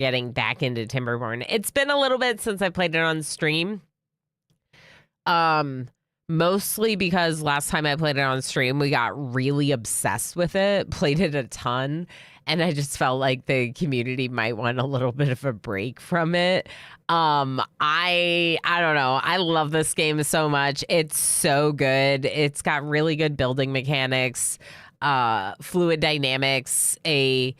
getting back into Timberborn. It's been a little bit since I played it on stream. Mostly because last time I played it on stream, we got really obsessed with it, played it a ton, and I just felt like the community might want a little bit of a break from it. I don't know. I love this game so much. It's so good. It's got really good building mechanics, fluid dynamics, a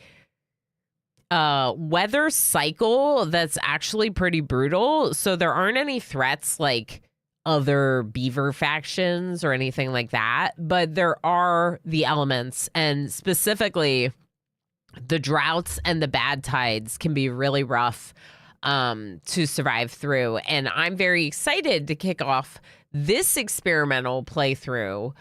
weather cycle that's actually pretty brutal. So there aren't any threats like other Beaver factions or anything like that, but there are the elements, and specifically the droughts and the bad tides can be really rough to survive through. And I'm very excited to kick off this experimental playthrough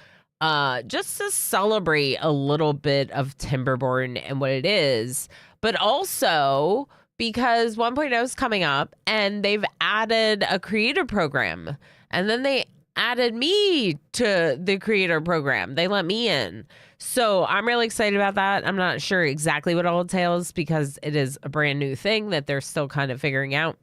just to celebrate a little bit of Timberborn and what it is, but also because 1.0 is coming up and they've added a creator program. And then they added me to the creator program. They let me in. So I'm really excited about that. I'm not sure exactly what all entails because it is a brand new thing that they're still kind of figuring out.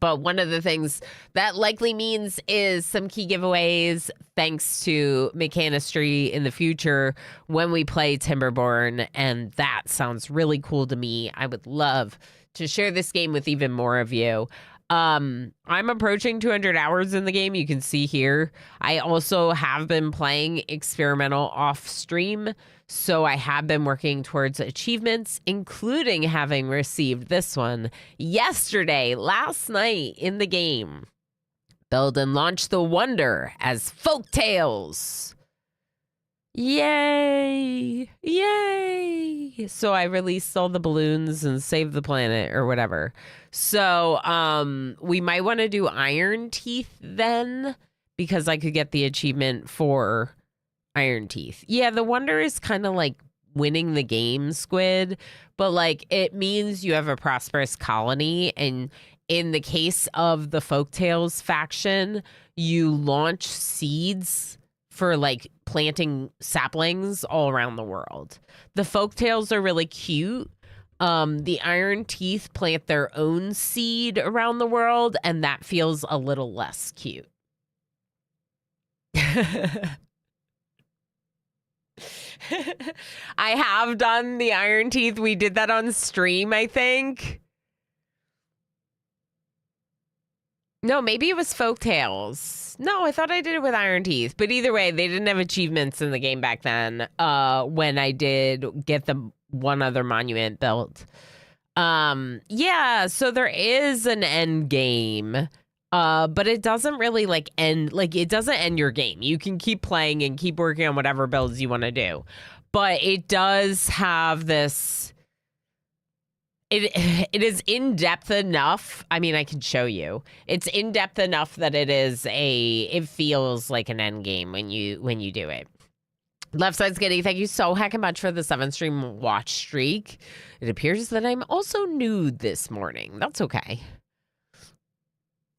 But one of the things that likely means is some key giveaways thanks to Mechanistry in the future when we play Timberborn. And that sounds really cool to me. I would love to share this game with even more of you. I'm approaching 200 hours in the game. You can see here. I also have been playing experimental off stream, so I have been working towards achievements, including having received this one yesterday, last night in the game. Build and launch the Wonder as Folktales. Yay! Yay! So I released all the balloons and saved the planet or whatever. So we might want to do Iron Teeth then, because I could get the achievement for Iron Teeth. Yeah, the Wonder is kind of like winning the game, Squid, but like it means you have a prosperous colony, and in the case of the Folktales faction, you launch seeds for like planting saplings all around the world. The Folktales are really cute. The Iron Teeth plant their own seed around the world, and that feels a little less cute. I have done the Iron Teeth. We did that on stream, I think. No, maybe it was Folktales. No, I thought I did it with Iron Teeth. But either way, they didn't have achievements in the game back then when I did get the one other monument built. Yeah, so there is an end game. But it doesn't really like end, like it doesn't end your game. You can keep playing and keep working on whatever builds you want to do. But it does have this, it is in-depth enough. I mean, I can show you. It's in-depth enough that it feels like an end game when you do it. Left Side Skitty, thank you so heckin' much for the 7-stream watch streak. It appears that I'm also nude this morning. That's okay.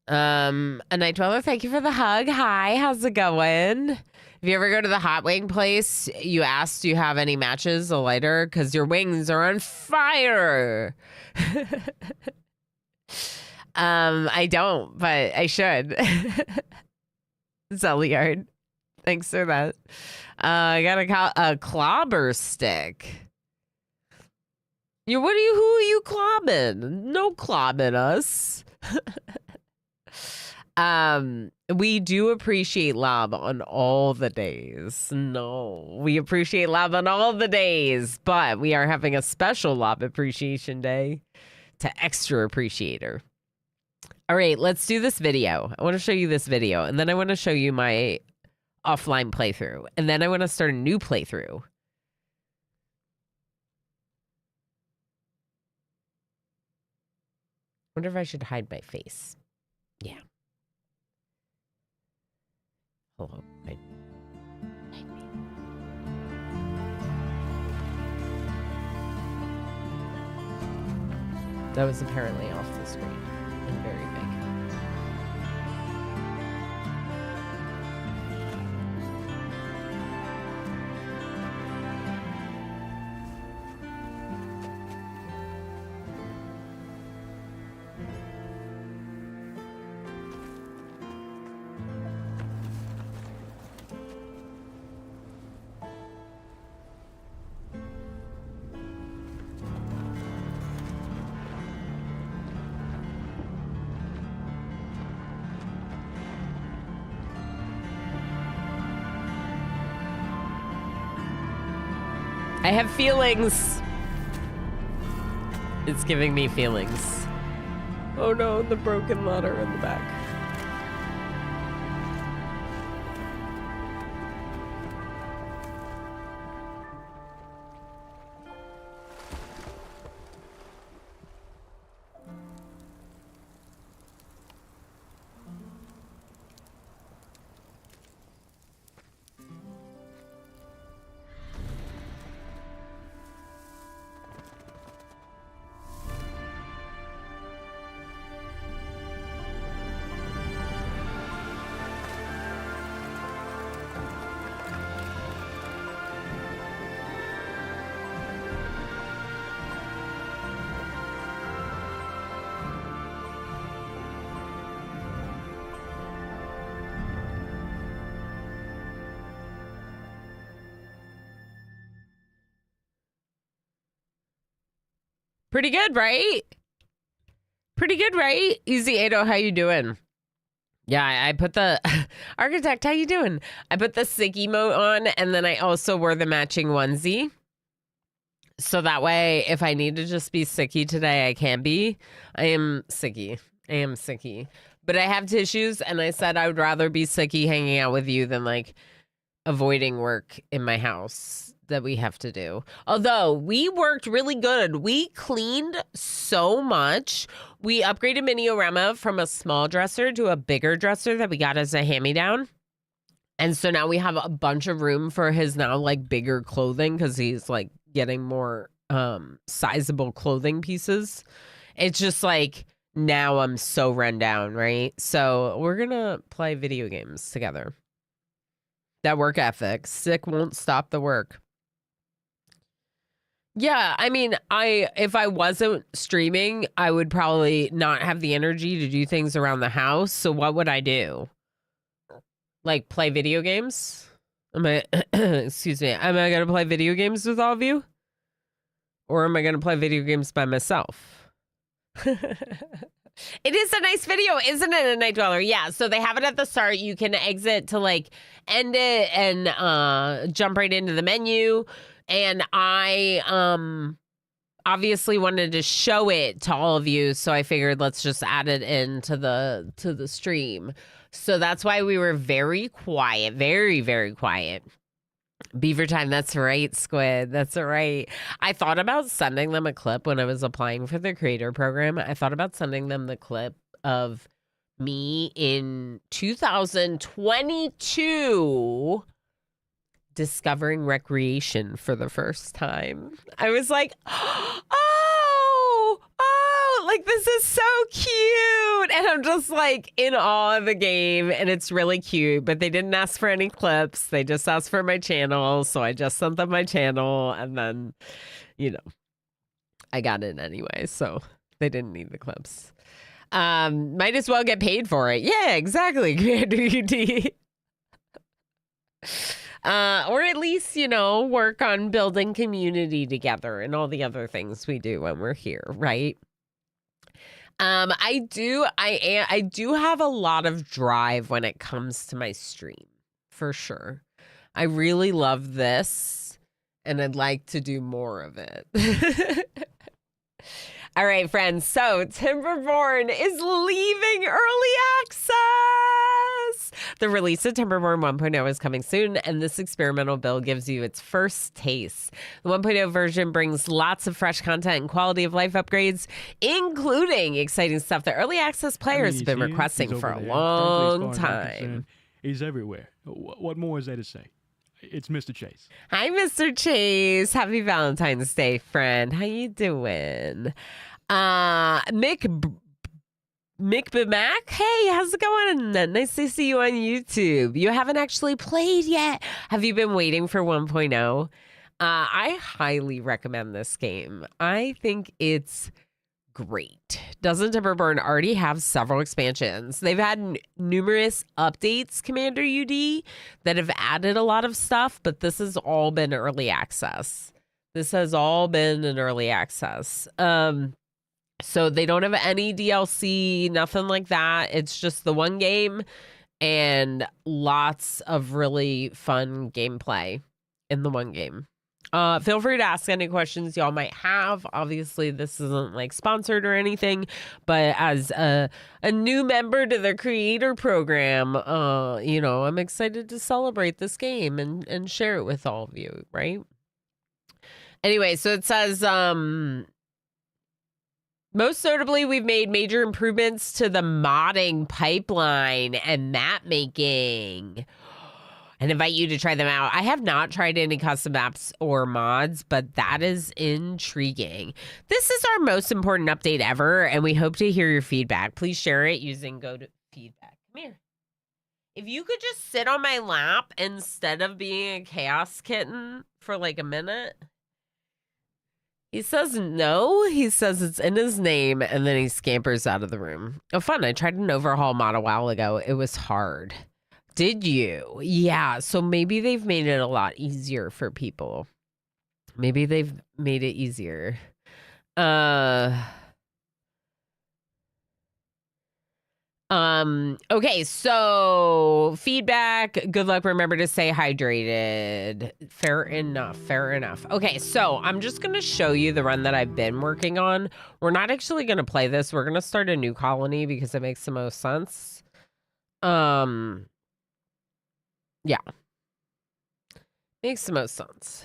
A Night Dweller, thank you for the hug. Hi, how's it going? If you ever go to the hot wing place, you ask, do you have any matches, a lighter? Because your wings are on fire. I don't, but I should. Zeliard, thanks for that. I got a clobber stick. Who are you clobbing? No clobbing us. We do appreciate Lob on all the days. No, we appreciate Lob on all the days, but we are having a special Lob Appreciation Day to extra appreciator. All right, let's do this video. I want to show you this video, and then I want to show you my offline playthrough, and then I want to start a new playthrough. Wonder if I should hide my face. Yeah. Hello. Hide me. That was apparently off the screen and very big. I have feelings. It's giving me feelings. Oh no, the broken letter in the back. Pretty good, right? Pretty good, right? Easy Ado, how you doing? Yeah, I put the architect, how you doing? I put the sick emote on, and then I also wore the matching onesie. So that way, if I need to just be sicky today, I can be. I am sicky. But I have tissues, and I said I would rather be sicky hanging out with you than like avoiding work in my house that we have to do. Although we worked really good. We cleaned so much. We upgraded Miniorama from a small dresser to a bigger dresser that we got as a hand-me-down. And so now we have a bunch of room for his now like bigger clothing because he's like getting more sizable clothing pieces. It's just like now I'm so run down, right? So we're gonna play video games together. That work ethic. Sick won't stop the work. Yeah, I mean, if I wasn't streaming, I would probably not have the energy to do things around the house. So what would I do? Like play video games? Excuse me. Am I going to play video games with all of you? Or am I going to play video games by myself? It is a nice video, isn't it, a Night Dweller? Yeah, so they have it at the start. You can exit to like end it and jump right into the menu. And I obviously wanted to show it to all of you, so I figured let's just add it into the stream. So that's why we were very quiet, very, very quiet. Beaver time, that's right, Squid. That's right. I thought about sending them a clip when I was applying for the creator program. I thought about sending them the clip of me in 2022 discovering recreation for the first time. I was like, oh, like this is so cute. And I'm just like in awe of the game and it's really cute, but they didn't ask for any clips. They just asked for my channel. So I just sent them my channel and then, you know, I got it anyway. So they didn't need the clips. Might as well get paid for it. Yeah, exactly. Commander UD. Or at least, you know, work on building community together and all the other things we do when we're here, right? I do have a lot of drive when it comes to my stream, for sure. I really love this, and I'd like to do more of it. All right, friends. So Timberborn is leaving early access. The release of Timberborn 1.0 is coming soon, and this experimental build gives you its first taste. The 1.0 version brings lots of fresh content and quality of life upgrades, including exciting stuff that early access players have been requesting for a long time. He's everywhere. What more is there to say? It's Mr. Chase. Hi, Mr. Chase. Happy Valentine's Day, friend. How you doing? Mick Mac, hey, how's it going? Nice to see you on YouTube. You haven't actually played yet. Have you been waiting for 1.0? I highly recommend this game. I think it's great. Doesn't Timberborn already have several expansions? They've had numerous updates, Commander UD, that have added a lot of stuff, but this has all been early access. This has all been in early access. So they don't have any DLC, nothing like that. It's just the one game and lots of really fun gameplay in the one game. Feel free to ask any questions y'all might have. Obviously, this isn't like sponsored or anything, but as a new member to the creator program, you know, I'm excited to celebrate this game and share it with all of you, right? Anyway, so it says, most notably, we've made major improvements to the modding pipeline and map making. And invite you to try them out. I have not tried any custom maps or mods, but that is intriguing. This is our most important update ever, and we hope to hear your feedback. Please share it using Go to Feedback. Come here. If you could just sit on my lap instead of being a chaos kitten for like a minute. He says no. He says it's in his name, and then he scampers out of the room. Oh, fun. I tried an overhaul mod a while ago. It was hard. Did you? Yeah, so maybe they've made it a lot easier for people. Maybe they've made it easier. Okay, so feedback, good luck, remember to stay hydrated. Fair enough, fair enough. Okay, so I'm just gonna show you the run that I've been working on. We're not actually gonna play this. We're gonna start a new colony because it makes the most sense. Yeah. Makes the most sense.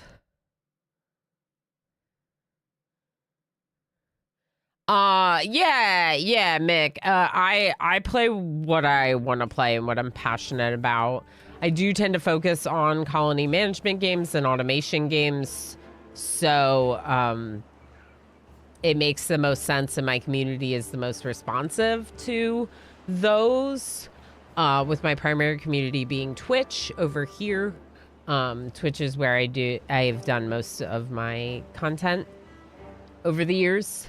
Yeah, Mick. I play what I want to play and what I'm passionate about. I do tend to focus on colony management games and automation games. So, it makes the most sense, and my community is the most responsive to those. With my primary community being Twitch over here. Twitch is where I've done most of my content over the years.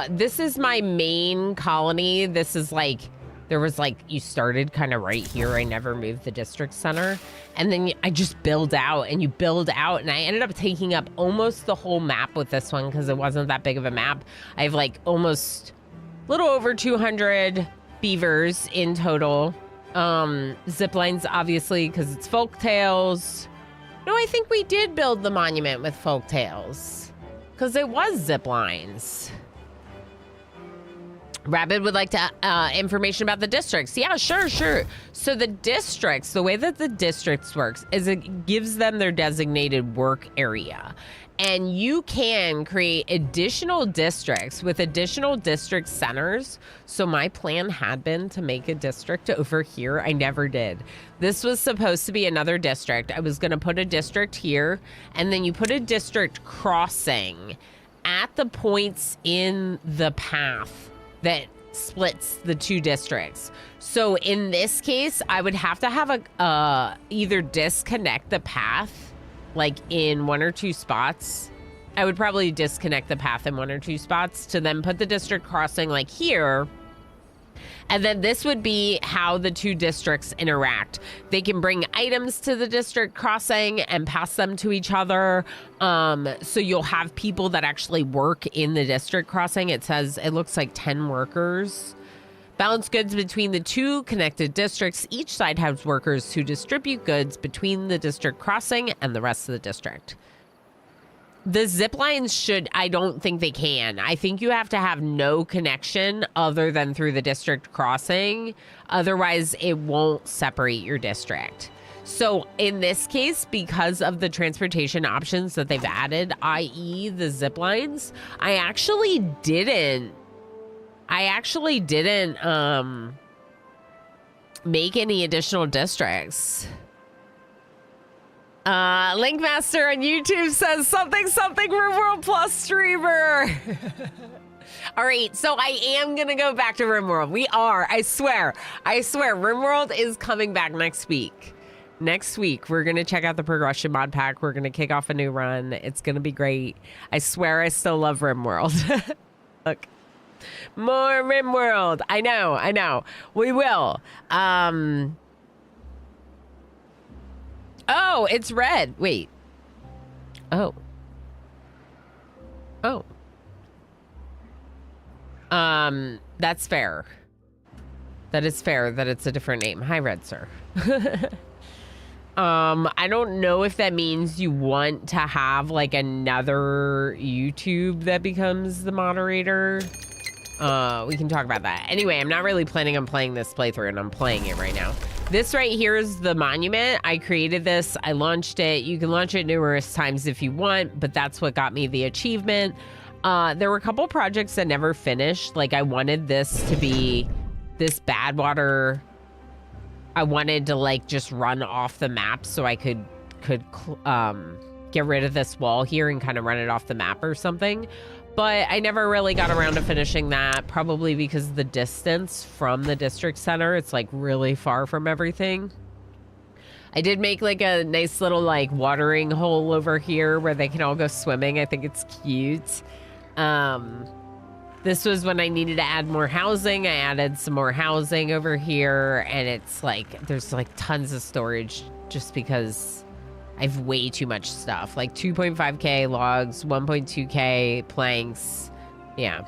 This is my main colony. This is like, there was like, you started kind of right here. I never moved the district center. And then I just build out and you build out. And I ended up taking up almost the whole map with this one because it wasn't that big of a map. I have like almost a little over 200 beavers in total. Zip lines, obviously, because it's folk tales. No, I think we did build the monument with folk tales because it was zip lines. Rabbit would like to information about the districts. Yeah, sure. So the districts, the way that the districts works is it gives them their designated work area. And you can create additional districts with additional district centers. So my plan had been to make a district over here. I never did. This was supposed to be another district. I was going to put a district here, and then you put a district crossing at the points in the path that splits the two districts. So in this case, I would have to have a either disconnect the path like in one or two spots. I would probably disconnect the path in one or two spots to then put the district crossing like here. And then this would be how the two districts interact. They can bring items to the district crossing and pass them to each other. So you'll have people that actually work in the district crossing. It says it looks like 10 workers. Balance goods between the two connected districts. Each side has workers who distribute goods between the district crossing and the rest of the district. The zip lines I don't think they can. I think you have to have no connection other than through the district crossing. Otherwise, it won't separate your district. So in this case, because of the transportation options that they've added, i.e. the zip lines, I actually didn't make any additional districts. Linkmaster on YouTube says something RimWorld Plus streamer. All right, so I am gonna go back to RimWorld. We are, I swear. RimWorld is coming back next week. Next week, we're gonna check out the progression mod pack. We're gonna kick off a new run. It's gonna be great. I swear I still love RimWorld. Look. More RimWorld. I know. We will. Oh, it's red. Wait. Oh. That's fair. That is fair that it's a different name. Hi, Red Sir. I don't know if that means you want to have like another YouTube that becomes the moderator. We can talk about that. Anyway, I'm not really planning on playing this playthrough, and I'm playing it right now. This right here is the monument. I created this. I launched it. You can launch it numerous times if you want, but that's what got me the achievement. There were a couple projects that never finished. Like, I wanted this to be this bad water. I wanted to like just run off the map so I could get rid of this wall here and kind of run it off the map or something. But I never really got around to finishing that, probably because of the distance from the district center. It's like really far from everything. I did make like a nice little like watering hole over here where they can all go swimming. I think it's cute. This was when I needed to add more housing. I added some more housing over here, and it's like there's like tons of storage just because I have way too much stuff. Like 2.5K logs, 1.2K planks. Yeah.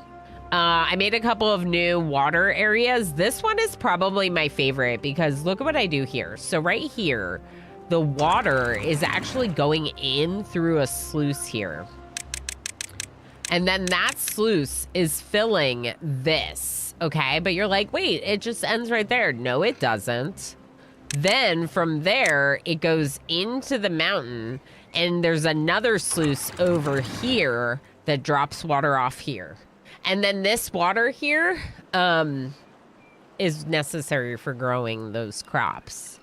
I made a couple of new water areas. This one is probably my favorite because look at what I do here. So right here, the water is actually going in through a sluice here. And then that sluice is filling this, okay? But you're like, wait, it just ends right there. No, it doesn't. Then from there, it goes into the mountain, and there's another sluice over here that drops water off here. And then this water here is necessary for growing those crops.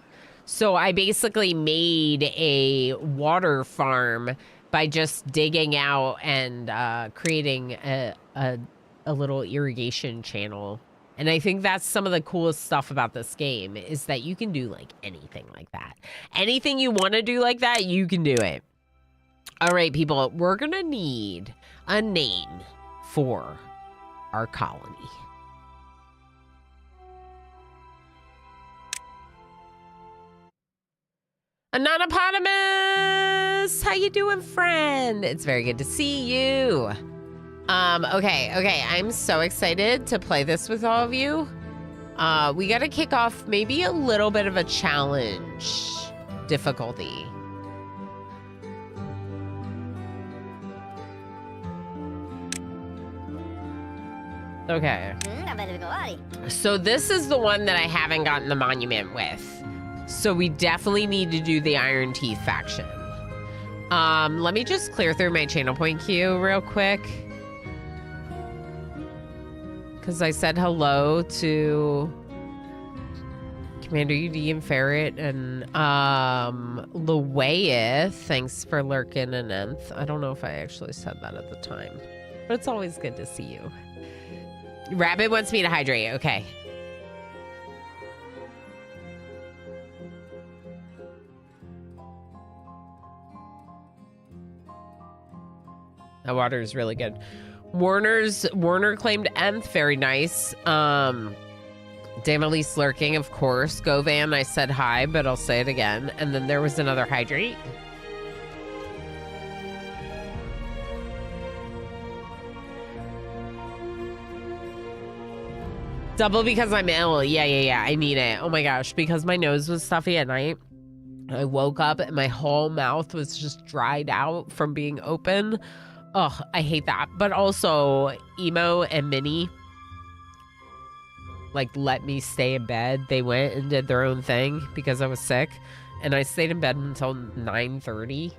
So I basically made a water farm by just digging out and creating a little irrigation channel. And I think that's some of the coolest stuff about this game is that you can do like anything like that. Anything you want to do like that, you can do it. All right, people, we're going to need a name for our colony. Anonymous, how you doing, friend? It's very good to see you. Okay, I'm so excited to play this with all of you. We got to kick off maybe a little bit of a challenge difficulty. Okay. So this is the one that I haven't gotten the monument with. So we definitely need to do the Iron Teeth faction. Let me just clear through my channel point queue real quick. Because I said hello to Commander UD and Ferret and Luwayeth. Thanks for lurking and Nth. I don't know if I actually said that at the time. But it's always good to see you. Rabbit wants me to hydrate. Okay. That water is really good. Warner claimed Nth. Very nice. Damalise lurking, of course. Govan, I said hi, but I'll say it again. And then there was another hydrate. Double because I'm ill. Yeah. I need it. Oh my gosh. Because my nose was stuffy at night. I woke up and my whole mouth was just dried out from being open. Oh, I hate that. But also, Emo and Minnie, like, let me stay in bed. They went and did their own thing because I was sick. And I stayed in bed until 9:30.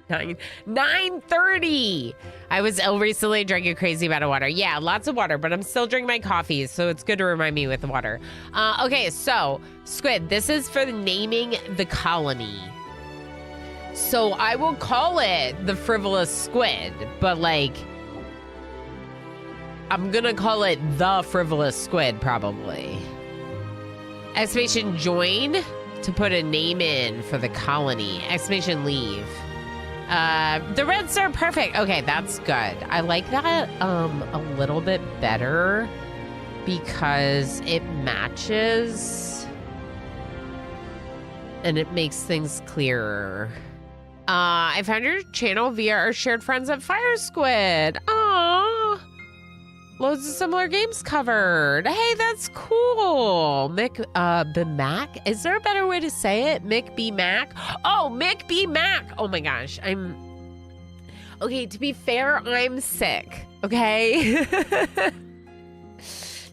9:30! I was ill recently, drinking a crazy amount of water. Yeah, lots of water, but I'm still drinking my coffee, so it's good to remind me with the water. Okay, so, Squid, this is for naming the colony. So I will call it the Frivolous Squid, but like, I'm gonna call it the Frivolous Squid, probably. Exclamation join to put a name in for the colony. Exclamation leave. The reds are perfect. Okay, that's good. I like that a little bit better because it matches and it makes things clearer. I found your channel via our shared friends at Fire Squid. Aww. Loads of similar games covered. Hey, that's cool. Mick B. Mac. Is there a better way to say it? Mick B. Mac. Oh, Mick B. Mac. Oh my gosh. Okay, to be fair, I'm sick. Okay.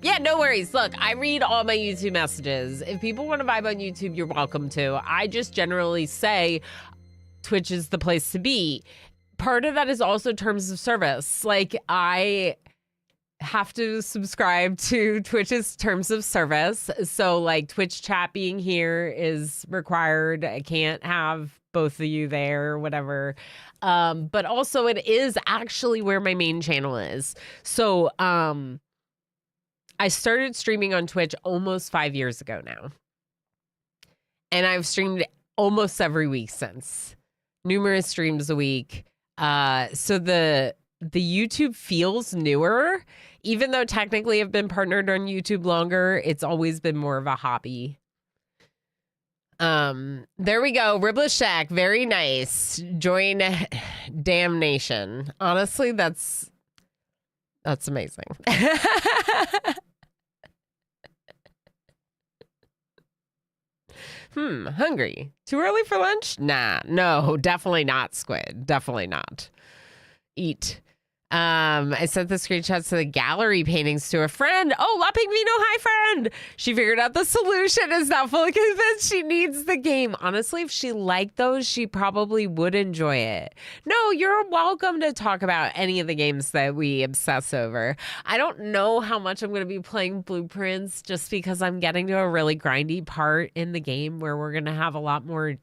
Yeah, no worries. Look, I read all my YouTube messages. If people want to vibe on YouTube, you're welcome to. I just generally say Twitch is the place to be. Part of that is also terms of service. Like, I have to subscribe to Twitch's terms of service. So, like, Twitch chat being here is required. I can't have both of you there or whatever. But also, it is actually where my main channel is. So, I started streaming on Twitch almost 5 years ago now. And I've streamed almost every week since. Numerous streams a week. So the YouTube feels newer. Even though technically I've been partnered on YouTube longer, it's always been more of a hobby. There we go. Riblish Shack, very nice. Join Damnation. Honestly, that's amazing. Hungry. Too early for lunch? Nah, no, definitely not, Squid. Definitely not. Eat. I sent the screenshots to the gallery paintings to a friend. Oh, La Pingvino, hi, friend. She figured out the solution, is now fully convinced she needs the game. Honestly, if she liked those, she probably would enjoy it. No, you're welcome to talk about any of the games that we obsess over. I don't know how much I'm going to be playing Blueprints just because I'm getting to a really grindy part in the game where we're going to have a lot more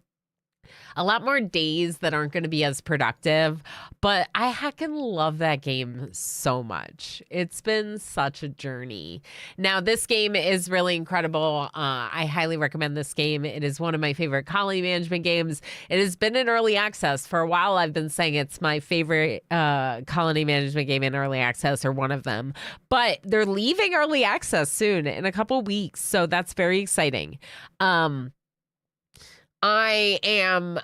days that aren't going to be as productive, but I heckin' love that game so much. It's been such a journey. Now, this game is really incredible. I highly recommend this game. It is one of my favorite colony management games. It has been in early access for a while. I've been saying it's my favorite colony management game in early access, or one of them, but they're leaving early access soon in a couple weeks, so that's very exciting. I am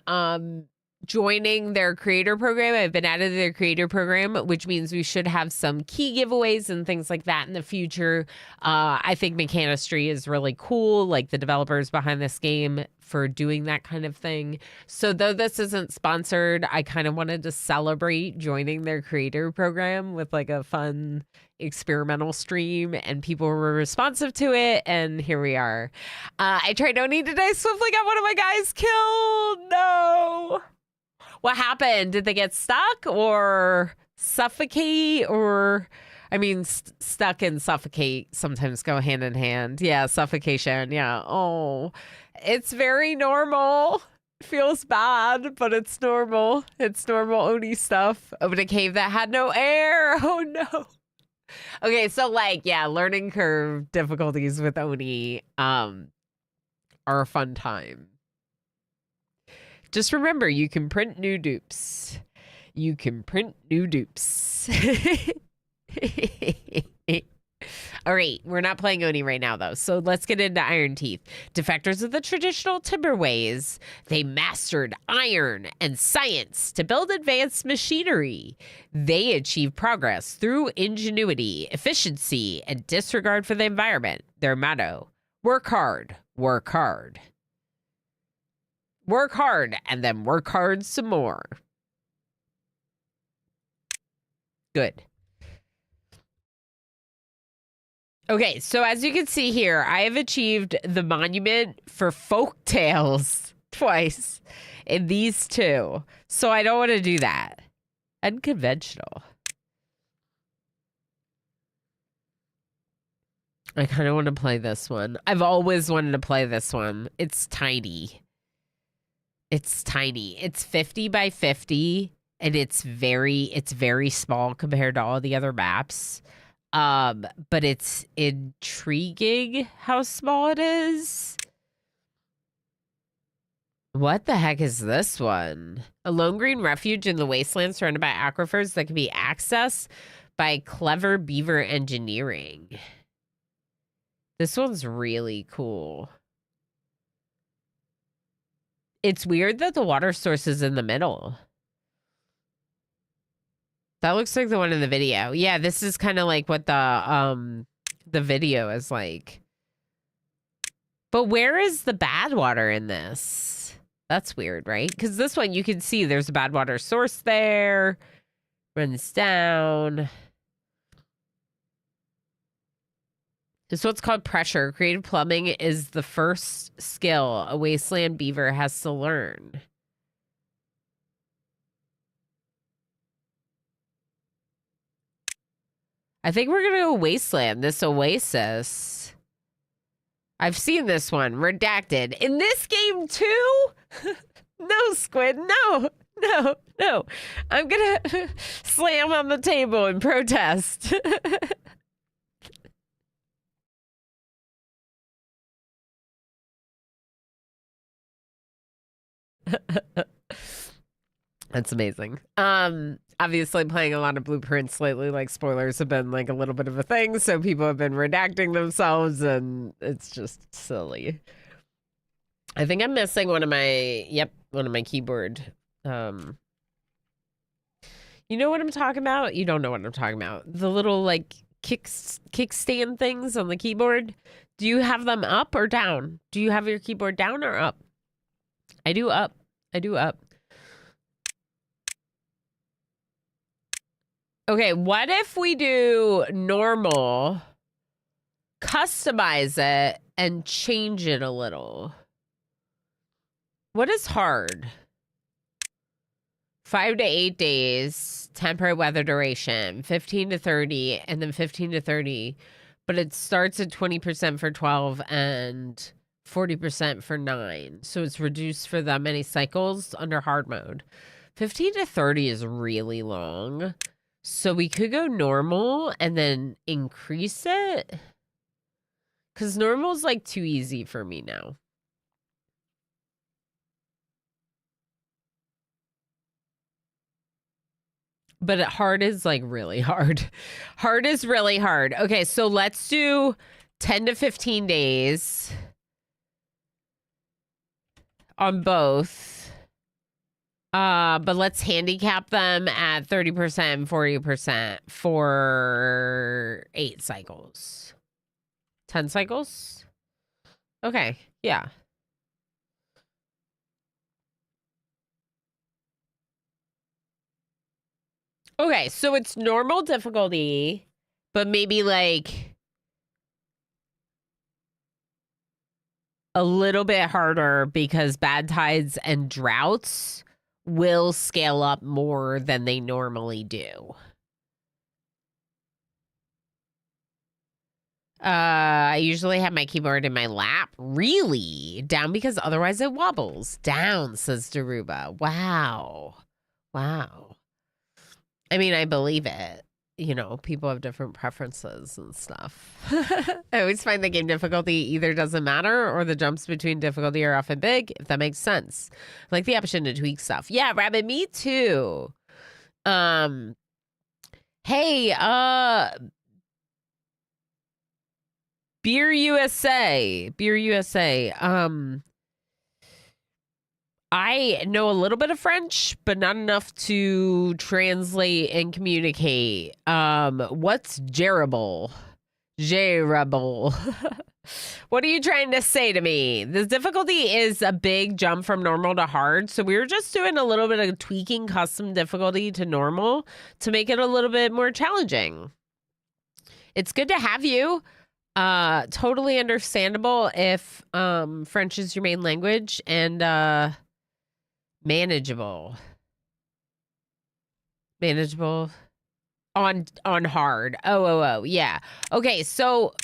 joining their creator program. I've been added to their creator program, which means we should have some key giveaways and things like that in the future. I think Mechanistry is really cool, like the developers behind this game, for doing that kind of thing. So though this isn't sponsored, I kind of wanted to celebrate joining their creator program with like a fun experimental stream, and people were responsive to it, and here we are. I tried Oni today, swiftly got one of my guys killed. No. What happened? Did they get stuck or suffocate? Or, I mean, stuck and suffocate sometimes go hand in hand. Yeah, suffocation. Yeah. Oh, it's very normal. Feels bad, but it's normal. It's normal Oni stuff. Open a cave that had no air. Oh no. Okay, so like, yeah, learning curve difficulties with Oni are a fun time. Just remember, you can print new dupes. You can print new dupes. All right, we're not playing Oni right now, though, so let's get into Iron Teeth. Defectors of the traditional timber ways, they mastered iron and science to build advanced machinery. They achieved progress through ingenuity, efficiency, and disregard for the environment. Their motto, work hard, work hard. Work hard, and then work hard some more. Good. Okay, so as you can see here, I have achieved the monument for folk tales twice in these two. So I don't want to do that. Unconventional. I kind of want to play this one. I've always wanted to play this one. It's tiny. It's tiny. It's 50 by 50, and it's very small compared to all the other maps. But it's intriguing how small it is. What the heck is this one? A lone green refuge in the wasteland surrounded by aquifers that can be accessed by clever beaver engineering. This one's really cool. It's weird that the water source is in the middle. That looks like the one in the video. Yeah, this is kind of like what the video is like. But where is the bad water in this? That's weird, right? Because this one you can see there's a bad water source there. Runs down. This one's called pressure. Creative plumbing is the first skill a wasteland beaver has to learn. I think we're going to go wasteland, this oasis. I've seen this one, redacted. In this game too? No, Squid, no, no, no. I'm going to slam on the table and protest. That's amazing. Obviously playing a lot of blueprints lately, like spoilers have been like a little bit of a thing, so people have been redacting themselves and it's just silly. I think I'm missing one of my keyboard. You know what I'm talking about? You don't know what I'm talking about. The little like kickstand things on the keyboard. Do you have them up or down? Do you have your keyboard down or up? I do up. I do up. Okay, what if we do normal, customize it, and change it a little? What is hard? 5 to 8 days, temperate weather duration, 15 to 30, and then 15 to 30. But it starts at 20% for 12 and 40% for 9. So it's reduced for that many cycles under hard mode. 15 to 30 is really long. So we could go normal and then increase it. Because normal is like too easy for me now. But hard is like really hard. Hard is really hard. Okay, so let's do 10 to 15 days on both. But let's handicap them at 30% and 40% for 8 cycles. 10 cycles? Okay, yeah. Okay, so it's normal difficulty, but maybe like a little bit harder because bad tides and droughts will scale up more than they normally do. I usually have my keyboard in my lap. Really? Down because otherwise it wobbles. Down, says Daruba. Wow. Wow. I mean, I believe it. You know, people have different preferences and stuff. I always find the game difficulty either doesn't matter or the jumps between difficulty are often big, if that makes sense. Like the option to tweak stuff. Yeah, Rabbit, me too. Hey, Beer USA. Beer USA. I know a little bit of French, but not enough to translate and communicate. What's gerbil? Gerbil. What are you trying to say to me? The difficulty is a big jump from normal to hard. So we were just doing a little bit of tweaking custom difficulty to normal to make it a little bit more challenging. It's good to have you. Totally understandable if French is your main language and manageable on hard. Oh, yeah. Okay, so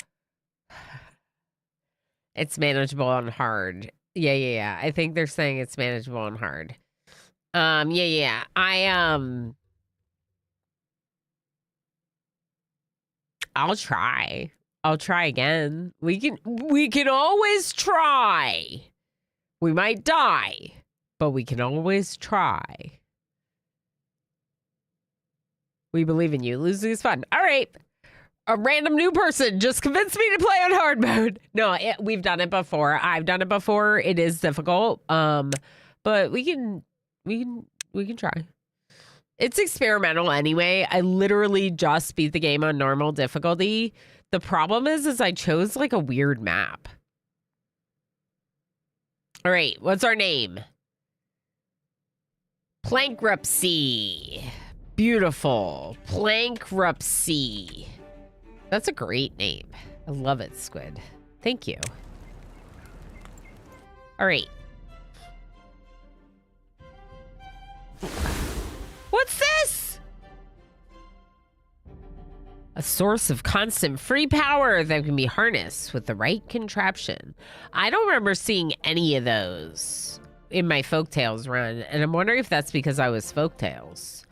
it's manageable on hard. Yeah. I think they're saying it's manageable on hard. Yeah. I'll try again. We can always try. We might die, but we can always try. We believe in you. Losing is fun. All right. A random new person just convinced me to play on hard mode. No, we've done it before. I've done it before. It is difficult. But we can try. It's experimental anyway. I literally just beat the game on normal difficulty. The problem is I chose like a weird map. All right, what's our name? Plankruptcy. Beautiful. Plankruptcy. That's a great name. I love it, Squid. Thank you. All right. What's this? A source of constant free power that can be harnessed with the right contraption. I don't remember seeing any of those in my Folktales run, and I'm wondering if that's because I was Folktales.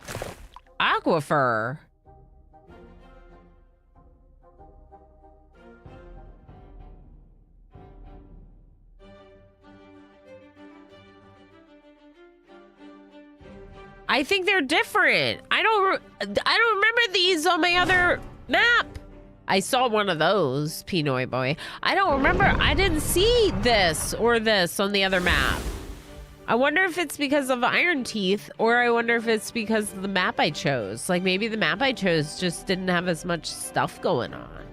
Aquifer. I think they're different. I don't remember these on my other map. I saw one of those, Pinoy boy. I don't remember. I didn't see this or this on the other map. I wonder if it's because of Iron Teeth, or I wonder if it's because of the map I chose. Like maybe the map I chose just didn't have as much stuff going on.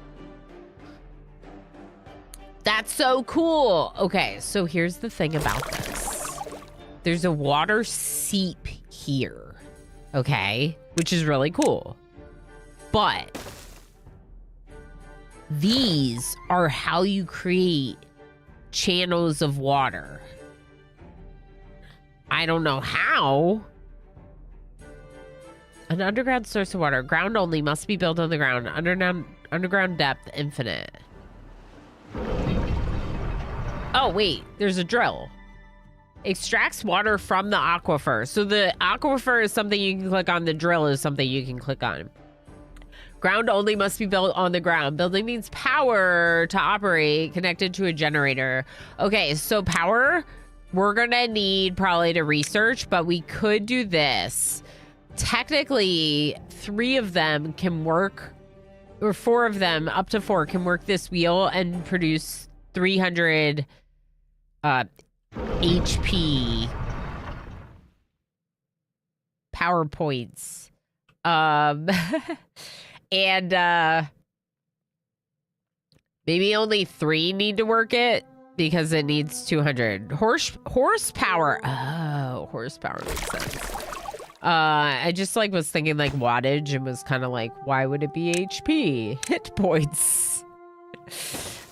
That's so cool. Okay, so here's the thing about this. There's a water seep here, okay? Which is really cool. But these are how you create channels of water. I don't know how. An underground source of water. Ground only, must be built on the ground. Underground depth infinite. Oh, wait. There's a drill. Extracts water from the aquifer. So the aquifer is something you can click on. The drill is something you can click on. Ground only, must be built on the ground. Building needs power to operate, connected to a generator. Okay, so power, we're gonna need probably to research, but we could do this. Technically, 3 of them can work, or 4 of them, up to 4, can work this wheel and produce 300 HP power points. And maybe only 3 need to work it because it needs 200 horsepower. Oh, horsepower makes sense. I just like was thinking like wattage and was kind of like, why would it be HP? Hit points.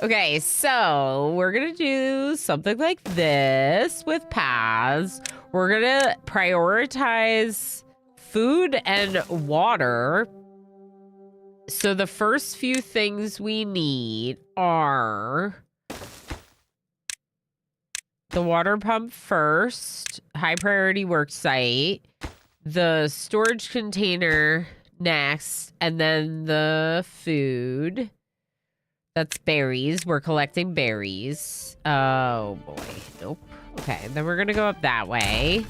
Okay, so we're gonna do something like this with paths. We're gonna prioritize food and water. So the first few things we need are the water pump first, high priority work site, the storage container next, and then the food. That's berries. We're collecting berries. Oh boy, nope. Okay, then we're gonna go up that way.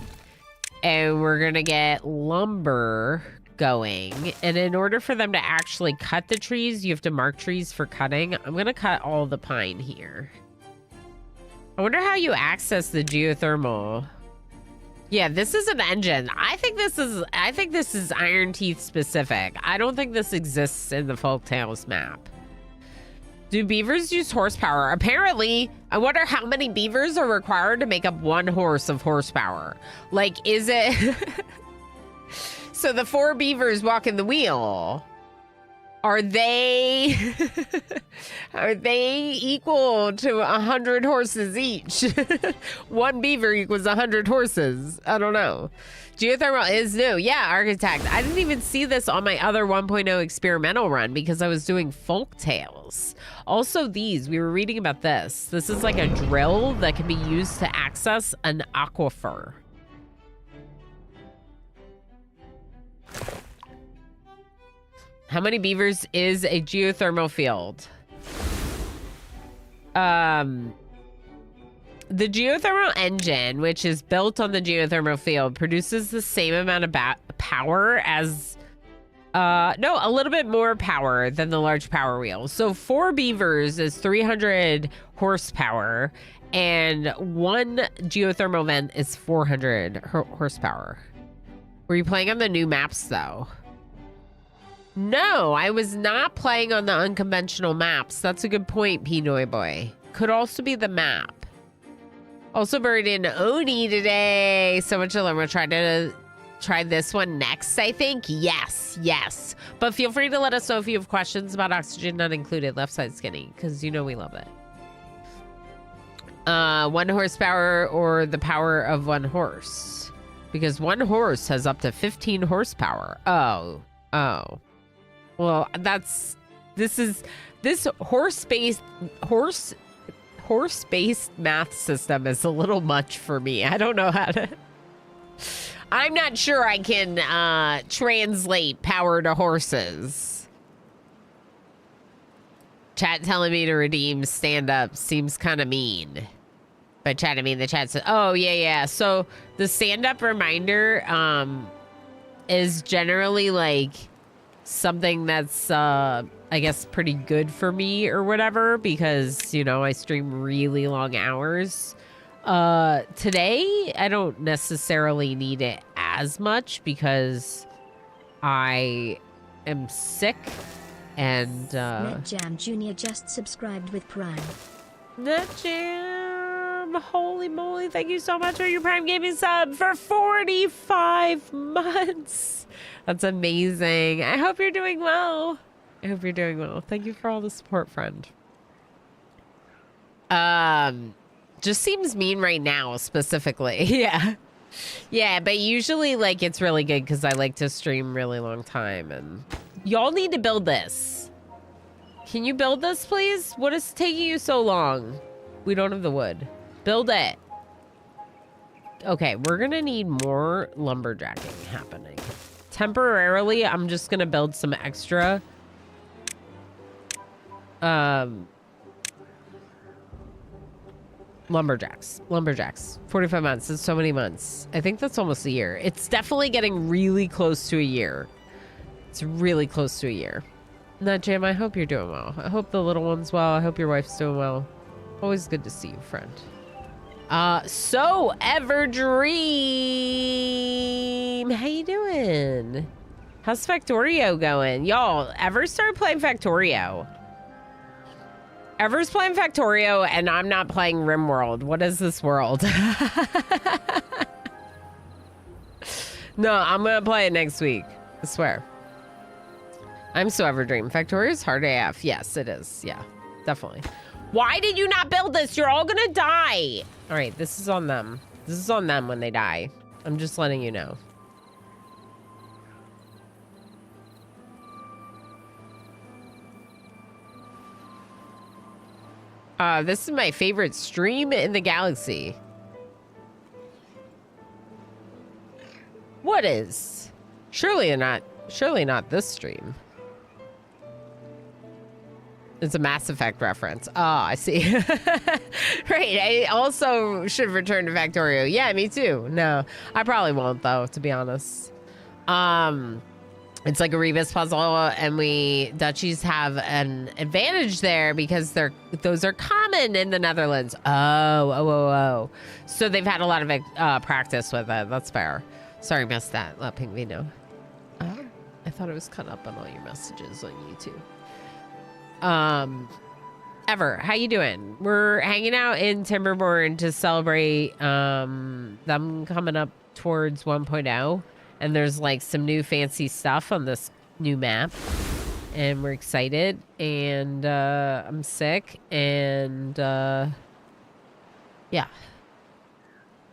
And we're gonna get lumber going. And in order for them to actually cut the trees, you have to mark trees for cutting. I'm gonna cut all the pine here. I wonder how you access the geothermal. Yeah, this is an engine. I think this is Iron Teeth specific. I don't think this exists in the Folktales map. Do beavers use horsepower? Apparently. I wonder how many beavers are required to make up 1 horse of horsepower. Like, is it... So the 4 beavers walking the wheel, are they equal to 100 horses each? 1 beaver equals 100 horses. I don't know. Geothermal is new. Yeah, Architect. I didn't even see this on my other 1.0 experimental run because I was doing Folktales. Also these, we were reading about this. This is like a drill that can be used to access an aquifer. How many beavers is a geothermal field? The geothermal engine, which is built on the geothermal field, produces the same amount of power as... no, a little bit more power than the large power wheel. So 4 beavers is 300 horsepower, and 1 geothermal vent is 400 horsepower. Were you playing on the new maps, though? No, I was not playing on the unconventional maps. That's a good point, Pinoy Boy. Could also be the map. Also buried in Oni today. So much to learn. We'll try this one next, I think. Yes. But feel free to let us know if you have questions about oxygen not included, left side skinny, because you know we love it. 1 horsepower or the power of 1 horse. Because 1 horse has up to 15 horsepower. Oh. Well, this horse-based math system is a little much for me. I don't know how to. I'm not sure I can translate power to horses. Chat telling me to redeem stand-up seems kind of mean. But chat, I mean, the chat says, oh, yeah. So the stand-up reminder is generally like something that's, I guess, pretty good for me or whatever, because, you know, I stream really long hours. Today, I don't necessarily need it as much because I am sick and, NetJam Jr. just subscribed with Prime. NetJam, holy moly, thank you so much for your Prime Gaming sub for 45 months. That's amazing. I hope you're doing well. Thank you for all the support, friend. Just seems mean right now, specifically. Yeah, but usually, like, it's really good because I like to stream really long time, and y'all need to build this. Can you build this, please? What is taking you so long? We don't have the wood. Build it. Okay, we're gonna need more lumberjacking happening. Temporarily, I'm just gonna build some extra lumberjacks. 45 months. That's so many months. I think that's almost a year. It's definitely getting really close to a year. It's really close to a year. NetJam, I hope you're doing well. I hope the little one's well. I hope your wife's doing well. Always good to see you, friend. So Everdream, how you doing? How's Factorio going? Y'all, Ever started playing Factorio? Ever's playing Factorio, and I'm not playing RimWorld. What is this world? No, I'm gonna play it next week. I swear. I'm so Everdream. Factorio's hard AF. Yes, it is. Yeah, definitely. Why did you not build this? You're all gonna die. All right, this is on them. This is on them when they die. I'm just letting you know. This is my favorite stream in the galaxy. What is? Surely not this stream. It's a Mass Effect reference. Oh, I see. Right, I also should return to Factorio. Yeah, me too. No, I probably won't though, to be honest. It's like a Rebus puzzle, and we Dutchies have an advantage there because those are common in the Netherlands. Oh. So they've had a lot of practice with it. That's fair. Sorry, missed that. Let Pink V know. I thought it was cut up on all your messages on YouTube. Ever, how you doing? We're hanging out in Timberborn to celebrate them coming up towards 1.0. And there's like some new fancy stuff on this new map. And we're excited. And I'm sick. And yeah.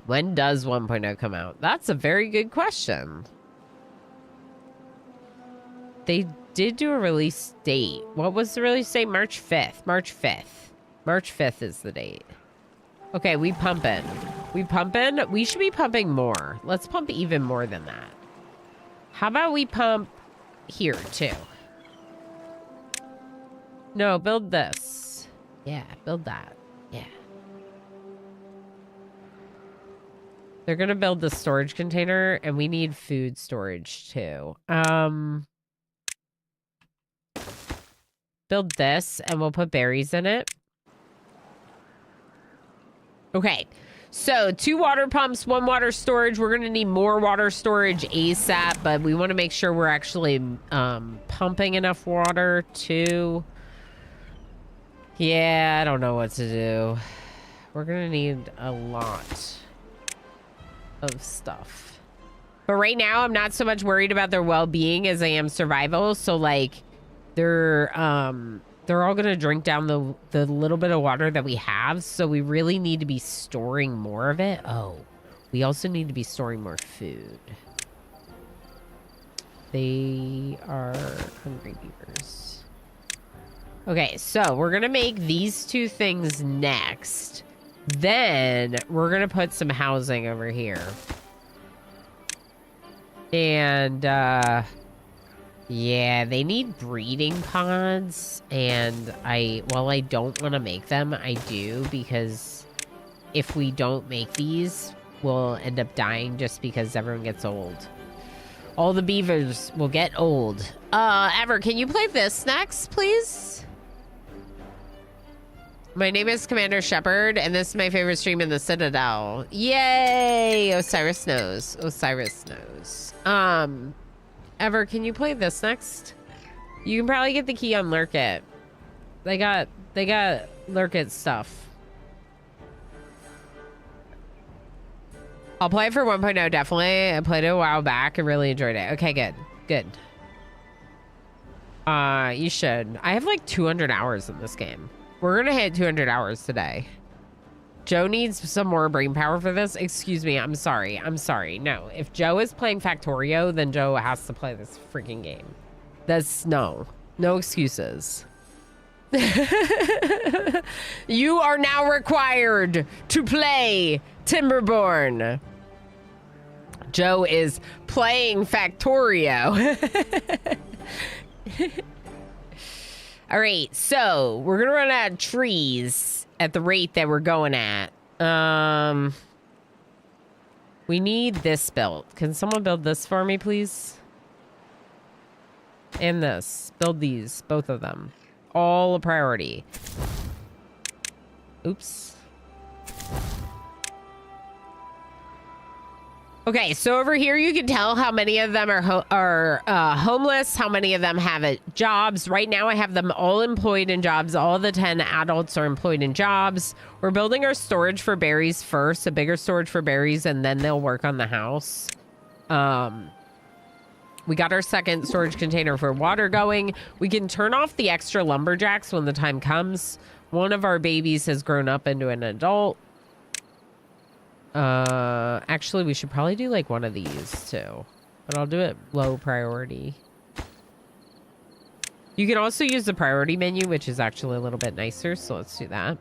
When does 1.0 come out? That's a very good question. They did do a release date. What was the release date? March 5th. March 5th is the date. Okay, we pumping. We should be pumping more. Let's pump even more than that. How about we pump here too? No, build this. Yeah, build that. Yeah. They're gonna build the storage container, and we need food storage too. Build this, and we'll put berries in it. Okay, So 2 water pumps, 1 water storage. We're going to need more water storage ASAP, but we want to make sure we're actually pumping enough water too. Yeah, I don't know what to do. We're going to need a lot of stuff. But right now, I'm not so much worried about their well-being as I am survival. So, like, they're all going to drink down the little bit of water that we have. So we really need to be storing more of it. Oh, we also need to be storing more food. They are hungry beavers. Okay, so we're going to make these 2 things next. Then we're going to put some housing over here. And, yeah, they need breeding pods, and while I don't want to make them, I do, because if we don't make these, we'll end up dying just because everyone gets old. All the beavers will get old. Ever, can you play this next, please? My name is Commander Shepard, and this is my favorite stream in the Citadel. Yay! Osiris knows. Osiris knows. Ever, can you play this next? You can probably get the key on Lurk It. They got Lurk It stuff. I'll play it for 1.0, definitely. I played it a while back and really enjoyed it. Okay, good. Good. You should. I have like 200 hours in this game. We're gonna hit 200 hours today. Joe needs some more brain power for this. Excuse me, I'm sorry. I'm sorry. No, if Joe is playing Factorio, then Joe has to play this freaking game. That's no excuses. You are now required to play Timberborn. Joe is playing Factorio. All right, so we're gonna run out of trees at the rate that we're going at. We need this built. Can someone build this for me, please? And this. Build these, both of them. All a priority. Oops. Okay, so over here you can tell how many of them are homeless, how many of them have jobs. Right now I have them all employed in jobs. All the 10 adults are employed in jobs. We're building our storage for berries first, a bigger storage for berries, and then they'll work on the house. We got our second storage container for water going. We can turn off the extra lumberjacks when the time comes. One of our babies has grown up into an adult. Actually, we should probably do like one of these too, but I'll do it low priority. You can also use the priority menu, which is actually a little bit nicer. So let's do that.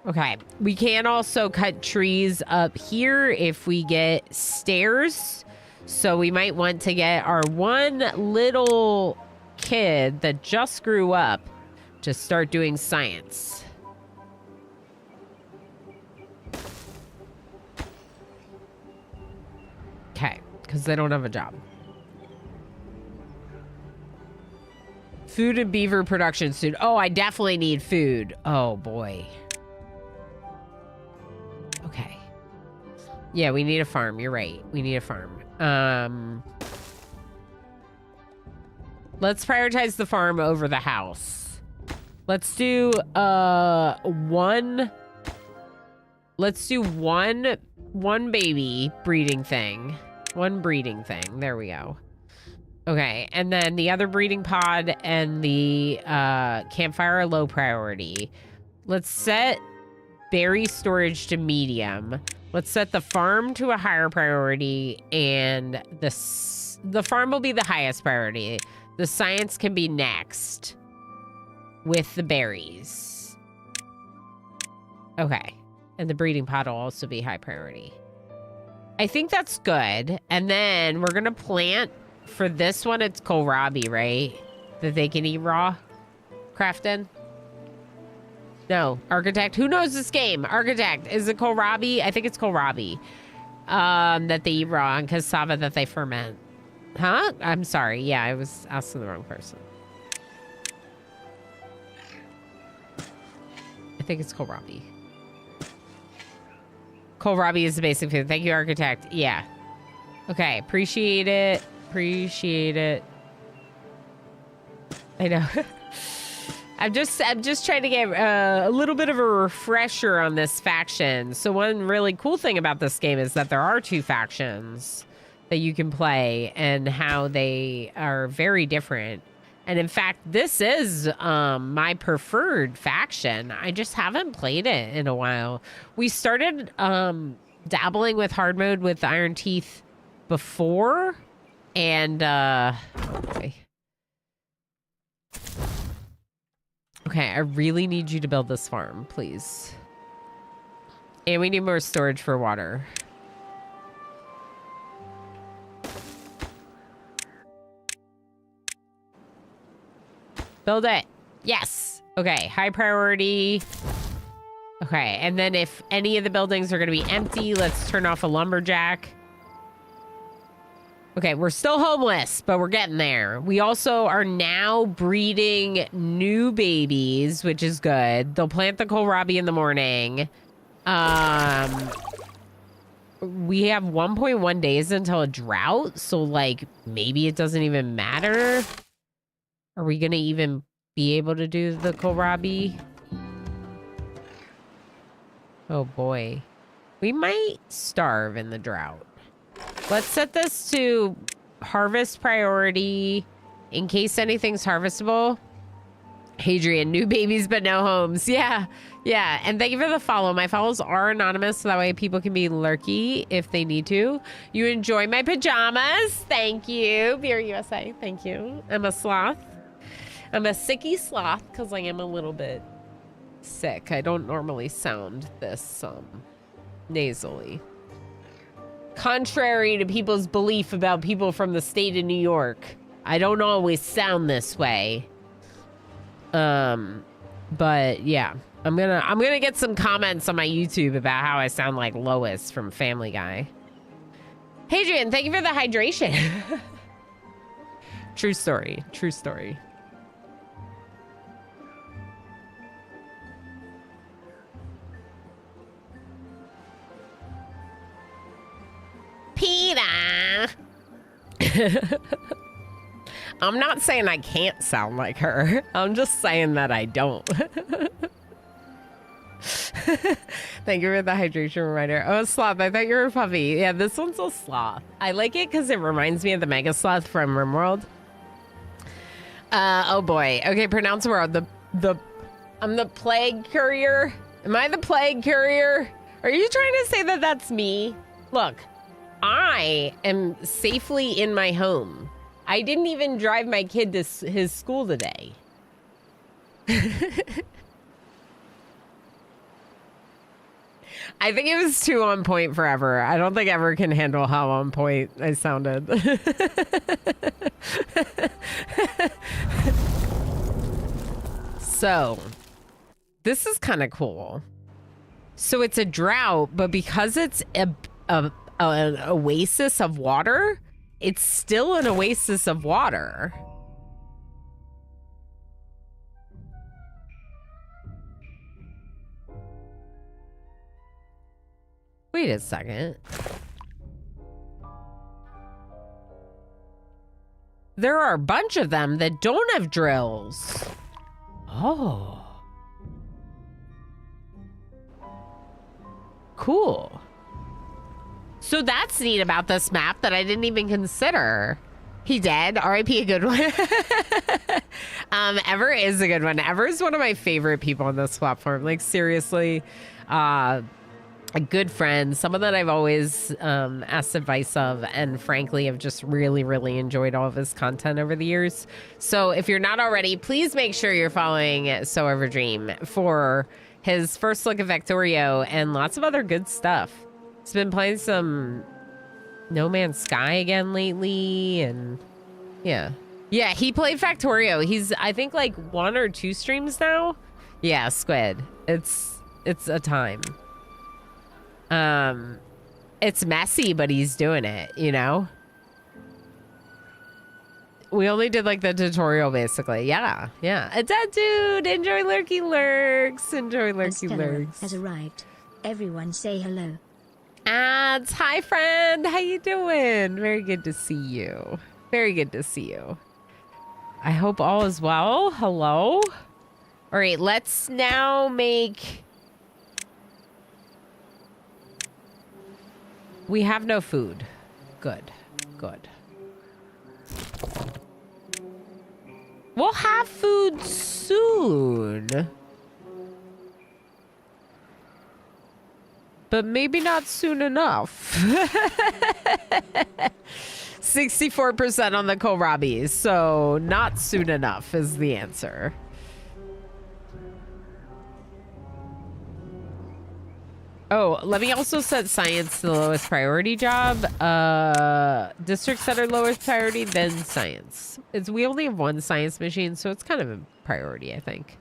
Okay. We can also cut trees up here if we get stairs. So we might want to get our one little kid that just grew up to start doing science. Okay, because they don't have a job. Food and beaver production soon. Oh, I definitely need food. Oh, boy. Okay. Yeah, we need a farm. You're right. We need a farm. Let's prioritize the farm over the house. Let's do one baby breeding thing. One breeding thing. There we go. Okay, and then the other breeding pod and the campfire are low priority. Let's set berry storage to medium. Let's set the farm to a higher priority, and the farm will be the highest priority. The science can be next with the berries. Okay, and the breeding pod will also be high priority. I think that's good. And then we're gonna plant for this one. It's kohlrabi, right? That they can eat raw. Crafton. No, architect. Who knows this game? Architect. Is it kohlrabi? I think it's kohlrabi. That they eat raw, and cassava that they ferment. Huh? I'm sorry. Yeah, I was asking the wrong person. I think it's kohlrabi. Kohlrabi is the basic food. Thank you, architect. Yeah. Okay, appreciate it. Appreciate it. I know. I'm just trying to get a little bit of a refresher on this faction. So one really cool thing about this game is that there are 2 factions that you can play and how they are very different. And in fact, this is my preferred faction. I just haven't played it in a while. We started dabbling with hard mode with Iron Teeth before, and okay, I really need you to build this farm, please. And we need more storage for water. Build it. Yes. Okay, high priority. Okay, and then if any of the buildings are going to be empty, let's turn off a lumberjack. Okay, we're still homeless, but we're getting there. We also are now breeding new babies, which is good. They'll plant the kohlrabi in the morning. We have 1.1 days until a drought, so like maybe it doesn't even matter. Are we gonna even be able to do the kohlrabi? Oh boy. We might starve in the drought. Let's set this to harvest priority in case anything's harvestable. Hadrian, new babies but no homes. Yeah, yeah. And thank you for the follow. My follows are anonymous, so that way people can be lurky if they need to. You enjoy my pajamas. Thank you. Beer USA. Thank you. I'm a sloth. I'm a sicky sloth because I am a little bit sick. I don't normally sound this nasally. Contrary to people's belief about people from the state of New York, I don't always sound this way. But yeah, I'm gonna get some comments on my YouTube about how I sound like Lois from Family Guy. Hadrian, thank you for the hydration. True story. True story. Peter. I'm not saying I can't sound like her. I'm just saying that I don't. Thank you for the hydration reminder. Oh, a sloth. I thought you were a puppy. Yeah, this one's a sloth. I like it because it reminds me of the mega sloth from RimWorld. Oh boy. Okay, pronounce the word. I'm the plague courier. Am I the plague courier? Are you trying to say that that's me? Look, I am safely in my home. I didn't even drive my kid to his school today. I think it was too on point for Ever. I don't think Ever can handle how on point I sounded. So, this is kind of cool. So it's a drought, but because it's an oasis of water, it's still an oasis of water. Wait a second. There are a bunch of them that don't have drills. Oh. Cool. So that's neat about this map that I didn't even consider. He dead. R.I.P. a good one. Ever is a good one. Ever is one of my favorite people on this platform. Like, seriously. A good friend, someone that I've always asked advice of, and frankly have just really, really enjoyed all of his content over the years. So if you're not already, please make sure you're following So Ever Dream for his first look at Factorio and lots of other good stuff. He's been playing some No Man's Sky again lately, and yeah. Yeah, he played Factorio. He's, I think, like 1 or 2 streams now. Yeah, Squid. It's a time. It's messy, but he's doing it, you know? We only did like the tutorial basically. Yeah, yeah. A dead dude! Enjoy Lurky Lurks! Enjoy Lurky Estella Lurks. has arrived. Everyone say hello. Ads, hi friend, how you doing? Very good to see you. Very good to see you. I hope all is well. Hello. All right, let's now make... We have no food. Good, good. We'll have food soon. But maybe not soon enough. 64% on the kohlrabi, so not soon enough is the answer. Oh, let me also set science to the lowest priority job. Districts that are lowest priority, then science. We only have one science machine, so it's kind of a priority, I think.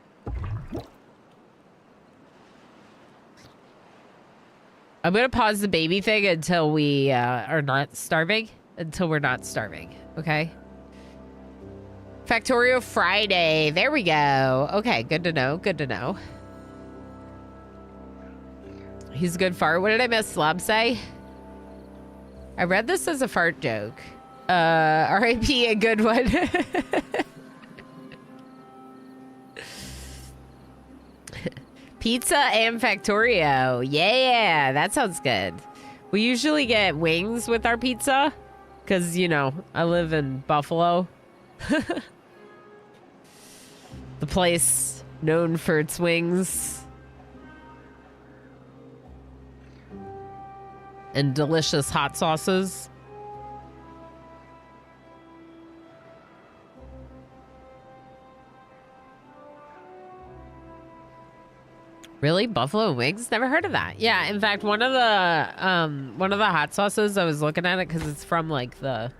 I'm going to pause the baby thing until we are not starving. Until we're not starving, okay? Factorio Friday. There we go. Okay, good to know. Good to know. He's a good fart. What did I miss Slob say? I read this as a fart joke. R.I.P. a good one. Pizza and Factorio. Yeah, that sounds good. We usually get wings with our pizza. Because, you know, I live in Buffalo. The place known for its wings. And delicious hot sauces. Really? Buffalo wings? Never heard of that. Yeah, in fact, one of the hot sauces, I was looking at it because it's from like the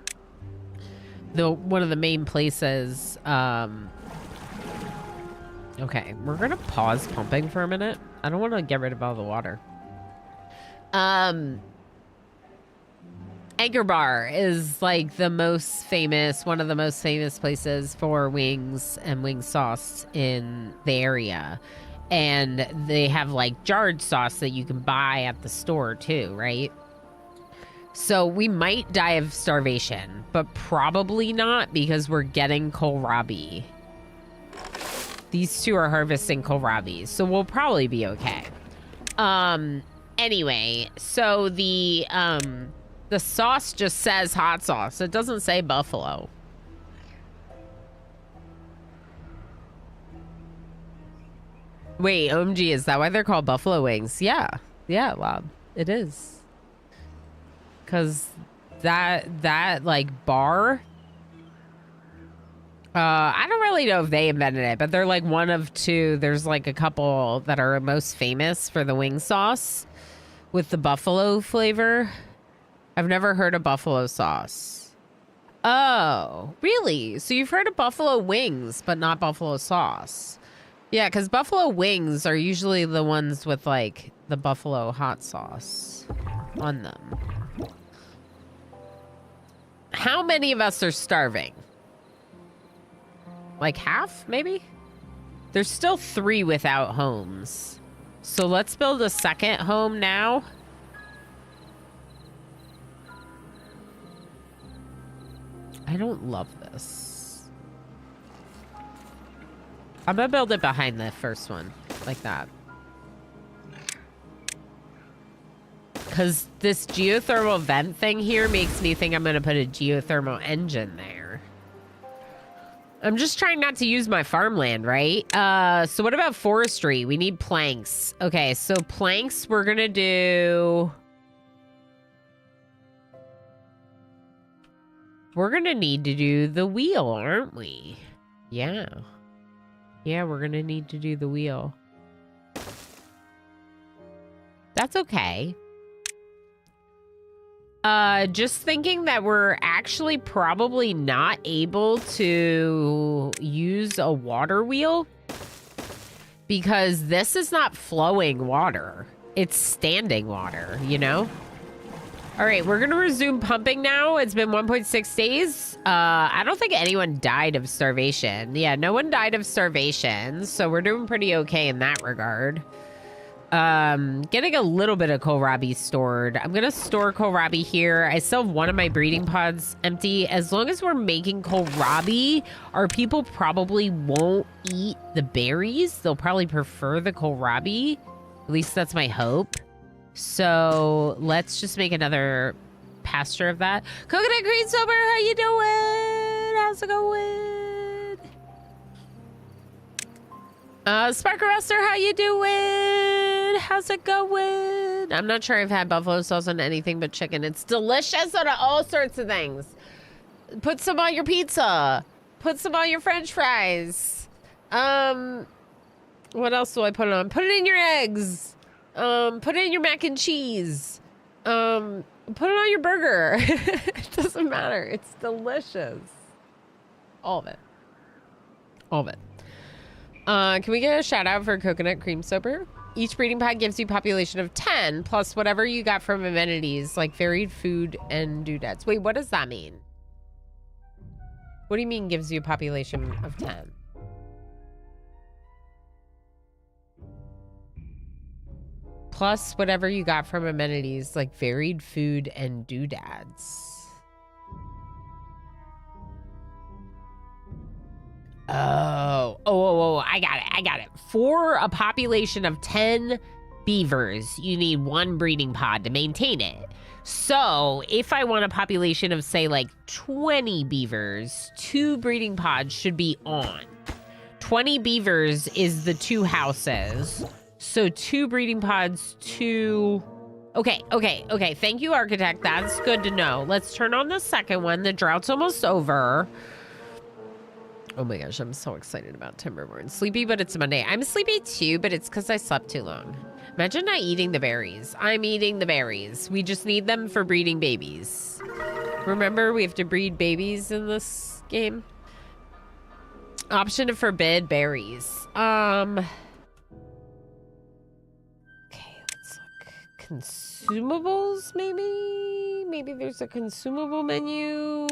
one of the main places. Okay, we're gonna pause pumping for a minute. I don't want to get rid of all the water. Anchor Bar is like one of the most famous places for wings and wing sauce in the area. And they have like jarred sauce that you can buy at the store too, right? So we might die of starvation, but probably not because we're getting kohlrabi. These two are harvesting kohlrabi, so we'll probably be okay. Anyway, so the sauce just says hot sauce. It doesn't say buffalo. Wait, OMG, is that why they're called buffalo wings? Yeah, Lob, it is. Cause that like bar. I don't really know if they invented it, but they're like one of two. There's like a couple that are most famous for the wing sauce with the buffalo flavor. I've never heard of buffalo sauce. Oh, really? So you've heard of buffalo wings, but not buffalo sauce. Yeah, because buffalo wings are usually the ones with, like, the buffalo hot sauce on them. How many of us are starving? Like half, maybe? There's still 3 without homes. So let's build a second home now. I don't love this. I'm gonna build it behind the first one, like that. Because this geothermal vent thing here makes me think I'm gonna put a geothermal engine there. I'm just trying not to use my farmland, right? So what about forestry? We need planks. Okay, so planks we're gonna do... We're gonna need to do the wheel, aren't we? Yeah. Yeah, we're gonna need to do the wheel. That's okay. Just thinking that we're actually probably not able to use a water wheel because this is not flowing water. It's standing water, you know? All right, we're gonna resume pumping now. It's been 1.6 days. I don't think anyone died of starvation. Yeah, no one died of starvation, so we're doing pretty okay in that regard. Getting a little bit of kohlrabi stored. I'm gonna store kohlrabi here. I still have one of my breeding pods empty. As long as we're making kohlrabi, our people probably won't eat the berries. They'll probably prefer the kohlrabi. At least that's my hope. So let's just make another pasture of that. Coconut Green Sober, how you doing? How's it going? Spark Arrestor, how you doing? How's it going? I'm not sure I've had buffalo sauce on anything but chicken. It's delicious on all sorts of things. Put some on your pizza. Put some on your French fries. What else do I put it on? Put it in your eggs. Put it in your mac and cheese. Put it on your burger. It doesn't matter. It's delicious. All of it. All of it. Can we get a shout out for Coconut Cream Sober? Each breeding pod gives you population of 10 plus whatever you got from amenities like varied food and doodads. Wait, what does that mean? What do you mean gives you a population of 10? Plus whatever you got from amenities like varied food and doodads. Oh, I got it. For a population of 10 beavers, you need 1 breeding pod to maintain it. So if I want a population of, say, like 20 beavers, 2 breeding pods should be on. 20 beavers is the 2 houses. So 2 breeding pods, 2... Okay. Thank you, Architect. That's good to know. Let's turn on the second one. The drought's almost over. Oh my gosh, I'm so excited about Timberborn. Sleepy, but it's Monday. I'm sleepy too, but it's because I slept too long. Imagine not eating the berries. I'm eating the berries. We just need them for breeding babies. Remember, we have to breed babies in this game. Option to forbid berries. Okay, let's look. Consumables, maybe? Maybe there's a consumable menu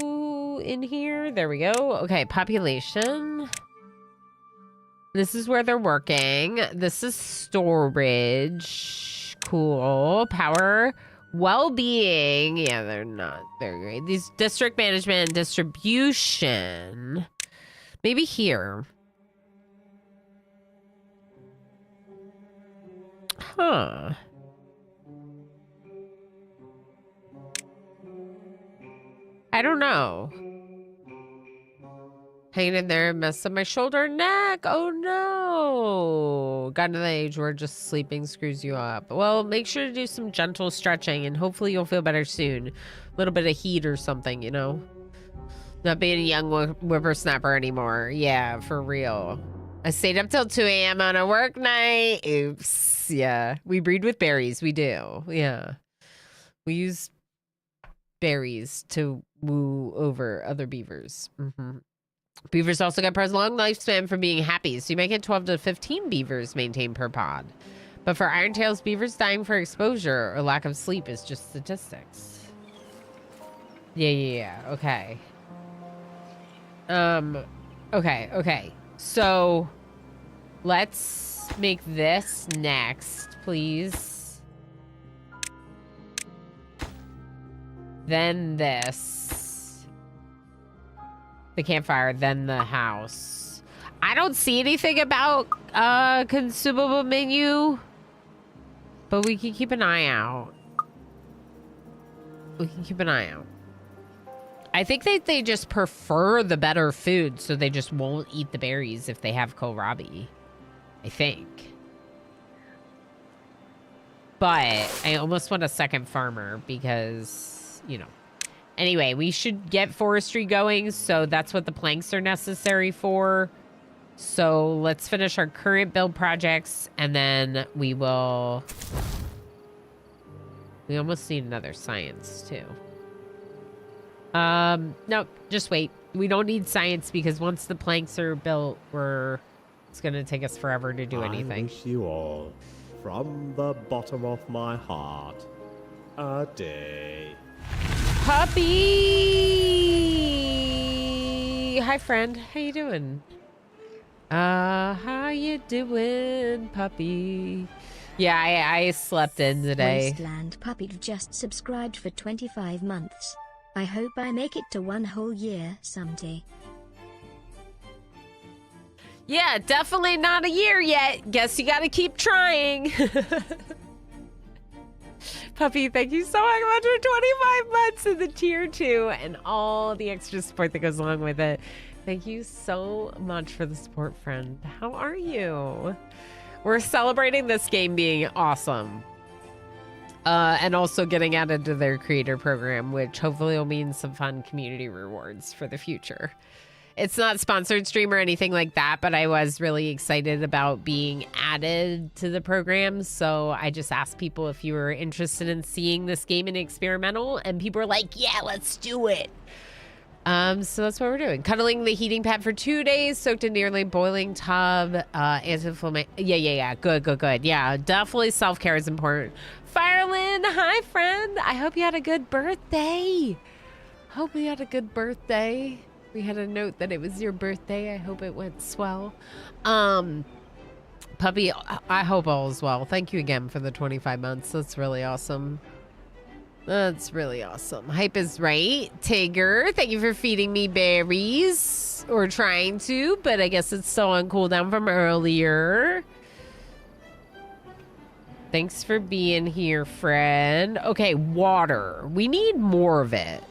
in here. There we go. Okay, population. This is where they're working. This is storage. Cool. Power. Well-being. Yeah, they're not very great. These district management and distribution. Maybe here. Huh. I don't know. Hanging in there, mess up my shoulder and neck. Oh no. Gotten to the age where just sleeping screws you up. Well, make sure to do some gentle stretching and hopefully you'll feel better soon. A little bit of heat or something, you know? Not being a young whippersnapper anymore. Yeah, for real. I stayed up till 2 a.m. on a work night. Oops. Yeah. We breed with berries. We do. Yeah. We use berries to woo over other beavers. Beavers also get prolonged lifespan from being happy, so you might get 12 to 15 beavers maintained per pod. But for irontails, beavers dying for exposure or lack of sleep is just statistics. Yeah. Okay. Okay. So let's make this next, please. Then this. The campfire, then the house. I don't see anything about consumable menu. But we can keep an eye out. I think they just prefer the better food, so they just won't eat the berries if they have kohlrabi. I think. But I almost want a second farmer because, you know. Anyway, we should get forestry going, so that's what the planks are necessary for. So let's finish our current build projects, and then we will... We almost need another science, too. Nope, just wait. We don't need science because once the planks are built, it's going to take us forever to do anything. I wish you all, from the bottom of my heart, a day. Puppy! Hi, friend. How you doing? How you doing, puppy? Yeah, I slept in today. Wasteland Puppy just subscribed for 25 months. I hope I make it to 1 whole year someday. Yeah, definitely not a year yet. Guess you gotta keep trying. Puppy, thank you so much for 25 months in the tier 2 and all the extra support that goes along with it. Thank you so much for the support, friend. How are you? We're celebrating this game being awesome. And also getting added to their creator program, which hopefully will mean some fun community rewards for the future. It's not sponsored stream or anything like that, but I was really excited about being added to the program. So I just asked people if you were interested in seeing this game in experimental, and people were like, yeah, let's do it. So that's what we're doing. Cuddling the heating pad for 2 days, soaked in nearly boiling tub, anti-inflammatory. Yeah. Good. Yeah, definitely self-care is important. Firelin, hi, friend. I hope you had a good birthday. We had a note that it was your birthday. I hope it went swell. Puppy, I hope all is well. Thank you again for the 25 months. That's really awesome. Hype is right. Tigger, thank you for feeding me berries. Or trying to, but I guess it's still on cooldown from earlier. Thanks for being here, friend. Okay, water. We need more of it.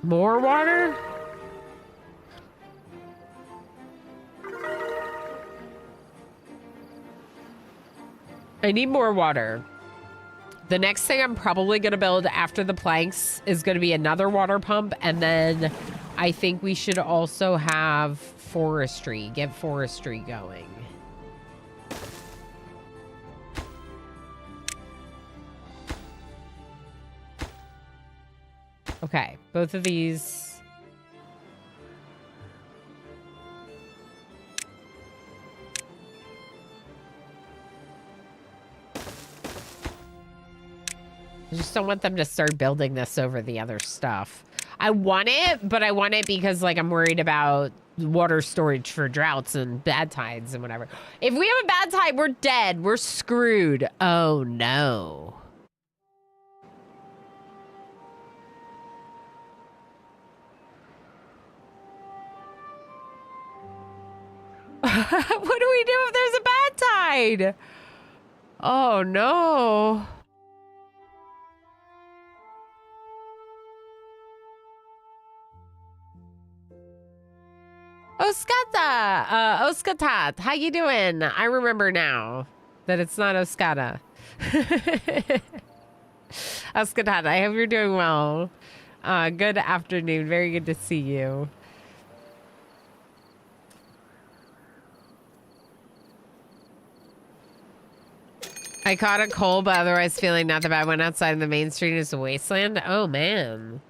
More water? I need more water. The next thing I'm probably going to build after the planks is going to be another water pump. And then I think we should also have forestry. Get forestry going. Okay, both of these. I just don't want them to start building this over the other stuff. I want it, but I want it because, like, I'm worried about water storage for droughts and bad tides and whatever. If we have a bad tide, we're dead. We're screwed. Oh, no. What do we do if there's a bad tide? Oh, no. Oskatat, how you doing? I remember now that it's not Oskata. Oskatat, I hope you're doing well. Good afternoon. Very good to see you. I caught a cold, but otherwise feeling not that bad. Went outside in the main street is a wasteland. Oh, man.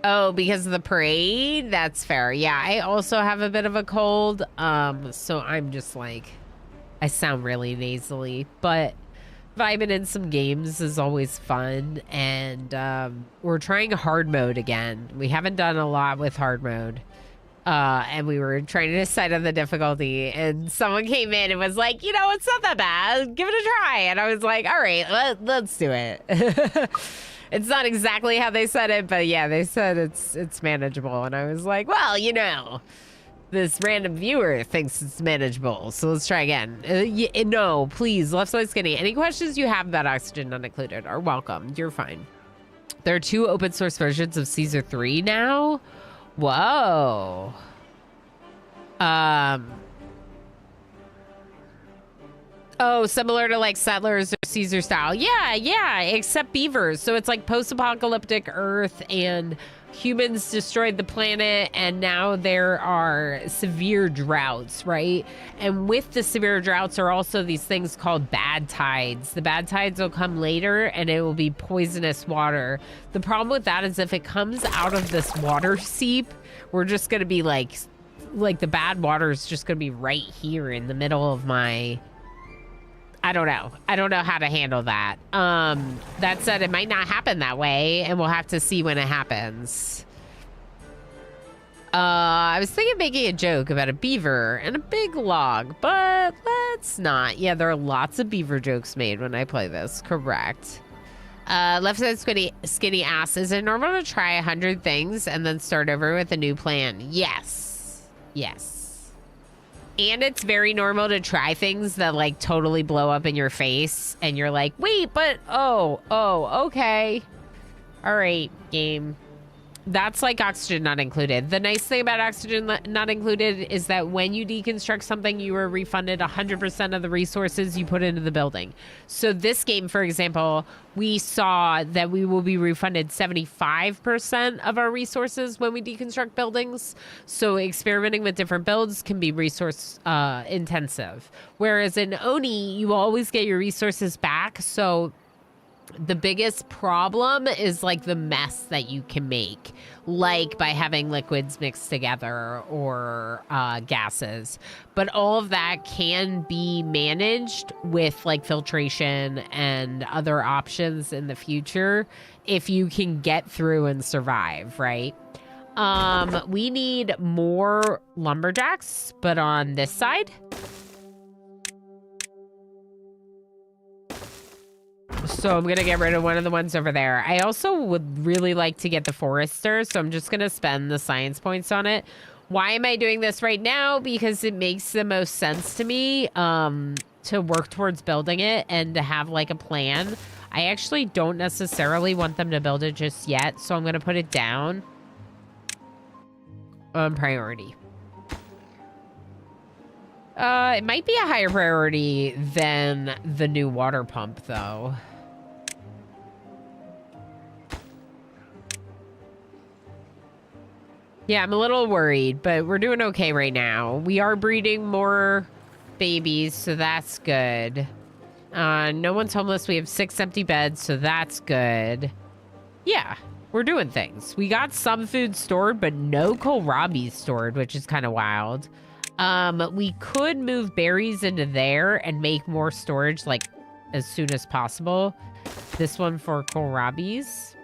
Oh, because of the parade? That's fair. Yeah, I also have a bit of a cold. So I'm just like, I sound really nasally, but vibing in some games is always fun. And we're trying hard mode again. We haven't done a lot with hard mode. And we were trying to decide on the difficulty, and someone came in and was like, you know, it's not that bad. Give it a try. And I was like, all right, let's do it. It's not exactly how they said it, but yeah, they said it's manageable. And I was like, well, you know, this random viewer thinks it's manageable, so let's try again. No, please, left side skinny. Any questions you have about oxygen not included are welcome. You're fine. There are 2 open source versions of Caesar 3 now. Whoa. Oh, similar to like Settlers or Caesar style. Yeah, except beavers. So it's like post-apocalyptic Earth, and humans destroyed the planet, and now there are severe droughts, right? And with the severe droughts are also these things called bad tides. The bad tides will come later, and it will be poisonous water. The problem with that is if it comes out of this water seep, we're just going to be like the bad water is just going to be right here in the middle of my... I don't know how to handle that. That said, it might not happen that way, and we'll have to see when it happens. I was thinking of making a joke about a beaver and a big log, but let's not. Yeah, there are lots of beaver jokes made when I play this. Correct. Left side skinny ass. Is it normal to try 100 things and then start over with a new plan? Yes. Yes. And it's very normal to try things that like totally blow up in your face and you're like, wait, but oh, okay. All right, game. That's like oxygen not included. The nice thing about oxygen not included is that when you deconstruct something, you are refunded 100% of the resources you put into the building. So this game, for example, we saw that we will be refunded 75% of our resources when we deconstruct buildings. So experimenting with different builds can be resource intensive. Whereas in Oni, you always get your resources back. So the biggest problem is like the mess that you can make, like by having liquids mixed together or gases. But all of that can be managed with like filtration and other options in the future if you can get through and survive, right? We need more lumberjacks, but on this side. So I'm going to get rid of one of the ones over there. I also would really like to get the forester, so I'm just going to spend the science points on it. Why am I doing this right now? Because it makes the most sense to me to work towards building it and to have like a plan. I actually don't necessarily want them to build it just yet, so I'm going to put it down on priority. It might be a higher priority than the new water pump, though. Yeah, I'm a little worried, but we're doing okay right now. We are breeding more babies, so that's good. No one's homeless. We have 6 empty beds, so that's good. Yeah, we're doing things. We got some food stored, but no kohlrabi stored, which is kind of wild. We could move berries into there and make more storage, like, as soon as possible. This one for kohlrabis.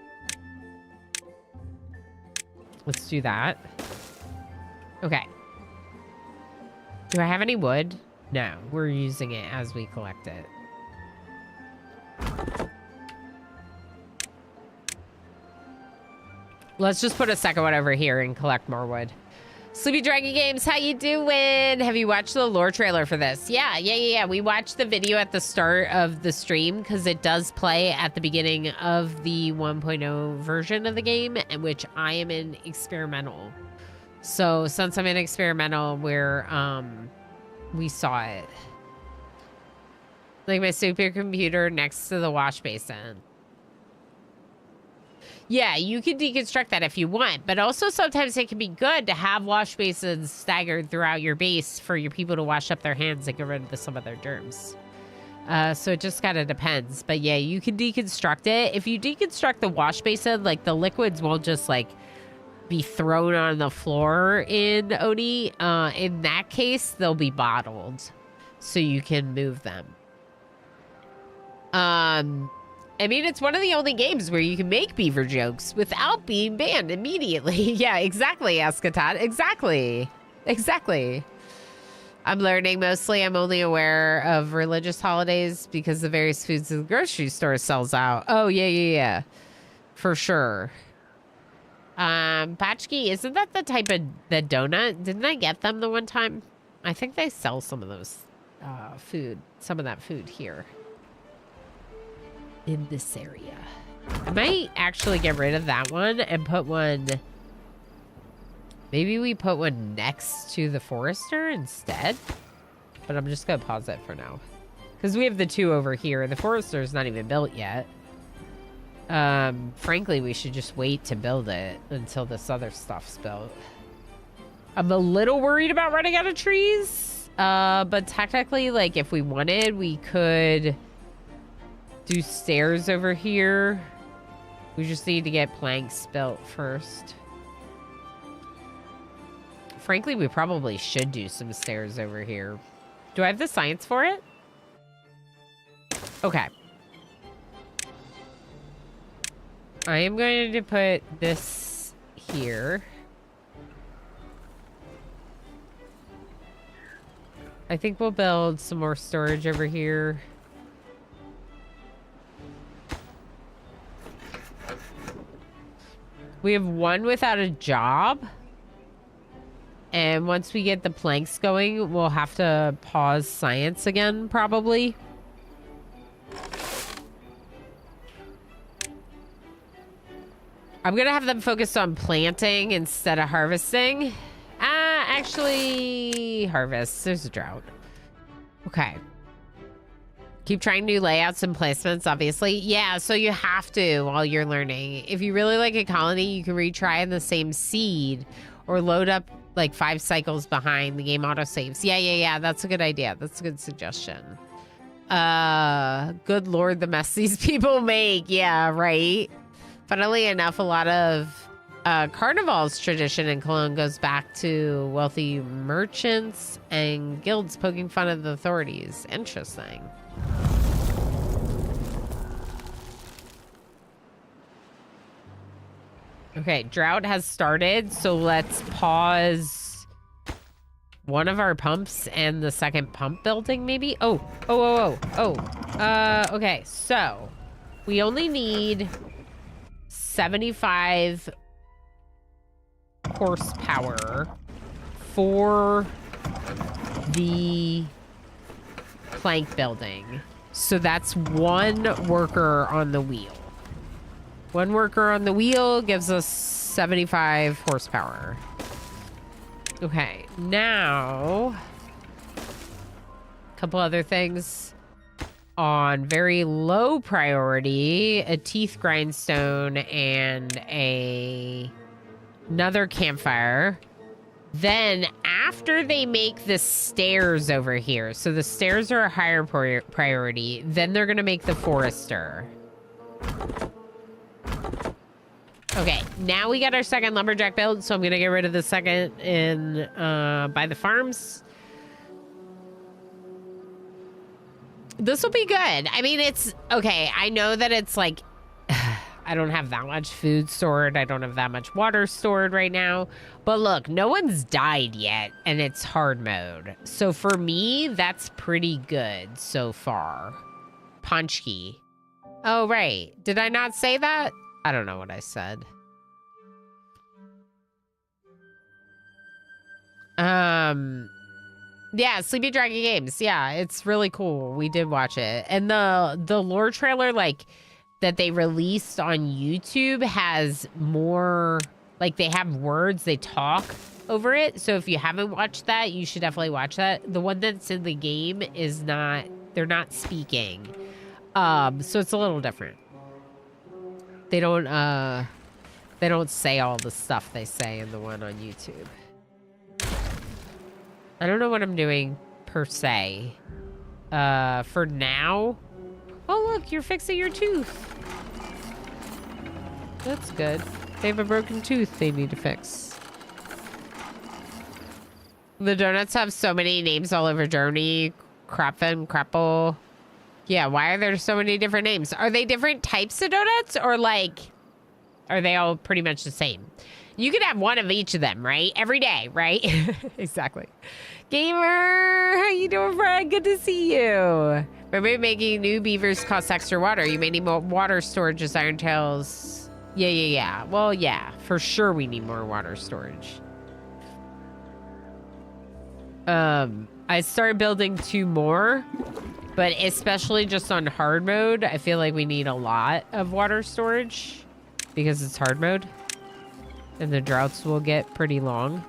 Let's do that. Okay. Do I have any wood? No, we're using it as we collect it. Let's just put a second one over here and collect more wood. Sleepy Dragon Games, how you doing? Have you watched the lore trailer for this? Yeah. We watched the video at the start of the stream because it does play at the beginning of the 1.0 version of the game, in which I am in experimental. So since I'm in experimental, we saw it. Like my supercomputer next to the wash basin. Yeah, you can deconstruct that if you want, but also sometimes it can be good to have wash basins staggered throughout your base for your people to wash up their hands and get rid of some of their germs. So it just kind of depends. But yeah, you can deconstruct it. If you deconstruct the wash basin, like the liquids won't just like be thrown on the floor in Oni. In that case, they'll be bottled so you can move them. I mean, it's one of the only games where you can make beaver jokes without being banned immediately. Yeah, exactly, Eschatot. Exactly. I'm learning mostly. I'm only aware of religious holidays because the various foods the grocery store sells out. Oh, yeah. For sure. Patchkey, isn't that the type of the donut? Didn't I get them the one time? I think they sell some of those some of that food here. In this area. I might actually get rid of that one and put one... Maybe we put one next to the forester instead? But I'm just going to pause it for now. Because we have the 2 over here. The forester's not even built yet. Frankly, we should just wait to build it until this other stuff's built. I'm a little worried about running out of trees. But technically, like, if we wanted, we could... do stairs over here. We just need to get planks built first. Frankly, we probably should do some stairs over here. Do I have the science for it? Okay. I am going to put this here. I think we'll build some more storage over here. We have one without a job. And once we get the planks going, we'll have to pause science again, probably. I'm gonna have them focus on planting instead of harvesting. Actually, harvest. There's a drought. Okay. Keep trying new layouts and placements, obviously. Yeah, so you have to while you're learning. If you really like a colony, you can retry in the same seed or load up like 5 cycles behind. The game autosaves. Yeah. That's a good idea. That's a good suggestion. Good Lord, the mess these people make. Yeah, right. Funnily enough, a lot of Carnival's tradition in Cologne goes back to wealthy merchants and guilds poking fun at the authorities. Interesting. Okay, drought has started, so let's pause one of our pumps and the second pump building, maybe? Okay, so we only need 75 horsepower for the plank building. So that's one worker on the wheel. One worker on the wheel gives us 75 horsepower. Okay, now a couple other things on very low priority: a teeth grindstone and another campfire. Then after they make the stairs over here, so the stairs are a higher priority, then they're gonna make the forester. Okay, now we got our second lumberjack build, so I'm gonna get rid of the second in by the farms. This will be good. I mean, it's okay. I know that it's like I don't have that much food stored. I don't have that much water stored right now. But look, no one's died yet, and it's hard mode. So for me, that's pretty good so far. Punch key. Oh, right. Did I not say that? I don't know what I said. Yeah, Sleepy Dragon Games. Yeah, it's really cool. We did watch it. And the lore trailer, like, that they released on YouTube has more, like, they have words, they talk over it. So if you haven't watched that, you should definitely watch that. The one that's in the game is not, they're not speaking. So it's a little different. They don't say all the stuff they say in the one on YouTube. I don't know what I'm doing per se. For now. Oh, look, you're fixing your tooth. That's good. They have a broken tooth they need to fix. The donuts have so many names all over Germany. Krapfen, Krapple. Yeah, why are there so many different names? Are they different types of donuts, or like, are they all pretty much the same? You could have one of each of them, right? Every day, right? Exactly. Gamer, how you doing, Fred? Good to see you. Remember, making new beavers costs extra water. You may need more water storage as Iron Tails. Yeah. Well, yeah, for sure we need more water storage. I started building 2 more, but especially just on hard mode, I feel like we need a lot of water storage because it's hard mode. And the droughts will get pretty long.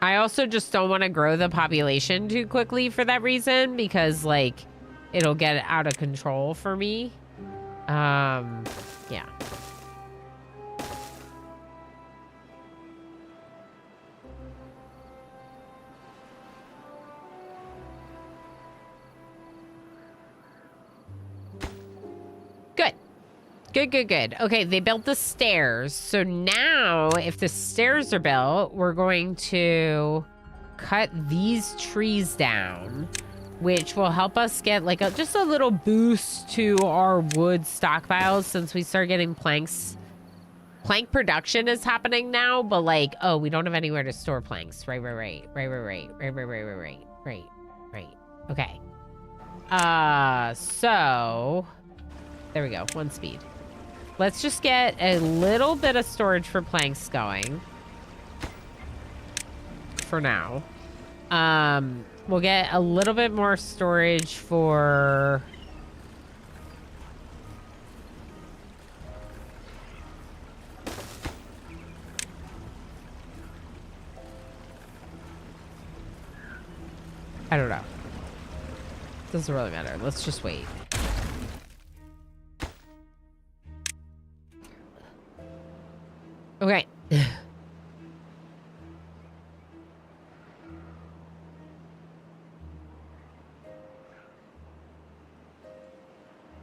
I also just don't want to grow the population too quickly for that reason, because like it'll get out of control for me. Yeah. Good. Okay, they built the stairs. So now, if the stairs are built, we're going to cut these trees down, which will help us get like just a little boost to our wood stockpiles since we start getting planks plank production is happening now, but like, oh, we don't have anywhere to store planks. Right. Okay. So there we go. 1 speed. Let's just get a little bit of storage for planks going. For now. We'll get a little bit more storage for... I don't know. Doesn't really matter. Let's just wait. Okay.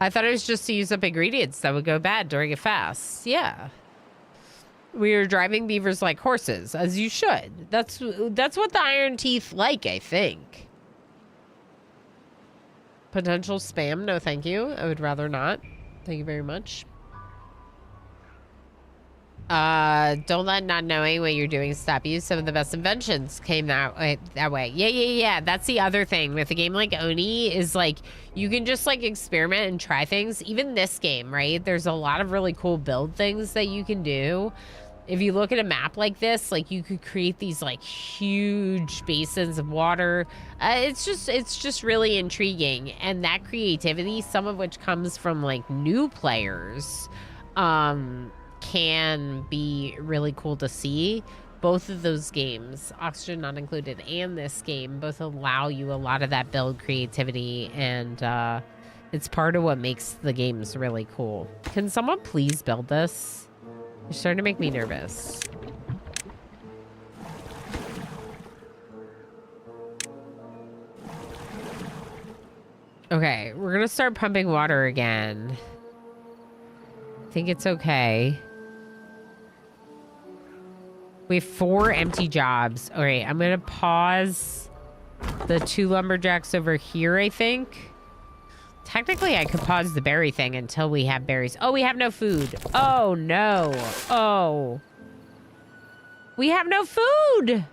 I thought it was just to use up ingredients that would go bad during a fast. Yeah. We are driving beavers like horses, as you should. That's what the Iron Teeth like, I think. Potential spam? No, thank you. I would rather not. Thank you very much. Don't let not knowing what you're doing stop you. Some of the best inventions came that way. Yeah. That's the other thing with a game like Oni is like, you can just like experiment and try things. Even this game, right? There's a lot of really cool build things that you can do. If you look at a map like this, like you could create these like huge basins of water. It's just really intriguing. And that creativity, some of which comes from like new players, can be really cool to see. Both of those games, Oxygen Not Included and this game, both allow you a lot of that build creativity, and it's part of what makes the games really cool. Can someone please build this? You're starting to make me nervous. Okay, we're gonna start pumping water again. I think it's okay. We have 4 empty jobs. All right, I'm gonna pause the 2 lumberjacks over here, I think. Technically, I could pause the berry thing until we have berries. Oh, we have no food. Oh, no. Oh. We have no food.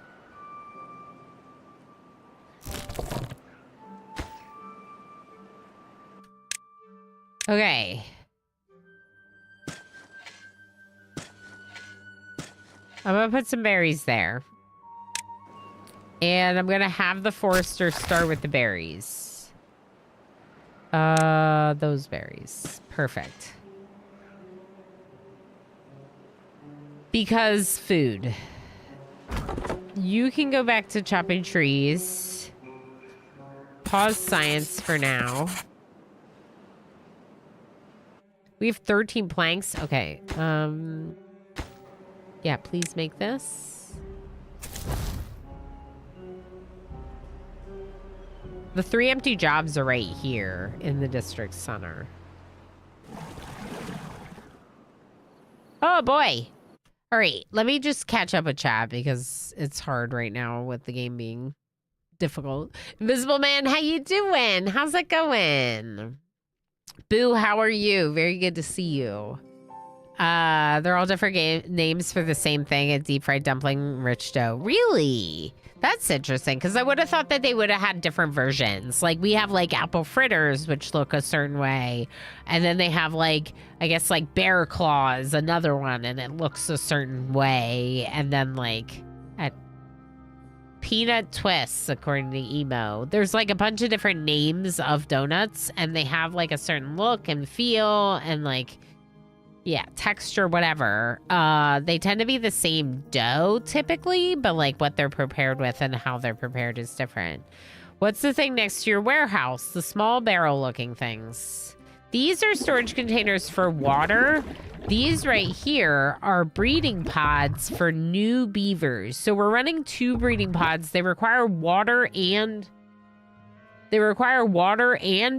Okay. I'm gonna put some berries there. And I'm gonna have the forester start with the berries. Those berries. Perfect. Because food. You can go back to chopping trees. Pause science for now. We have 13 planks. Okay. Yeah, please make this. The 3 empty jobs are right here in the district center. Oh, boy. All right, let me just catch up with chat because it's hard right now with the game being difficult. Invisible Man, how you doing? How's it going? Boo, how are you? Very good to see you. They're all different names for the same thing, a deep fried dumpling rich dough. Really? That's interesting, because I would have thought that they would have had different versions. Like, we have, like, apple fritters, which look a certain way. And then they have, like, I guess, like, bear claws, another one, and it looks a certain way. And then, like, at peanut twists, according to Emo. There's, like, a bunch of different names of donuts, and they have, like, a certain look and feel, and, like... yeah, texture, whatever. They tend to be the same dough, typically, but, like, what they're prepared with and how they're prepared is different. What's the thing next to your warehouse? The small barrel-looking things. These are storage containers for water. These right here are breeding pods for new beavers. So we're running 2 breeding pods. They require water and...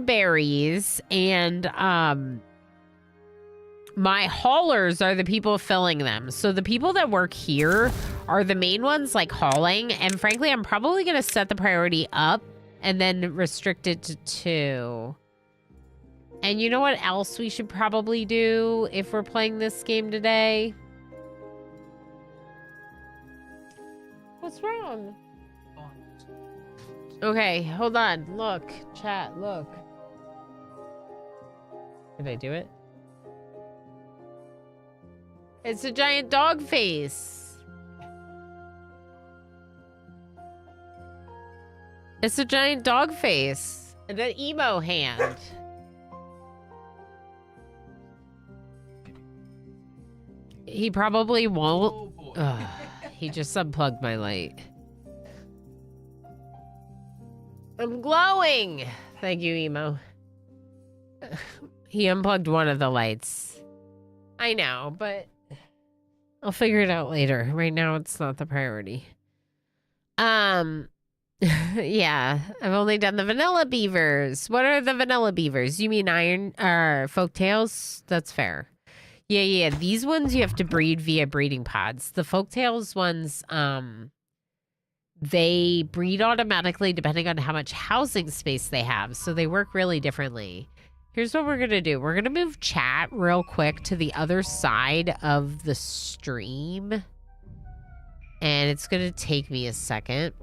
berries, and, my haulers are the people filling them. So the people that work here are the main ones, like, hauling. And frankly, I'm probably going to set the priority up and then restrict it to 2. And you know what else we should probably do if we're playing this game today? What's wrong? Okay, hold on. Look, chat, look. Did I do it? It's a giant dog face. It's a giant dog face. And an emo hand. He probably won't. Ugh, he just unplugged my light. I'm glowing. Thank you, emo. He unplugged one of the lights. I know, but I'll figure it out later. Right now, it's not the priority. Yeah, I've only done the vanilla beavers. What are the vanilla beavers? You mean iron folktales? That's fair. Yeah. These ones you have to breed via breeding pods. The folktales ones, they breed automatically depending on how much housing space they have. So they work really differently. Here's what we're going to do. We're going to move chat real quick to the other side of the stream. And it's going to take me a second.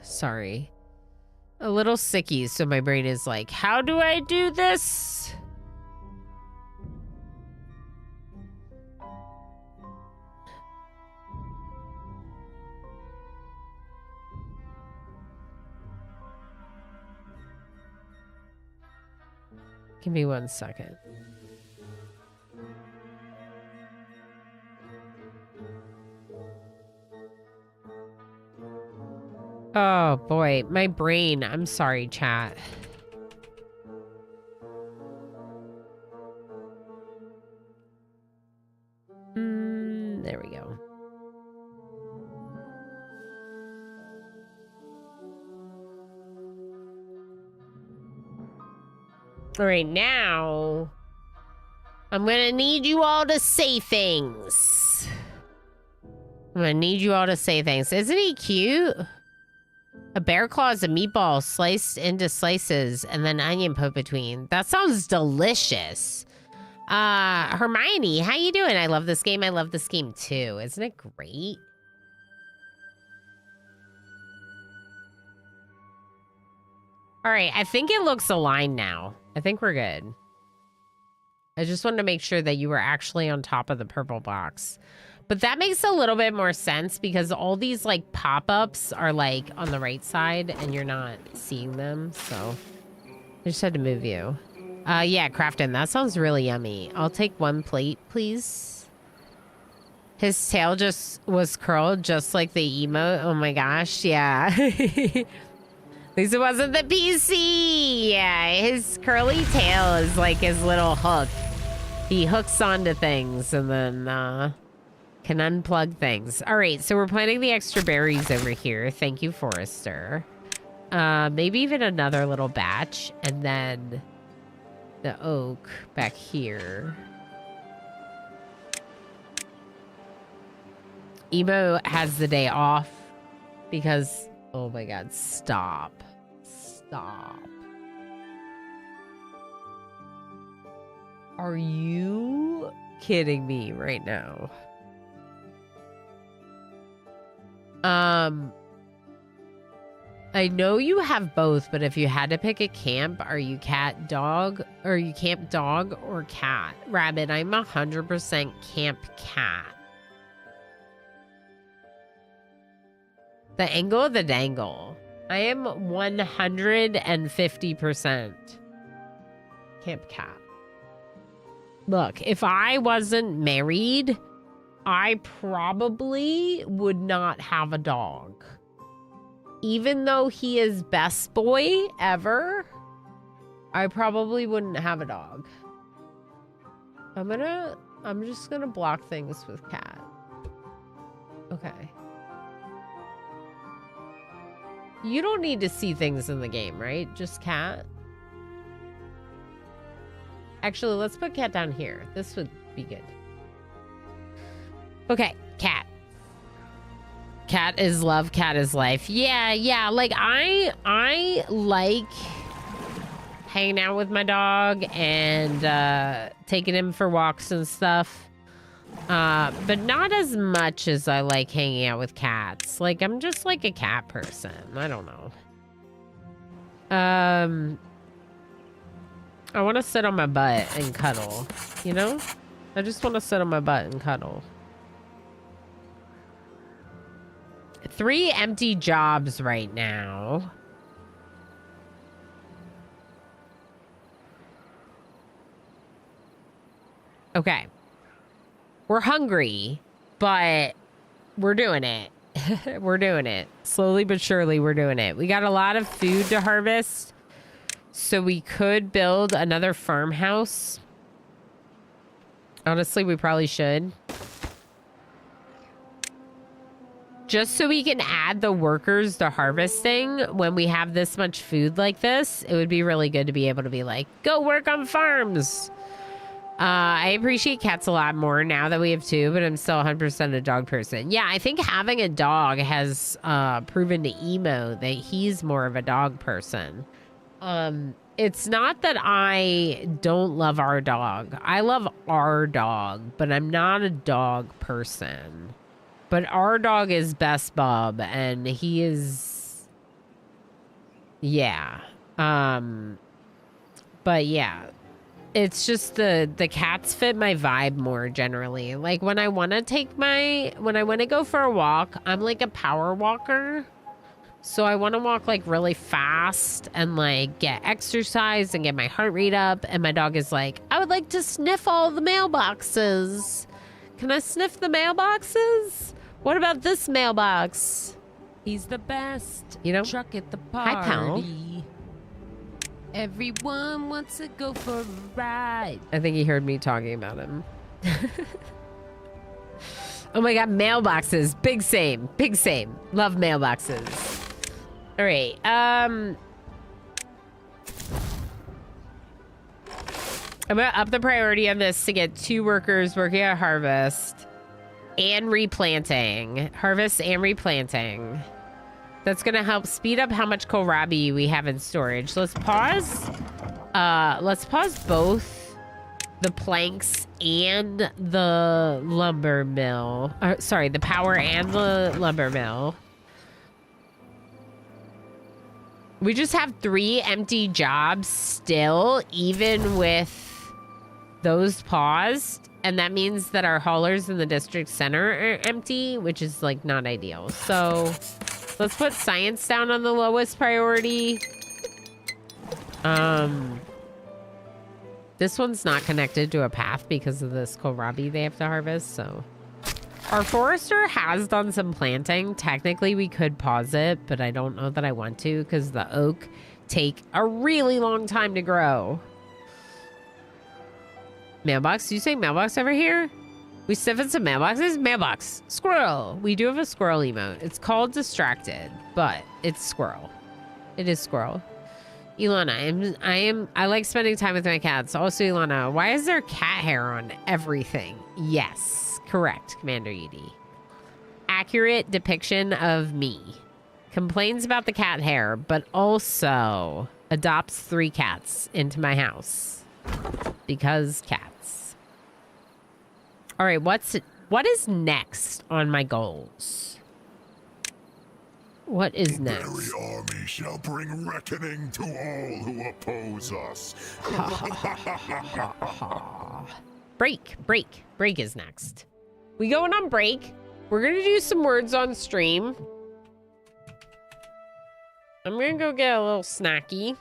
Sorry. A little sicky, so my brain is like, how do I do this? Give me 1 second. Oh boy, my brain. I'm sorry, chat. There we go. All right, now I'm gonna need you all to say things. Isn't he cute? A bear claw is a meatball sliced into slices and then onion put between. That sounds delicious. Hermione, how you doing? I love this game. I love this game too. Isn't it great? All right, I think it looks aligned now. I think we're good. I just wanted to make sure that you were actually on top of the purple box. But that makes a little bit more sense because all these like pop-ups are like on the right side and you're not seeing them. So I just had to move you. Yeah, Crafton, that sounds really yummy. I'll take 1 plate, please. His tail just was curled just like the emote. Oh my gosh, yeah. At least it wasn't the PC. Yeah, his curly tail is like his little hook. He hooks onto things and then can unplug things. All right, so we're planting the extra berries over here. Thank you, Forrester. Maybe even another little batch, and then the oak back here. Emo has the day off because, oh my god, stop. Are you kidding me right now? I know you have both, but if you had to pick a camp, are you cat dog or are you camp dog or cat? Rabbit, I'm 100% camp cat. The angle of the dangle. I am 150% camp cat. Look, if I wasn't married, I probably would not have a dog. Even though he is best boy ever, I probably wouldn't have a dog. I'm just gonna block things with cat. Okay. You don't need to see things in the game, right? Just cat. Actually, let's put cat down here. This would be good. Okay, cat. Cat is love, cat is life. Yeah, like I like hanging out with my dog and taking him for walks and stuff. But not as much as I like hanging out with cats. Like, I'm just like a cat person. I don't know. I want to sit on my butt and cuddle, you know? I just want to sit on my butt and cuddle. 3 empty jobs right now. Okay. We're hungry, but we're doing it. We're doing it. Slowly but surely, we're doing it. We got a lot of food to harvest, so we could build another farmhouse. Honestly, we probably should. Just so we can add the workers to harvesting when we have this much food like this, it would be really good to be able to be like, go work on farms. I appreciate cats a lot more now that we have 2, but I'm still 100% a dog person. Yeah, I think having a dog has proven to Emo that he's more of a dog person. It's not that I don't love our dog. I love our dog, but I'm not a dog person. But our dog is Best Bub, and he is... Yeah. But yeah. It's just the cats fit my vibe more generally. Like when I want to go for a walk, I'm like a power walker. So I want to walk like really fast and like get exercise and get my heart rate up. And my dog is like, I would like to sniff all the mailboxes. Can I sniff the mailboxes? What about this mailbox? He's the best. You know? Truck at the party. Hi, pal. Everyone wants to go for a ride. I think he heard me talking about him. Oh my god, mailboxes. Big same. Big same. Love mailboxes. All right. I'm gonna up the priority on this to get 2 workers working at harvest and replanting. Harvest and replanting. That's going to help speed up how much kohlrabi we have in storage. Let's pause. Let's pause both the planks and the lumber mill. Sorry, the power and the lumber mill. We just have 3 empty jobs still, even with those paused. And that means that our haulers in the district center are empty, which is like not ideal. So... let's put science down on the lowest priority. This one's not connected to a path because of this kohlrabi they have to harvest, so. Our forester has done some planting. Technically, we could pause it, but I don't know that I want to because the oak take a really long time to grow. Mailbox? Do you say mailbox over here? We sniffing some mailboxes? Mailbox. Squirrel. We do have a squirrel emote. It's called distracted, but it's squirrel. It is squirrel. Ilana, I like spending time with my cats. Also, Ilana, why is there cat hair on everything? Yes, correct, Commander Edie. Accurate depiction of me. Complains about the cat hair, but also adopts 3 cats into my house. Because cats. All right, what is next on my goals? What is next? The very army shall bring reckoning to all who oppose us. Break is next. We going on break. We're gonna do some words on stream. I'm gonna go get a little snacky.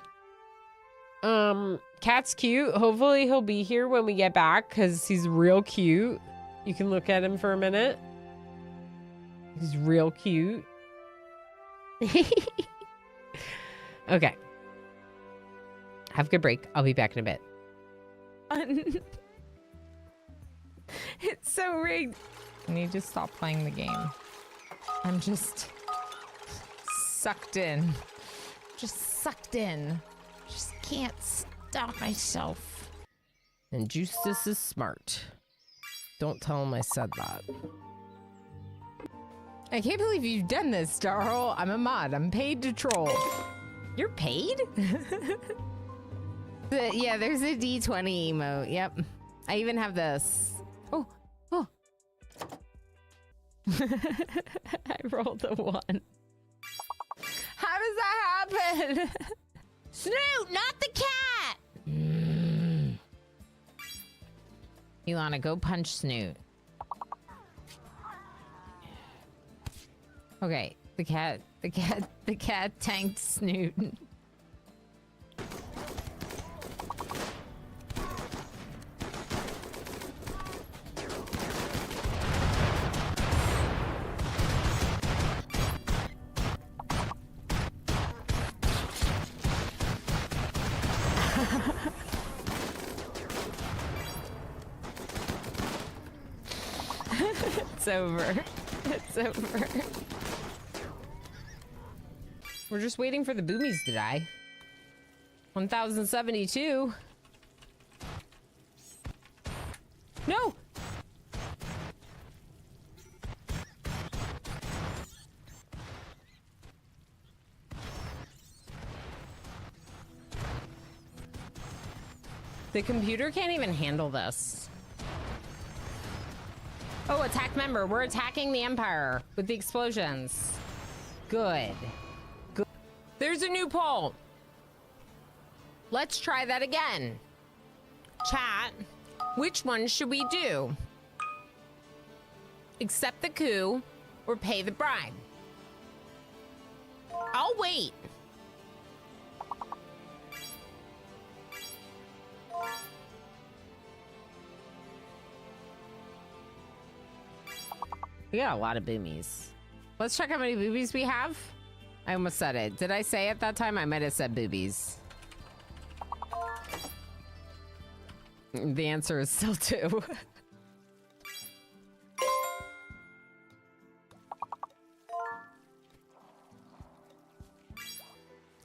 Cat's cute. Hopefully he'll be here when we get back because he's real cute. You can look at him for a minute. He's real cute. Okay. Have a good break. I'll be back in a bit. It's so rigged. I need to stop playing the game. I'm just sucked in. Just sucked in. Just can't stop myself. And Justice is smart. Don't tell him I said that. I can't believe you've done this, Darl. I'm a mod. I'm paid to troll. You're paid? Yeah, there's a D20 emote. Yep. I even have this. Oh, oh. I rolled a 1. How does that happen? Snoot, not the cat! Ilana, go punch Snoot. Okay, the cat tanked Snoot. It's over. It's over. We're just waiting for the boomies to die. 1072. No! The computer can't even handle this. Oh, attack member. We're attacking the Empire with the explosions. Good. Good. There's a new poll. Let's try that again. Chat, which one should we do? Accept the coup or pay the bribe? I'll wait. We got a lot of boomies. Let's check how many boobies we have. I almost said it. Did I say it that time? I might have said boobies. The answer is still 2.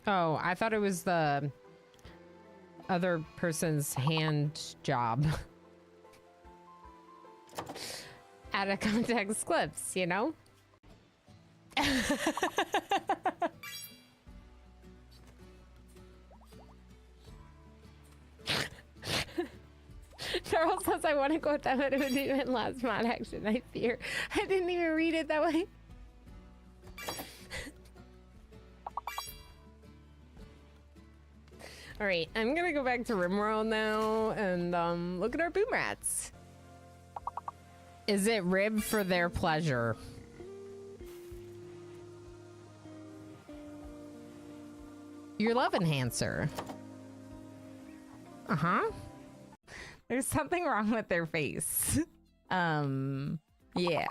Oh, I thought it was the other person's hand job. Out of context clips, you know? Charles says I want to quote that, but it would be in last mod action, I fear. I didn't even read it that way. All right, I'm gonna go back to Rimworld now and look at our boom rats. Is it ribbed for their pleasure? Your love enhancer. Uh-huh. There's something wrong with their face. Yeah.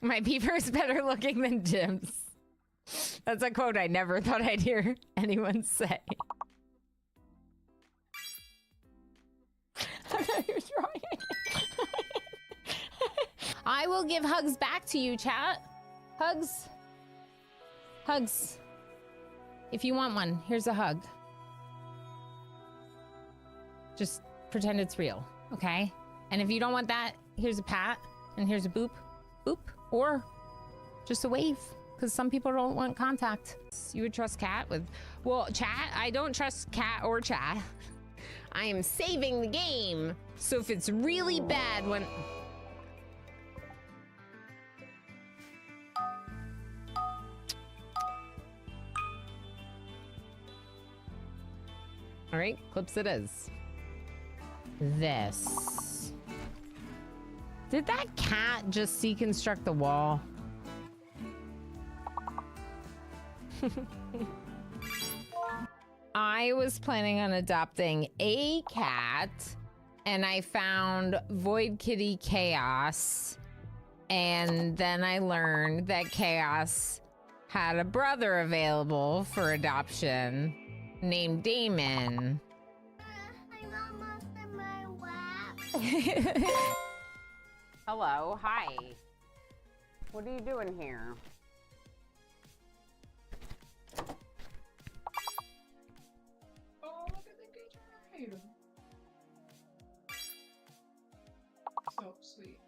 My beaver is better looking than Jim's. That's a quote I never thought I'd hear anyone say. I'm not even trying. I will give hugs back to you, chat. Hugs. Hugs. If you want one, here's a hug. Just pretend it's real, okay? And if you don't want that, here's a pat, and here's a boop, boop, or just a wave, because some people don't want contact. You would trust Cat with, well, chat, I don't trust Cat or chat. I am saving the game, so if it's really bad when... All right, clips it is. This. Did that cat just deconstruct the wall? I was planning on adopting a cat, and I found Void Kitty Chaos, and then I learned that Chaos had a brother available for adoption named Damon. I'm almost in my lap. Hello, hi. What are you doing here? Oh, look at the good. So sweet.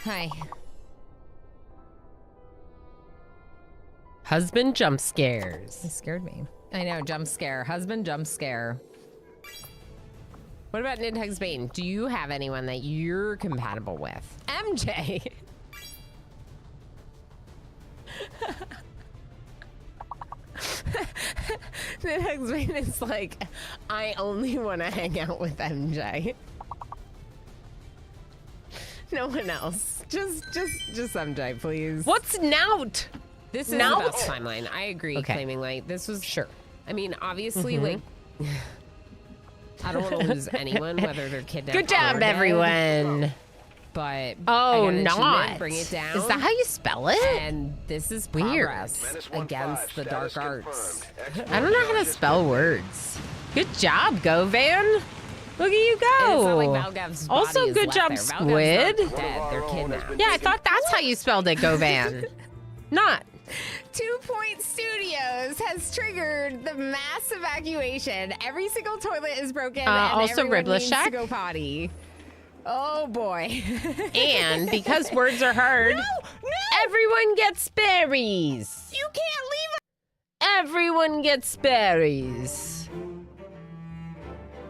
Hi. Husband jump It scares. scared me. I know, jump scare. Husband jump scare. What about Nidhugs Bane? Do you have anyone that you're compatible with? MJ. Nidhugs Bane is like, I only want to hang out with MJ. No one else. Just MJ, please. What's Nout? This is Now- the best timeline. I agree, Okay. claiming light. This was Sure. I mean, obviously, like, I don't want to lose anyone, whether they're kidnapped. Good job, or dead, everyone. But Oh, I got an achievement, not. bring it down. Is that how you spell it? And this is Weird. progress against the dark arts. I don't know how to spell words. Good job, Govan. Look at you And it's not go. like Valgav's body Also, is good left job, there. Valgav's not Squid. dead. They're kidnapped. Yeah, I thought that's how you spelled it, Govan. Not. 2 Point Studios has triggered the mass evacuation. Every single toilet is broken, and also everyone Ribless needs Shack. to go potty. Oh boy! And because words are hard, no, everyone gets berries. you can't leave. Everyone gets berries.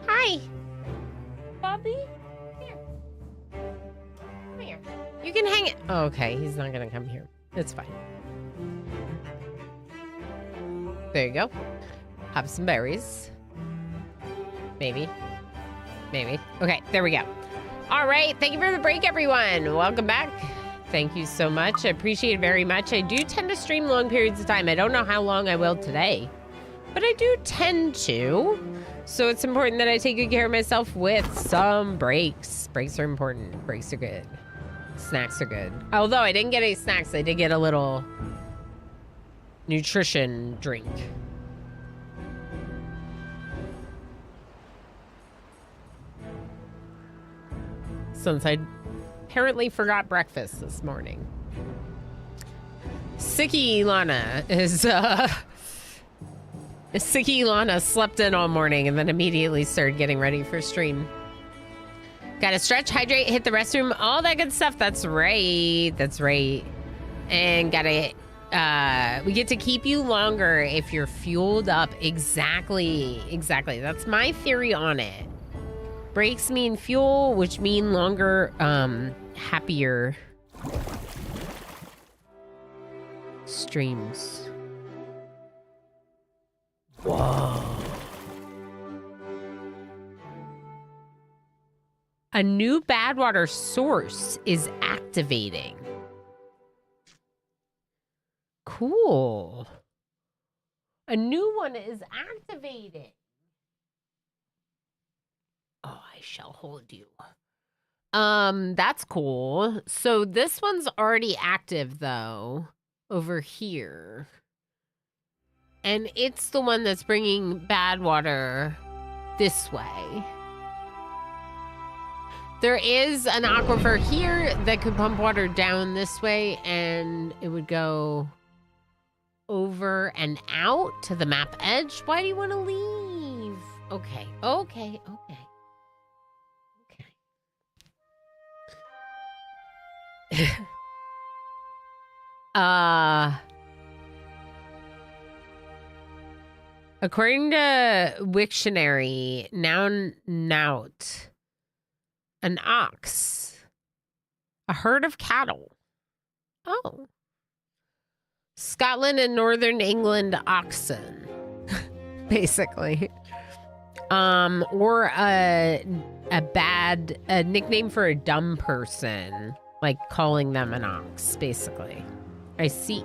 Hi. Bobby? Here. Come here. You can hang it. Oh, okay, he's not gonna come here. It's fine. There you go. Have some berries. Maybe. Maybe. Okay, there we go. All right, thank you for the break, everyone. Welcome back. Thank you so much. I appreciate it very much. I do tend to stream long periods of time. I don't know how long I will today, but I do tend to. So it's important that I take good care of myself with some breaks. Breaks are important. Breaks are good. Snacks are good. Although I didn't get any snacks, I did get a little nutrition drink. Since I apparently forgot breakfast this morning. Sicky Lana slept in all morning and then immediately started getting ready for stream. Gotta stretch, hydrate, hit the restroom, all that good stuff. That's right. That's right. And gotta, we get to keep you longer if you're fueled up. Exactly. That's my theory on it. Breaks mean fuel, which mean longer, happier streams. Whoa. A new Badwater source is activating. Cool. A new one is activating. Oh, I shall hold you. That's cool. So this one's already active though, over here. And it's the one that's bringing Badwater this way. There is an aquifer here that could pump water down this way, and it would go over and out to the map edge. Why do you want to leave? Okay. According to Wiktionary, noun nout, an ox, a herd of cattle. Oh. Scotland and Northern England oxen, basically. Or a nickname for a dumb person, like calling them an ox, basically. I see.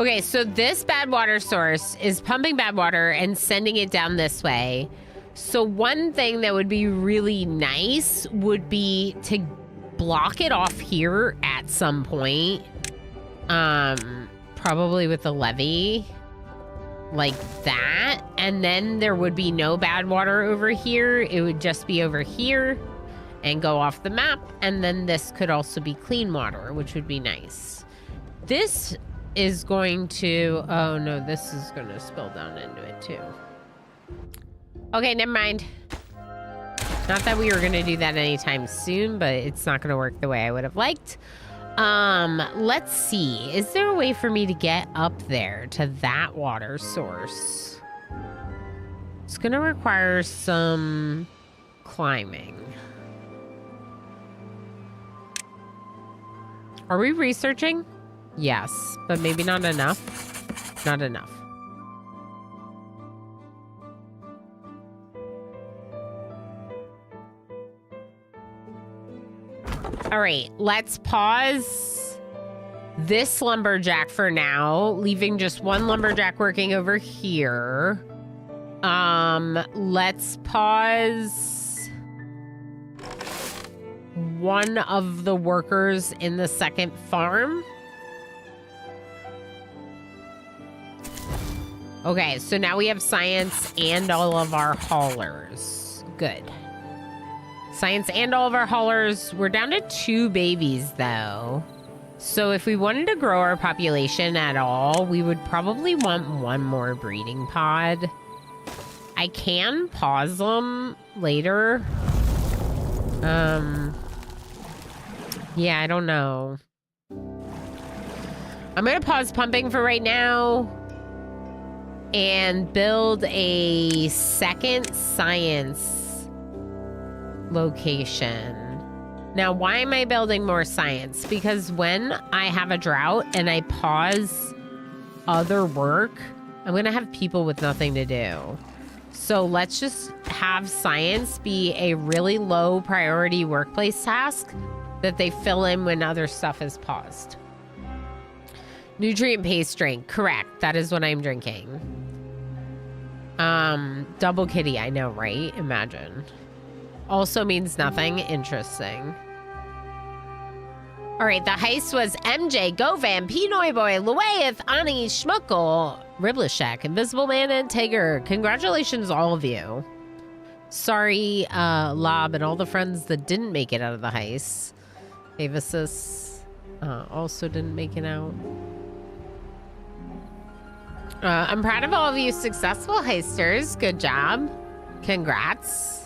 Okay, so this bad water source is pumping bad water and sending it down this way. So one thing that would be really nice would be to block it off here at some point. Probably with a levee like that. And then there would be no bad water over here. It would just be over here and go off the map. And then this could also be clean water, which would be nice. This is going to, oh no, this is going to spill down into it too. Okay, never mind. Not that we were going to do that anytime soon, but it's not going to work the way I would have liked. Let's see. Is there a way for me to get up there to that water source? It's gonna require some climbing. Are we researching? Yes, but maybe not enough. Not enough. All right, let's pause this lumberjack for now, leaving just one lumberjack working over here. Let's pause one of the workers in the second farm. Okay, so now we have science and all of our haulers. Good. Science and all of our haulers. We're down to 2 babies, though. So if we wanted to grow our population at all, we would probably want 1 more breeding pod. I can pause them later. Yeah, I don't know. I'm gonna pause pumping for right now and build a second science location. Now, why am I building more science? Because when I have a drought and I pause other work, I'm gonna have people with nothing to do. So let's just have science be a really low priority workplace task that they fill in when other stuff is paused. Nutrient paste drink, correct. That is what I'm drinking. Double kitty, I know, right? Imagine. Also means nothing. Interesting. All right, the heist was MJ, Govan, Pinoy Boy, Luaeth, Ani, Schmuckle, Riblishek, Invisible Man, and Tiger. Congratulations, all of you. Sorry, Lob, and all the friends that didn't make it out of the heist. Avasis also didn't make it out. I'm proud of all of you successful heisters. Good job. Congrats.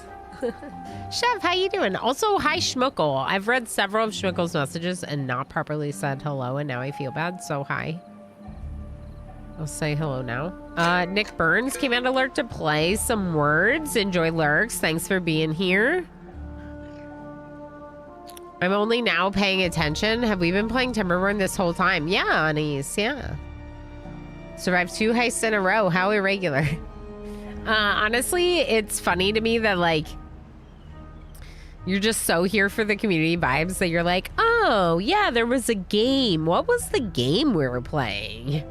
Chef, how you doing? Also, hi, Schmuckle. I've read several of Schmuckle's messages and not properly said hello, and now I feel bad, so hi. I'll say hello now. Nick Burns came out alert to play some words. Enjoy lurks. Thanks for being here. I'm only now paying attention. Have we been playing Timberborn this whole time? Yeah, Anise, yeah. Survived 2 heists in a row. How irregular. Honestly, it's funny to me that, like, you're just so here for the community vibes that you're like, oh, yeah, there was a game. What was the game we were playing?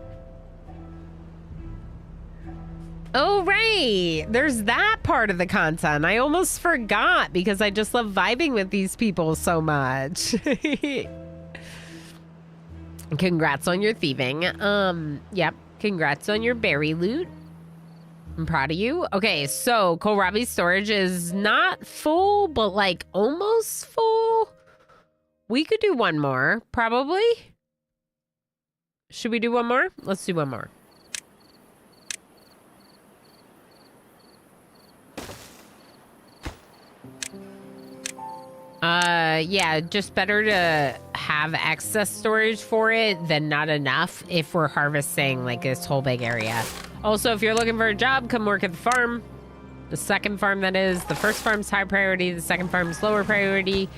Oh, right. There's that part of the content. I almost forgot because I just love vibing with these people so much. Congrats on your thieving. Yep. Congrats on your berry loot. I'm proud of you. Okay, so kohlrabi's storage is not full, but like almost full. We could do one more, probably. Should we do one more? Let's do one more. Yeah, just better to have excess storage for it than not enough if we're harvesting like this whole big area. Also, if you're looking for a job, come work at the farm. The second farm, that is. The first farm's high priority. The second farm's lower priority.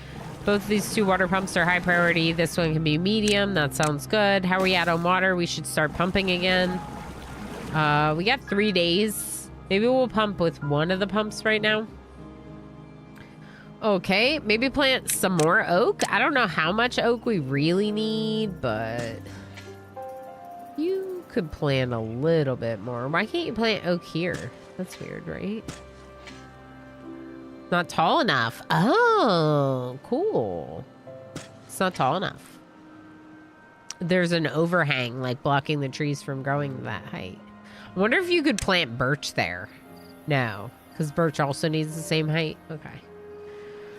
Both of these 2 water pumps are high priority. This one can be medium. That sounds good. How are we at on water? We should start pumping again. We got 3 days. Maybe we'll pump with one of the pumps right now. Okay, maybe plant some more oak. I don't know how much oak we really need, but you could plant a little bit more. Why can't you plant oak here? That's weird, right? Not tall enough. Oh, cool. It's not tall enough. There's an overhang, like blocking the trees from growing to that height. I wonder if you could plant birch there. No, because birch also needs the same height. Okay.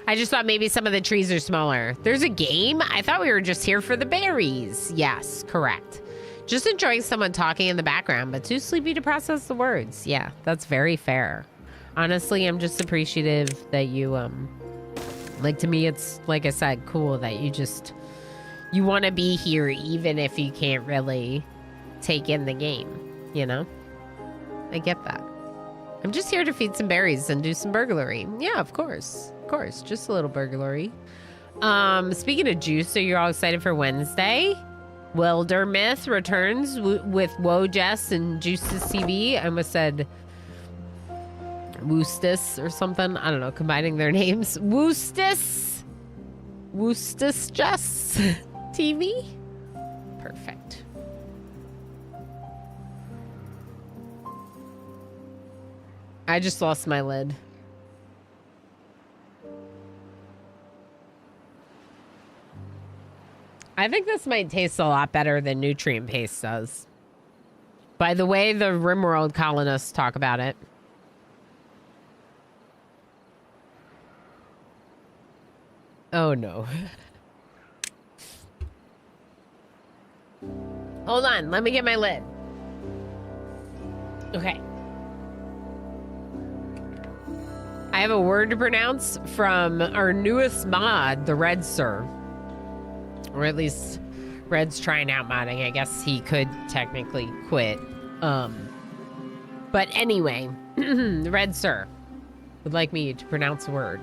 I just thought maybe some of the trees are smaller. There's a game? I thought we were just here for the berries. Yes, correct. Just enjoying someone talking in the background, but too sleepy to process the words. Yeah, that's very fair. Honestly, I'm just appreciative that you, like, to me, it's, like I said, cool that you just you want to be here even if you can't really take in the game, you know? I get that. I'm just here to feed some berries and do some burglary. Yeah, of course. Of course. Just a little burglary. Speaking of juice, are you all excited for Wednesday? Wildermyth returns with Woe Jess and Juice's TV. I almost said Woostis or something. I don't know, combining their names. Woostis Jess TV. Perfect. I just lost my lid. I think this might taste a lot better than nutrient paste does. By the way, the Rimworld colonists talk about it. Oh no. Hold on, let me get my lid. Okay. I have a word to pronounce from our newest mod, the Red Sir. Or at least Red's trying out modding. I guess he could technically quit. But anyway, the Red Sir would like me to pronounce a word.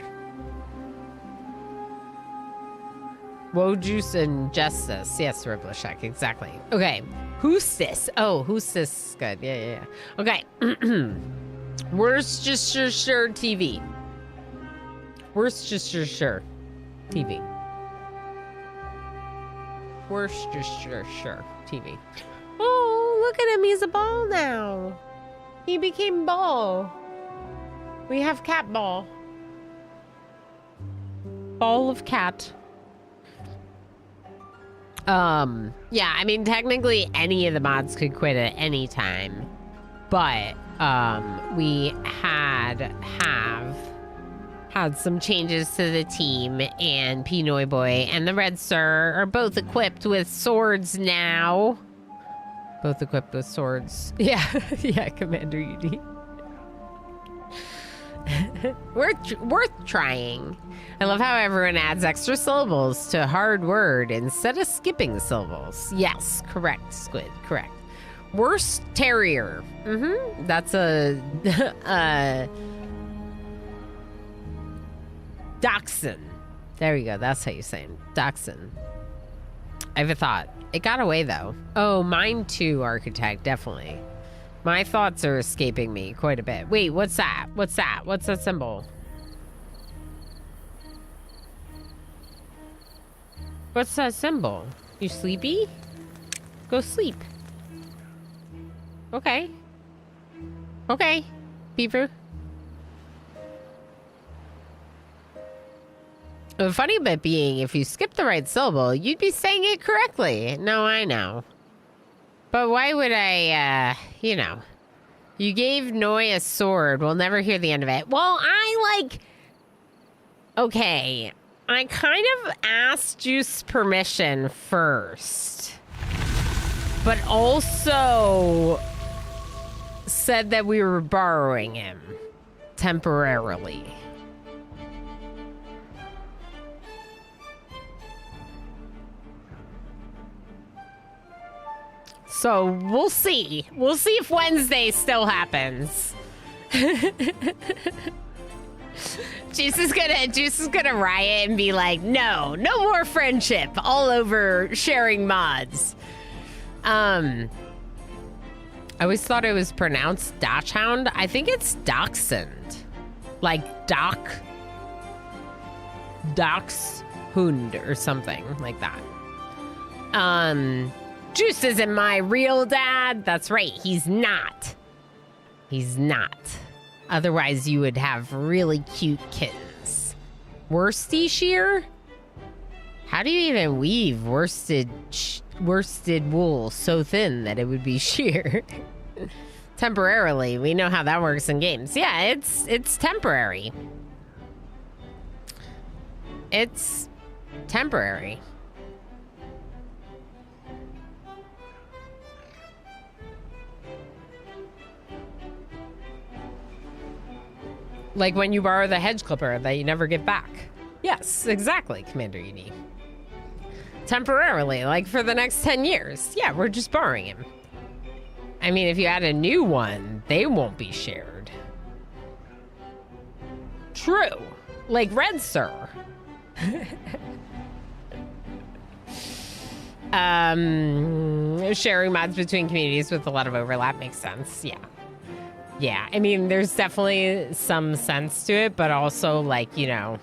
Woe Juice and Justice. Yes, Riblishek, exactly. Okay. Who's Oh, who's good. Yeah. Okay. Worcestershire TV. Worcestershire TV. Worcestershire TV. Oh, look at him. He's a ball now. He became ball. We have cat ball. Ball of cat. Yeah, I mean, technically any of the mods could quit at any time, but, we have had some changes to the team, and Pinoy Boy and the Red Sir are both equipped with swords now. Both equipped with swords. Yeah, yeah, Commander UD. Worth trying. I love how everyone adds extra syllables to a hard word instead of skipping syllables. Yes, correct, Squid, correct. Worst Terrier. That's a Dachshund. There we go. That's how you say it. Dachshund. I have a thought. It got away though. Oh, mine too, Architect. Definitely. My thoughts are escaping me quite a bit. Wait, what's that? What's that? What's that symbol? What's that symbol? You sleepy? Go sleep. Okay. Okay, Beaver. The funny bit being, if you skip the right syllable, you'd be saying it correctly. No, I know. But why would I, you know. You gave Noi a sword. We'll never hear the end of it. Well, okay. I kind of asked Juice permission first. But also said that we were borrowing him temporarily. So we'll see. We'll see if Wednesday still happens. Juice is gonna riot and be like, no more friendship all over sharing mods. I always thought it was pronounced Dachshund. I think it's Dachshund. Like Dachshund or something like that. Juice isn't my real dad. That's right, he's not. He's not. Otherwise, you would have really cute kittens. Worcestershire? How do you even weave worsted wool so thin that it would be sheer? Temporarily, we know how that works in games. Yeah, it's temporary. It's temporary. Like when you borrow the hedge clipper that you never get back. Yes, exactly, Commander ED. temporarily, like for the next 10 years. Yeah, we're just borrowing him. I mean, if you add a new one, they won't be shared. True. Like Red Sir. Sharing mods between communities with a lot of overlap makes sense. Yeah. Yeah, I mean, there's definitely some sense to it, but also, like, you know,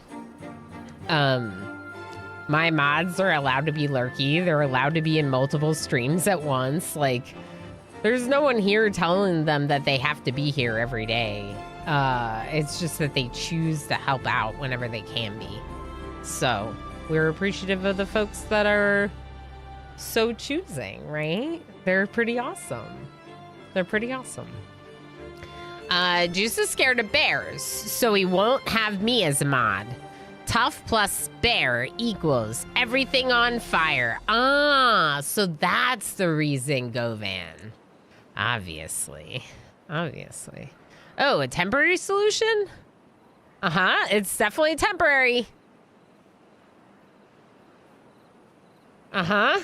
my mods are allowed to be lurky. They're allowed to be in multiple streams at once. Like, there's no one here telling them that they have to be here every day. It's just that they choose to help out whenever they can be. So we're appreciative of the folks that are so choosing, right? They're pretty awesome. They're pretty awesome. Juice is scared of bears, so he won't have me as a mod. Tough plus bear equals everything on fire. Ah, so that's the reason, Govan. Obviously. Obviously. Oh, a temporary solution? Uh-huh, it's definitely temporary. Uh-huh.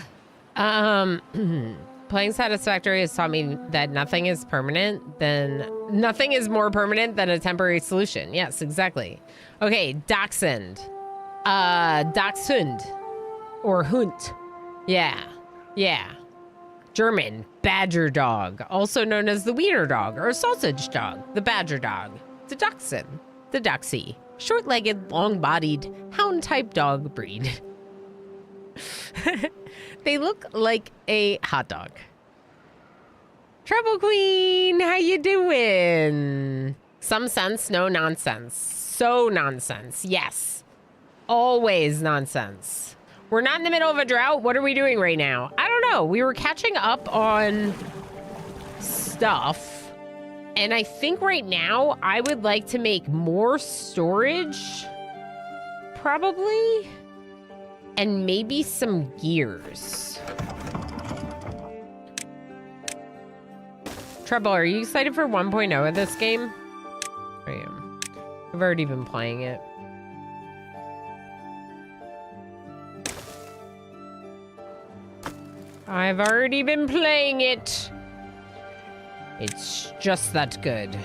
Playing Satisfactory has taught me that nothing is permanent, then nothing is more permanent than a temporary solution. Yes, exactly. Okay, Dachshund. Dachshund. Or Hund. Yeah. Yeah. German, badger dog, also known as the wiener dog or sausage dog, the badger dog, the dachshund, the dachshie, short-legged, long-bodied, hound-type dog breed. They look like a hot dog. Trouble Queen, how you doing? Some sense, no nonsense. So nonsense, yes. Always nonsense. We're not in the middle of a drought. What are we doing right now? I don't know. We were catching up on stuff. And I think right now I would like to make more storage. Probably. And maybe some gears. Trouble, are you excited for 1.0 of this game? I am. I've already been playing it. I've already been playing it. It's just that good.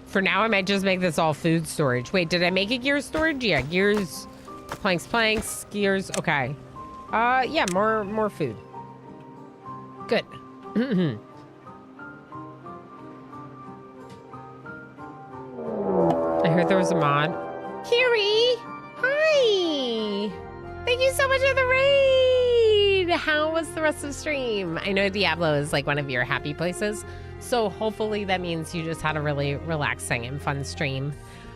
For now, I might just make this all food storage. Wait, did I make it gear storage? Yeah, gears, planks, gears. Okay. Yeah, more food. Good. I heard there was a mod. Kiri! Hi! Thank you so much for the raid! How was the rest of the stream? I know Diablo is like one of your happy places. So hopefully that means you just had a really relaxing and fun stream.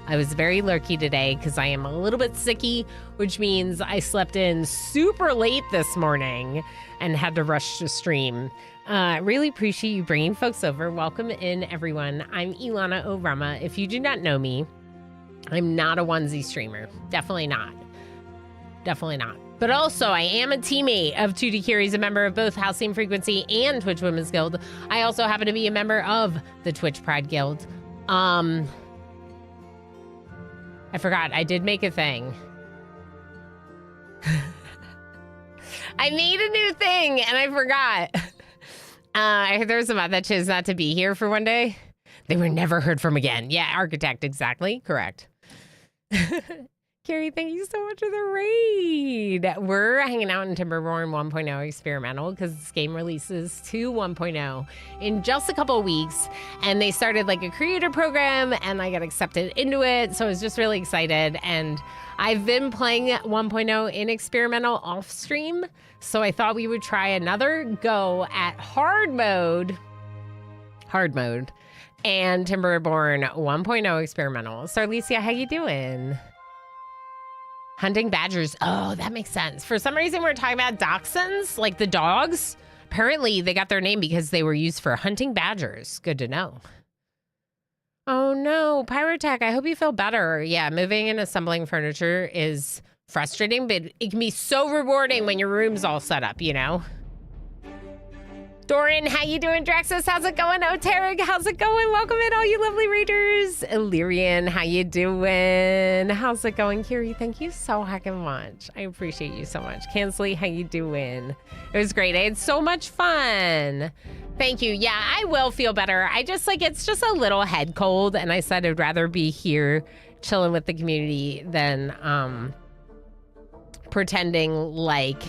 I was very lurky today because I am a little bit sicky, which means I slept in super late this morning and had to rush to stream. Really appreciate you bringing folks over. Welcome in, everyone. I'm Ilana Orama. If you do not know me, I'm not a onesie streamer. Definitely not. Definitely not. But also, I am a teammate of 2D Curies, a member of both Halcyon Frequency and Twitch Women's Guild. I also happen to be a member of the Twitch Pride Guild. I forgot, I did make a thing. I made a new thing and I forgot. I heard there was a mod that chose not to be here for one day. They were never heard from again. Yeah, Architect, exactly. Correct. Carrie, thank you so much for the raid. We're hanging out in Timberborn 1.0 experimental because this game releases to 1.0 in just a couple of weeks. And they started like a creator program and I got accepted into it. So I was just really excited. And I've been playing 1.0 in experimental off stream. So I thought we would try another go at hard mode and Timberborn 1.0 experimental. So Alicia, how you doing? Hunting badgers. Oh, that makes sense. For some reason, we're talking about dachshunds, like the dogs. Apparently, they got their name because they were used for hunting badgers. Good to know. Oh no, Pyrotech, I hope you feel better. Yeah, moving and assembling furniture is frustrating, but it can be so rewarding when your room's all set up, you know? Doran, how you doing? Draxus, how's it going? Oterig, how's it going? Welcome in, all you lovely readers. Illyrian, how you doing? How's it going? Kiri, thank you so heckin' much. I appreciate you so much. Kansley, how you doing? It was great. I had so much fun. Thank you. Yeah, I will feel better. I just it's just a little head cold, and I said I'd rather be here chilling with the community than pretending like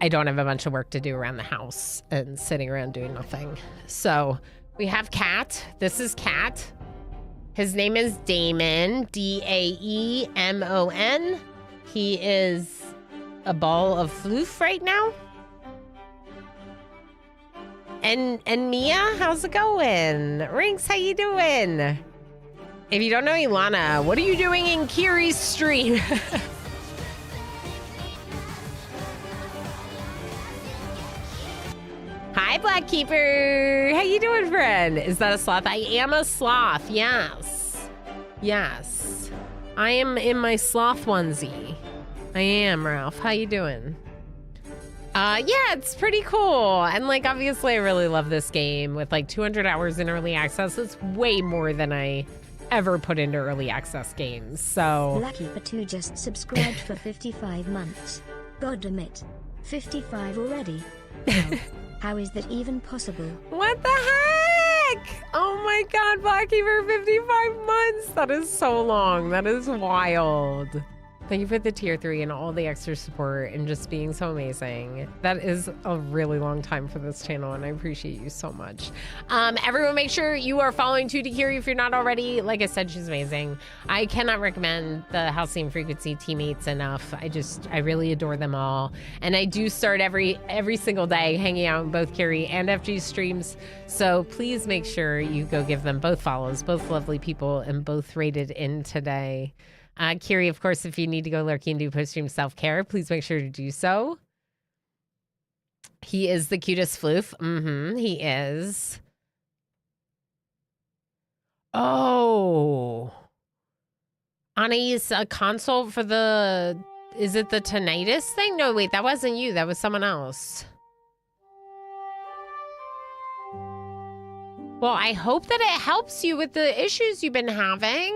I don't have a bunch of work to do around the house and sitting around doing nothing. So we have Cat. This is Cat. His name is Damon, Daemon. He is a ball of floof right now. And Mia, how's it going? Rinks, how you doing? If you don't know Ilana, what are you doing in Kiri's stream? Hi, Black Keeper. How you doing, friend? Is that a sloth? I am a sloth. Yes. Yes. I am in my sloth onesie. I am, Ralph. How you doing? Yeah, it's pretty cool. And obviously I really love this game with 200 hours in early access. It's way more than I ever put into early access games. So Lucky for 2 just subscribed for 55 months. God damn it. 55 already. How is that even possible? what the heck? Oh my God, Blackie, for 55 months. That is so long. That is wild. Thank you for the tier 3 and all the extra support and just being so amazing. That is a really long time for this channel, and I appreciate you so much. Everyone, make sure you are following Tutti Kiri if you're not already. Like I said, she's amazing. I cannot recommend the Halcyon Frequency teammates enough. I really adore them all. And I do start every single day hanging out in both Kiri and FG streams. So please make sure you go give them both follows, both lovely people, and both rated in today. Kiri, of course, if you need to go lurking and do post-stream self-care, please make sure to do so. He is the cutest floof. He is. Oh. Anna's a console for the... Is it the tinnitus thing? No, wait, that wasn't you. That was someone else. Well, I hope that it helps you with the issues you've been having.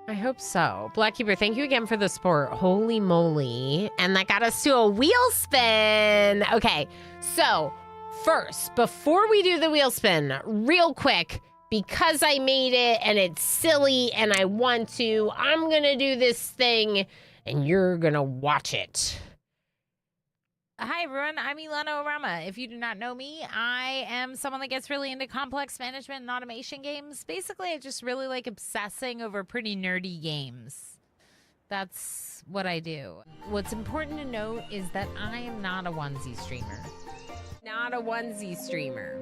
I hope so. Blackkeeper, thank you again for the support. Holy moly. And that got us to a wheel spin. Okay, so first, before we do the wheel spin, real quick, because I made it and it's silly and I want to, I'm gonna do this thing and you're gonna watch it. Hi, everyone. I'm Ilana Orama. If you do not know me, I am someone that gets really into complex management and automation games. Basically, I just really like obsessing over pretty nerdy games. That's what I do. What's important to note is that I am not a onesie streamer. Not a onesie streamer.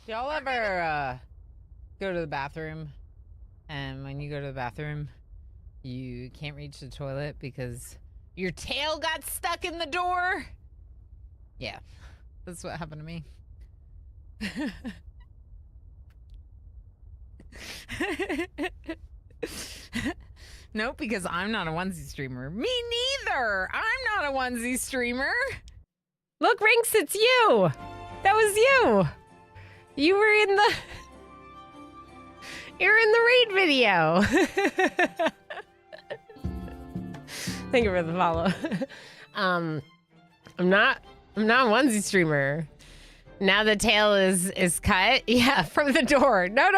Y'all ever go to the bathroom, and when you go to the bathroom, you can't reach the toilet because your tail got stuck in the door? Yeah, that's what happened to me. Nope, because I'm not a onesie streamer. Me neither! I'm not a onesie streamer. Look, Rinks, it's you. That was you. You were in the... You're in the raid video. Thank you for the follow. I'm not a onesie streamer. Now the tail is cut. Yeah, from the door. No.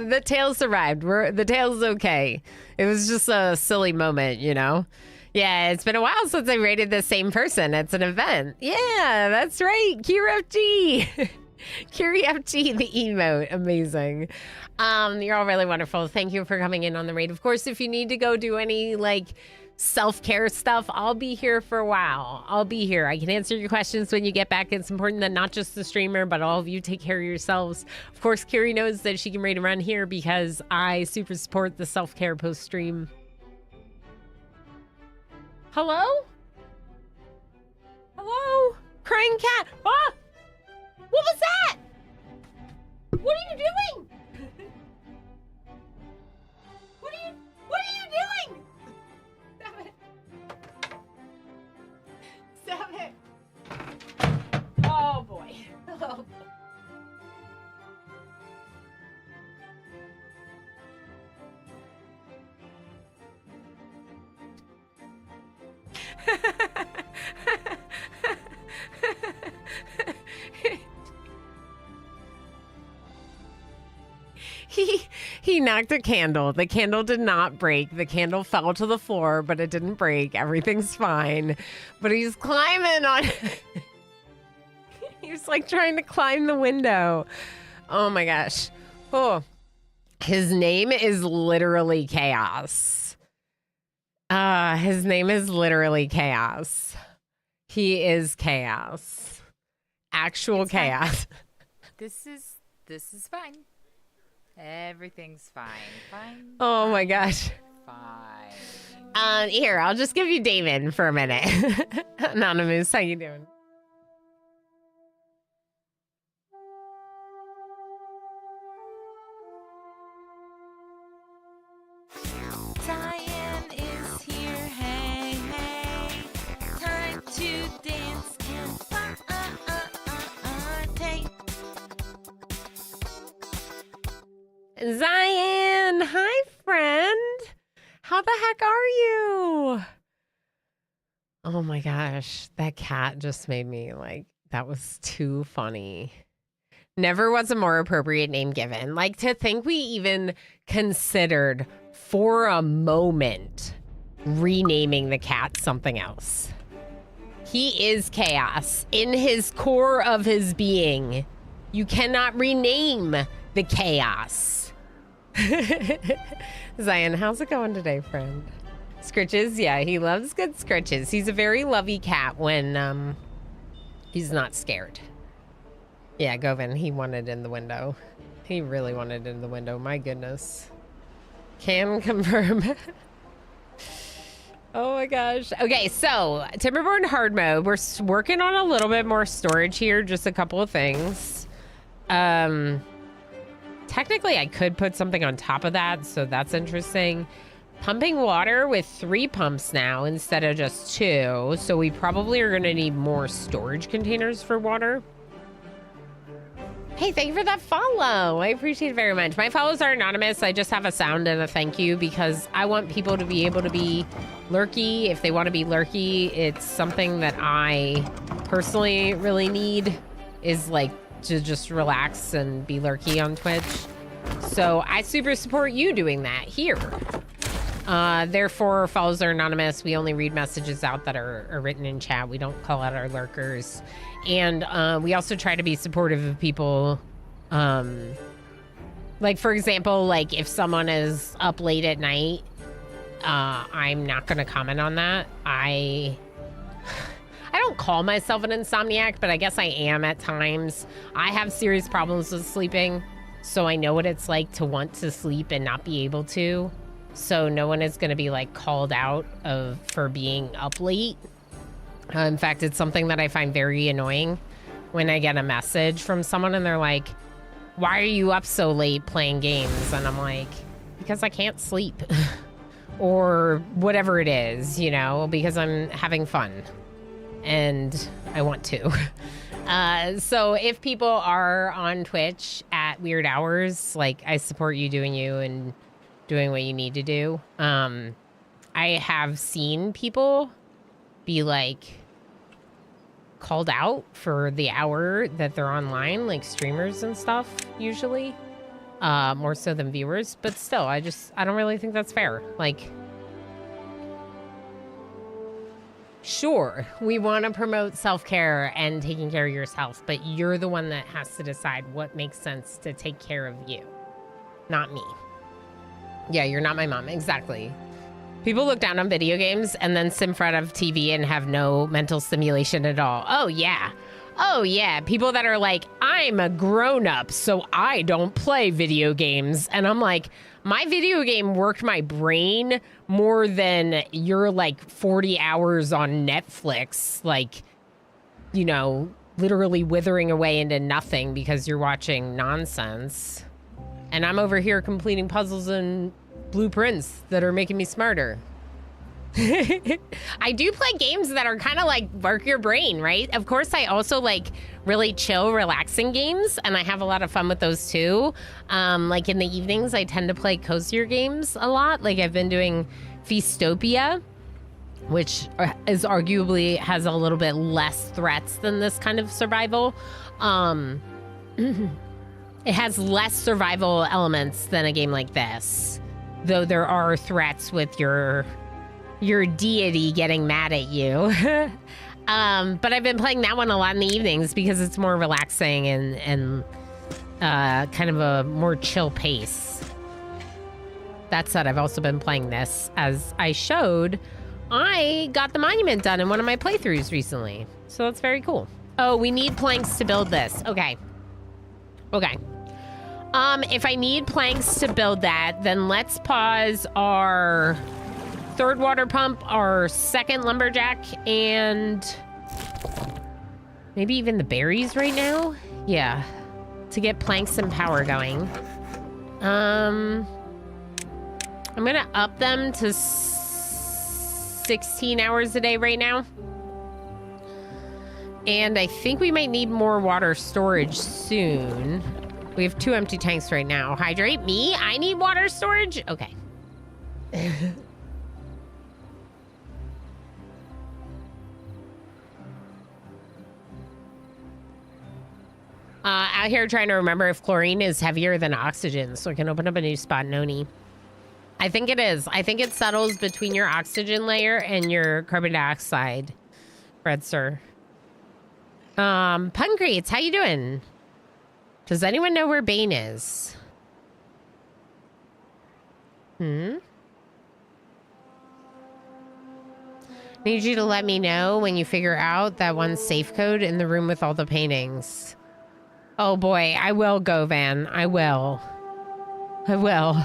The tail survived. The tail's okay. It was just a silly moment, you know? Yeah, it's been a while since I rated the same person. It's an event. Yeah, that's right. KiriFG. KiriFG, the emote. Amazing. You're all really wonderful. Thank you for coming in on the raid. Of course, if you need to go do any self-care stuff, I'll be here for a while. I'll be here. I can answer your questions when you get back. It's important that not just the streamer, but all of you take care of yourselves. Of course, Kiri knows that she can raid and run here because I super support the self-care post-stream. Hello? Hello? crying cat. Ah! What was that? What are you doing? What are you doing? Stop it. Oh boy. Oh boy. He knocked a candle. The candle did not break. The candle fell to the floor, but it didn't break. Everything's fine. But he's climbing on He's like trying to climb the window. Oh my gosh. Oh. His name is literally Chaos. His name is literally Chaos. He is Chaos. Actual It's fine. chaos. This is fine. Everything's fine. Fine. Oh my gosh. Fine. Here, I'll just give you David for a minute. Anonymous, how you doing? Diane is here. Hey, hey. Time to dance and party. Zion, hi friend. How the heck are you? Oh my gosh, that cat just made me like, that was too funny. Never was a more appropriate name given. Like, to think we even considered for a moment renaming the cat something else. He is chaos in his core of his being. You cannot rename the chaos. Zion, how's it going today, friend? Scritches, yeah, he loves good scritches. He's a very lovey cat when he's not scared. Yeah, Govin, he wanted in the window. He really wanted in the window, my goodness. Can confirm. Oh my gosh. Okay, so Timberborn hard mode. We're working on a little bit more storage here, just a couple of things. Technically, I could put something on top of that, so that's interesting. Pumping water with 3 pumps now instead of just 2, so we probably are going to need more storage containers for water. Hey, thank you for that follow. I appreciate it very much. My follows are anonymous. I just have a sound and a thank you because I want people to be able to be lurky. If they want to be lurky, it's something that I personally really need, is like to just relax and be lurky on Twitch. So I super support you doing that here. Therefore, follows are anonymous. We only read messages out that are written in chat. We don't call out our lurkers. And we also try to be supportive of people. Like, for example, like if someone is up late at night, I'm not going to comment on that. I don't call myself an insomniac, but I guess I am at times. I have serious problems with sleeping, so I know what it's like to want to sleep and not be able to. So no one is going to be like called out for being up late. In fact, it's something that I find very annoying when I get a message from someone and they're like, why are you up so late playing games? And I'm like, because I can't sleep or whatever it is, you know, because I'm having fun and I want to. So if people are on Twitch at weird hours, like I support you doing you and doing what you need to do. I have seen people be like called out for the hour that they're online, like streamers and stuff usually, more so than viewers, but still I don't really think that's fair. Like, sure, we want to promote self-care and taking care of yourself, but you're the one that has to decide what makes sense to take care of you, not me. Yeah, you're not my mom. Exactly. People look down on video games and then sit in front of TV and have no mental stimulation at all. Oh, yeah. Oh, yeah. People that are like, I'm a grown-up, so I don't play video games. And I'm like, my video game worked my brain more than your, like, 40 hours on Netflix. Like, you know, literally withering away into nothing because you're watching nonsense. And I'm over here completing puzzles and blueprints that are making me smarter. I do play games that are kind of like work your brain, right? Of course, I also like really chill, relaxing games, and I have a lot of fun with those too. Like in the evenings, I tend to play cozier games a lot. Like I've been doing Feastopia, which is arguably has a little bit less threats than this kind of survival. It has less survival elements than a game like this, though there are threats with your deity getting mad at you. But I've been playing that one a lot in the evenings because it's more relaxing and kind of a more chill pace. That said, I've also been playing this. As I showed, I got the monument done in one of my playthroughs recently. So that's very cool. Oh, we need planks to build this. Okay. Okay. If I need planks to build that, then let's pause our third water pump, our second lumberjack, and maybe even the berries right now. Yeah, to get planks and power going. I'm gonna up them to 16 hours a day right now. And I think we might need more water storage soon. We have 2 empty tanks right now. Hydrate me? I need water storage? Okay. Out here trying to remember if chlorine is heavier than oxygen, so I can open up a new spot in Oni. I think it is. I think it settles between your oxygen layer and your carbon dioxide, Fred Sir. Puncreates, how you doing? Does anyone know where Bane is? Need you to let me know when you figure out that one safe code in the room with all the paintings. Oh boy, I will, Govan. I will. I will.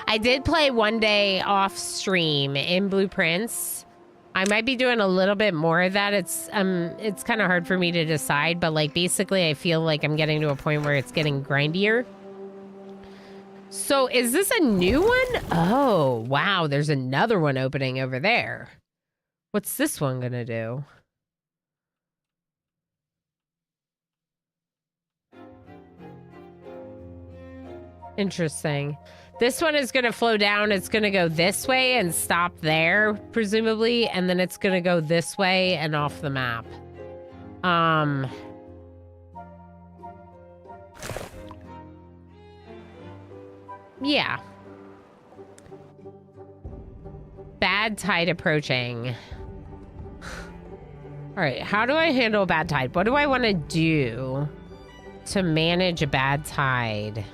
I did play one day off stream in Blueprints. I might be doing a little bit more of that. It's kind of hard for me to decide, but like basically I feel like I'm getting to a point where it's getting grindier. So is this a new one? Oh, wow. There's another one opening over there. What's this one gonna do? Interesting. This one is going to flow down. It's going to go this way and stop there, presumably. And then it's going to go this way and off the map. Yeah. Bad tide approaching. All right. How do I handle a bad tide? What do I want to do to manage a bad tide?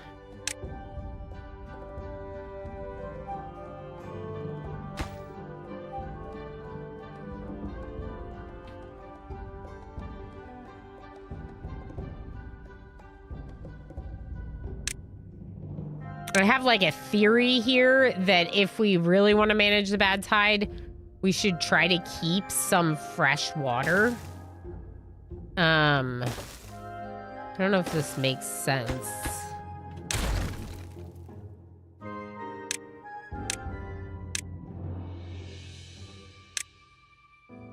I have like a theory here that if we really want to manage the bad tide, we should try to keep some fresh water. I don't know if this makes sense.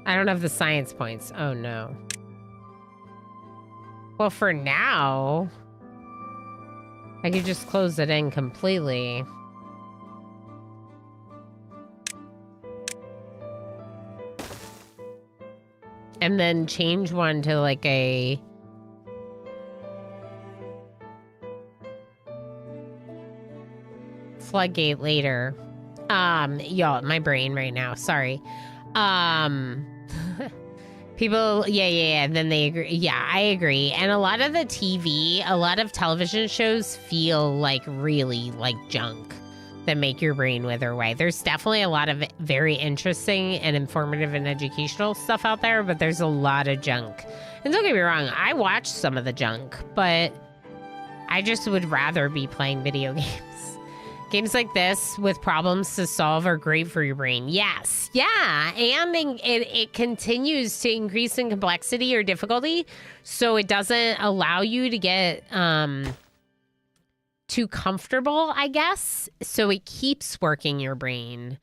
I don't have the science points. Oh no. Well, for now, I could just close it in completely. And then change one to like a... floodgate later. Y'all, my brain right now, sorry. People, yeah, and then they agree. Yeah, I agree. And a lot of the TV, a lot of television shows feel like really like junk that make your brain wither away. There's definitely a lot of very interesting and informative and educational stuff out there, but there's a lot of junk. And don't get me wrong, I watch some of the junk, but I just would rather be playing video games. Games like this with problems to solve are great for your brain. Yes. Yeah. And it continues to increase in complexity or difficulty. So it doesn't allow you to get too comfortable, I guess. So it keeps working your brain.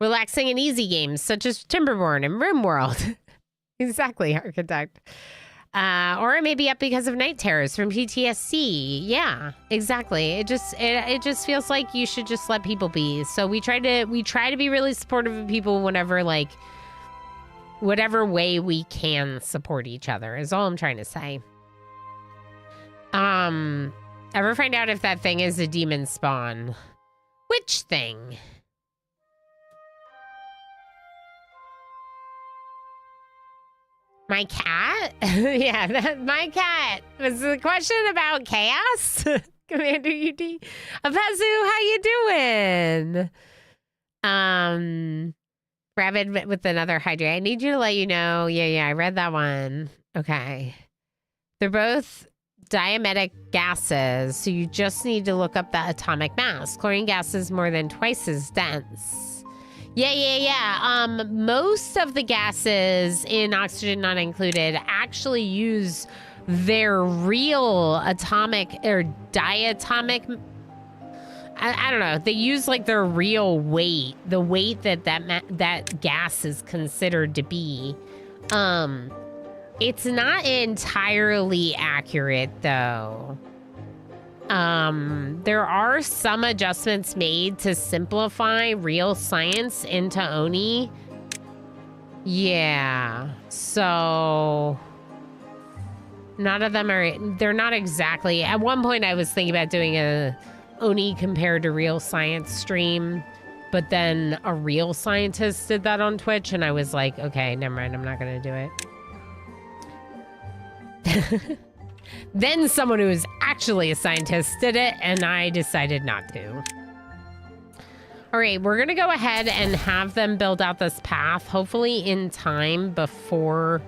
Relaxing and easy games such as Timberborn and RimWorld. Exactly, Architect. Or it may be up because of night terrors from PTSD. Yeah, exactly. It just feels like you should just let people be. So we try to be really supportive of people whenever, like, whatever way we can support each other is all I'm trying to say. Ever find out if that thing is a demon spawn? Which thing? My cat? Yeah, my cat. Was the question about chaos? Commander UD. Apazu, how you doing? Rabbit with another hydrate. I need you to let you know. Yeah, I read that one. Okay. They're both diametic gases, so you just need to look up the atomic mass. Chlorine gas is more than twice as dense. Yeah. Most of the gases in Oxygen Not Included actually use their real atomic or diatomic. I don't know. They use like their real weight, the weight that gas is considered to be. It's not entirely accurate though. There are some adjustments made to simplify real science into Oni. Yeah, so none of them they're not exactly. At one point I was thinking about doing a Oni compared to real science stream, but then a real scientist did that on Twitch and I was like, okay, never mind, I'm not gonna do it. Then someone who is actually a scientist did it, and I decided not to. All right, we're going to go ahead and have them build out this path, hopefully in time before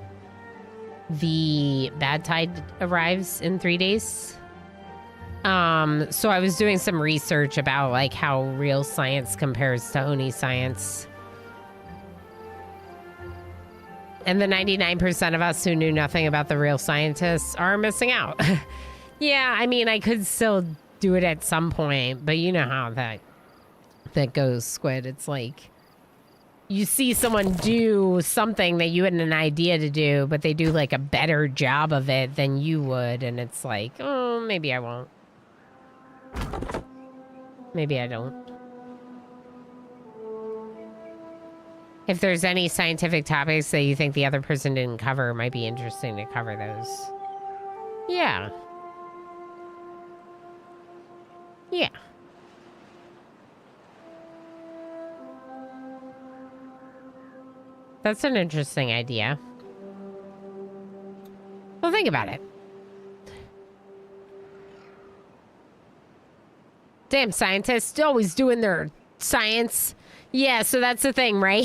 the bad tide arrives in 3 days. So I was doing some research about like how real science compares to Oni science. And the 99% of us who knew nothing about the real scientists are missing out. Yeah, I mean, I could still do it at some point, but you know how that goes, Squid. It's like you see someone do something that you had an idea to do, but they do like a better job of it than you would, and it's like, oh, maybe I won't. Maybe I don't. If there's any scientific topics that you think the other person didn't cover, it might be interesting to cover those. Yeah. Yeah. That's an interesting idea. Well, think about it. Damn scientists, always doing their science. Yeah, so that's the thing, right?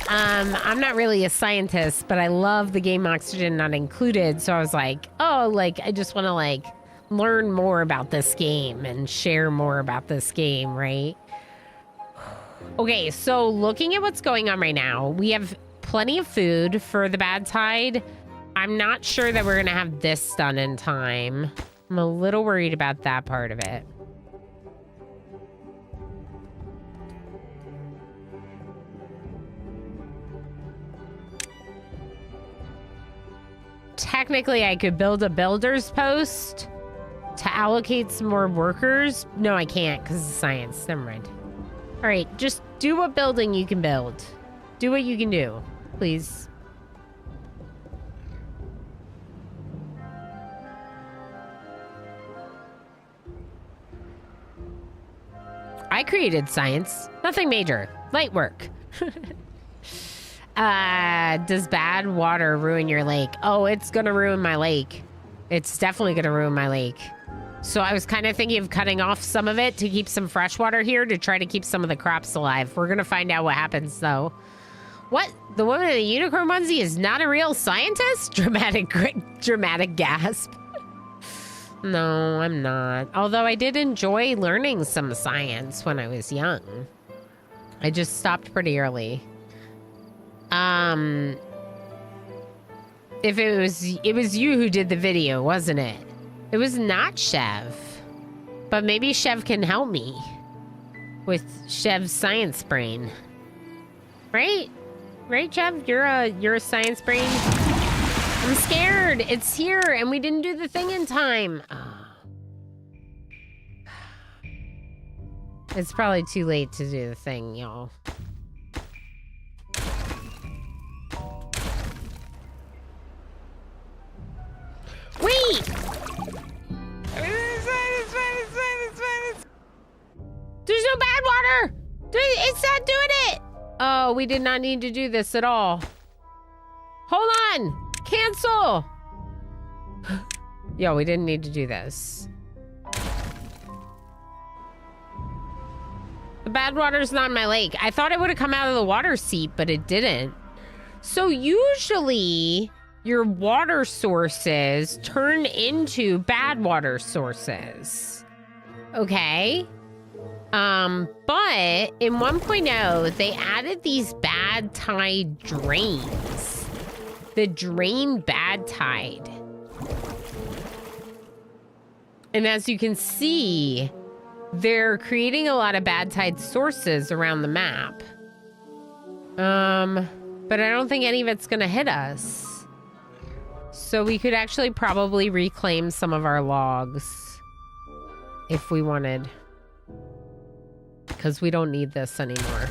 I'm not really a scientist, but I love the game Oxygen Not Included. So I was like, oh, like, I just want to, like, learn more about this game and share more about this game, right? Okay, so looking at what's going on right now, we have plenty of food for the bad tide. I'm not sure that we're going to have this done in time. I'm a little worried about that part of it. Technically, I could build a builder's post to allocate some more workers. No, I can't because of science. Never mind. All right, just do what building you can build. Do what you can do, please. I created science. Nothing major. Light work. Does bad water ruin your lake? Oh, it's gonna ruin my lake. It's definitely gonna ruin my lake. So I was kind of thinking of cutting off some of it to keep some fresh water here to try to keep some of the crops alive. We're gonna find out what happens though. What? The woman in the unicorn onesie is not a real scientist? Dramatic gasp. No, I'm not. Although I did enjoy learning some science when I was young. I just stopped pretty early. If it was you who did the video, wasn't it? It was not Chev. But maybe Chev can help me with Chev's science brain. Right? Right, Chev? You're a science brain. I'm scared. It's here and we didn't do the thing in time. It's probably too late to do the thing, y'all. Wait! There's no bad water! It's not doing it! Oh, we did not need to do this at all. Hold on! Cancel! Yo, we didn't need to do this. The bad water's not in my lake. I thought it would have come out of the water seat, but it didn't. So usually your water sources turn into bad water sources. Okay. But in 1.0, they added these bad tide drains. The drain bad tide. And as you can see, they're creating a lot of bad tide sources around the map. But I don't think any of it's gonna hit us. So we could actually probably reclaim some of our logs if we wanted. Because we don't need this anymore.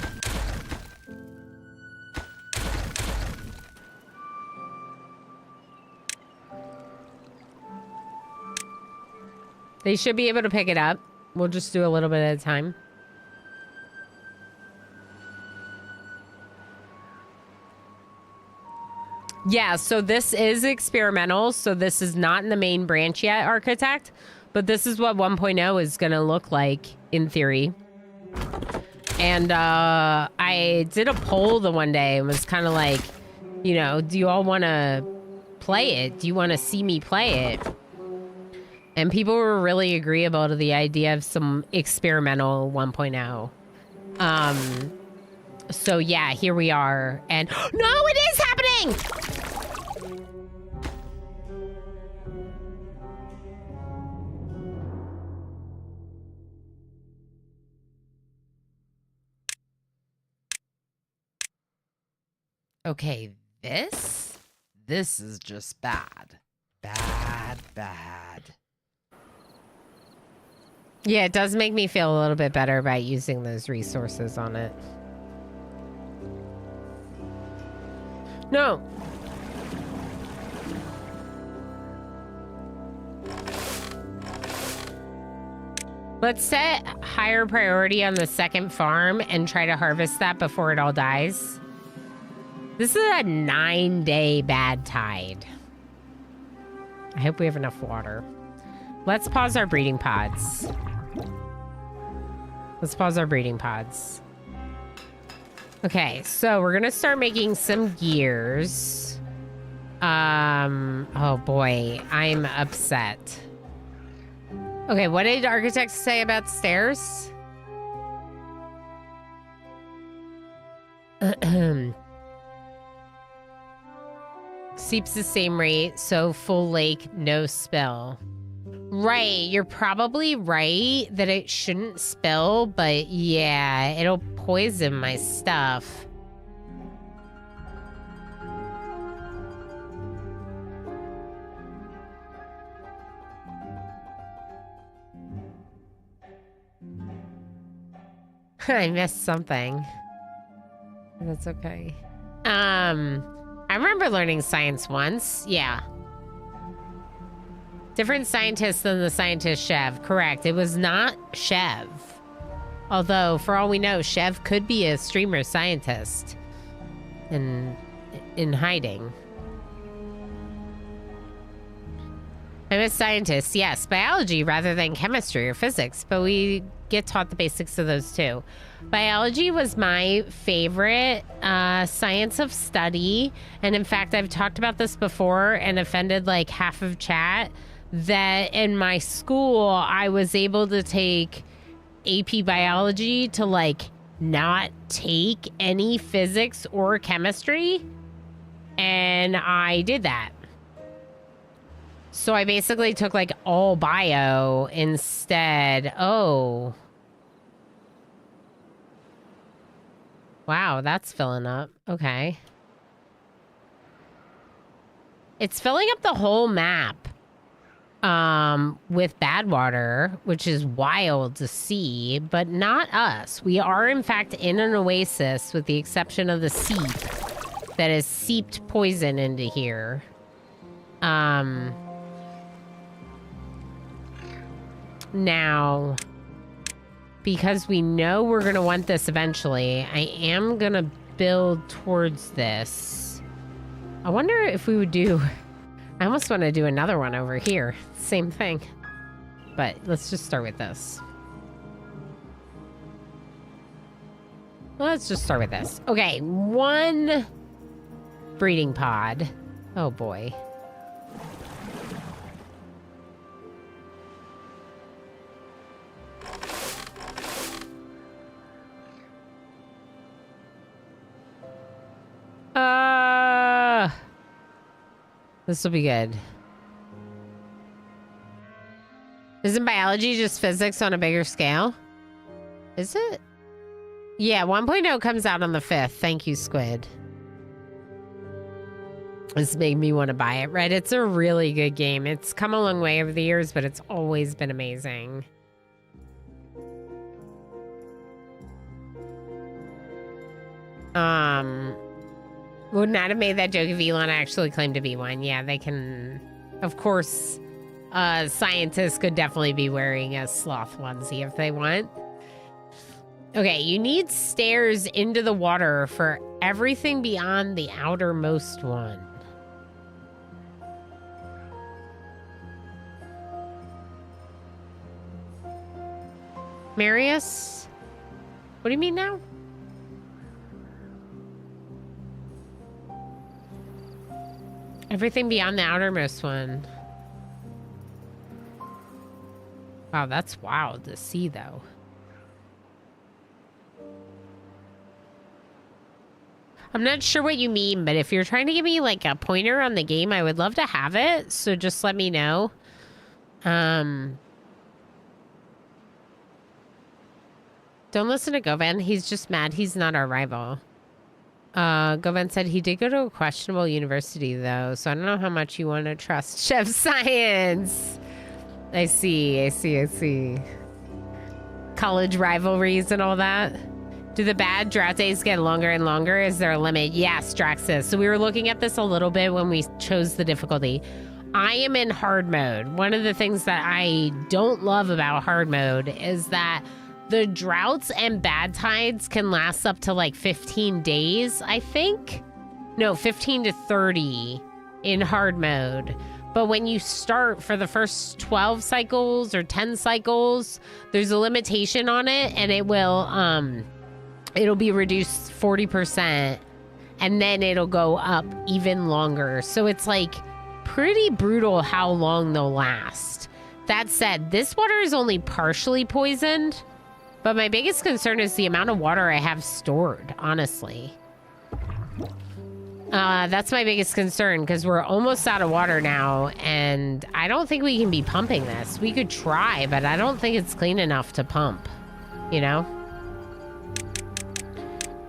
They should be able to pick it up. We'll just do a little bit at a time. Yeah, so this is experimental. So this is not in the main branch yet, Architect. But this is what 1.0 is going to look like in theory. And I did a poll the one day and was kind of like, you know, do you all want to play it? Do you want to see me play it? And people were really agreeable to the idea of some experimental 1.0. So yeah, here we are. And no, it is happening! Okay, this is just bad. Bad. Yeah, it does make me feel a little bit better about using those resources on it. No. Let's set higher priority on the second farm and try to harvest that before it all dies. This is a 9-day bad tide. I hope we have enough water. Let's pause our breeding pods. Okay, so we're gonna start making some gears. Oh boy, I'm upset. Okay, what did architects say about stairs? Seeps the same rate, so full lake, no spill. Right, you're probably right that it shouldn't spill, but yeah, it'll poison my stuff. I missed something. That's okay. I remember learning science once. Yeah. Different scientist than the scientist Chev. Correct. It was not Chev. Although, for all we know, Chev could be a streamer scientist. In hiding. I'm a scientist. Yes, biology rather than chemistry or physics. But we get taught the basics of those too. Biology was my favorite science of study. And in fact, I've talked about this before and offended like half of chat. that in my school, I was able to take AP biology to like not take any physics or chemistry. And I did that. So I basically took like all bio instead. Oh. Wow, that's filling up. Okay. It's filling up the whole map with bad water, which is wild to see, but not us. We are, in fact, in an oasis with the exception of the seep that has seeped poison into here. Now, because we know we're going to want this eventually, I am going to build towards this. I wonder if we would do... I almost want to do another one over here. Same thing. But let's just start with this. Let's just start with this. Okay, 1 breeding pod. Oh boy. This will be good. Isn't biology just physics on a bigger scale? Is it? Yeah, 1.0 comes out on the 5th. Thank you, Squid. This made me want to buy it, right? It's a really good game. It's come a long way over the years, but it's always been amazing. Would not have made that joke if Elon actually claimed to be one. Yeah, they can... Of course, scientists could definitely be wearing a sloth onesie if they want. Okay, you need stairs into the water for everything beyond the outermost one. Marius? What do you mean now? Everything beyond the outermost one. Wow, that's wild to see, though. I'm not sure what you mean, but if you're trying to give me, like, a pointer on the game, I would love to have it, so just let me know. Don't listen to Govan. He's just mad he's not our rival. Govan said he did go to a questionable university, though, so I don't know how much you want to trust Chef Science. I see. College rivalries and all that. Do the bad drought days get longer and longer? Is there a limit? Yes, Draxus. So we were looking at this a little bit when we chose the difficulty. I am in hard mode. One of the things that I don't love about hard mode is that the droughts and bad tides can last up to like 15 days, I think. No, 15 to 30 in hard mode. But when you start for the first 12 cycles or 10 cycles, there's a limitation on it, and it'll be reduced 40%, and then it'll go up even longer. So it's like pretty brutal how long they'll last. That said, this water is only partially poisoned. But my biggest concern is the amount of water I have stored, honestly. That's my biggest concern, because we're almost out of water now, and I don't think we can be pumping this. We could try, but I don't think it's clean enough to pump, you know?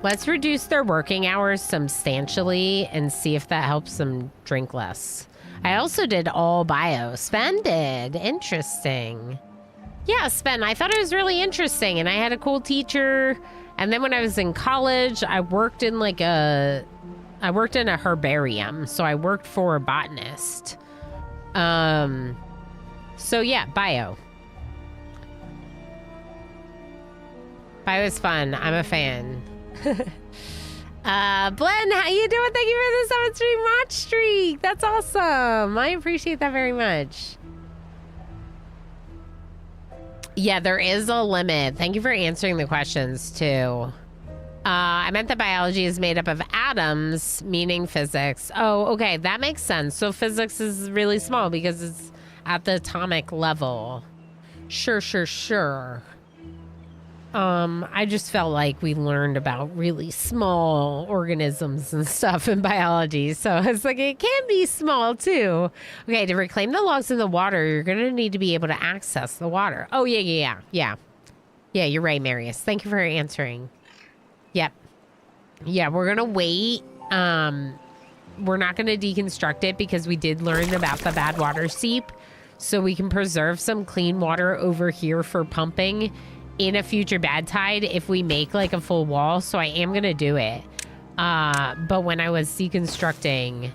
Let's reduce their working hours substantially and see if that helps them drink less. I also did all bio. Sven did. Interesting. Yeah, Sven, I thought it was really interesting, and I had a cool teacher. And then when I was in college, I worked in a herbarium, so I worked for a botanist. So yeah, bio. Bio is fun. I'm a fan. Blen, how you doing? Thank you for the 7-stream watch streak. That's awesome. I appreciate that very much. Yeah, there is a limit. Thank you for answering the questions, too. I meant that biology is made up of atoms, meaning physics. Oh, okay. That makes sense. So physics is really small because it's at the atomic level. Sure. I just felt like we learned about really small organisms and stuff in biology. So I was like, it can be small too. Okay, to reclaim the logs in the water, you're going to need to be able to access the water. Oh, yeah. Yeah, you're right, Marius. Thank you for answering. Yep. Yeah, we're going to wait. We're not going to deconstruct it because we did learn about the bad water seep. So we can preserve some clean water over here for pumping in a future bad tide if we make like a full wall. So I am going to do it. But when I was deconstructing,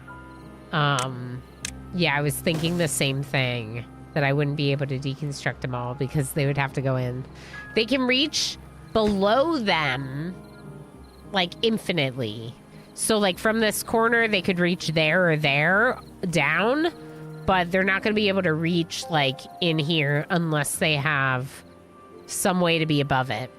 yeah, I was thinking the same thing, that I wouldn't be able to deconstruct them all because they would have to go in. They can reach below them like infinitely. So like from this corner, they could reach there or there down, but they're not going to be able to reach like in here unless they have some way to be above it.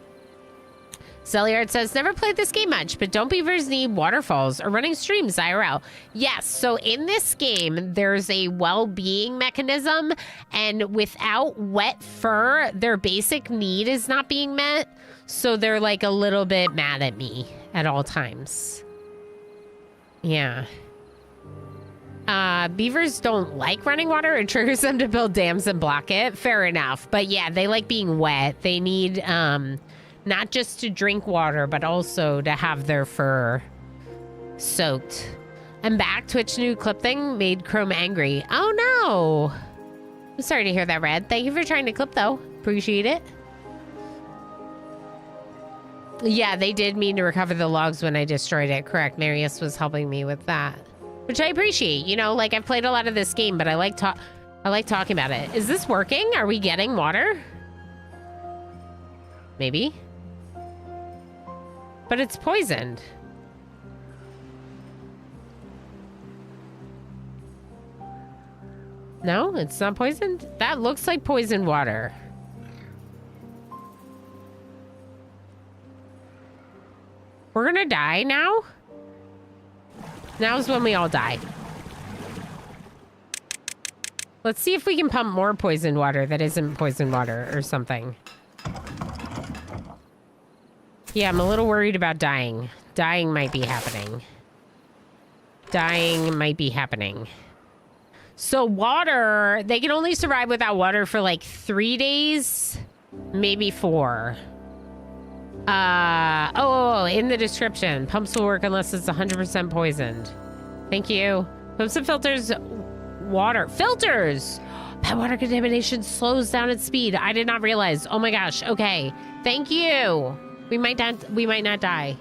Celiard says, never played this game much, but don't beavers need waterfalls or running streams IRL? Yes, so in this game, there's a well-being mechanism, and without wet fur, their basic need is not being met, so they're like a little bit mad at me at all times. Yeah. Beavers don't like running water. It triggers them to build dams and block it. Fair enough. But yeah, they like being wet. They need, not just to drink water, but also to have their fur soaked. I'm back. Twitch new clip thing made Chrome angry. Oh no. I'm sorry to hear that, Red. Thank you for trying to clip though. Appreciate it. Yeah, they did mean to recover the logs when I destroyed it. Correct. Marius was helping me with that, which I appreciate. You know, like I've played a lot of this game, but I like talking about it. Is this working? Are we getting water? Maybe. But it's poisoned. No, it's not poisoned? That looks like poisoned water. We're gonna die now? Now's when we all die. Let's see if we can pump more poisoned water that isn't poisoned water or something. Yeah, I'm a little worried about dying. Dying might be happening. Dying might be happening. So water, they can only survive without water for like 3 days, maybe 4. In the description, pumps will work unless it's 100% poisoned. Thank you. Pumps and filters water. Filters! Bad water contamination slows down its speed. I did not realize. Oh my gosh. Okay. Thank you. We might not die.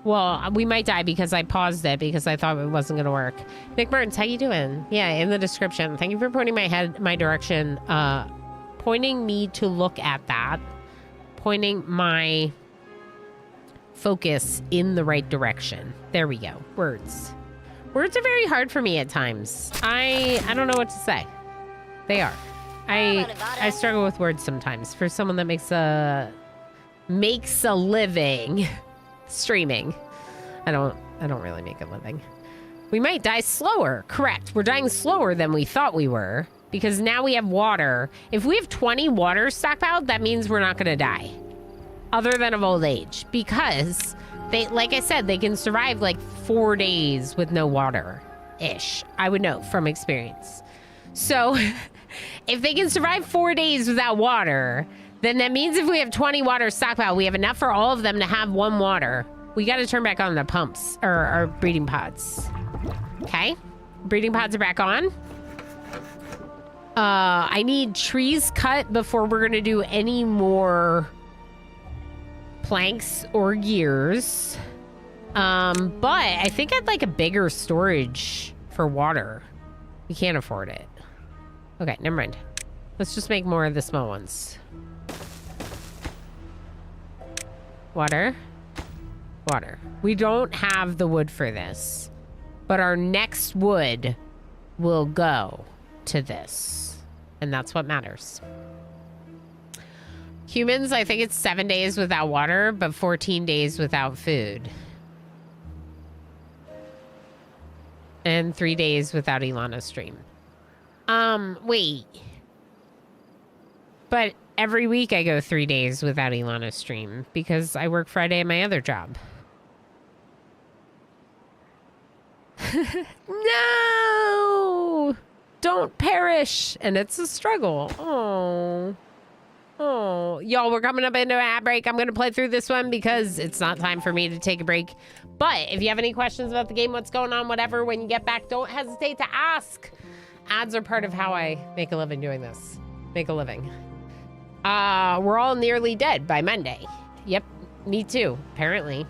Well, we might die because I paused it because I thought it wasn't going to work. Nick Burns, how you doing? Yeah, in the description. Thank you for pointing my direction. Pointing me to look at that. Pointing my focus in the right direction. There we go. Words. Words are very hard for me at times. I don't know what to say. They are. I struggle with words sometimes. For someone that makes a living streaming. I don't really make a living. We might die slower. Correct. We're dying slower than we thought we were because now we have water. If we have 20 water stockpiled, that means we're not going to die. Other than of old age, because they, like I said, they can survive like 4 days with no water-ish. I would know from experience. So if they can survive 4 days without water, then that means if we have 20 water stockpile, we have enough for all of them to have 1 water. We got to turn back on the pumps or our breeding pods. Okay, breeding pods are back on. I need trees cut before we're gonna do any more planks or gears. But I think I'd like a bigger storage for water. We can't afford it. Okay, never mind. Let's just make more of the small ones. Water. Water. We don't have the wood for this, but our next wood will go to this, and that's what matters. Humans, I think it's 7 days without water, but 14 days without food. And 3 days without Ilana stream. Wait. But every week I go 3 days without Ilana's stream because I work Friday at my other job. No! Don't perish! And it's a struggle. Oh. Oh. Y'all, we're coming up into an ad break. I'm going to play through this one because it's not time for me to take a break. But if you have any questions about the game, what's going on, whatever, when you get back, don't hesitate to ask. Ads are part of how I make a living doing this. Make a living. We're all nearly dead by Monday. Yep, me too, apparently.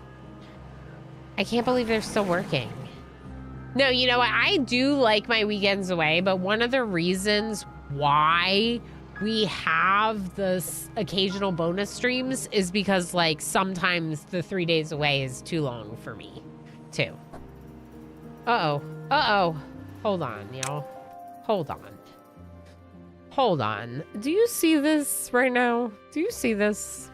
I can't believe they're still working. No, you know what? I do like my weekends away, but one of the reasons why we have this occasional bonus streams is because, like, sometimes the 3 days away is too long for me, too. Uh-oh. Uh-oh. Hold on, y'all. Hold on. Hold on. Do you see this right now? Do you see this?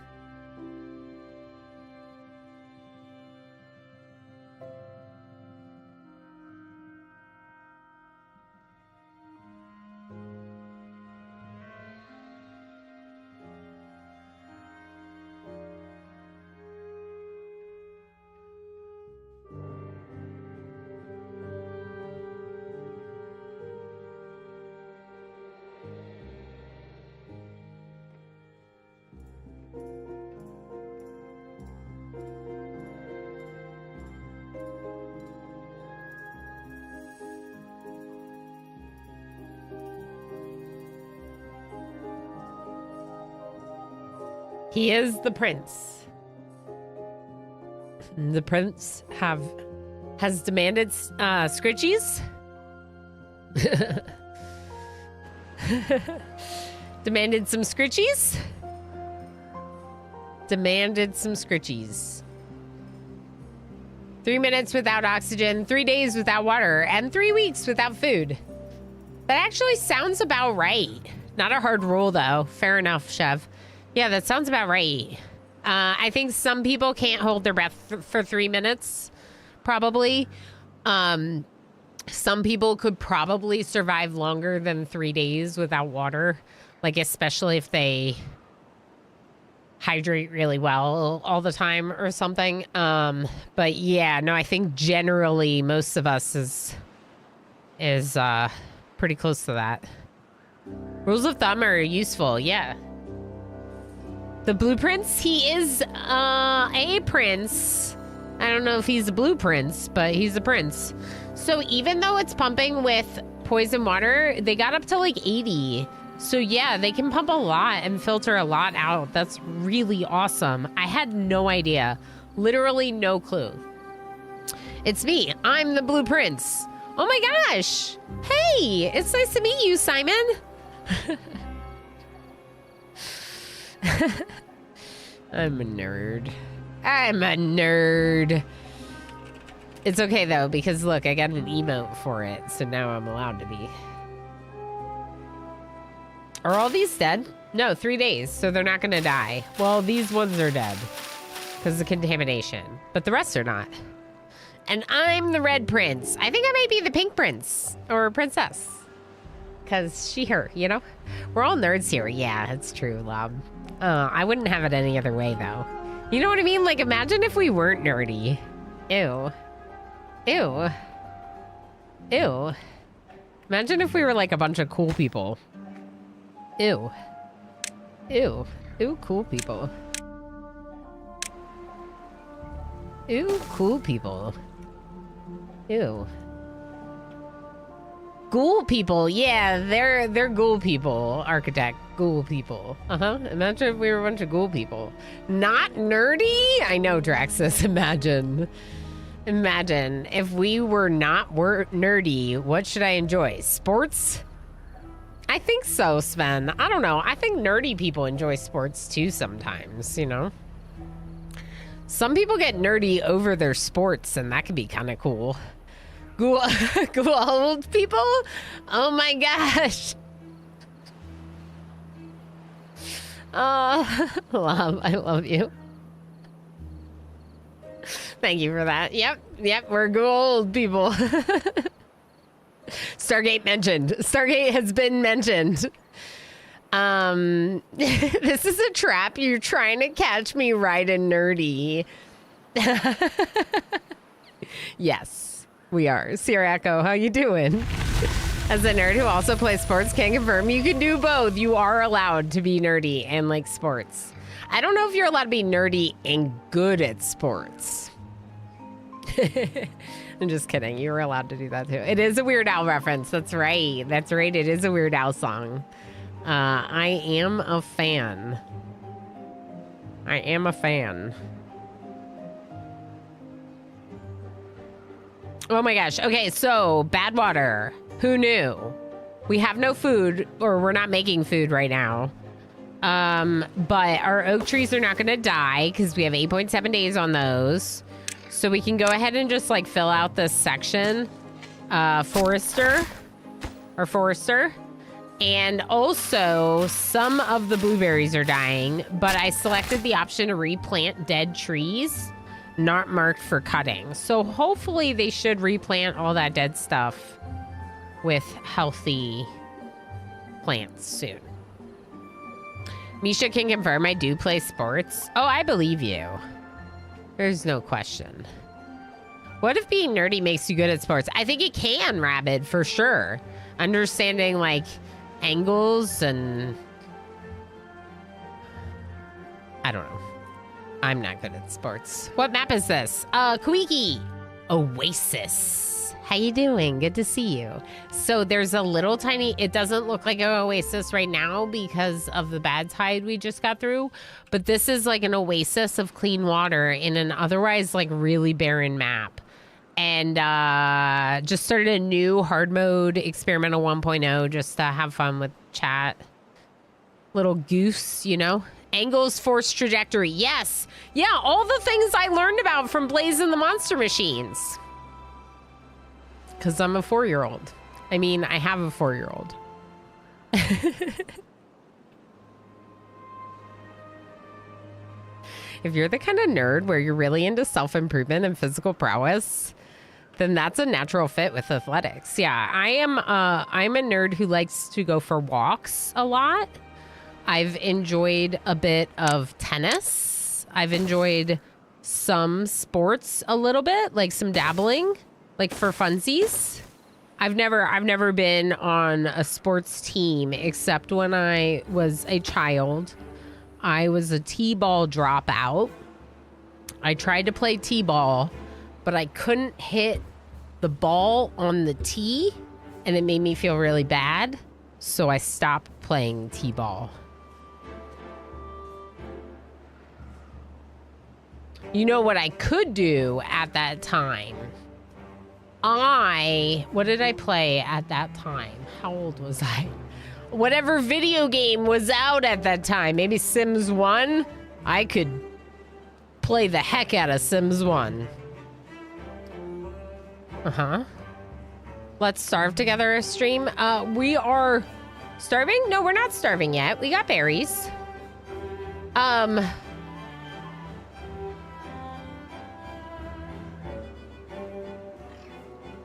He is the prince. The prince has demanded scritchies. Demanded some scritchies. Demanded some scritchies. 3 minutes without oxygen, 3 days without water, and 3 weeks without food. That actually sounds about right. Not a hard rule, though. Fair enough, Chev. Yeah, that sounds about right. I think some people can't hold their breath for 3 minutes, probably. Some people could probably survive longer than 3 days without water, like especially if they hydrate really well all the time or something. But yeah, no, I think generally most of us is pretty close to that. Rules of thumb are useful, yeah. The blue prince, he is a prince. I don't know if he's a blue prince, but he's a prince. So even though it's pumping with poison water, they got up to like 80. So yeah, they can pump a lot and filter a lot out. That's really awesome. I had no idea. Literally no clue. It's me. I'm the blue prince. Oh my gosh. Hey, it's nice to meet you, Simon. I'm a nerd. I'm a nerd. It's okay though, because look, I got an emote for it, so now I'm allowed to be. Are all these dead? No, 3 days, so they're not gonna die. Well, these ones are dead because of contamination, but the rest are not. And I'm the red prince. I think I might be the pink prince or princess. Because she, her, you know? We're all nerds here. Yeah, it's true, Lob. I wouldn't have it any other way, though. You know what I mean? Like, imagine if we weren't nerdy. Ew. Ew. Ew. Imagine if we were, like, a bunch of cool people. Ew. Ew. Ew, cool people. Ew, cool people. Ew. Ghoul people, yeah, they're ghoul people, architect, ghoul people. Imagine if we were a bunch of ghoul people. Not nerdy? I know, Draxus, imagine. Imagine if we were not nerdy, what should I enjoy? Sports? I think so, Sven. I don't know. I think nerdy people enjoy sports too sometimes, you know? Some people get nerdy over their sports, and that could be kind of cool. Old people? Oh my gosh. Love, I love you. Thank you for that. Yep, we're old people. Stargate mentioned. Stargate has been mentioned. This is a trap. You're trying to catch me right and nerdy. Yes, we are. Sierra Echo, how you doing? As a nerd who also plays sports, can confirm you can do both. You are allowed to be nerdy and like sports. I don't know if you're allowed to be nerdy and good at sports. I'm just kidding. You're allowed to do that too. It is a Weird Al reference. That's right. That's right. It is a Weird Al song. I am a fan. I am a fan. Oh my gosh. Okay, so bad water. Who knew? We have no food, or we're not making food right now. But our oak trees are not going to die because we have 8.7 days on those. So we can go ahead and just like fill out this section. Forester. And also, some of the blueberries are dying, but I selected the option to replant dead trees, not marked for cutting. So hopefully they should replant all that dead stuff with healthy plants soon. Misha can confirm I do play sports. Oh, I believe you. There's no question. What if being nerdy makes you good at sports? I think it can, Rabbit, for sure. Understanding, like, angles and... I don't know. I'm not good at sports. What map is this? Kwiki. Oasis. How you doing? Good to see you. So there's a little tiny... It doesn't look like an oasis right now because of the bad tide we just got through. But this is like an oasis of clean water in an otherwise like really barren map. And just started a new hard mode experimental 1.0 just to have fun with chat. Little goose, you know? Angles, force trajectory. Yes. Yeah, all the things I learned about from Blaze and the Monster Machines. Because I'm a 4-year-old. I mean, I have a 4-year-old. If you're the kind of nerd where you're really into self-improvement and physical prowess, then that's a natural fit with athletics. Yeah, I'm a nerd who likes to go for walks a lot. I've enjoyed a bit of tennis. I've enjoyed some sports a little bit, like some dabbling, like for funsies. I've never been on a sports team except when I was a child. I was a t-ball dropout. I tried to play t-ball, but I couldn't hit the ball on the tee, and it made me feel really bad. So I stopped playing t-ball. You know what I could do at that time? What did I play at that time? How old was I? Whatever video game was out at that time. Maybe Sims 1? I could play the heck out of Sims 1. Uh-huh. Let's starve together a stream. We are starving? No, we're not starving yet. We got berries.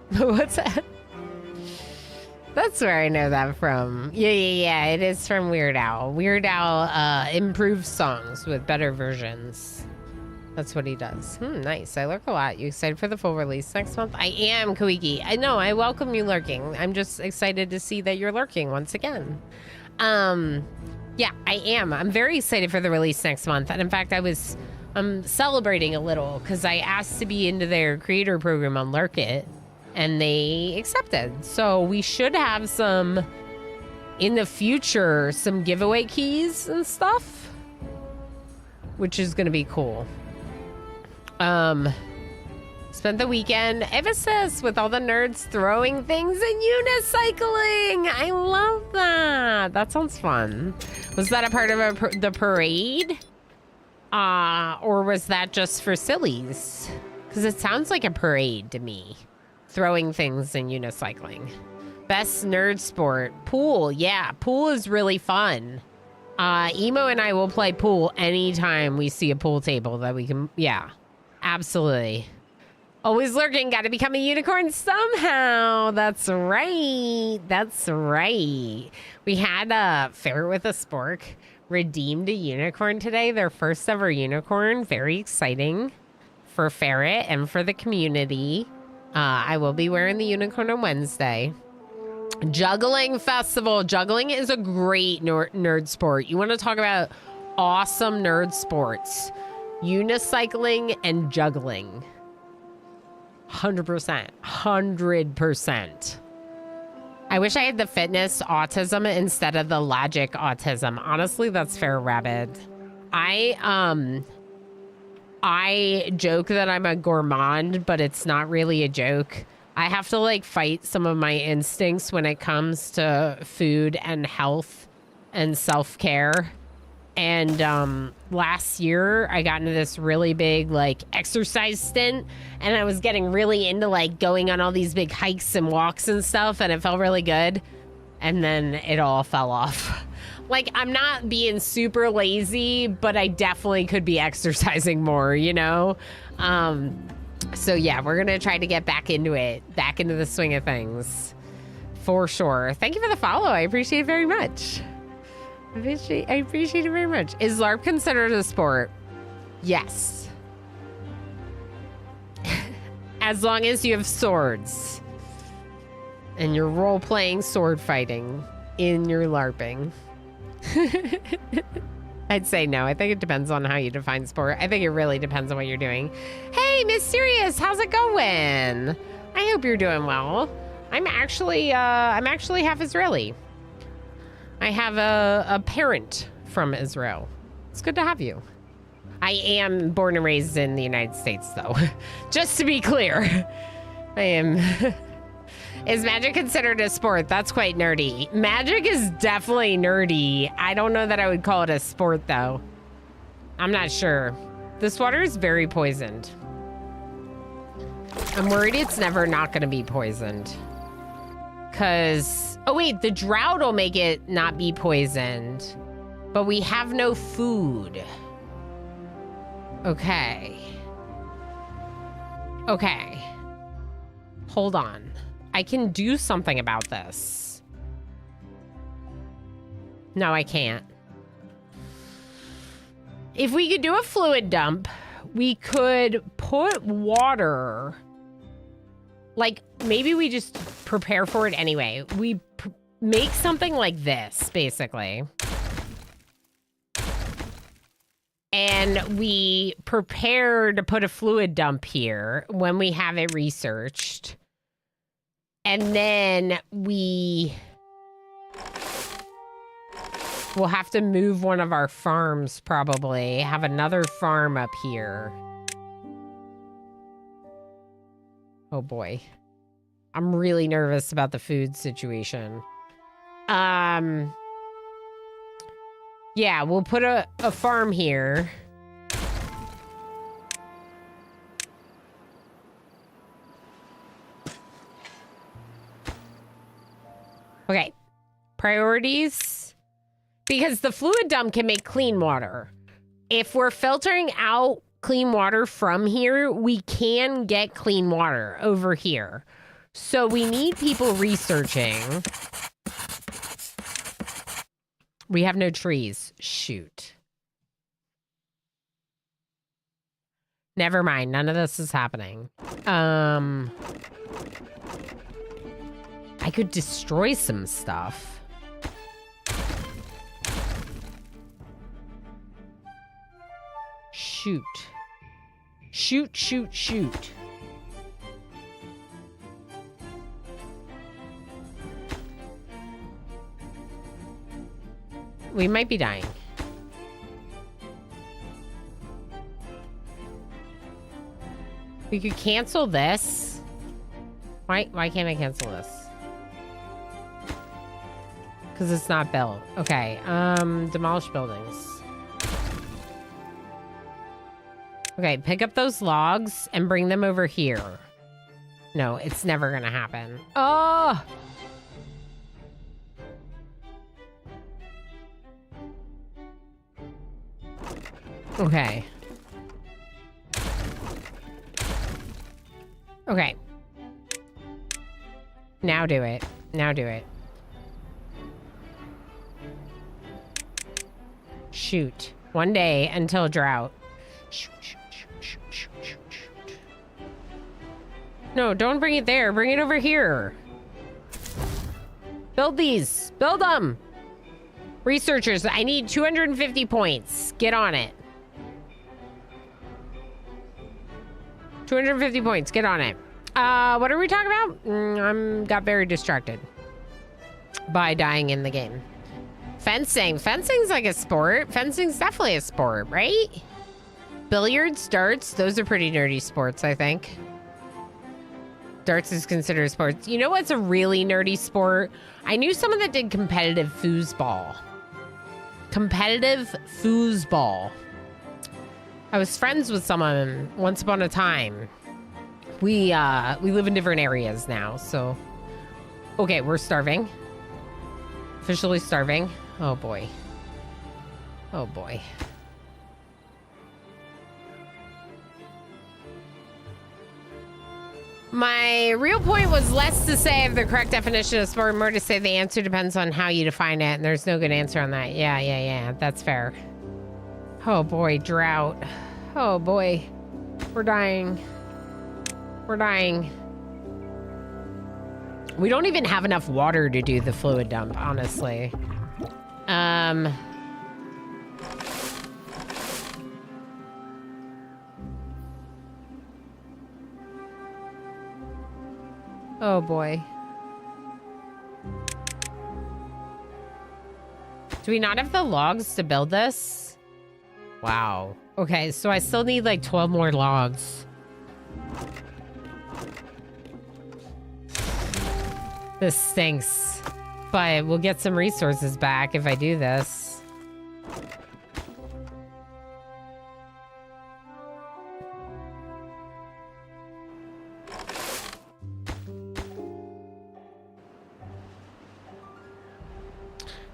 What's that? That's where I know that from. Yeah. It is from Weird Al. Weird Al improves songs with better versions. That's what he does. Nice. I lurk a lot. You excited for the full release next month? I am, Koiki. I know. I welcome you lurking. I'm just excited to see that you're lurking once again. Yeah, I am. I'm very excited for the release next month. And in fact, I'm celebrating a little because I asked to be into their creator program on Lurk It. And they accepted. So we should have some, in the future, some giveaway keys and stuff. Which is going to be cool. Spent the weekend, Ephesus, with all the nerds throwing things and unicycling. I love that. That sounds fun. Was that a part of the parade? Or was that just for sillies? Because it sounds like a parade to me. Throwing things and unicycling. Best nerd sport. Pool. Yeah, pool is really fun. Emo and I will play pool anytime we see a pool table that we can... Yeah, absolutely. Always lurking, gotta become a unicorn somehow. That's right. That's right. We had a Ferret with a Spork redeemed a unicorn today. Their first ever unicorn. Very exciting for Ferret and for the community. I will be wearing the unicorn on Wednesday. Juggling festival. Juggling is a great nerd sport. You want to talk about awesome nerd sports. Unicycling and juggling. 100%. 100%. I wish I had the fitness autism instead of the logic autism. Honestly, that's fair, Rabbit. I joke that I'm a gourmand, but it's not really a joke. I have to like fight some of my instincts when it comes to food and health and self-care. And last year I got into this really big like exercise stint, and I was getting really into like going on all these big hikes and walks and stuff, and it felt really good. And then it all fell off. Like, I'm not being super lazy, but I definitely could be exercising more, you know? So yeah, we're gonna try to get back into it, back into the swing of things, for sure. Thank you for the follow. I appreciate it very much. I appreciate it very much. Is LARP considered a sport? Yes. As long as you have swords and you're role-playing sword fighting in your LARPing. I'd say no. I think it depends on how you define sport. I think it really depends on what you're doing. Hey, Mysterious, how's it going? I hope you're doing well. I'm actually half Israeli. I have a parent from Israel. It's good to have you. I am born and raised in the United States, though. Just to be clear, I am. Is magic considered a sport? That's quite nerdy. Magic is definitely nerdy. I don't know that I would call it a sport, though. I'm not sure. This water is very poisoned. I'm worried it's never not going to be poisoned. Because... Oh, wait. The drought will make it not be poisoned. But we have no food. Okay. Okay. Hold on. I can do something about this. No, I can't. If we could do a fluid dump, we could put water. Like, maybe we just prepare for it anyway. We make something like this, basically. And we prepare to put a fluid dump here when we have it researched. And then we'll have to move one of our farms, probably. Have another farm up here. Oh boy. I'm really nervous about the food situation. Yeah, we'll put a farm here. Okay, priorities, because the fluid dump can make clean water. If we're filtering out clean water from here, we can get clean water over here. So we need people researching. We have no trees. Shoot. Never mind. None of this is happening. I could destroy some stuff. Shoot. Shoot, shoot, shoot. We might be dying. We could cancel this. Why can't I cancel this? Because it's not built. Okay, demolish buildings. Okay, pick up those logs and bring them over here. No, it's never gonna happen. Oh! Okay. Okay. Now do it. Now do it. Shoot. One day until drought. Shoot, shoot, shoot, shoot, shoot, shoot, shoot. No, don't bring it there. Bring it over here. Build these. Build them. Researchers, I need 250 points. Get on it. 250 points. Get on it. What are we talking about? Got very distracted by dying in the game. Fencing. Fencing's like a sport. Fencing's definitely a sport, right? Billiards, darts, those are pretty nerdy sports, I think. Darts is considered sports. You know what's a really nerdy sport? I knew someone that did competitive foosball. Competitive foosball. I was friends with someone once upon a time. We live in different areas now, so. Okay, we're starving. Officially starving. Oh boy. Oh boy. My real point was less to say of the correct definition of sport, more to say the answer depends on how you define it, and there's no good answer on that. Yeah, that's fair. Oh boy, drought. Oh boy. We're dying. We're dying. We don't even have enough water to do the fluid dump, honestly. Oh boy. Do we not have the logs to build this? Wow. Okay, so I still need like 12 more logs. This stinks. But we'll get some resources back if I do this.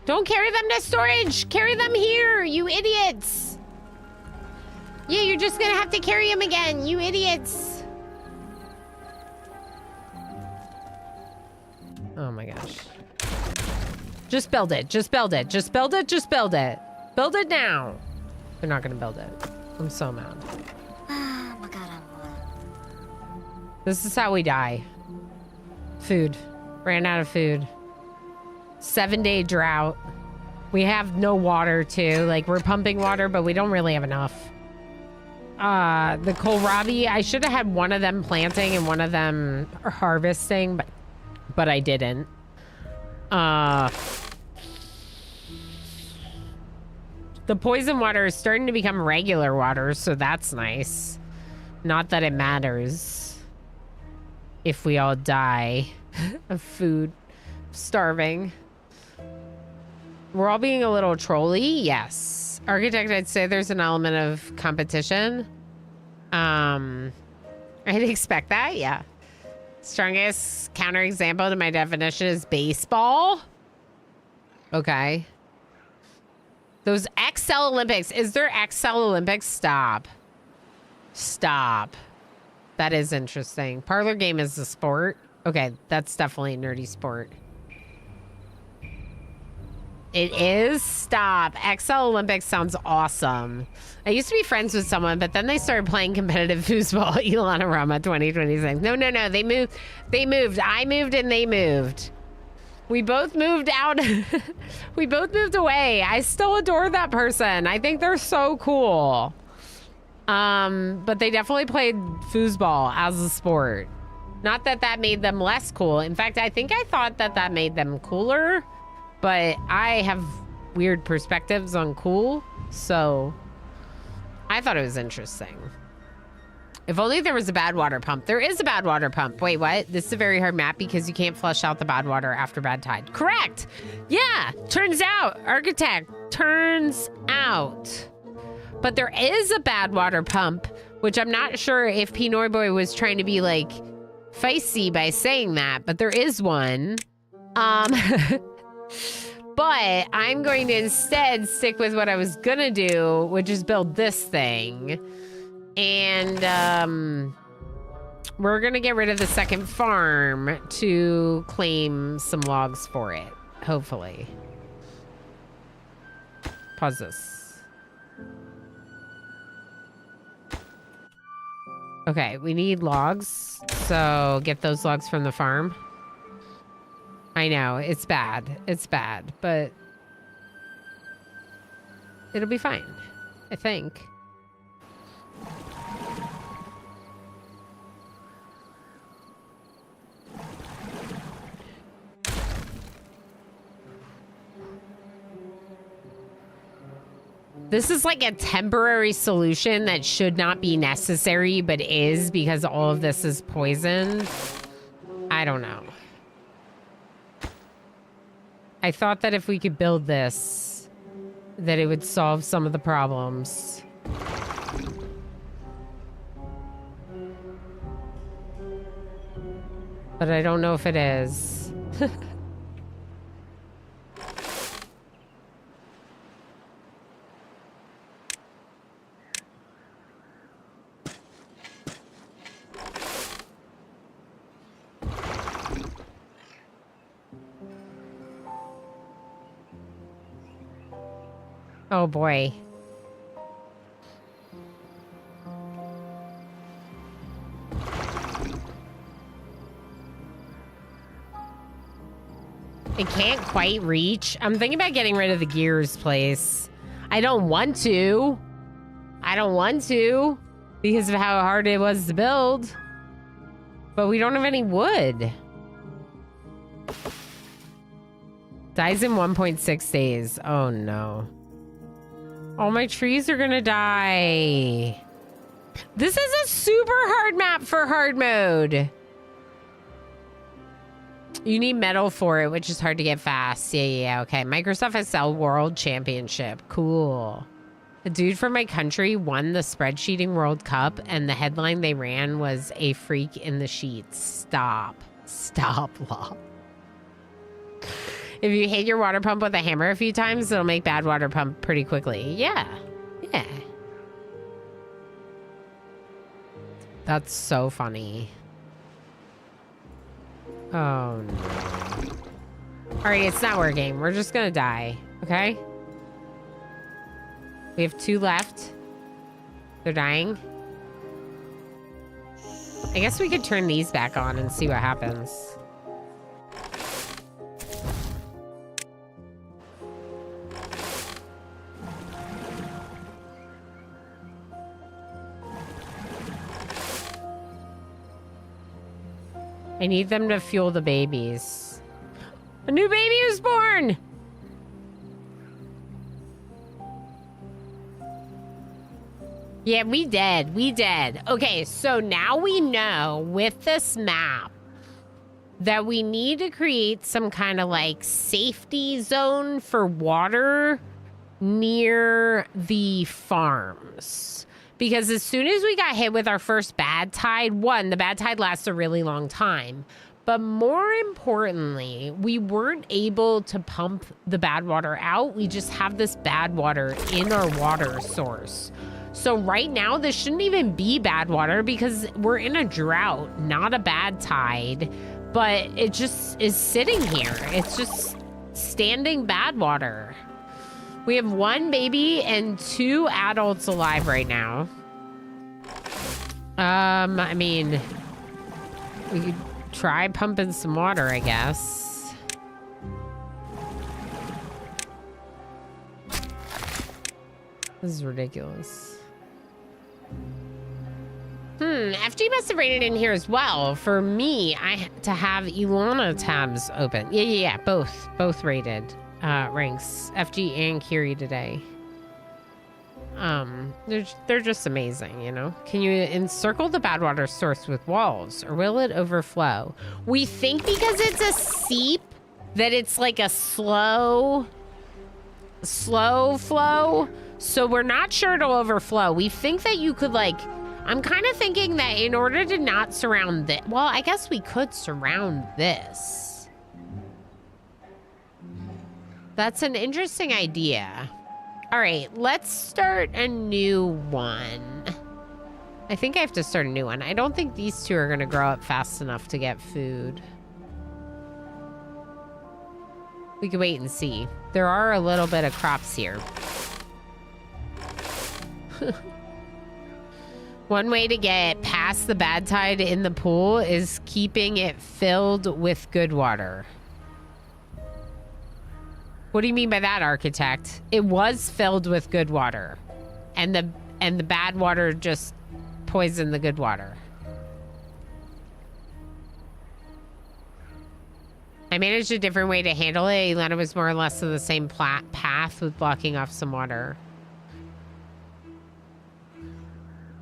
Don't carry them to storage! Carry them here, you idiots! Yeah, you're just gonna have to carry them again, you idiots! Oh my gosh. Just build it, just build it, just build it, just build it. Build it now. They're not gonna build it. I'm so mad. This is how we die. Food. Ran out of food. 7-day drought. We have no water too. Like, we're pumping water, but we don't really have enough. The kohlrabi, I should have had one of them planting and one of them harvesting, but I didn't. The poison water is starting to become regular water, so that's nice. Not that it matters if we all die of food, starving. We're all being a little trolly, yes. Architect, I'd say there's an element of competition. I'd expect that, yeah. Strongest counterexample to my definition is baseball. Okay. Those XL Olympics. Is there XL Olympics? Stop. Stop. That is interesting. Parlor game is a sport. Okay, that's definitely a nerdy sport. It is? Stop. XL Olympics sounds awesome. I used to be friends with someone, but then they started playing competitive foosball. Elanarama 2026. No. They moved. I moved and they moved. We both moved out. We both moved away. I still adore that person. I think they're so cool. But they definitely played foosball as a sport. Not that that made them less cool. In fact, I think I thought that that made them cooler. But I have weird perspectives on cool, so I thought it was interesting. If only there was a bad water pump. There is a bad water pump. Wait, what? This is a very hard map because you can't flush out the bad water after bad tide. Correct. Yeah. Turns out. Architect. Turns out. But there is a bad water pump, which I'm not sure if Pinoy Boy was trying to be like feisty by saying that, but there is one. But I'm going to instead stick with what I was gonna do, which is build this thing. And We're gonna get rid of the second farm to claim some logs for it, hopefully. Pause this. Okay, we need logs, so get those logs from the farm. I know, it's bad, but it'll be fine, I think. This is like a temporary solution that should not be necessary, but is because all of this is poisoned. I don't know. I thought that if we could build this, that it would solve some of the problems. But I don't know if it is. Oh boy. It can't quite reach. I'm thinking about getting rid of the gears place. I don't want to. Because of how hard it was to build. But we don't have any wood. Dies in 1.6 days. Oh no. All my trees are gonna die. This is a super hard map for hard mode. You need metal for it, which is hard to get fast. Yeah, okay. Microsoft Excel World Championship. Cool. A dude from my country won the spreadsheeting World Cup, and the headline they ran was "A freak in the sheets." Stop. Stop, law. If you hit your water pump with a hammer a few times, it'll make bad water pump pretty quickly. Yeah. Yeah. That's so funny. Oh, no. All right, it's not working. We're just gonna die, okay? We have 2 left. They're dying. I guess we could turn these back on and see what happens. I need them to fuel the babies. A new baby was born! Yeah, we did. Okay, so now we know with this map that we need to create some kind of like safety zone for water near the farms. Because as soon as we got hit with our first bad tide, the bad tide lasts a really long time. But more importantly, we weren't able to pump the bad water out. We just have this bad water in our water source. So right now, this shouldn't even be bad water because we're in a drought, not a bad tide. But it just is sitting here. It's just standing bad water. We have 1 baby and 2 adults alive right now. I mean, we could try pumping some water, I guess. This is ridiculous. FG must have rated in here as well. For me, I had to have Ilana tabs open. Yeah, both rated. Ranks FG and Kiri today. They're just amazing, you know. Can you encircle the bad water source with walls, or will it overflow? We think because it's a seep that it's like a slow flow, so we're not sure it'll overflow. We think that you could like. I'm kind of thinking that in order to not surround this, well, I guess we could surround this. That's an interesting idea. All right, let's start a new one. I think I have to start a new one. I don't think these two are going to grow up fast enough to get food. We can wait and see. There are a little bit of crops here. One way to get past the bad tide in the pool is keeping it filled with good water. What do you mean by that, architect? It was filled with good water. And the bad water just poisoned the good water. I managed a different way to handle it. Elena was more or less on the same path with blocking off some water.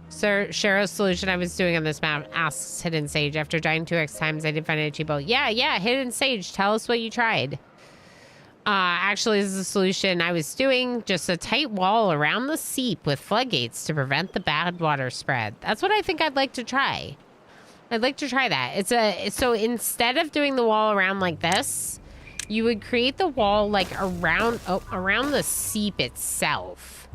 Sir, Cheryl's solution I was doing on this map asks Hidden Sage. After dying 2x times, I did find it cheapo. Yeah, Hidden Sage. Tell us what you tried. Actually, this is the solution I was doing. Just a tight wall around the seep with floodgates to prevent the bad water spread. That's what I think I'd like to try. I'd like to try that. So instead of doing the wall around like this, you would create the wall like around the seep itself.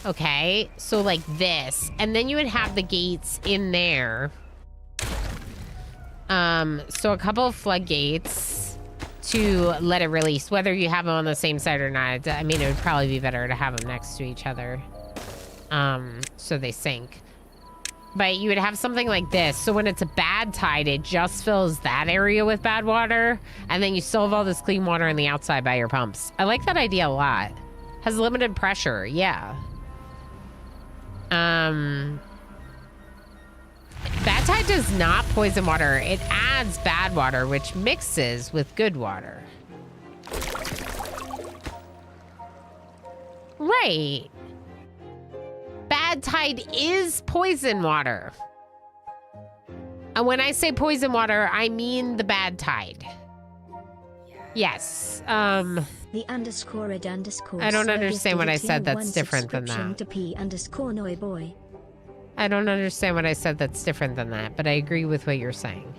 Okay, so like this, and then you would have the gates in there. So a couple of floodgates to let it release, whether you have them on the same side or not. I mean, it would probably be better to have them next to each other, so they sink. But you would have something like this, so when it's a bad tide, it just fills that area with bad water, and then you still have all this clean water on the outside by your pumps. I like that idea a lot. Has limited pressure, yeah. Bad tide does not poison water. It adds bad water, which mixes with good water. Right. Bad tide is poison water. And when I say poison water, I mean the bad tide. Yes. The _ed_ I don't understand what I gifted a said tier that's 1 different than subscription that. to P_Noiboy. I don't understand what I said that's different than that, but I agree with what you're saying.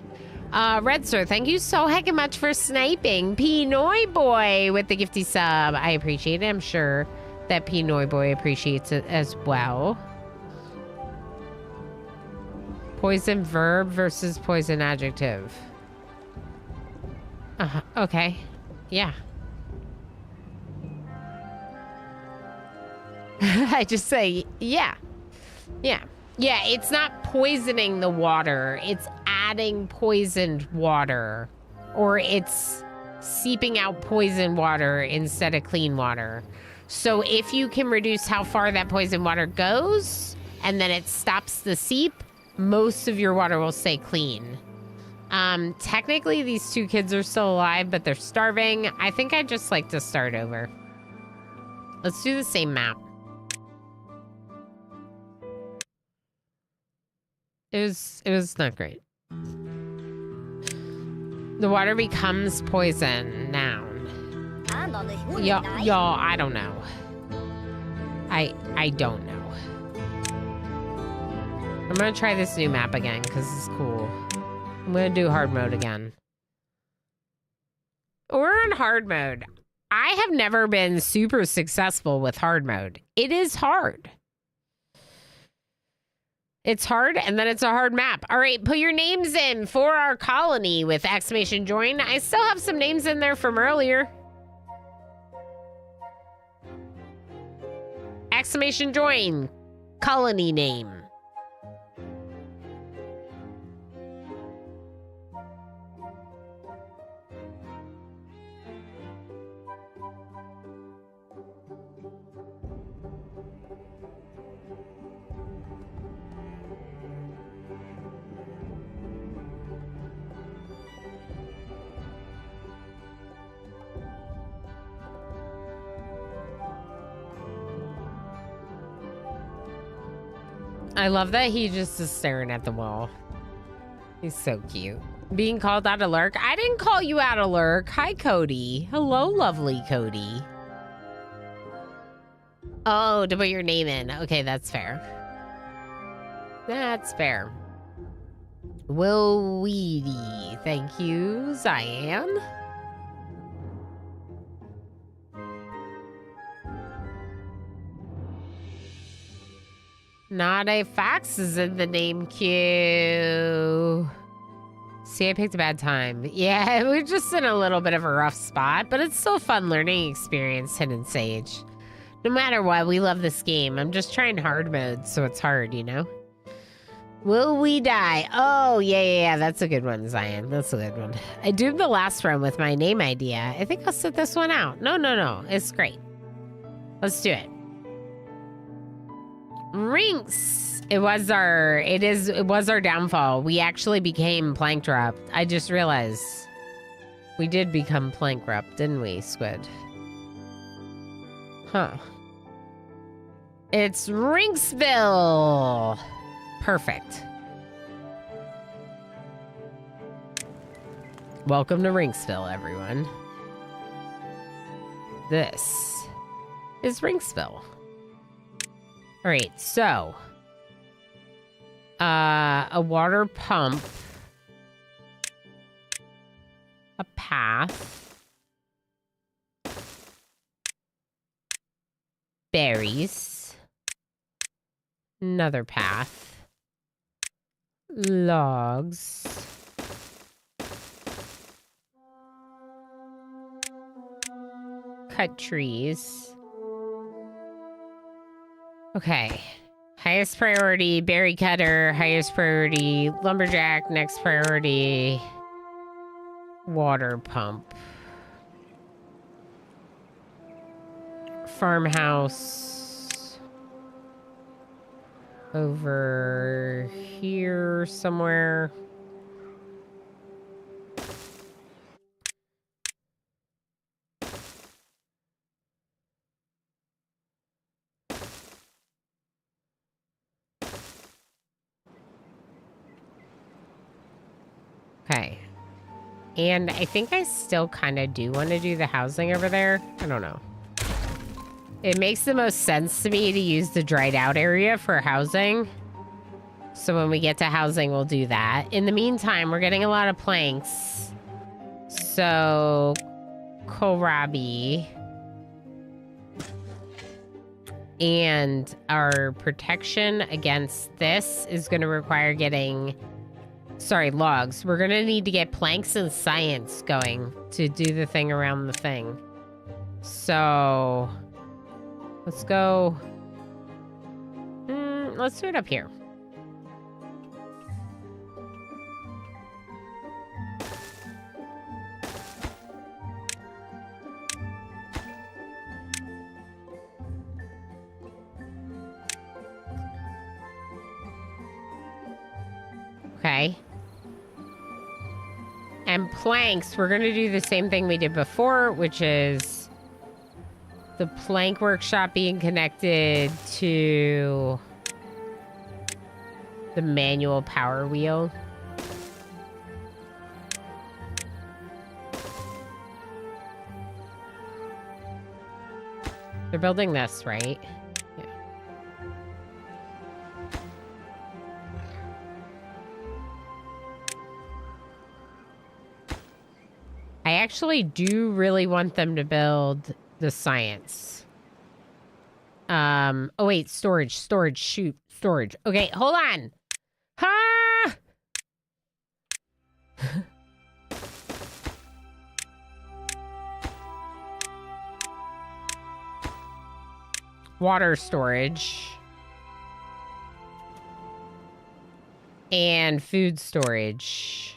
Red Sir, thank you so heckin' much for sniping. P_Noiboy with the gifty sub. I appreciate it. I'm sure that P_Noiboy appreciates it as well. Poison verb versus poison adjective. Okay. Yeah. I just say, yeah. Yeah. Yeah, it's not poisoning the water. It's adding poisoned water. Or it's seeping out poisoned water instead of clean water. So if you can reduce how far that poisoned water goes, and then it stops the seep, most of your water will stay clean. Technically, these two kids are still alive, but they're starving. I think I'd just like to start over. Let's do the same map. It was not great. The water becomes poison. Noun. Y'all, I don't know. I don't know. I'm gonna try this new map again because it's cool. I'm gonna do hard mode again. We're in hard mode. I have never been super successful with hard mode. It is hard. It's hard, and then it's a hard map. All right, put your names in for our colony with exclamation join. I still have some names in there from earlier. Exclamation join. Colony name. I love that he just is staring at the wall. He's so cute. Being called out a lurk. I didn't call you out a lurk. Hi, Cody. Hello, lovely Cody. Oh, to put your name in. Okay, that's fair. That's fair. Will Weedy. Thank you, Cyan. Not a fox is in the name queue. See, I picked a bad time. Yeah, we're just in a little bit of a rough spot, but it's still a fun learning experience, Hidden Sage. No matter what, we love this game. I'm just trying hard mode, so it's hard, you know? Will we die? Oh, yeah. That's a good one, Zion. That's a good one. I doomed the last one with my name idea. I think I'll sit this one out. No. It's great. Let's do it. Rinks. It was our downfall. We actually became Plankrupt. I just realized we did become Plankrupt, didn't we, Squid? Huh. It's Rinksville. Perfect. Welcome to Rinksville, everyone. This is Rinksville. All right, so a water pump, a path, berries, another path, logs, cut trees. Okay. Highest priority, berry cutter. Highest priority, lumberjack. Next priority, water pump. Farmhouse. Over here somewhere. Okay. And I think I still kind of do want to do the housing over there. I don't know. It makes the most sense to me to use the dried out area for housing. So when we get to housing, we'll do that. In the meantime, we're getting a lot of planks. So, kohlrabi. And our protection against this is going to require getting... Sorry, logs. We're going to need to get planks and science going to do the thing around the thing. So, let's go. Let's do it up here. Okay. And planks, we're going to do the same thing we did before, which is the plank workshop being connected to the manual power wheel. They're building this, right? Yeah. I actually do really want them to build the science. Oh wait, storage, shoot, storage. Okay, hold on. Ha! Water storage. And food storage.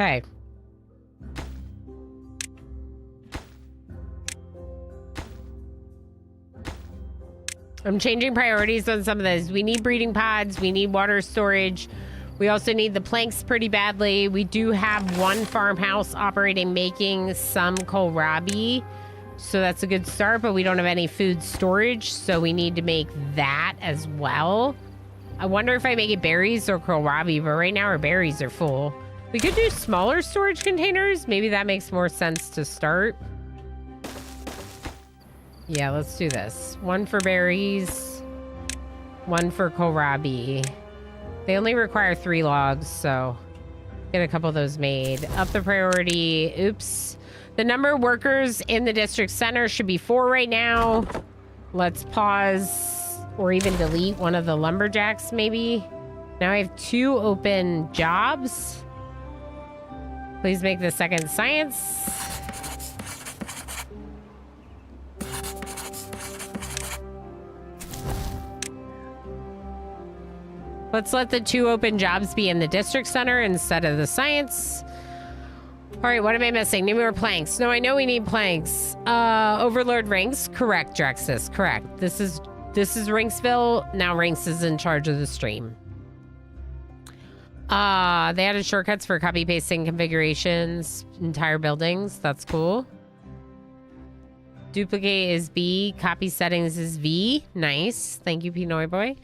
Okay. I'm changing priorities on some of those. We need breeding pods. We need water storage. We also need the planks pretty badly. We do have one farmhouse operating, making some kohlrabi. So that's a good start, but we don't have any food storage. So we need to make that as well. I wonder if I make it berries or kohlrabi, but right now our berries are full. We could do smaller storage containers. Maybe that makes more sense to start. Yeah, let's do this. One for berries, one for kohlrabi. They only require 3 logs, so get a couple of those made. Up the priority. Oops. The number of workers in the district center should be 4 right now. Let's pause or even delete one of the lumberjacks, maybe. Now I have 2 open jobs. Please make the second science. Let's let the 2 open jobs be in the district center instead of the science. All right, what am I missing? Need more planks. No, I know we need planks. Overlord Rinks. Correct, Drexus. Correct. This is Rinksville. Now Rinks is in charge of the stream. They added shortcuts for copy pasting configurations, entire buildings. That's cool. Duplicate is B. Copy settings is V. Nice. Thank you, Pinoy Boy.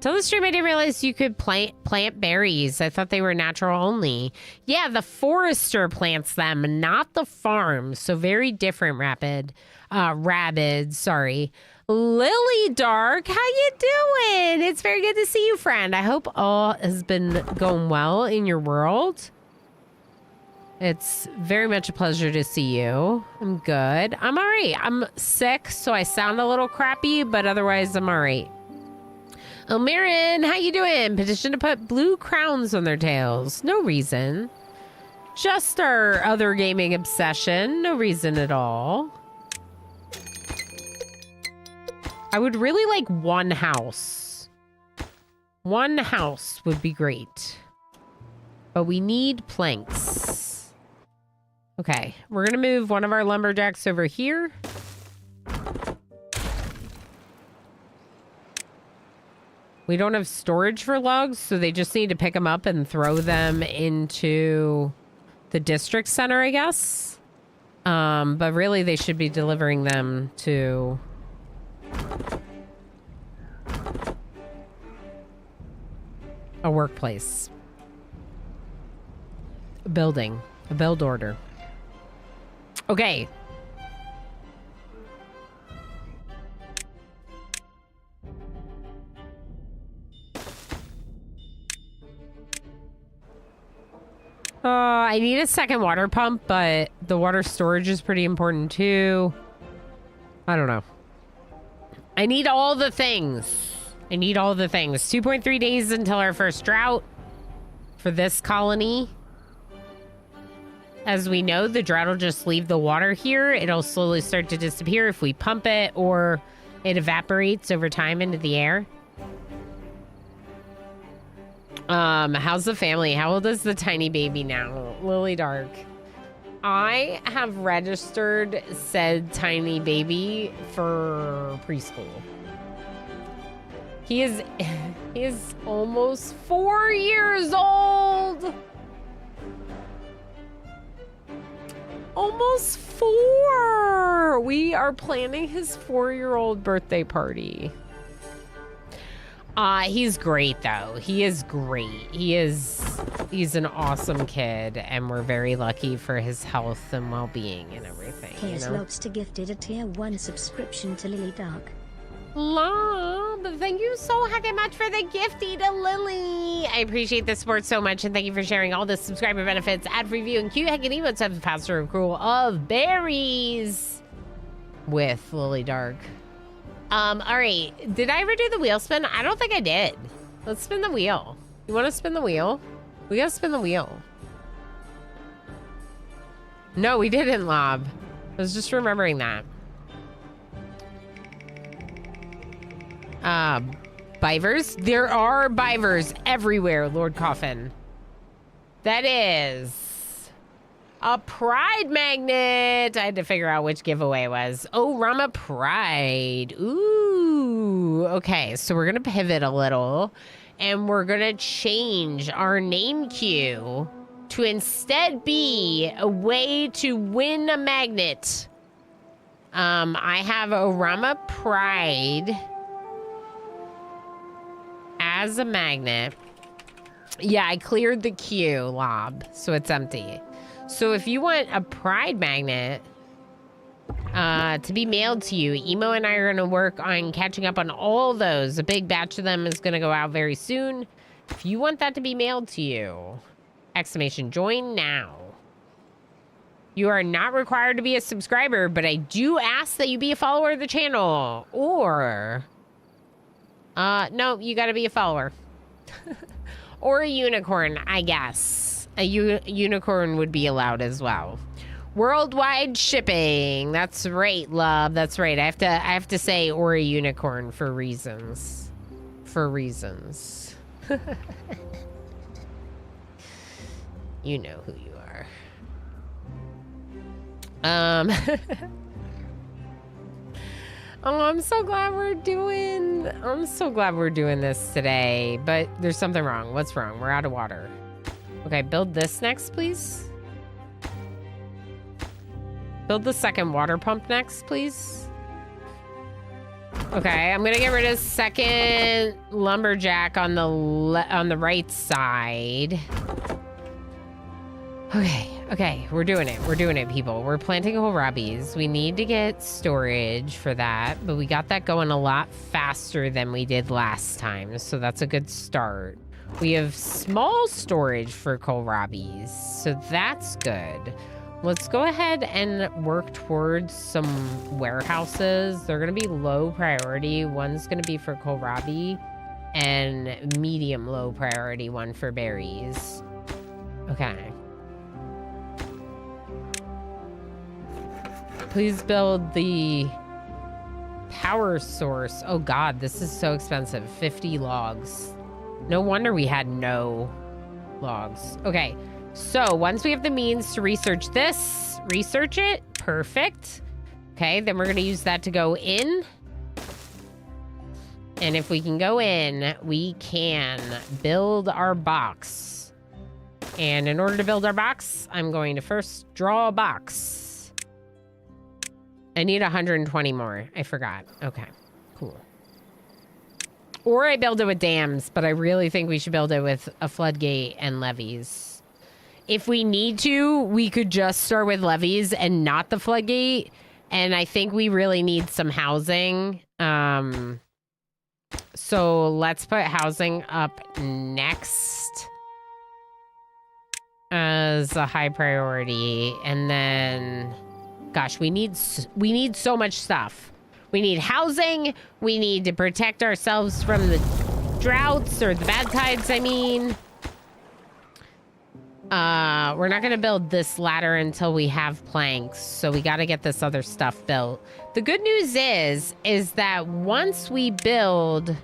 Till the stream, I didn't realize you could plant berries. I thought they were natural only. Yeah, the forester plants them, not the farm. So very different, Rabid, sorry. Lily Dark, how you doing? It's very good to see you, friend. I hope all has been going well in your world. It's very much a pleasure to see you. I'm good. I'm all right. I'm sick, so I sound a little crappy, but otherwise I'm all right. Oh, Marin, how you doing? Petition to put blue crowns on their tails. No reason. Just our other gaming obsession. No reason at all. I would really like one house. One house would be great. But we need planks. Okay, we're going to move one of our lumberjacks over here. We don't have storage for logs, so they just need to pick them up and throw them into the district center, I guess. But really, they should be delivering them to a workplace. A building. A build order. Okay. I need a second water pump, but the water storage is pretty important too. I don't know. I need all the things. I need all the things. 2.3 days until our first drought for this colony. As we know, the drought will just leave the water here. It'll slowly start to disappear if we pump it, or it evaporates over time into the air. How's the family? How old is the tiny baby now? Lily Dark. I have registered said tiny baby for preschool. He is almost 4 years old. Almost 4. We are planning his 4-year-old birthday party. He's great though. He is great. He's an awesome kid, and we're very lucky for his health and well-being and everything. Here's Lobster gifted a tier 1 subscription to Lily Dark. Lob, thank you so heckin' much for the gifty to Lily. I appreciate the support so much, and thank you for sharing all the subscriber benefits, ad-free view, and cute heckin' emotes of the Pastor of Cruel of Berries with Lily Dark. All right. Did I ever do the wheel spin? I don't think I did. Let's spin the wheel. You want to spin the wheel? We gotta spin the wheel. No, we didn't, Lob. I was just remembering that. Bivers? There are bivers everywhere, Lord Coffin. That is a pride magnet. I had to figure out which giveaway it was. Oh, Rama Pride. Ooh. Ooh, okay. So we're going to pivot a little and we're going to change our name queue to instead be a way to win a magnet. I have Orama Pride as a magnet. Yeah, I cleared the queue, Lob, so it's empty. So if you want a Pride magnet to be mailed to you, Emo and I are going to work on catching up on all those. A big batch of them is going to go out very soon. If you want that to be mailed to you, exclamation, join now. You are not required to be a subscriber, but I do ask that you be a follower of the channel. Or, no, you got to be a follower. Or a unicorn, I guess. A unicorn would be allowed as well. Worldwide shipping. That's right, love. That's right. I have to say or a unicorn for reasons. For reasons. You know who you are. Oh, I'm so glad we're doing this today, but there's something wrong. What's wrong? We're out of water. Okay, build this next, please. Build the second water pump next, please. Okay, I'm gonna get rid of second lumberjack on the right side. Okay, we're doing it, people. We're planting kohlrabis. We need to get storage for that, but we got that going a lot faster than we did last time, so that's a good start. We have small storage for kohlrabis, so that's good. Let's go ahead and work towards some warehouses. They're gonna be low priority. One's gonna be for kohlrabi and medium low priority one for berries. Okay. Please build the power source. Oh God, this is so expensive. 50 logs. No wonder we had no logs. Okay, so once we have the means to research this, research it. Perfect. Okay, then we're gonna use that to go in. And if we can go in, we can build our box. And in order to build our box, I'm going to first draw a box. I need 120 more. I forgot. Okay, cool. Or I build it with dams, but I really think we should build it with a floodgate and levees. If we need to, we could just start with levees and not the floodgate. And I think we really need some housing. So let's put housing up next as a high priority. And then... Gosh, we need so much stuff. We need housing. We need to protect ourselves from the droughts or the bad tides, I mean. We're not going to build this ladder until we have planks. So we got to get this other stuff built. The good news is that once we build...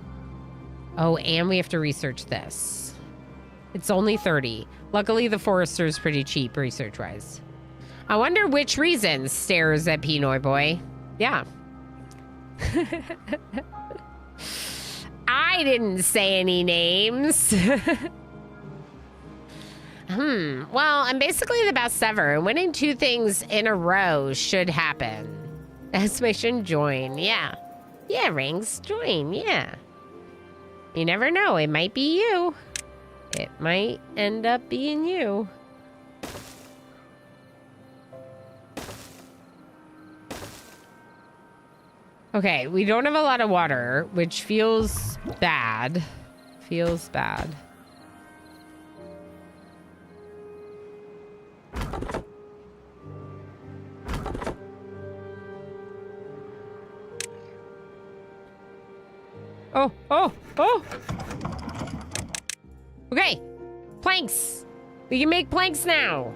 Oh, and we have to research this. It's only 30. Luckily, the Forester is pretty cheap research-wise. I wonder which reason stares at Pinoy Boy. Yeah. I didn't say any names. Well, I'm basically the best ever. Winning 2 things in a row should happen. Exclamation join. Yeah. Yeah, Rings. Join. Yeah. You never know. It might be you. It might end up being you. Okay, we don't have a lot of water, which feels bad. Feels bad. Oh! Okay, planks. We can make planks now.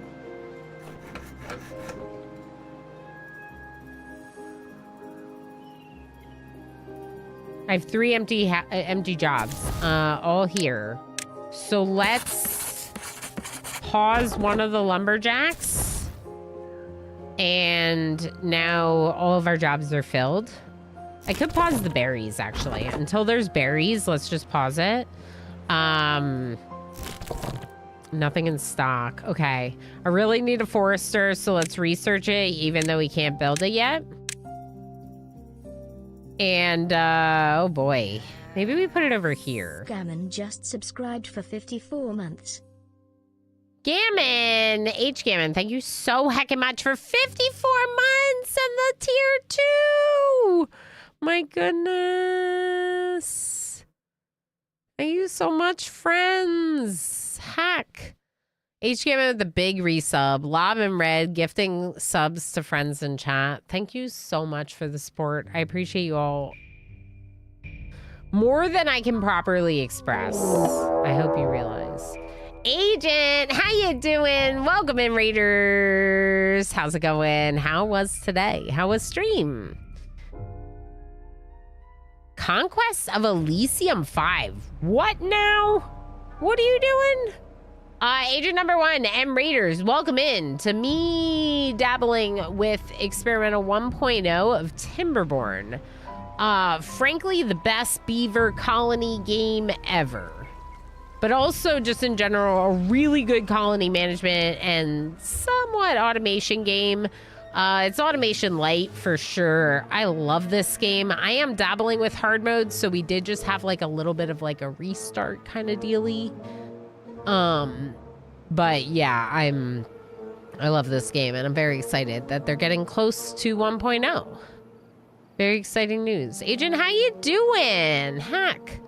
I have 3 empty jobs, all here. So let's pause one of the lumberjacks. And now all of our jobs are filled. I could pause the berries, actually. Until there's berries, let's just pause it. Nothing in stock. Okay. I really need a forester, so let's research it, even though we can't build it yet. And, oh boy. Maybe we put it over here. Gammon just subscribed for 54 months. Gammon! H. Gammon, thank you so heckin' much for 54 months and the tier 2! My goodness. Thank you so much, friends. Heck. H. Gammon with the big resub. Lob and Red gifting subs to friends in chat. Thank you so much for the support. I appreciate you all more than I can properly express. I hope you realize. Agent, how you doing? Welcome in, Raiders. How's it going? How was today? How was stream? Conquest of Elysium 5. What now? What are you doing? Agent number 1 and Raiders, welcome in to me dabbling with experimental 1.0 of Timberborn. Frankly, the best beaver colony game ever. But also just in general, a really good colony management and somewhat automation game. It's automation light for sure. I love this game. I am dabbling with hard mode, so we did just have like a little bit of like a restart kind of dealy. But yeah, I love this game and I'm very excited that they're getting close to 1.0. Very exciting news. Agent, how you doing? Heck.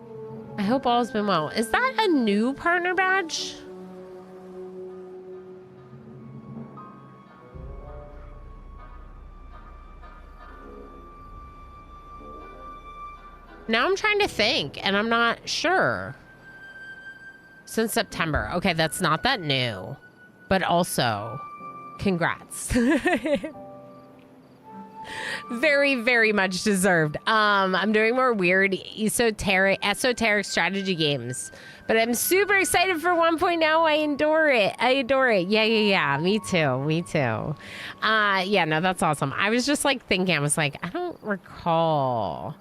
I hope all's been well. Is that a new partner badge? Now I'm trying to think, and I'm not sure. Since September. Okay, that's not that new. But also, congrats. Very, very much deserved. I'm doing more weird esoteric strategy games. But I'm super excited for 1.0. I adore it. I adore it. Yeah. Me too. Yeah, no, that's awesome. I was just like thinking, I was like, I don't recall.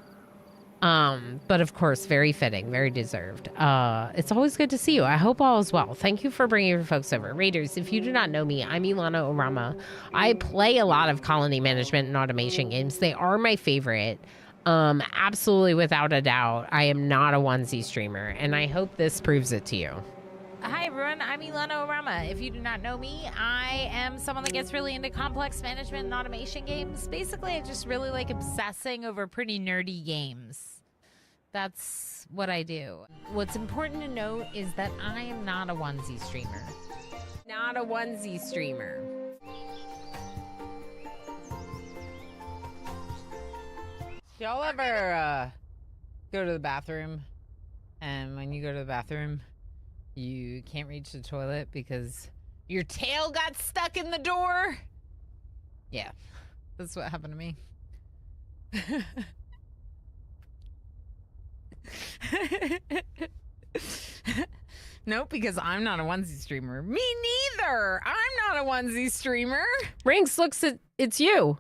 But of course, very fitting, very deserved. It's always good to see you. I hope all is well. Thank you for bringing your folks over. Raiders, if you do not know me, I'm Ilana Orama. I play a lot of colony management and automation games. They are my favorite. Absolutely without a doubt. I am not a onesie streamer, and I hope this proves it to you. Hi everyone, I'm Ilana Orama. If you do not know me, I am someone that gets really into complex management and automation games. Basically, I just really like obsessing over pretty nerdy games. That's what I do. What's important to note is that I am not a onesie streamer. Not a onesie streamer. Y'all ever go to the bathroom, and when you go to the bathroom, you can't reach the toilet because your tail got stuck in the door? Yeah, that's what happened to me. Nope, because I'm not a onesie streamer. Me neither. I'm not a onesie streamer. Rinks, it's you.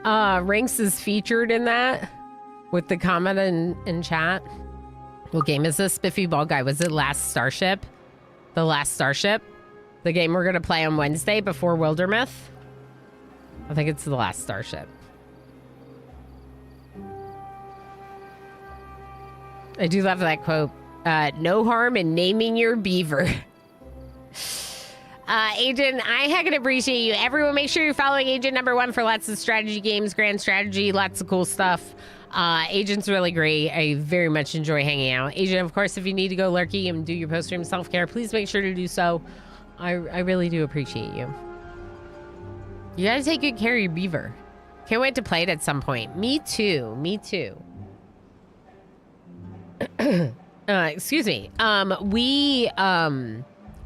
Rinks is featured in that with the comment in chat. What game is this, Spiffy Ball Guy? Was it Last Starship? The Last Starship? The game we're going to play on Wednesday before Wildermyth? I think it's The Last Starship. I do love that quote. No harm in naming your beaver. Agent, I heckin' appreciate you. Everyone, make sure you're following Agent number 1 for lots of strategy games, grand strategy, lots of cool stuff. Agent's really great. I very much enjoy hanging out. Agent, of course, if you need to go lurky and do your post-stream self-care, please make sure to do so. I really do appreciate you. You gotta take good care of your beaver. Can't wait to play it at some point. Me too. Excuse me. I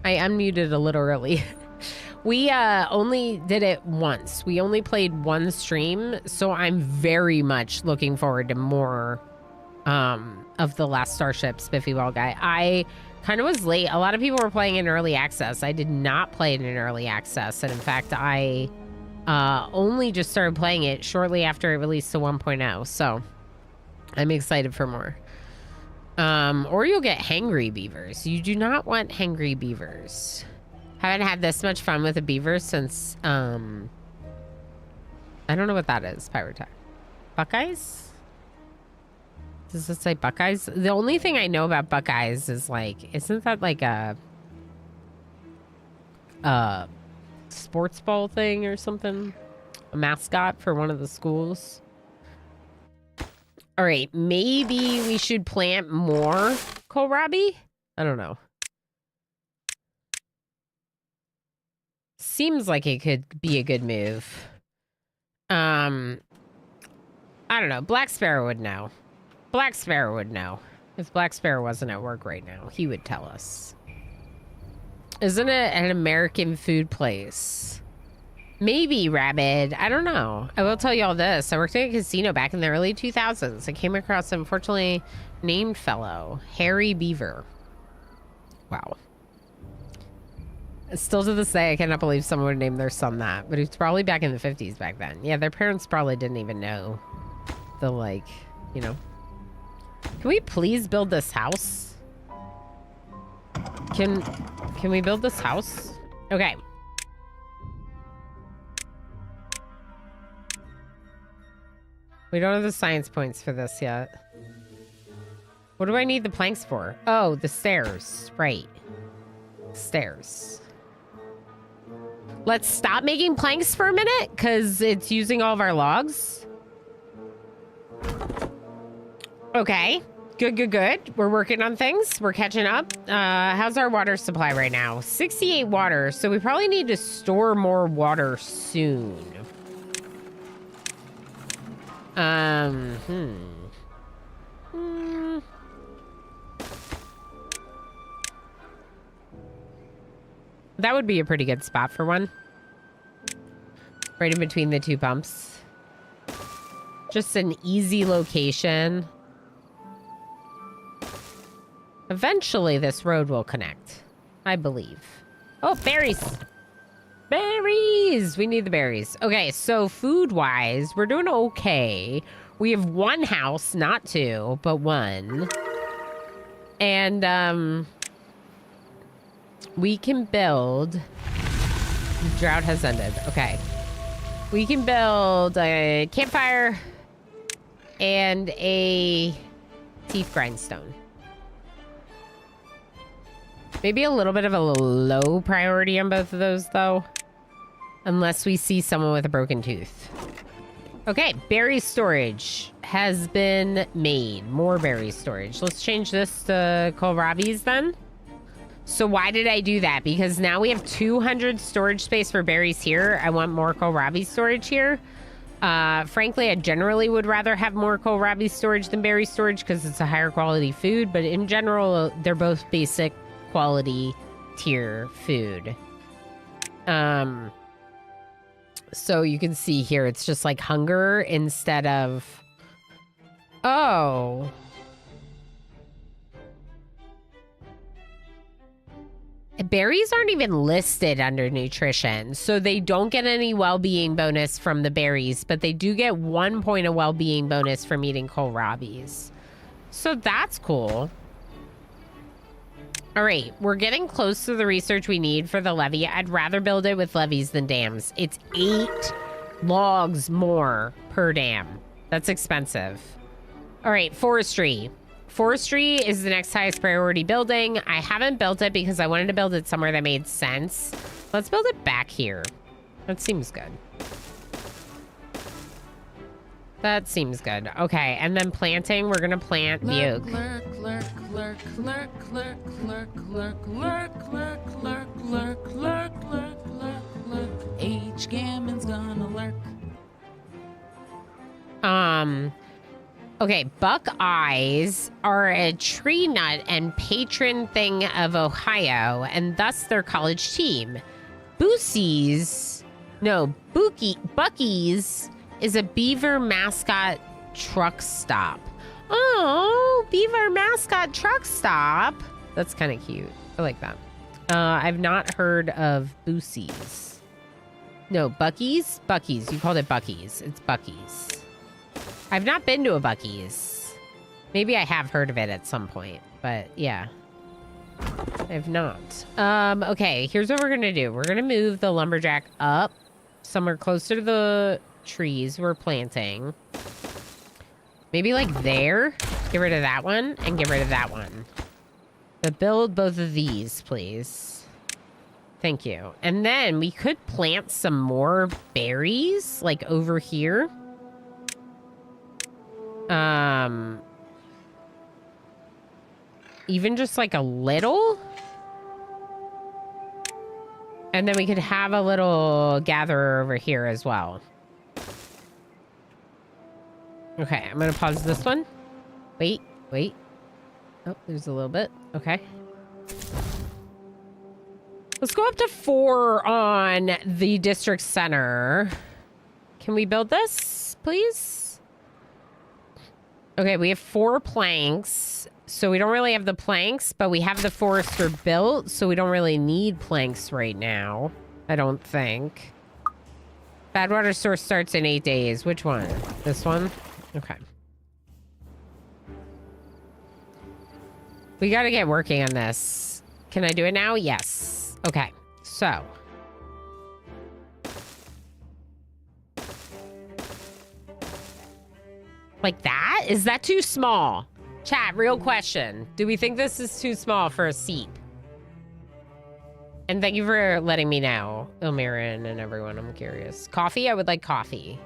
unmuted a little early. We only did it once. We only played one stream, so I'm very much looking forward to more of The Last Starship, Spiffy Ball Guy. I kind of was late. A lot of people were playing in early access. I did not play it in early access, and in fact, I only just started playing it shortly after it released to 1.0, so I'm excited for more. Or you'll get hangry beavers. You do not want hangry beavers. Haven't had this much fun with a beaver since, I don't know what that is, Pyrotech. Buckeyes? Does it say Buckeyes? The only thing I know about Buckeyes is like, isn't that like a sports ball thing or something? A mascot for one of the schools? All right, maybe we should plant more kohlrabi? I don't know. Seems like it could be a good move. I don't know. Black Sparrow would know. Black Sparrow would know. If Black Sparrow wasn't at work right now, he would tell us. Isn't it an American food place? Maybe, Rabid. I don't know. I will tell you all this. I worked at a casino back in the early 2000s. I came across an unfortunately named fellow, Harry Beaver. Wow. Still to this day, I cannot believe someone would name their son that. But it's probably back in the 50s back then. Yeah, their parents probably didn't even know the, like, you know. Can we please build this house? Can we build this house? Okay. We don't have the science points for this yet. What do I need the planks for? Oh, the stairs. Right. Stairs. Let's stop making planks for a minute, because it's using all of our logs. Okay. Good. We're working on things. We're catching up. How's our water supply right now? 68 water, so we probably need to store more water soon. That would be a pretty good spot for one. Right in between the two pumps. Just an easy location. Eventually, this road will connect. I believe. Oh, berries! Berries! We need the berries. Okay, so food-wise, we're doing okay. We have one house, not two, but one. And, we can build... Drought has ended. Okay. We can build a campfire and a teeth grindstone. Maybe a little bit of a low priority on both of those, though. Unless we see someone with a broken tooth. Okay, berry storage has been made. More berry storage. Let's change this to kohlrabi's then. So why did I do that? Because now we have 200 storage space for berries here. I want more kohlrabi storage here. Frankly, I generally would rather have more kohlrabi storage than berry storage because it's a higher quality food. But in general, they're both basic quality tier food. So you can see here, it's just like hunger instead of... Oh. Berries aren't even listed under nutrition, so they don't get any well-being bonus from the berries, but they do get 1 point of well-being bonus from eating kohlrabi's. So that's cool. All right, we're getting close to the research we need for the levee. I'd rather build it with levees than dams. It's 8 logs more per dam. That's expensive. All right, forestry. Forestry is the next highest priority building. I haven't built it because I wanted to build it somewhere that made sense. Let's build it back here. That seems good. That seems good. Okay, and then planting, we're gonna plant the oak. H. Gammon's gonna lurk. Okay, Buckeyes are a tree nut and patron thing of Ohio, and thus their college team. Bucky's is a Beaver mascot truck stop. Oh, Beaver mascot truck stop. That's kind of cute. I like that. I've not heard of Bucky's. No, Bucky's? Bucky's. You called it Bucky's. It's Bucky's. I've not been to a Bucky's. Maybe I have heard of it at some point, but yeah. I have not. Okay, here's what we're gonna do. We're gonna move the lumberjack up somewhere closer to the trees we're planting. Maybe like there. Get rid of that one and get rid of that one. But build both of these, please. Thank you. And then we could plant some more berries, like over here. Even just like a little. And then we could have a little gatherer over here as well. Okay, I'm gonna pause this one. Wait. Oh, there's a little bit. Okay. Let's go up to 4 on the district center. Can we build this, please? Okay, we have 4 planks. So we don't really have the planks, but we have the forester built, so we don't really need planks right now. I don't think. Bad water source starts in 8 days. Which one? This one? Okay. We gotta get working on this. Can I do it now? Yes. Okay. So. Like that? Is that too small? Chat, real question. Do we think this is too small for a seep? And thank you for letting me know, Ilmirin and everyone. I'm curious. Coffee? I would like coffee.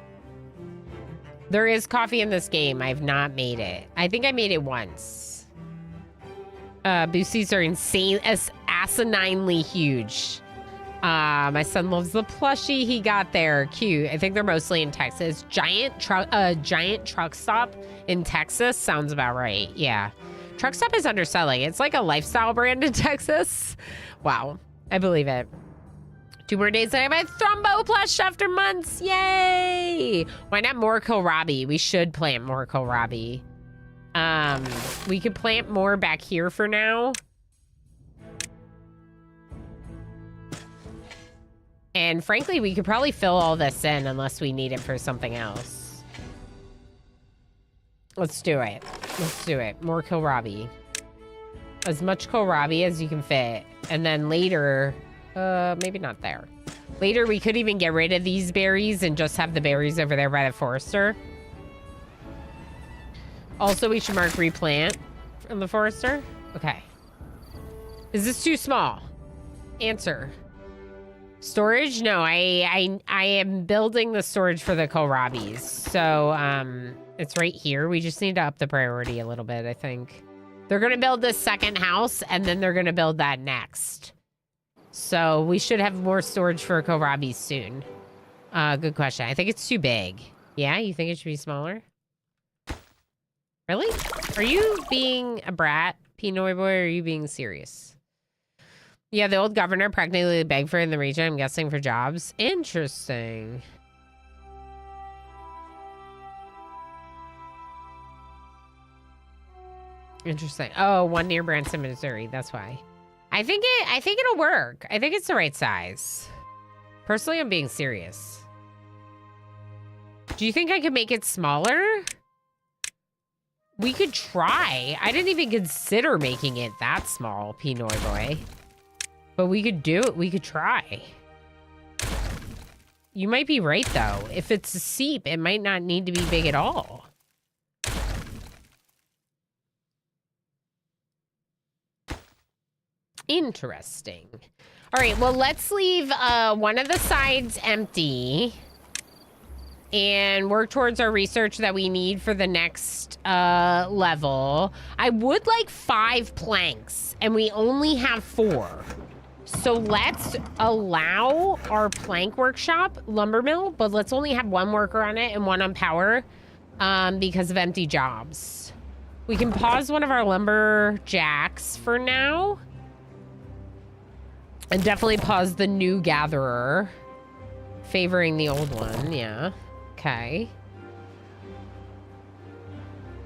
There is coffee in this game. I've not made it. I think I made it once. Boosties are insane, asininely huge. My son loves the plushie he got there. Cute. I think they're mostly in Texas. Giant truck stop in Texas sounds about right. Yeah. Truck stop is underselling. It's like a lifestyle brand in Texas. Wow. I believe it. 2 more days and I have my Thrumbo plush after months. Yay! Why not more kohlrabi? We should plant more kohlrabi. We could plant more back here for now. And frankly, we could probably fill all this in unless we need it for something else. Let's do it. Let's do it. More kohlrabi. As much kohlrabi as you can fit. And then later, maybe not there. Later, we could even get rid of these berries and just have the berries over there by the forester. Also, we should mark replant from the forester. Okay. Is this too small? Answer. Storage? No, I am building the storage for the kohlrabis. So, it's right here. We just need to up the priority a little bit, I think. They're going to build this second house, and then they're going to build that next. So, we should have more storage for kohlrabis soon. Good question. I think it's too big. Yeah, you think it should be smaller? Really? Are you being a brat, Pinoy boy, or are you being serious? Yeah, the old governor practically begged for it in the region, I'm guessing for jobs. Interesting. Interesting. Oh, one near Branson, Missouri. That's why. I think it'll work. I think it's the right size. Personally, I'm being serious. Do you think I could make it smaller? We could try. I didn't even consider making it that small, Pinoy boy. But we could do it. We could try. You might be right, though. If it's a seep, it might not need to be big at all. Interesting. All right, well, let's leave one of the sides empty and work towards our research that we need for the next level. I would like 5 planks, and we only have 4. So let's allow our plank workshop, lumber mill, but let's only have 1 worker on it and 1 on power because of empty jobs. We can pause one of our lumberjacks for now. And definitely pause the new gatherer, favoring the old one, yeah. Okay.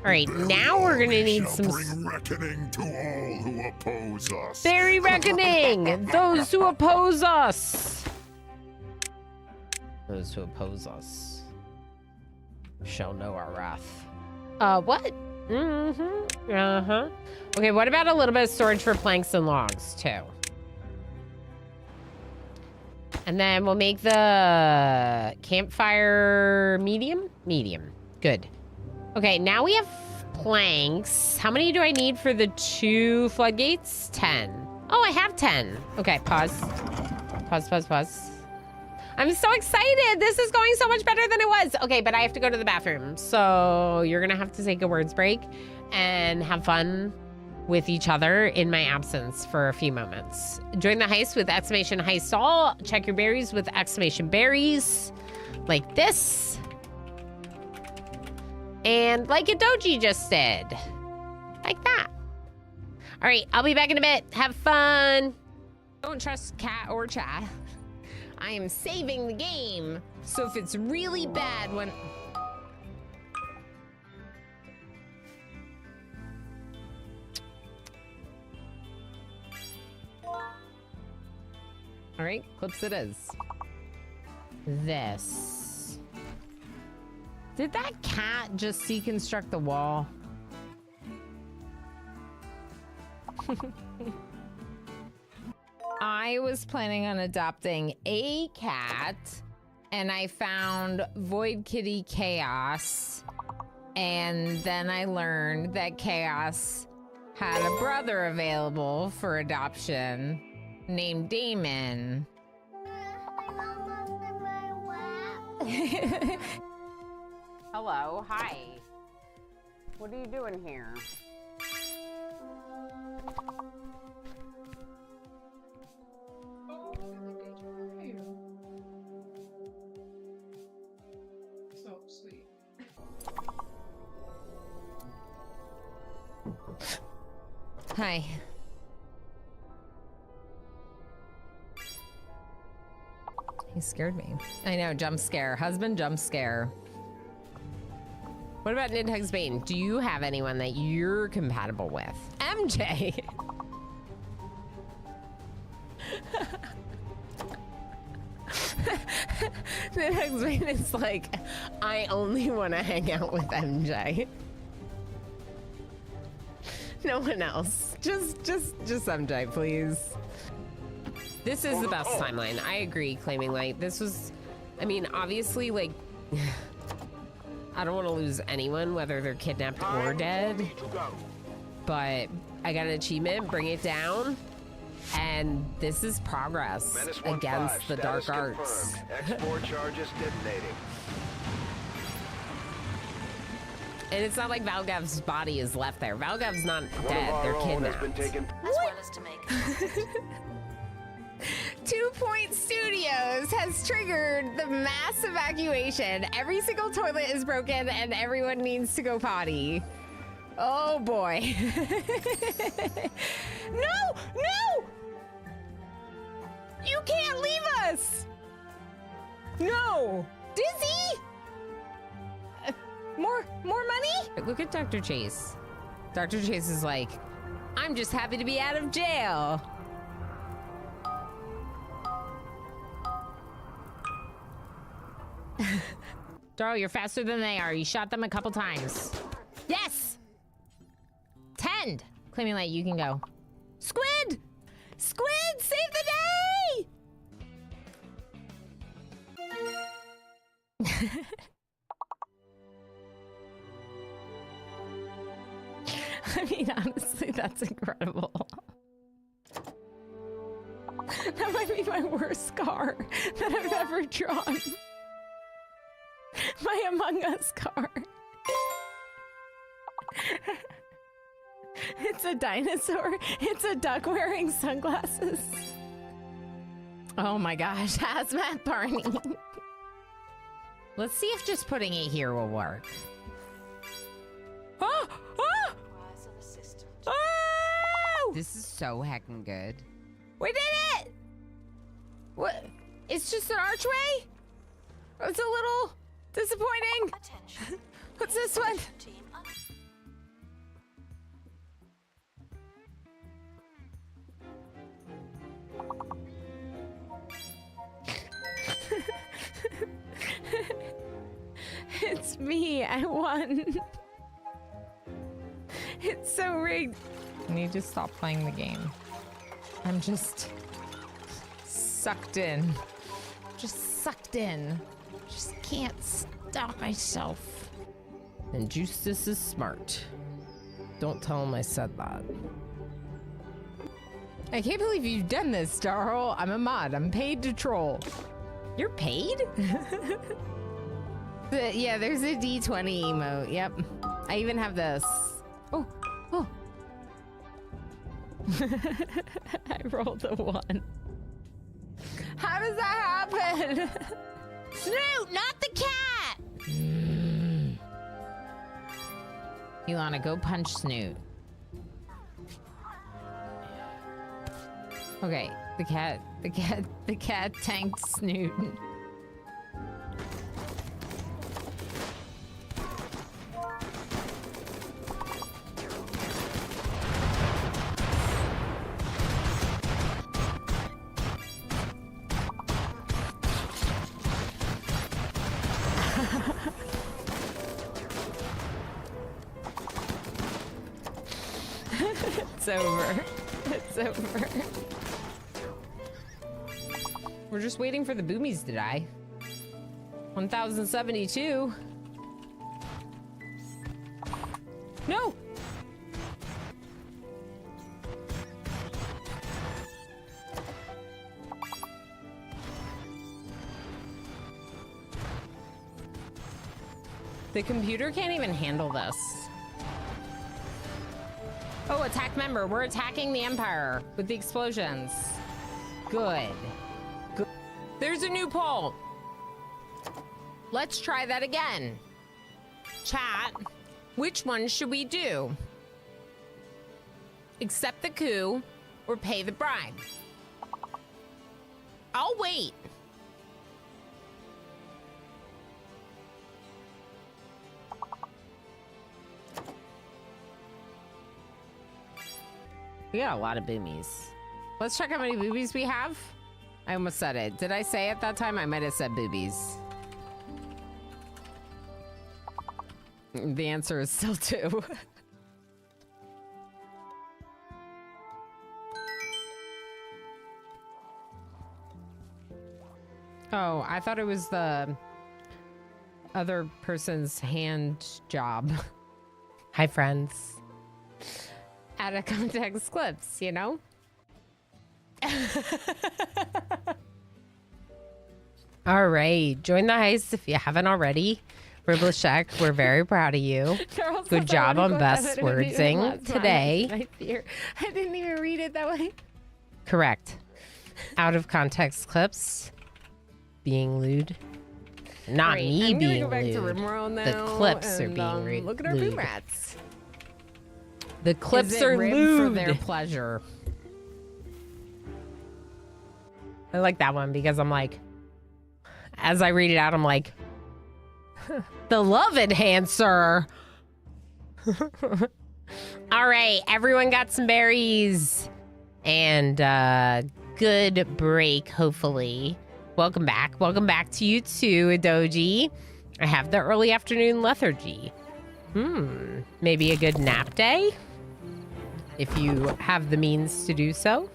All right, now we're gonna need some... Bring reckoning to all who oppose us. Very reckoning! Those who oppose us! Those who oppose us shall know our wrath. What? Mm-hmm. Uh-huh. Okay, what about a little bit of storage for planks and logs, too? And then we'll make the campfire medium? Medium. Good. Okay, now we have planks. How many do I need for the 2 floodgates? 10. Oh, I have 10. Okay, pause. Pause. I'm so excited. This is going so much better than it was. Okay, but I have to go to the bathroom. So you're going to have to take a words break and have fun with each other in my absence for a few moments. Join the heist with exclamation heist all. Check your berries with exclamation berries. Like this. And like a doji just did. Like that. All right, I'll be back in a bit. Have fun. Don't trust cat or chat. I am saving the game. So if it's really bad when... All right, clips it is. This. Did that cat just deconstruct the wall? I was planning on adopting a cat, and I found Void Kitty Chaos, and then I learned that Chaos had a brother available for adoption named Damon. I'm almost in my lap. Hello, hi. What are you doing here? So sweet. Hi. He scared me. I know, jump scare. Husband jump scare. What about Nidhugs Bane? Do you have anyone that you're compatible with? MJ. The husband is like, I only want to hang out with MJ. No one else. Just MJ, please. This is the best timeline. I agree, Claiming Light. This was, I mean, obviously, like, I don't want to lose anyone, whether they're kidnapped or dead. But I got an achievement, bring it down. And this is progress against the dark arts. Export charges detonating. And it's not like Valgav's body is left there. Valgav's not dead, they're kidnapped. As well as to make 2 Point Studios has triggered the mass evacuation. Every single toilet is broken and everyone needs to go potty. Oh boy. No! No! You can't leave us! No! Dizzy! More money? Look at Dr. Chase. Dr. Chase is like, I'm just happy to be out of jail. Darl, you're faster than they are. You shot them a couple times. Yes! 10! Claiming Light, you can go. Squid! Squid, save the day! I mean, honestly, that's incredible. That might be my worst card that I've ever drawn. My Among Us card. It's a dinosaur. It's a duck wearing sunglasses. Oh my gosh, Hazmat Barney. Let's see if just putting it here will work. Oh! Oh! wise of assistant. Oh! This is so heckin' good. We did it! What? It's just an archway? It's a little disappointing. Attention. What's this one? Team It's me. I won. so rigged. I need to stop playing the game. I'm just sucked in. Just sucked in. Just can't stop myself. And Justice is smart. Don't tell him I said that. I can't believe you've done this, Darl. I'm a mod. I'm paid to troll. You're paid? Yeah, there's a D20 emote. Yep. I even have this. Oh, oh. I rolled a 1. How does that happen? Snoot, not the cat! Ilana, go punch Snoot. Okay, the cat tanked Snoot. It's over. It's over. We're just waiting for the boomies to die. 1072. No! The computer can't even handle this. Oh, attack member. We're attacking the Empire with the explosions. Good. Good. There's a new poll. Let's try that again. Chat, which one should we do? Accept the coup or pay the bribe? I'll wait. We got a lot of boomies. Let's check how many boobies we have. I almost said it. Did I say it that time? I might have said boobies. The answer is still 2. Oh, I thought it was the other person's hand job. Hi, friends. Out of context clips, you know? All right, join the heist if you haven't already. Riblishek, we're very proud of you. Charles Good says, job "I on wanna best quote that in wordsing last today. round. I didn't even read it that way. Correct. Out of context clips. Being lewd. Not Great. me I'm being gonna go back lewd. to Rimworld now. The clips are and, being rude. look at our boom rats. The clips Is it are ribbed lewd. for their pleasure. I like that one because I'm like, as I read it out, I'm like, the love enhancer. All right, everyone got some berries and good break, hopefully. Welcome back. Welcome back to you too, Adoji. I have the early afternoon lethargy. Maybe a good nap day if you have the means to do so.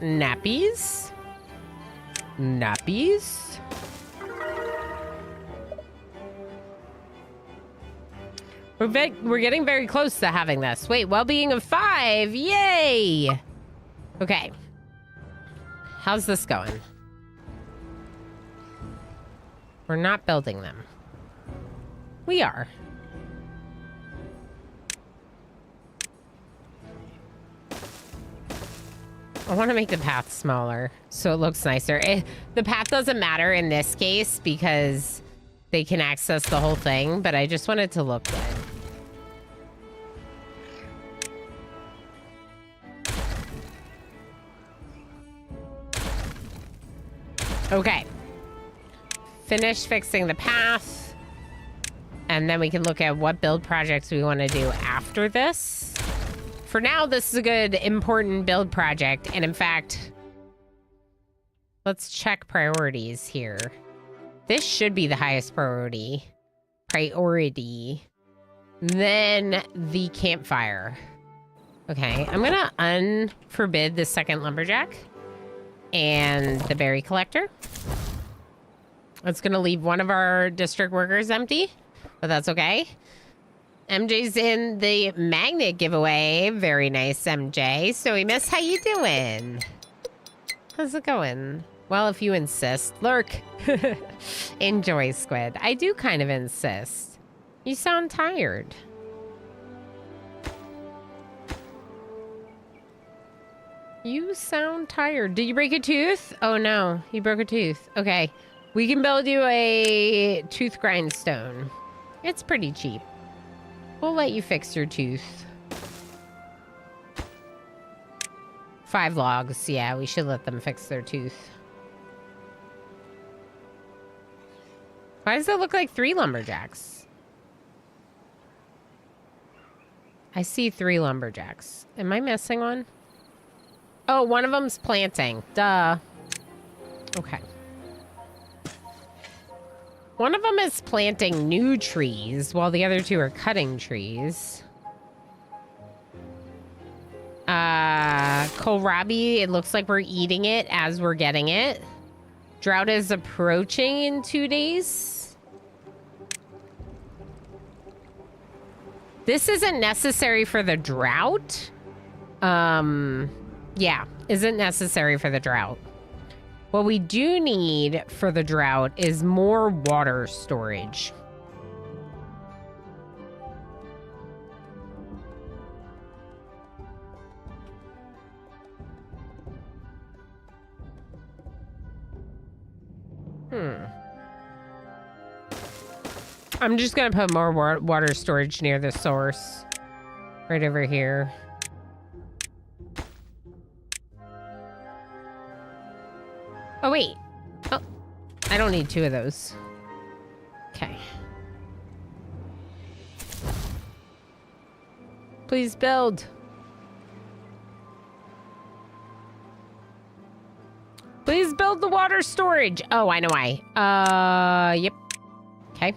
Nappies? Nappies? We're getting very close to having this. Wait, well-being of 5. Yay! Okay. How's this going? We're not building them. We are. I want to make the path smaller so it looks nicer. The path doesn't matter in this case because they can access the whole thing, but I just want it to look good. Okay. Finish fixing the path. And then we can look at what build projects we want to do after this. For now, this is a good, important build project. And in fact, let's check priorities here. This should be the highest priority. Then the campfire. Okay, I'm gonna unforbid the second lumberjack and the berry collector. It's gonna leave one of our district workers empty, but that's okay. MJ's in the magnet giveaway. Very nice, MJ. So we miss, how you doing? How's it going? Well, if you insist. Lurk. Enjoy, Squid. I do kind of insist. You sound tired. You sound tired. Did you break a tooth? Oh no, you broke a tooth. Okay. We can build you a tooth grindstone. It's pretty cheap. We'll let you fix your tooth. 5 logs. Yeah, we should let them fix their tooth. Why does it look like 3 lumberjacks? I see 3 lumberjacks. Am I missing one? Oh, one of them's planting. Duh. Okay. One of them is planting new trees, while the other 2 are cutting trees. Kohlrabi, it looks like we're eating it as we're getting it. Drought is approaching in 2 days. This isn't necessary for the drought. Yeah, isn't necessary for the drought. What we do need for the drought is more water storage. I'm just gonna put more water storage near the source. Right over here. Oh, wait. Oh, I don't need 2 of those. Okay. Please build. Please build the water storage. Oh, I know why. Yep. Okay.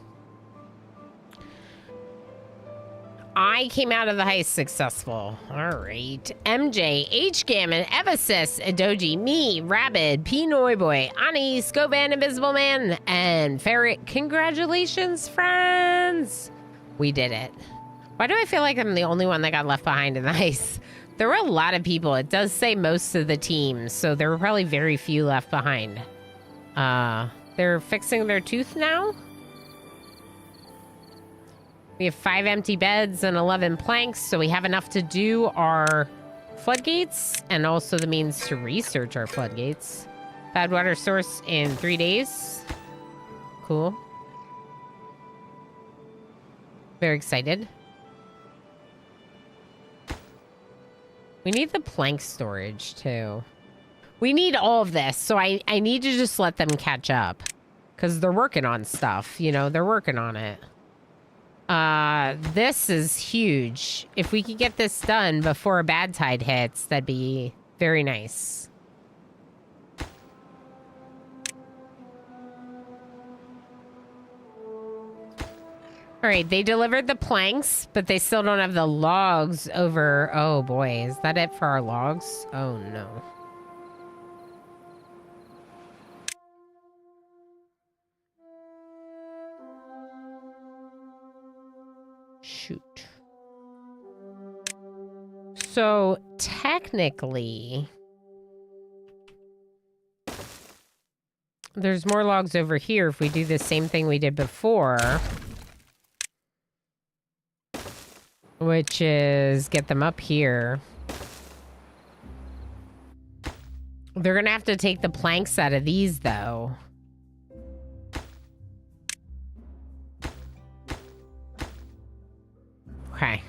I came out of the heist successful. All right. MJ, H Gammon, Evasis, Adoji, me, Rabid, P Noiboy, Ani, Scoban, Invisible Man, and Ferret. Congratulations, friends. We did it. Why do I feel like I'm the only one that got left behind in the heist? There were a lot of people. It does say most of the team, so there were probably very few left behind. They're fixing their tooth now? We have 5 empty beds and 11 planks, so we have enough to do our floodgates and also the means to research our floodgates. Bad water source in 3 days. Cool. Very excited. We need the plank storage, too. We need all of this, so I need to just let them catch up. Because they're working on stuff, you know, they're working on it. This is huge. If we could get this done before a bad tide hits, that'd be very nice. All right, they delivered the planks, but they still don't have the logs over. Oh boy, is that it for our logs? Oh no. Shoot. So technically, there's more logs over here if we do the same thing we did before, which is get them up here. They're gonna have to take the planks out of these though. Okay.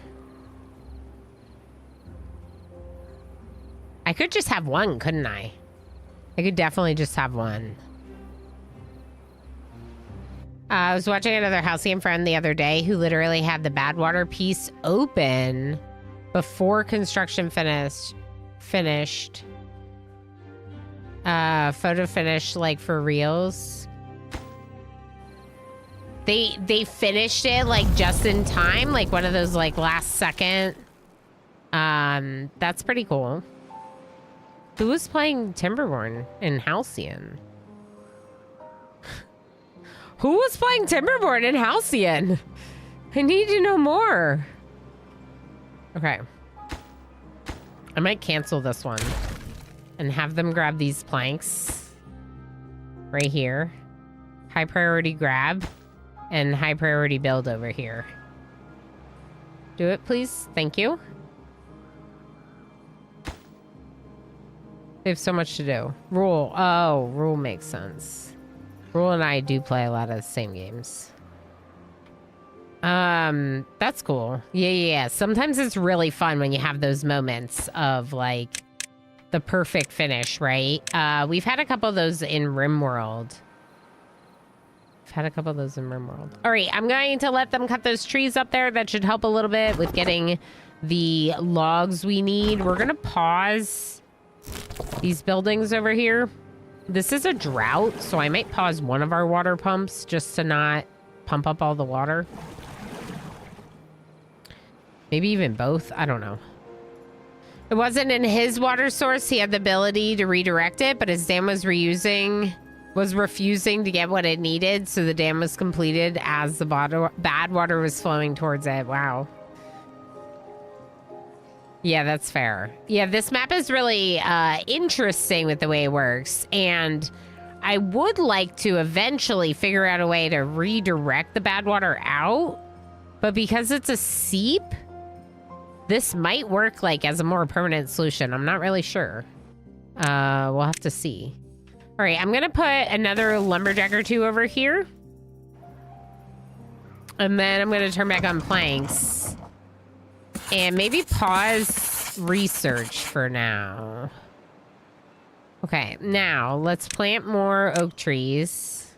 I could just have one, couldn't I? I could definitely just have one. I was watching another Halcyon friend the other day who literally had the Badwater piece open before construction finished. Photo finish, like, for reals. They finished it like just in time, like one of those like last second. That's pretty cool. Who was playing Timberborn in Halcyon? Who was playing Timberborn in Halcyon? I need to know more. Okay. I might cancel this one and have them grab these planks right here. High priority grab and high priority build over here. Do it, please. Thank you. They have so much to do. Rule. Oh, Rule makes sense. Rule and I do play a lot of the same games. That's cool. Yeah. Sometimes it's really fun when you have those moments of like the perfect finish, right? We've had a couple of those in RimWorld. All right, I'm going to let them cut those trees up there. That should help a little bit with getting the logs we need. We're gonna pause these buildings over here. This is a drought, so I might pause one of our water pumps just to not pump up all the water. Maybe even both. I don't know. It wasn't in his water source. He had the ability to redirect it, but his dam was refusing to get what it needed, so the dam was completed as the bad water was flowing towards it. Wow. Yeah, that's fair. Yeah, this map is really interesting with the way it works, and I would like to eventually figure out a way to redirect the bad water out, but because it's a seep, this might work like as a more permanent solution. I'm not really sure. We'll have to see. All right, I'm gonna put another lumberjack or two over here. And then I'm gonna turn back on planks. And maybe pause research for now. Okay, now let's plant more oak trees.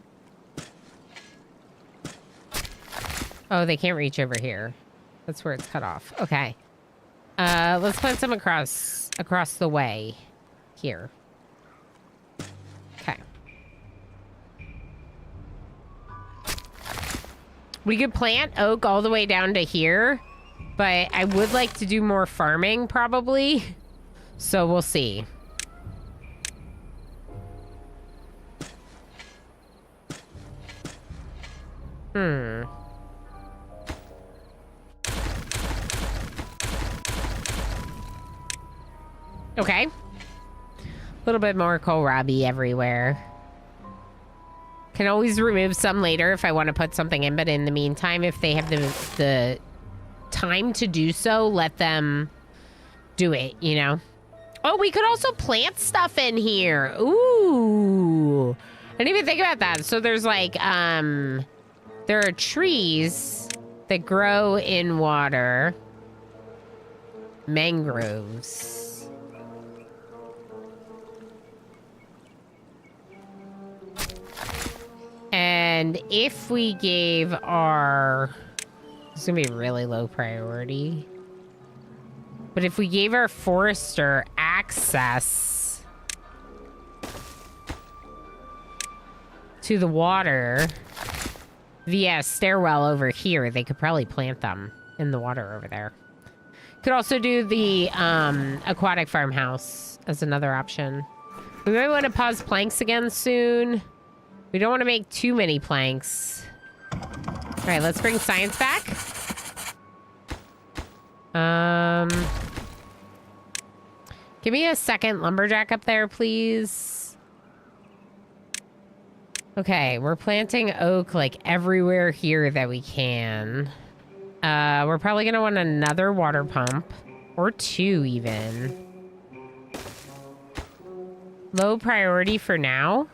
Oh, they can't reach over here. That's where it's cut off. Okay. Let's plant some across the way here. Okay. We could plant oak all the way down to here, but I would like to do more farming probably. So we'll see. Okay. A little bit more kohlrabi everywhere. Can always remove some later if I want to put something in, but in the meantime, if they have the time to do so, let them do it, you know? Oh, we could also plant stuff in here. Ooh. I didn't even think about that. So there's like, there are trees that grow in water. Mangroves. And if we gave our... This is going to be really low priority. But if we gave our forester access to the water via a stairwell over here, they could probably plant them in the water over there. Could also do the aquatic farmhouse as another option. We might want to pause planks again soon. We don't want to make too many planks. All right, let's bring science back. Give me a second lumberjack up there, please. Okay, we're planting oak like everywhere here that we can. We're probably gonna want another water pump or two even. Low priority for now.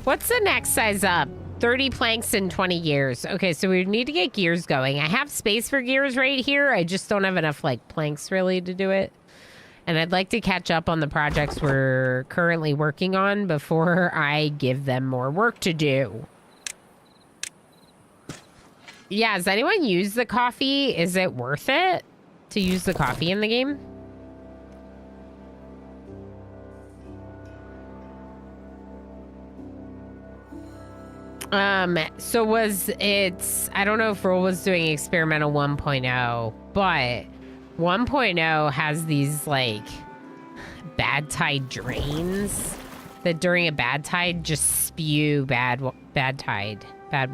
What's the next size up? 30 planks in 20 gears. Okay, so we need to get gears going. I have space for gears right here. I just don't have enough, like, planks really to do it. And I'd like to catch up on the projects we're currently working on before I give them more work to do. Yeah, has anyone used the coffee? Is it worth it to use the coffee in the game? So was it, I don't know if Roll was doing experimental 1.0, but 1.0 has these like bad tide drains that during a bad tide just spew bad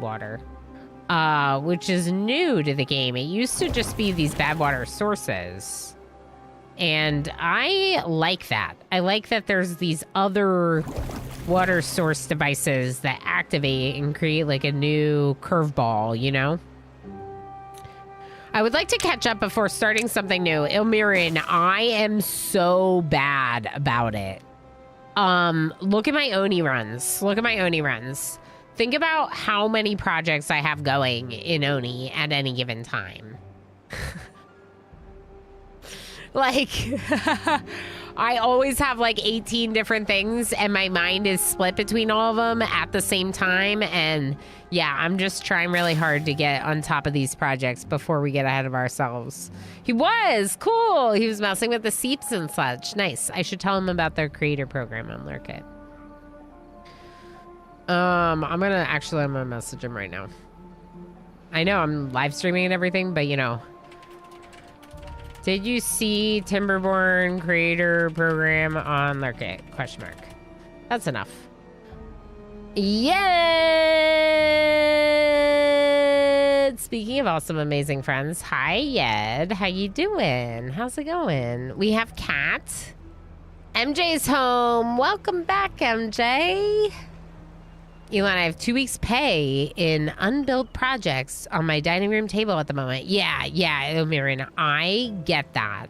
water, which is new to the game. It used to just be these bad water sources. And I like that. I like that there's these other water source devices that activate and create like a new curveball, you know? I would like to catch up before starting something new. Ilmirin, I am so bad about it. Look at my Oni runs. Look at my Oni runs. Think about how many projects I have going in Oni at any given time. Like, I always have like 18 different things and my mind is split between all of them at the same time. And yeah, I'm just trying really hard to get on top of these projects before we get ahead of ourselves. He was cool. He was messing with the seeps and such. Nice. I should tell him about their creator program on Lurkit. I'm gonna message him right now. I know I'm live streaming and everything, but you know. Did you see Timberborn creator program on Lurkit? Question mark. That's enough. Yed! Speaking of awesome, amazing friends. Hi, Yed. How you doing? How's it going? We have Kat. MJ's home. Welcome back, MJ. Elon, I have 2 weeks pay in unbilled projects on my dining room table at the moment. Yeah, Elmirin, I get that.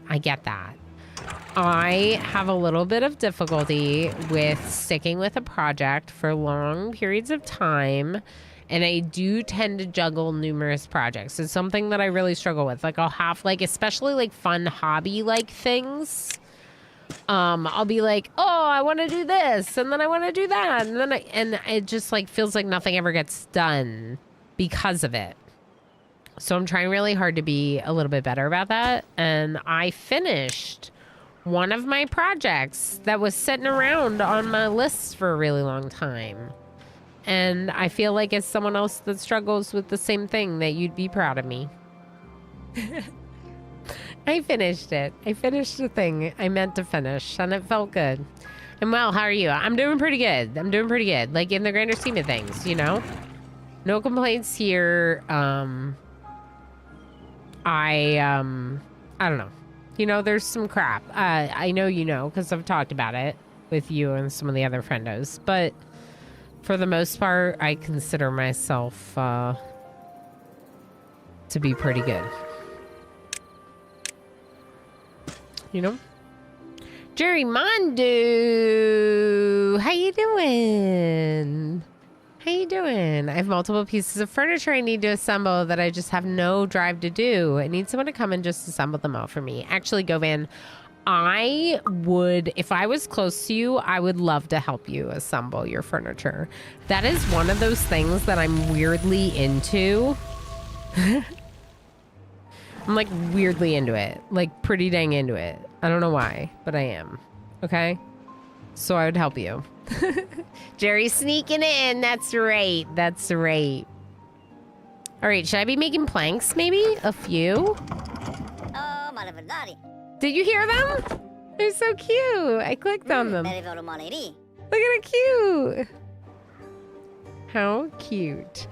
I have a little bit of difficulty with sticking with a project for long periods of time, and I do tend to juggle numerous projects. It's something that I really struggle with. Like I'll have like, especially like fun hobby-like things. I'll be like, oh, I want to do this, and then I want to do that, and then and it just like feels like nothing ever gets done because of it. So I'm trying really hard to be a little bit better about that. And I finished one of my projects that was sitting around on my list for a really long time. And I feel like as someone else that struggles with the same thing, that you'd be proud of me. I finished it. I finished the thing I meant to finish, and it felt good. And well, how are you? I'm doing pretty good. Like in the grander scheme of things, you know? No complaints here. I don't know. You know, there's some crap. I know you know, because I've talked about it with you and some of the other friendos. But for the most part, I consider myself to be pretty good. You know? Jerry Mondu! How you doing? I have multiple pieces of furniture I need to assemble that I just have no drive to do. I need someone to come and just assemble them all for me. Actually, Govan, I would, if I was close to you, I would love to help you assemble your furniture. That is one of those things that I'm weirdly into. I'm like weirdly into it, like pretty dang into it. I don't know why, but I am. Okay? So I would help you. Jerry's sneaking in. That's right. All right, should I be making planks maybe? A few? Did you hear them? They're so cute. I clicked on them. Look at it cute. How cute.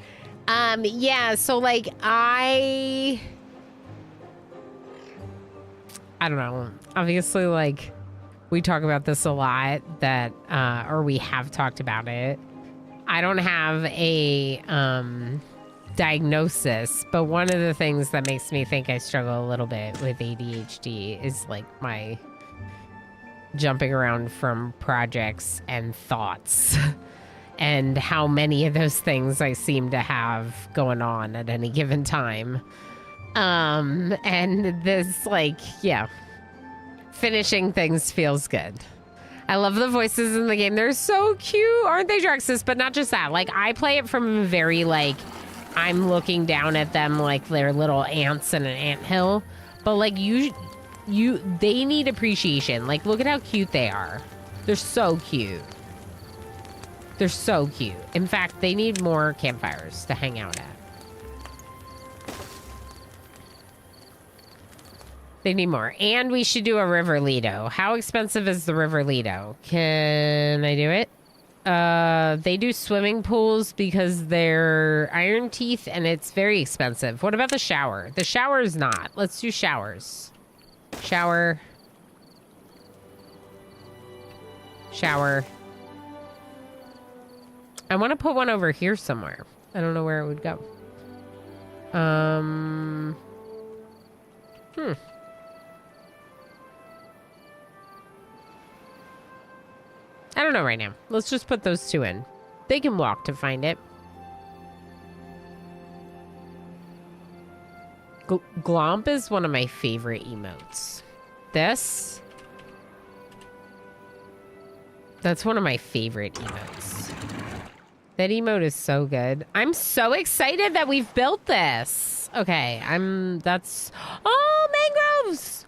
Yeah, so like I don't know. Obviously, like, we talk about this a lot, that, or we have talked about it. I don't have a diagnosis, but one of the things that makes me think I struggle a little bit with ADHD is, like, my jumping around from projects and thoughts and how many of those things I seem to have going on at any given time. And this, like, yeah, finishing things feels good. I love the voices in the game. They're so cute. Aren't they, Drexus? But not just that. Like, I play it from a very, like, I'm looking down at them like they're little ants in an anthill. But like they need appreciation. Like, look at how cute they are. They're so cute. They're so cute. In fact, they need more campfires to hang out at. They need more. And we should do a river Lido. How expensive is the river Lido? Can I do it? They do swimming pools because they're iron teeth and it's very expensive. What about the shower? The shower is not. Let's do showers. Shower. Shower. I want to put one over here somewhere. I don't know where it would go. I don't know right now. Let's just put those two in. They can walk to find it. Glomp is one of my favorite emotes. This. That's one of my favorite emotes. That emote is so good. I'm so excited that we've built this. Okay, that's... Oh, mangroves!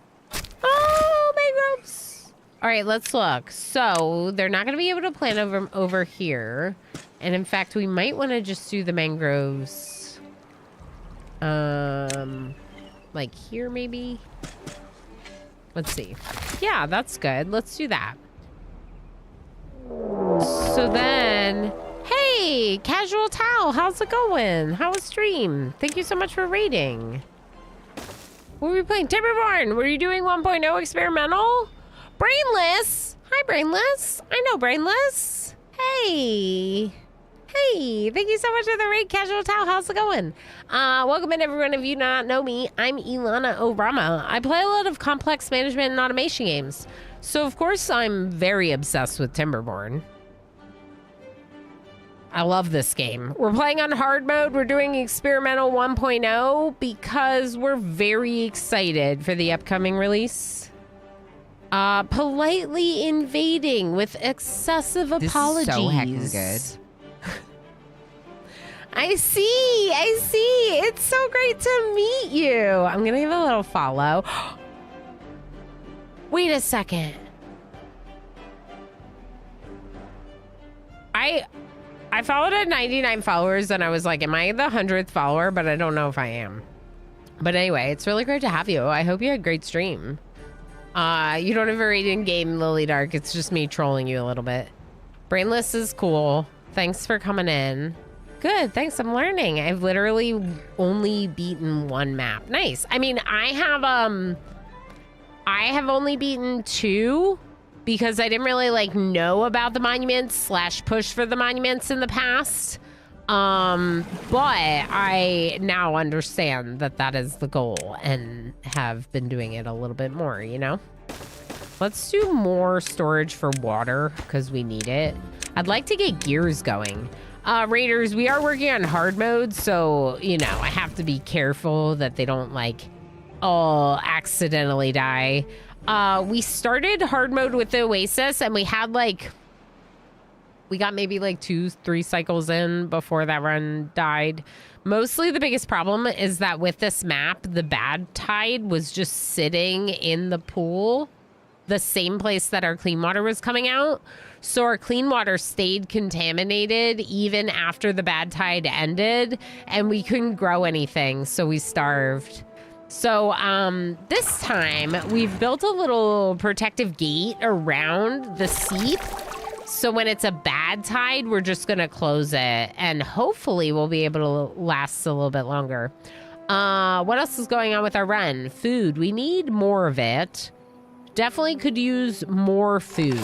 Oh, mangroves! All right, let's look. So they're not going to be able to plant over here. And in fact, we might want to just do the mangroves. Like here, maybe? Let's see. Yeah, that's good. Let's do that. So then... Hey, Casual Towel, how's it going? How was stream? Thank you so much for raiding. What were we playing? Timberborn, were you doing 1.0 experimental? Brainless? Hi, Brainless. I know Brainless. Hey. Hey, thank you so much for the raid, Casual Towel. How's it going? Welcome in, everyone. If you do not know me, I'm Ilana Orama. I play a lot of complex management and automation games. So, of course, I'm very obsessed with Timberborn. I love this game. We're playing on hard mode. We're doing experimental 1.0 because we're very excited for the upcoming release. Politely invading with excessive apologies. This is so heckin' good. I see. It's so great to meet you. I'm gonna give a little follow. Wait a second. I followed at 99 followers and I was like, am I the 100th follower? But I don't know if I am. But anyway, it's really great to have you. I hope you had a great stream. You don't have a rating game, Lily Dark. It's just me trolling you a little bit. Brainless is cool. Thanks for coming in. Good, thanks. I'm learning. I've literally only beaten one map. Nice. I mean, I have only beaten 2 because I didn't really like know about the monuments / push for the monuments in the past. But I now understand that that is the goal and have been doing it a little bit more, you know? Let's do more storage for water because we need it. I'd like to get gears going. Raiders, we are working on hard mode, so, you know, I have to be careful that they don't, like, all accidentally die. We started hard mode with the Oasis, and we had, like, we got maybe, like, 2-3 cycles in before that run died. Mostly the biggest problem is that with this map, the bad tide was just sitting in the pool, the same place that our clean water was coming out. So our clean water stayed contaminated even after the bad tide ended, and we couldn't grow anything, so we starved. So this time, we've built a little protective gate around the seep. So when it's a bad tide, we're just going to close it, and hopefully we'll be able to last a little bit longer. What else is going on with our run? Food. We need more of it. Definitely could use more food.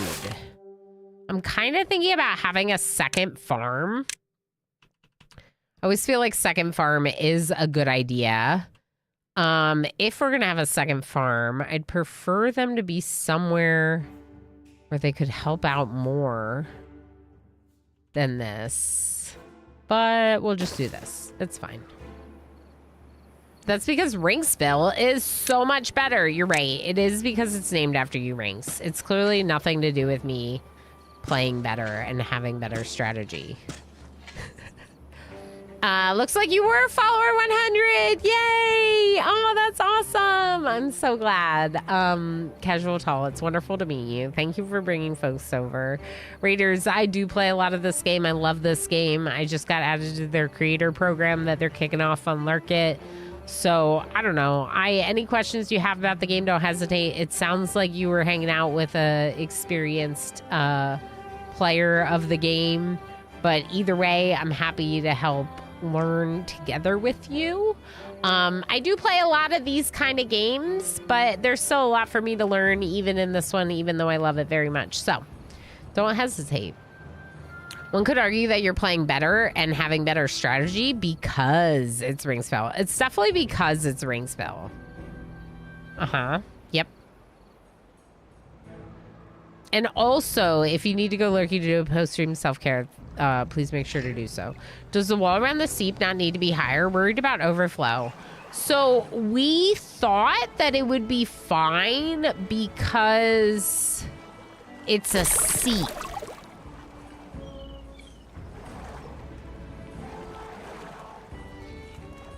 I'm kind of thinking about having a second farm. I always feel like second farm is a good idea. If we're going to have a second farm, I'd prefer them to be somewhere where they could help out more than this. But we'll just do this. It's fine. That's because Rinksville is so much better. You're right. It is because it's named after you, Rinks. It's clearly nothing to do with me playing better and having better strategy. Looks like you were follower 100. Yay! Oh, that's awesome. I'm so glad. Casual Tall, it's wonderful to meet you. Thank you for bringing folks over. Raiders, I do play a lot of this game. I love this game. I just got added to their creator program that they're kicking off on Lurk It. So, I don't know. Any questions you have about the game, don't hesitate. It sounds like you were hanging out with a experienced player of the game. But either way, I'm happy to help learn together with you. I do play a lot of these kind of games, but there's still a lot for me to learn even in this one, even though I love it very much. So don't hesitate. One could argue that you're playing better and having better strategy because it's ring spell. It's definitely because it's ring spell. Yep. And also, if you need to go lurky to do a post-stream self-care, please make sure to do so. Does the wall around the seep not need to be higher? Worried about overflow. So we thought that it would be fine because it's a seep.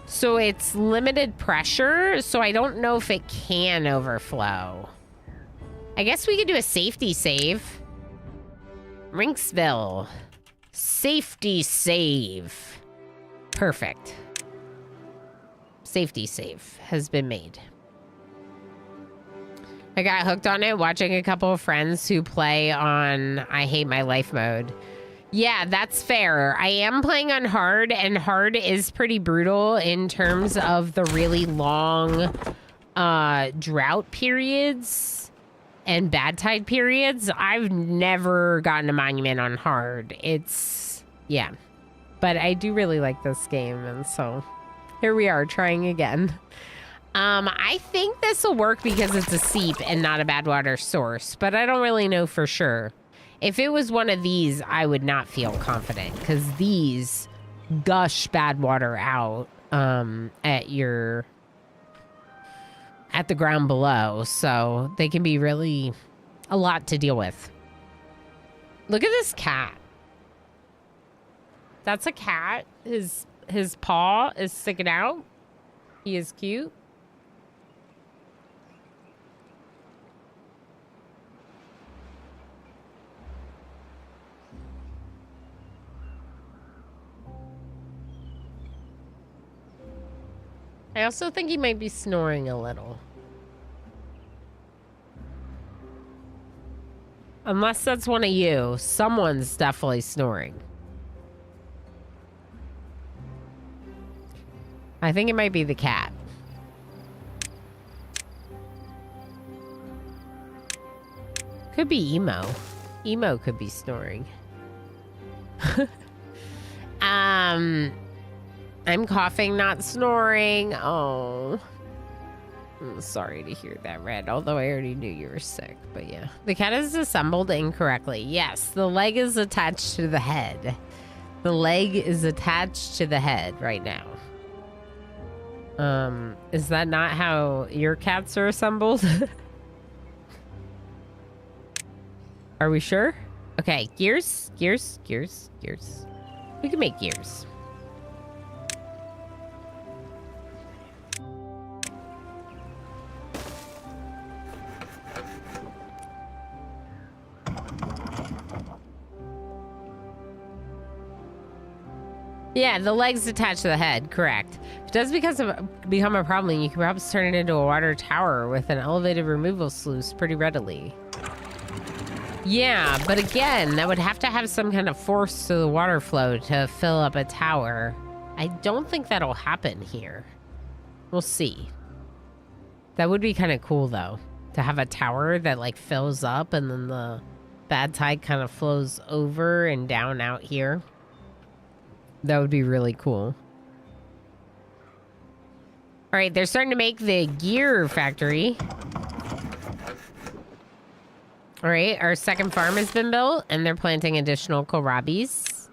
So it's limited pressure, so I don't know if it can overflow. I guess we could do a safety save. Rinksville. Safety save. Perfect. Safety save has been made. I got hooked on it watching a couple of friends who play on I Hate My Life mode. Yeah, that's fair. I am playing on hard, and hard is pretty brutal in terms of the really long drought periods and bad tide periods. I've never gotten a monument on hard. It's, yeah. But I do really like this game, and so here we are trying again. I think this will work because it's a seep and not a bad water source, but I don't really know for sure. If it was one of these, I would not feel confident because these gush bad water out at the ground below, so they can be really a lot to deal with. Look at this cat. That's a cat. His paw is sticking out. He is cute. I also think he might be snoring a little. Unless that's one of you. Someone's definitely snoring. I think it might be the cat. Could be Emo. Emo could be snoring. I'm coughing, not snoring. Oh. I'm sorry to hear that, Red, although I already knew you were sick, but yeah. The cat is assembled incorrectly. Yes, the leg is attached to the head. The leg is attached to the head right now. Is that not how your cats are assembled? Are we sure? Okay, gears. We can make gears. Yeah, the leg's attached to the head, correct. If it does become a problem, you can perhaps turn it into a water tower with an elevated removal sluice pretty readily. Yeah, but again, that would have to have some kind of force to the water flow to fill up a tower. I don't think that'll happen here. We'll see. That would be kind of cool, though, to have a tower that, like, fills up and then the bad tide kind of flows over and down out here. That would be really cool. All right, they're starting to make the gear factory. All right, our second farm has been built, and they're planting additional kohlrabis.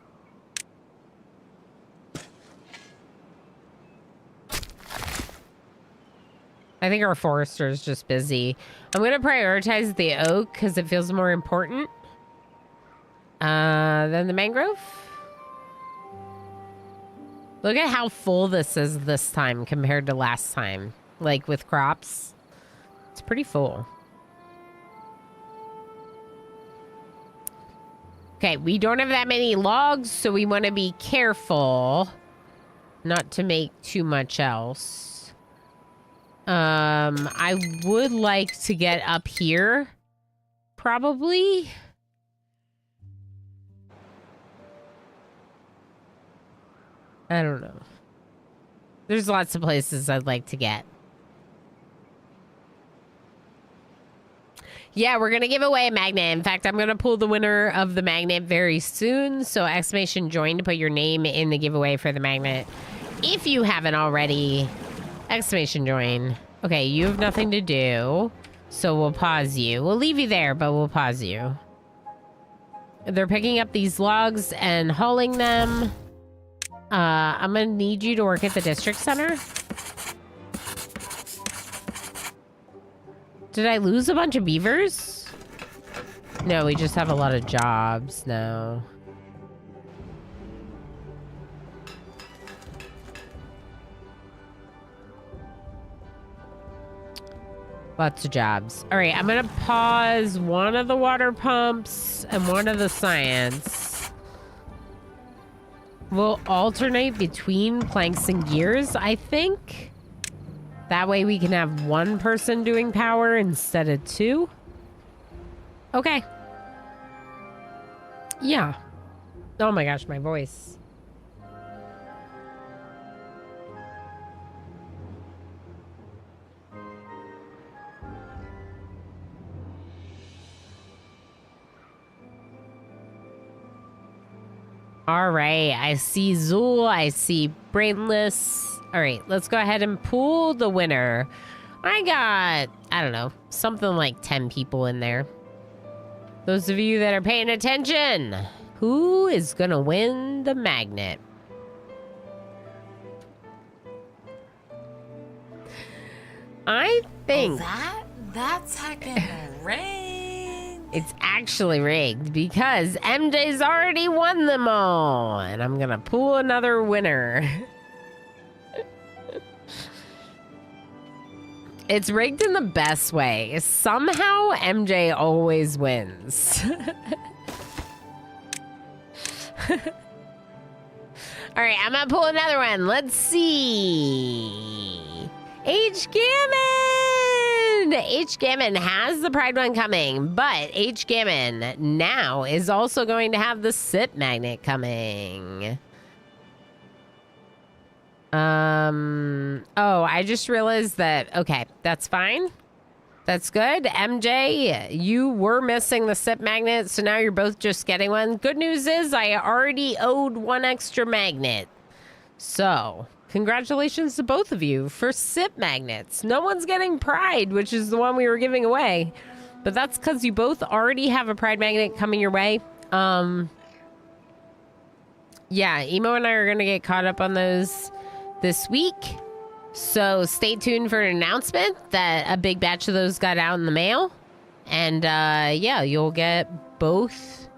I think our forester is just busy. I'm going to prioritize the oak because it feels more important than the mangrove. Look at how full this is this time compared to last time. Like with crops. It's pretty full. Okay, we don't have that many logs, so we want to be careful not to make too much else. I would like to get up here, probably. I don't know. There's lots of places I'd like to get. Yeah, we're going to give away a magnet. In fact, I'm going to pull the winner of the magnet very soon. So exclamation join to put your name in the giveaway for the magnet. If you haven't already, exclamation join. Okay, you have nothing to do. So we'll pause you. We'll leave you there, but we'll pause you. They're picking up these logs and hauling them. I'm going to need you to work at the district center. Did I lose a bunch of beavers? No, we just have a lot of jobs now. Lots of jobs. All right, I'm going to pause one of the water pumps and one of the science. We'll alternate between planks and gears, I think. That way we can have one person doing power instead of two. Okay. Yeah. Oh my gosh, my voice. All right, I see Zool, I see Brainless. All right, let's go ahead and pull the winner. I got, I don't know, something like 10 people in there. Those of you that are paying attention, who is gonna win the magnet? I think... Oh, that's heckin' rigged. It's actually rigged because MJ's already won them all. And I'm gonna pull another winner. It's rigged in the best way. Somehow, MJ always wins. All right, I'm gonna pull another one. Let's see. H. Gammon! H. Gammon has the Pride one coming, but H. Gammon now is also going to have the SIP magnet coming. Oh, I just realized that, okay, that's fine. That's good. MJ, you were missing the SIP magnet, so now you're both just getting one. Good news is I already owed one extra magnet. So, congratulations to both of you for SIP magnets. No one's getting Pride, which is the one we were giving away. But that's because you both already have a Pride magnet coming your way. Yeah, Emo and I are going to get caught up on those this week. So stay tuned for an announcement that a big batch of those got out in the mail. And yeah, you'll get both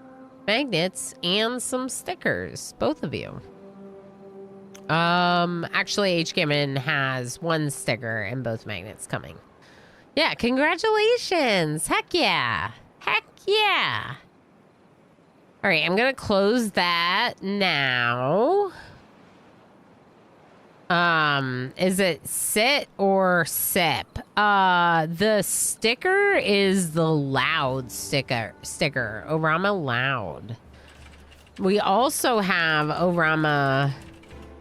magnets and some stickers, both of you. Actually, H. Gammon has one sticker and both magnets coming. Yeah, congratulations. Heck yeah. Heck yeah. All right, I'm going to close that now. Is it sit or sip? The sticker is the loud sticker. Orama loud. We also have Orama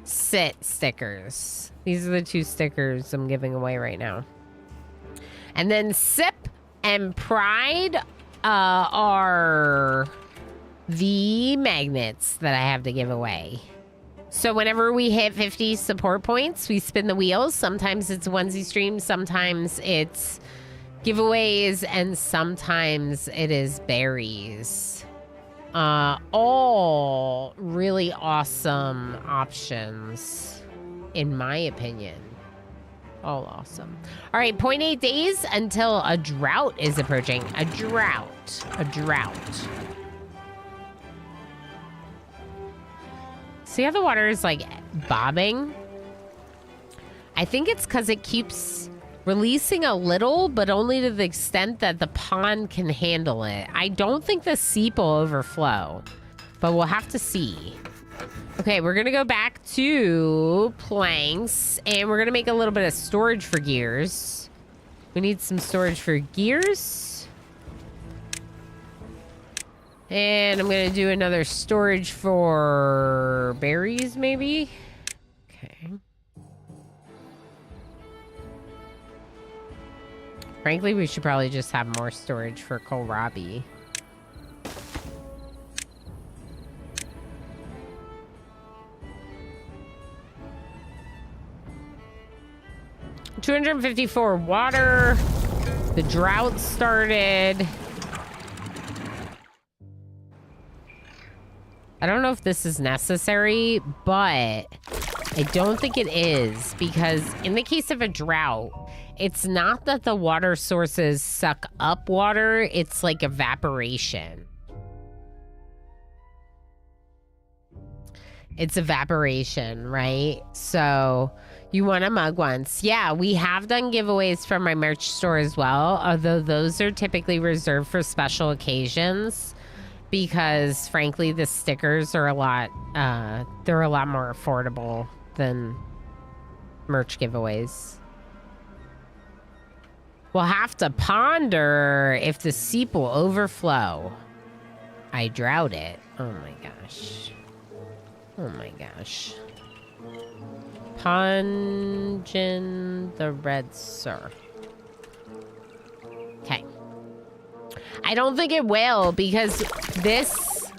sit stickers. These are the two stickers I'm giving away right now. And then sip and pride, are the magnets that I have to give away. So whenever we hit 50 support points, we spin the wheels. Sometimes it's onesie streams, sometimes it's giveaways, and sometimes it is berries. All really awesome options, in my opinion. All awesome. All right, 0.8 days until a drought is approaching. A drought. See how the water is like bobbing? I think it's because it keeps releasing a little, but only to the extent that the pond can handle it. I don't think the seep will overflow, but we'll have to see. Okay, we're gonna go back to planks, and we're gonna make a little bit of storage for gears. We need some storage for gears. And I'm gonna do another storage for berries, maybe? Okay. Frankly, we should probably just have more storage for kohlrabi. $254 water. The drought started. I don't know if this is necessary, but I don't think it is, because in the case of a drought, it's not that the water sources suck up water, it's like evaporation. It's evaporation, right? So you won a mug once. Yeah, we have done giveaways from my merch store as well, although those are typically reserved for special occasions because, frankly, the stickers are they're a lot more affordable than merch giveaways. We'll have to ponder if the seep will overflow. I drought it. Oh my gosh. Oh my gosh. Pungin the red sir. Okay. I don't think it will, because this,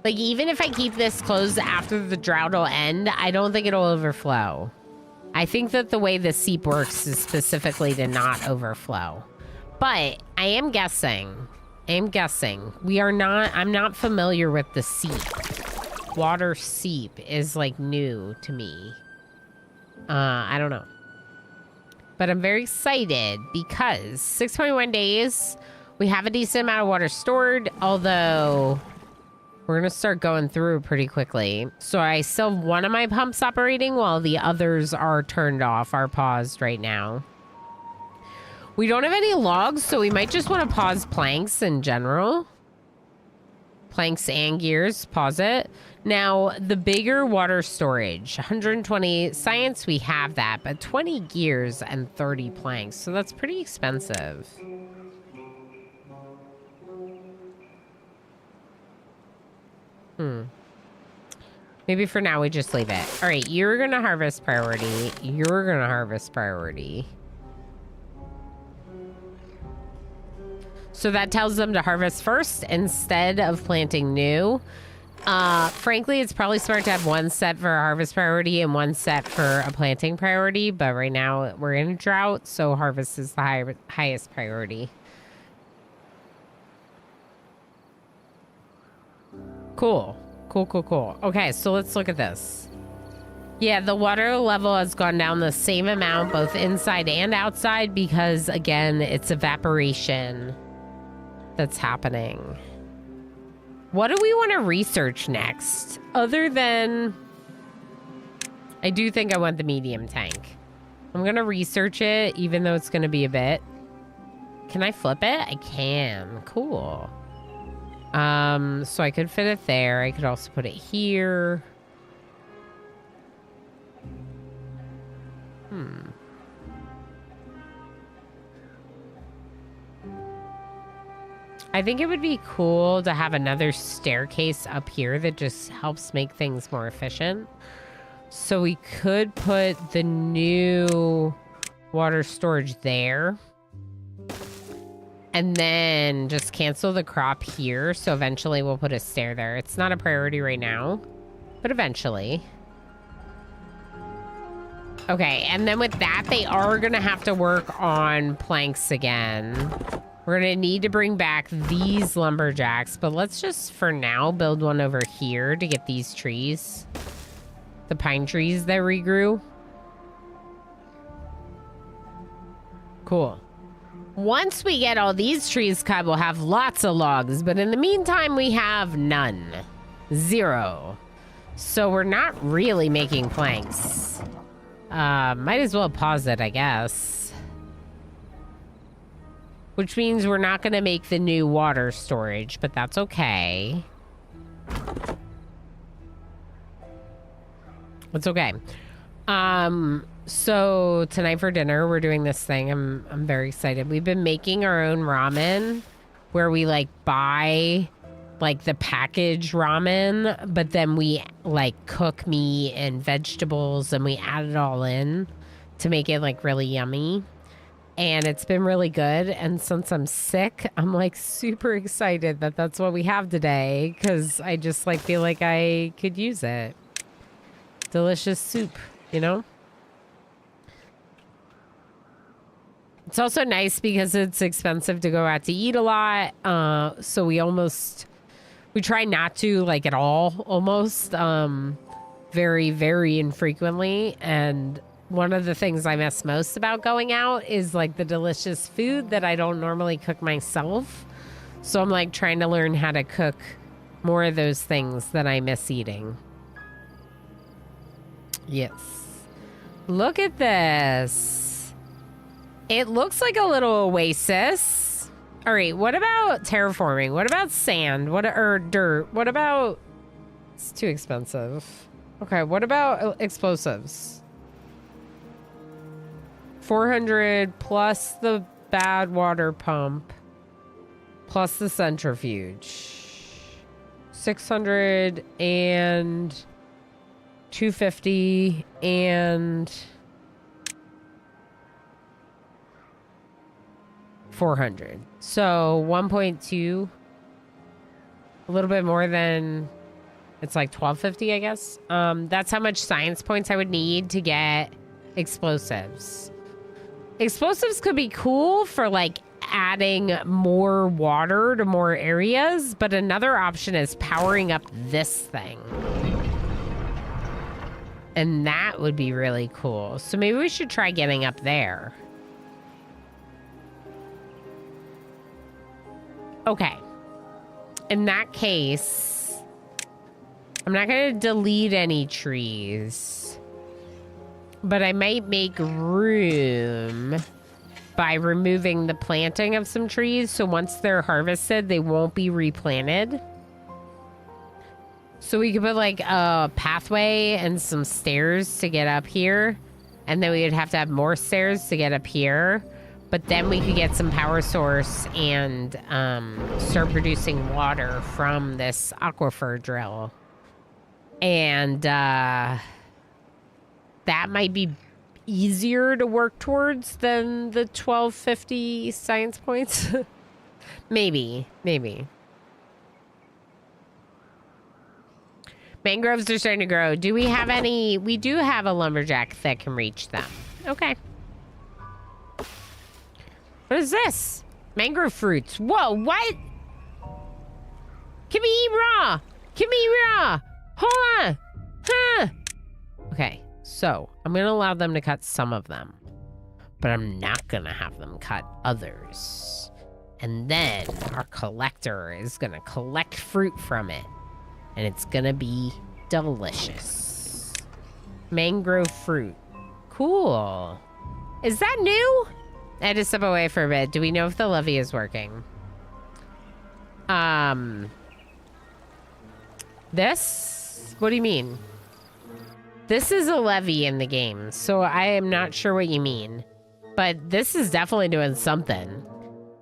like, even if I keep this closed after the drought will end, I don't think it'll overflow. I think that the way the seep works is specifically to not overflow. But I am guessing. I'm not familiar with the seep. Water seep is like new to me. I don't know. But I'm very excited because 6.1 days, we have a decent amount of water stored, although we're going to start going through pretty quickly. So I still have one of my pumps operating while the others are turned off, are paused right now. We don't have any logs, so we might just want to pause planks in general. Planks and gears, pause it. Now, the bigger water storage, 120 science, we have that, but 20 gears and 30 planks, so that's pretty expensive. Maybe for now we just leave it. All right, you're gonna harvest priority. You're gonna harvest priority. So that tells them to harvest first instead of planting new. Frankly, it's probably smart to have one set for a harvest priority and one set for a planting priority, but right now we're in a drought, so harvest is the highest priority. Cool. Okay, so let's look at this. Yeah, the water level has gone down the same amount both inside and outside because, again, it's evaporation that's happening. What do we want to research next? Other than... I do think I want the medium tank. I'm going to research it, even though it's going to be a bit. Can I flip it? I can. Cool. So I could fit it there. I could also put it here. I think it would be cool to have another staircase up here that just helps make things more efficient. So we could put the new water storage there. And then just cancel the crop here. So eventually we'll put a stair there. It's not a priority right now, but eventually. Okay, and then with that, they are going to have to work on planks again. We're going to need to bring back these lumberjacks, but let's just, for now, build one over here to get these trees. The pine trees that regrew. Cool. Once we get all these trees cut, we'll have lots of logs, but in the meantime, we have none. 0. So we're not really making planks. Might as well pause it, I guess. Which means we're not going to make the new water storage, but that's okay. It's okay. So tonight for dinner, we're doing this thing. I'm very excited. We've been making our own ramen where we like buy like the packaged ramen, but then we like cook meat and vegetables and we add it all in to make it like really yummy. And it's been really good. And since I'm sick, I'm like super excited that that's what we have today because I just like feel like I could use it. Delicious soup, you know? It's also nice because it's expensive to go out to eat a lot. So we try not to like at all, almost, very, very infrequently. And one of the things I miss most about going out is like the delicious food that I don't normally cook myself. So I'm like trying to learn how to cook more of those things that I miss eating. Yes. Look at this. It looks like a little oasis. All right, what about terraforming? What about sand? Or dirt? What about... It's too expensive. Okay, what about explosives? 400 plus the bad water pump plus the centrifuge. 600 and 250 and 400. So 1.2, a little bit more than, it's like 1250, I guess. That's how much science points I would need to get explosives. Explosives could be cool for like adding more water to more areas, but another option is powering up this thing. And that would be really cool. So maybe we should try getting up there. Okay. In that case, I'm not going to delete any trees, but I might make room by removing the planting of some trees. So once they're harvested, they won't be replanted. So we could put like a pathway and some stairs to get up here. And then we would have to have more stairs to get up here. But then we could get some power source and start producing water from this aquifer drill. And that might be easier to work towards than the 1250 science points. Maybe. Mangroves are starting to grow. Do we have any? We do have a lumberjack that can reach them. Okay. What is this? Mangrove fruits. Whoa, what? Can we eat raw? Hold on. Huh. Okay, so I'm going to allow them to cut some of them. But I'm not going to have them cut others. And then our collector is going to collect fruit from it. And it's going to be delicious. Mangrove fruit. Cool. Is that new? I had to step away for a bit. Do we know if the levee is working? This? What do you mean? This is a levee in the game, so I am not sure what you mean. But this is definitely doing something.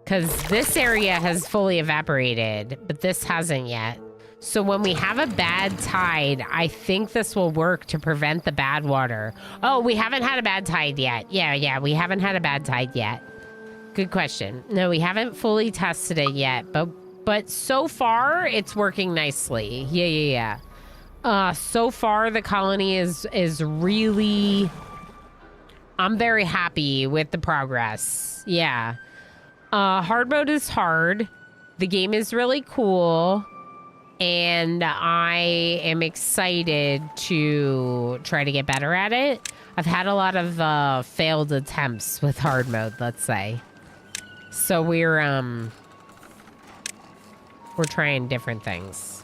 Because this area has fully evaporated, but this hasn't yet. So when we have a bad tide, I think this will work to prevent the bad water. Oh, we haven't had a bad tide yet. Yeah, we haven't had a bad tide yet. Good question. No, we haven't fully tested it yet, but so far it's working nicely. Yeah. So far the colony is really, I'm very happy with the progress. Yeah. Hard mode is hard. The game is really cool. And I am excited to try to get better at it. I've had a lot of failed attempts with hard mode, let's say. So we're trying different things.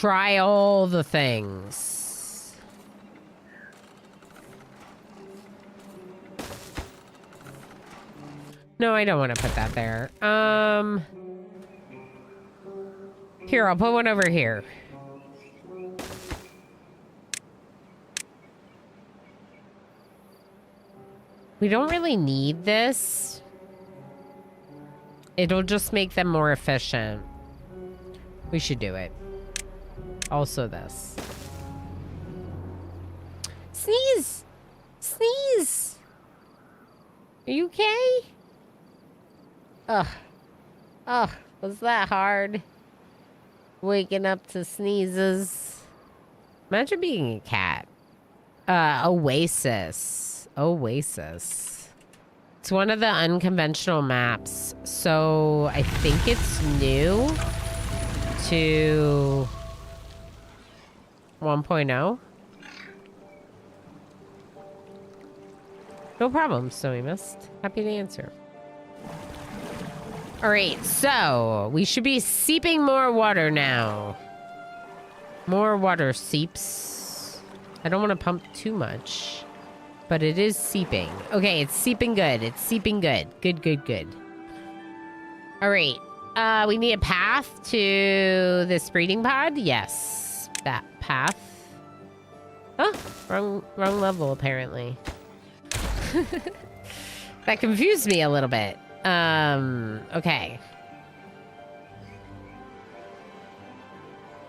try all the things. No, I don't want to put that there. Here, I'll put one over here. We don't really need this. It'll just make them more efficient. We should do it. Also this. Sneeze! Sneeze! Are you okay? Ugh. Ugh, was that hard? Waking up to sneezes. Imagine being a cat. Oasis. Oasis. It's one of the unconventional maps. So I think it's new to 1.0. No problem, Snowy Mist. Happy to answer. All right, so we should be seeping more water now. More water seeps. I don't want to pump too much, but it is seeping. Okay, it's seeping good. It's seeping good. Good, good, good. All right. We need a path to this breeding pod. Yes, that path. Oh, wrong level, apparently. That confused me a little bit. Okay.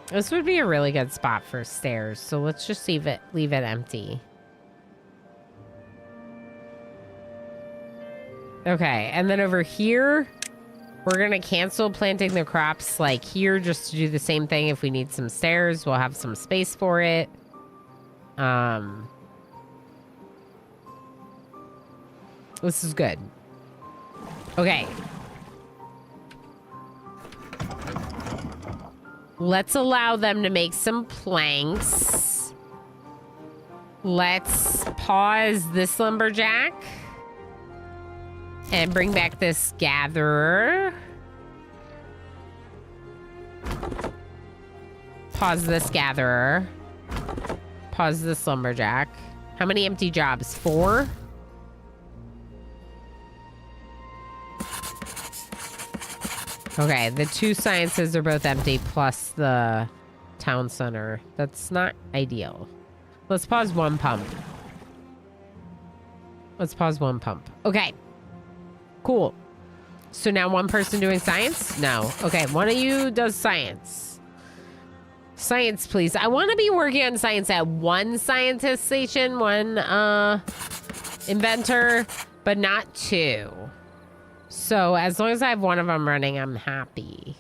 This would be a really good spot for stairs, so let's just leave it empty. Okay, and then over here, we're gonna cancel planting the crops like here just to do the same thing. If we need some stairs, we'll have some space for it. This is good. Okay. Let's allow them to make some planks. Let's pause this lumberjack. And bring back this gatherer. Pause this gatherer. Pause this lumberjack. How many empty jobs? 4? Okay, the 2 sciences are both empty, plus the town center. That's not ideal. Let's pause 1 pump. Let's pause 1 pump. Okay. Cool. So now 1 person doing science? No. Okay, one of you does science. Science, please. I want to be working on science at 1 scientist station, 1 inventor, but not 2. So as long as I have 1 of them running, I'm happy.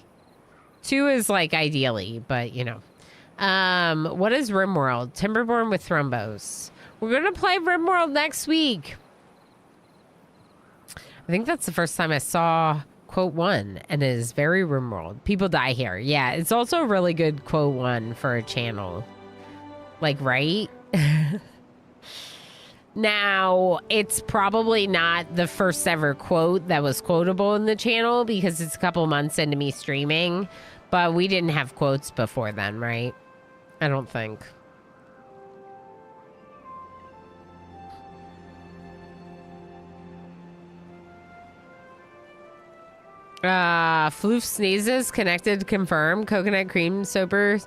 2 is like ideally, but you know. What is RimWorld? Timberborn with Thrombos. We're gonna play RimWorld next week. I think that's the first time I saw quote 1, and it is very RimWorld. People die here. Yeah, it's also a really good quote 1 for a channel. Like, right? Now, it's probably not the first ever quote that was quotable in the channel because it's a couple months into me streaming, but we didn't have quotes before then, right? I don't think. Floof sneezes, connected, confirmed, coconut cream sober.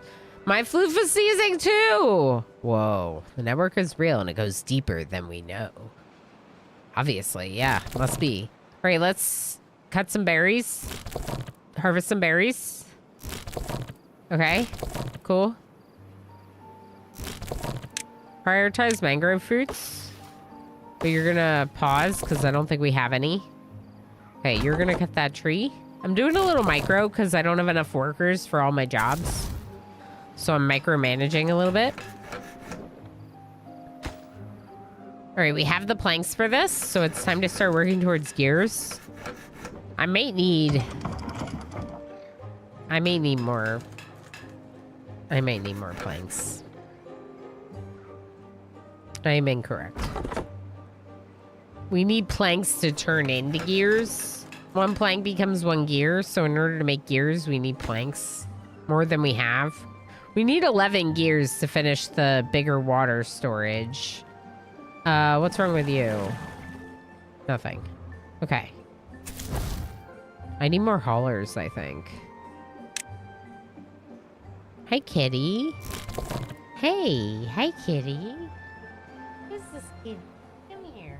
My floof is sneezing too! Whoa, the network is real and it goes deeper than we know. Obviously, yeah, must be. All right, let's cut some berries. Harvest some berries. Okay, cool. Prioritize mangrove fruits. But you're gonna pause because I don't think we have any. Okay, you're gonna cut that tree. I'm doing a little micro because I don't have enough workers for all my jobs. So I'm micromanaging a little bit. All right, we have the planks for this, so it's time to start working towards gears. I may need more planks. I am incorrect. We need planks to turn into gears. 1 plank becomes 1 gear, so in order to make gears, we need planks. More than we have. We need 11 gears to finish the bigger water storage. What's wrong with you? Nothing. Okay. I need more haulers, I think. Hi, kitty. Hey, hi, kitty. Who's this kid? Come here.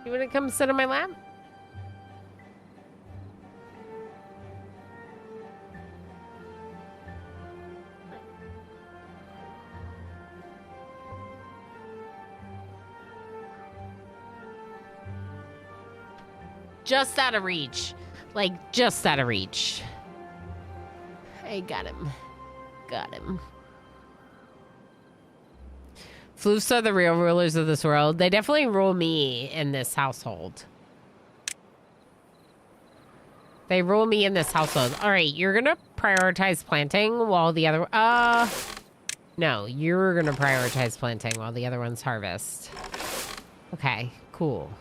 You want to come sit on my lap? Just out of reach. Like, just out of reach. I got him. Got him. Floofs are the real rulers of this world. They definitely rule me in this household. They rule me in this household. All right, you're gonna prioritize planting while the other... No, you're gonna prioritize planting while the other ones harvest. Okay, cool.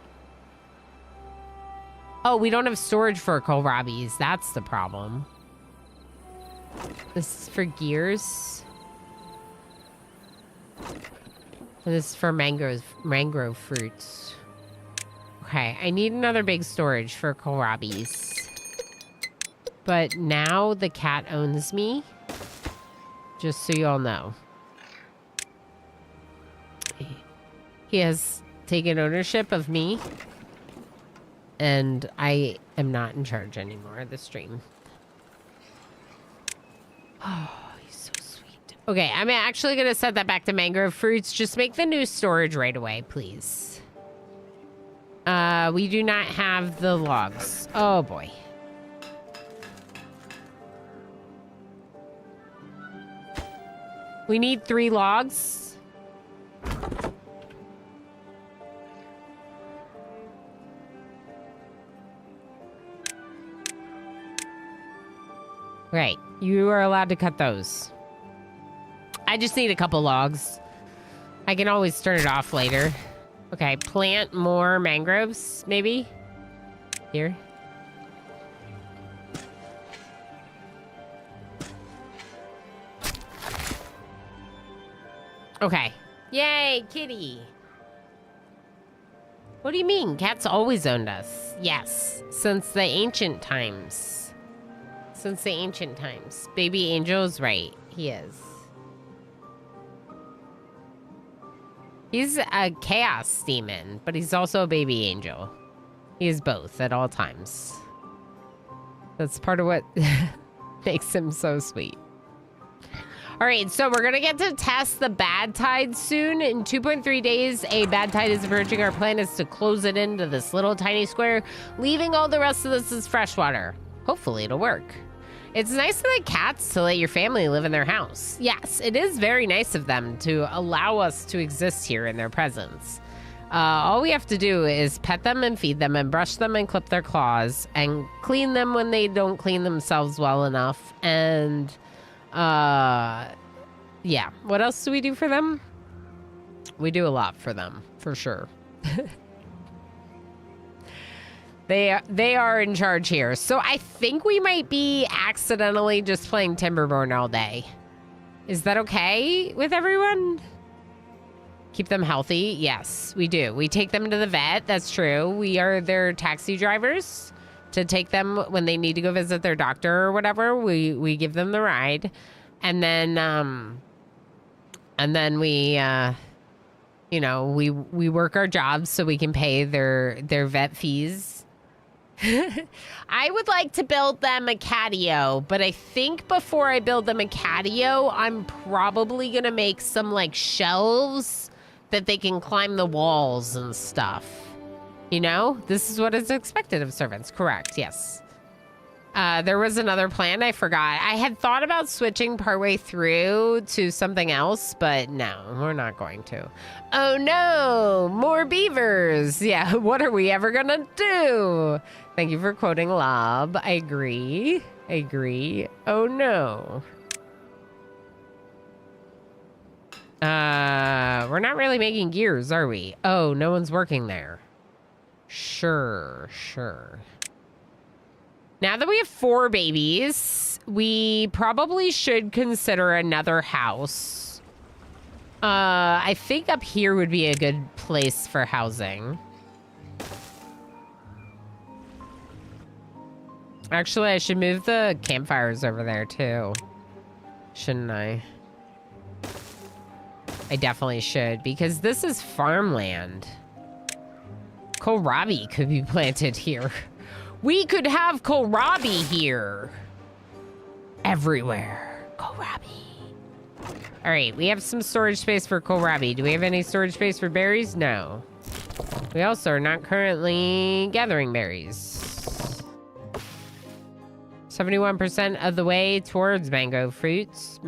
Oh, we don't have storage for kohlrabis. That's the problem. This is for gears. And this is for mangrove fruits. Okay, I need another big storage for kohlrabis. But now the cat owns me. Just so you all know. He has taken ownership of me. And I am not in charge anymore of the stream. Oh, he's so sweet. Okay, I'm actually going to set that back to mangrove fruits. Just make the new storage right away, please. We do not have the logs. Oh, boy. We need 3 logs. Right, you are allowed to cut those. I just need a couple logs. I can always turn it off later. Okay, plant more mangroves, maybe? Here. Okay. Yay, kitty. What do you mean? Cats always owned us. Yes, since the ancient times. Since the ancient times. Baby Angel is right. He is. He's a chaos demon, but he's also a baby angel. He is both at all times. That's part of what makes him so sweet. All right, so we're going to get to test the bad tide soon. In 2.3 days, a bad tide is approaching. Our plan is to close it into this little tiny square, leaving all the rest of this as freshwater. Hopefully it'll work. It's nice of the cats to let your family live in their house. Yes, it is very nice of them to allow us to exist here in their presence. All we have to do is pet them and feed them and brush them and clip their claws and clean them when they don't clean themselves well enough. And, yeah. What else do we do for them? We do a lot for them, for sure. They are in charge here. So I think we might be accidentally just playing Timberborn all day. Is that okay with everyone? Keep them healthy? Yes, we do. We take them to the vet. That's true. We are their taxi drivers to take them when they need to go visit their doctor or whatever. We give them the ride. And then we, you know, we work our jobs so we can pay their vet fees. I would like to build them a catio, but I think before I build them a catio, I'm probably going to make some like shelves that they can climb the walls and stuff. You know, this is what is expected of servants. Correct. Yes. There was another plan. I forgot. I had thought about switching partway through to something else, but no, we're not going to. Oh no, more beavers. Yeah, what are we ever gonna do? Thank you for quoting Lob. I agree. I agree. Oh no. We're not really making gears, are we? Oh, no one's working there. Sure. Now that we have 4 babies, we probably should consider another house. I think up here would be a good place for housing. Actually, I should move the campfires over there too. Shouldn't I? I definitely should, because this is farmland. Kohlrabi could be planted here. We could have kohlrabi here. Everywhere. Kohlrabi. All right, we have some storage space for kohlrabi. Do we have any storage space for berries? No. We also are not currently gathering berries. 71% of the way towards mangrove fruits.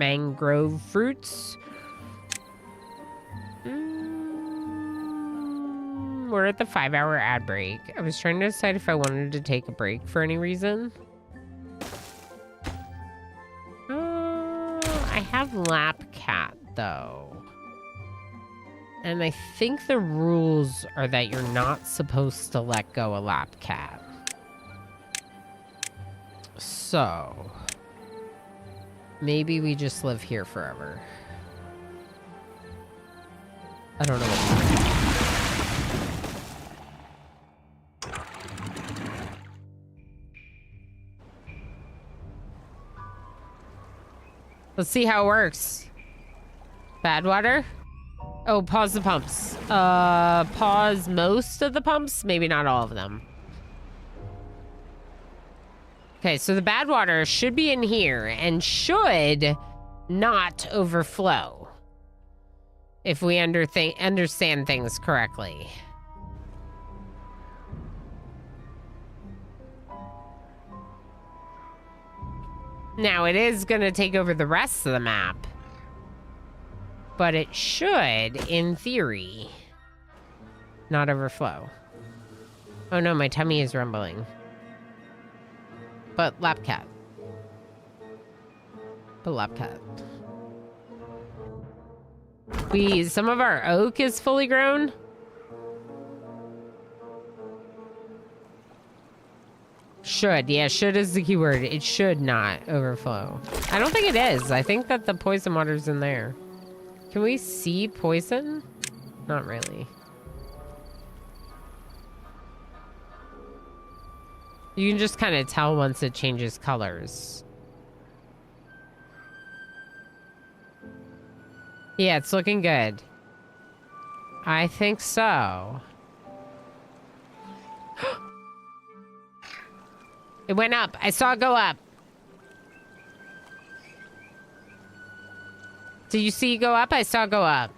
We're at the 5-hour ad break. I was trying to decide if I wanted to take a break for any reason. I have lap cat though. And I think the rules are that you're not supposed to let go a lap cat. So, maybe we just live here forever. I don't know what. Let's see how it works. Bad water? Oh, pause the pumps. Pause most of the pumps, maybe not all of them. Okay, so the bad water should be in here and should not overflow. If we understand things correctly. Now, it is going to take over the rest of the map. But it should, in theory, not overflow. Oh no, my tummy is rumbling. But lap cat. Some of our oak is fully grown. Should. Yeah, should is the keyword. It should not overflow. I don't think it is. I think that the poison water's in there. Can we see poison? Not really. You can just kind of tell once it changes colors. Yeah, it's looking good. I think so. It went up. I saw it go up. Did you see it go up? I saw it go up.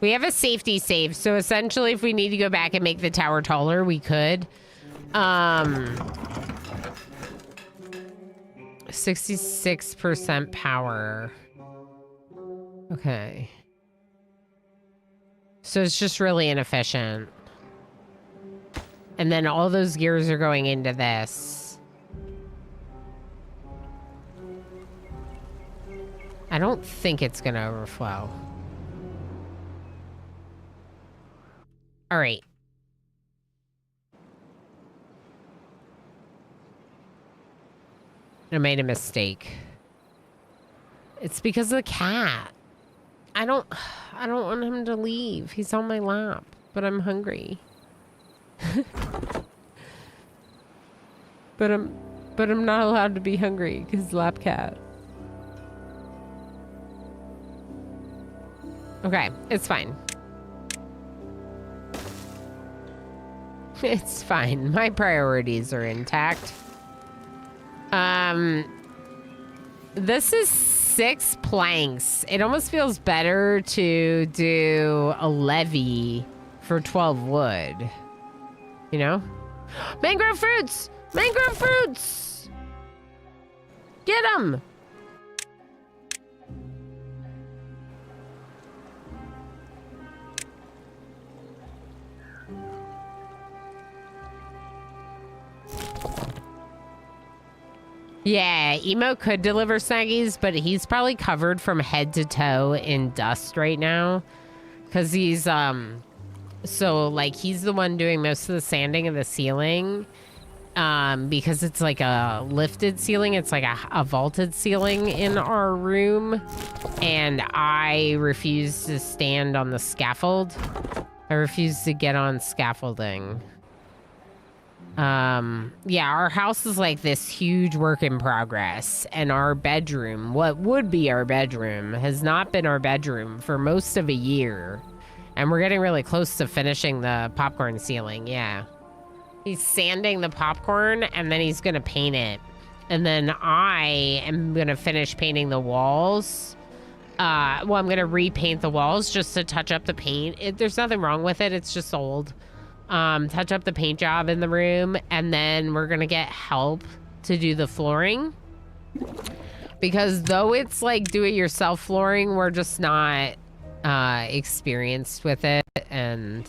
We have a safety save, so essentially if we need to go back and make the tower taller, we could. 66% power. Okay. So it's just really inefficient. And then all those gears are going into this. I don't think it's gonna overflow. All right. I made a mistake. It's because of the cat. I don't want him to leave. He's on my lap, but I'm hungry. but I'm not allowed to be hungry because lap cat. Okay, it's fine. It's fine. My priorities are intact. This is 6 planks. It almost feels better to do a levee for 12 wood. You know? Mangrove fruits! Mangrove fruits! Get them! Yeah, Emo could deliver snaggies, but he's probably covered from head to toe in dust right now. Because he's So like he's the one doing most of the sanding of the ceiling. Because it's like a lifted ceiling. It's like a vaulted ceiling in our room. And I refuse to stand on the scaffold. I refuse to get on scaffolding. Yeah, our house is like this huge work in progress. And our bedroom, what would be our bedroom, has not been our bedroom for most of a year. And we're getting really close to finishing the popcorn ceiling, yeah. He's sanding the popcorn, and then he's going to paint it. And then I am going to finish painting the walls. Well, I'm going to repaint the walls just to touch up the paint. There's nothing wrong with it. It's just old. Touch up the paint job in the room, and then we're going to get help to do the flooring. Because though it's like do-it-yourself flooring, we're just not experienced with it, and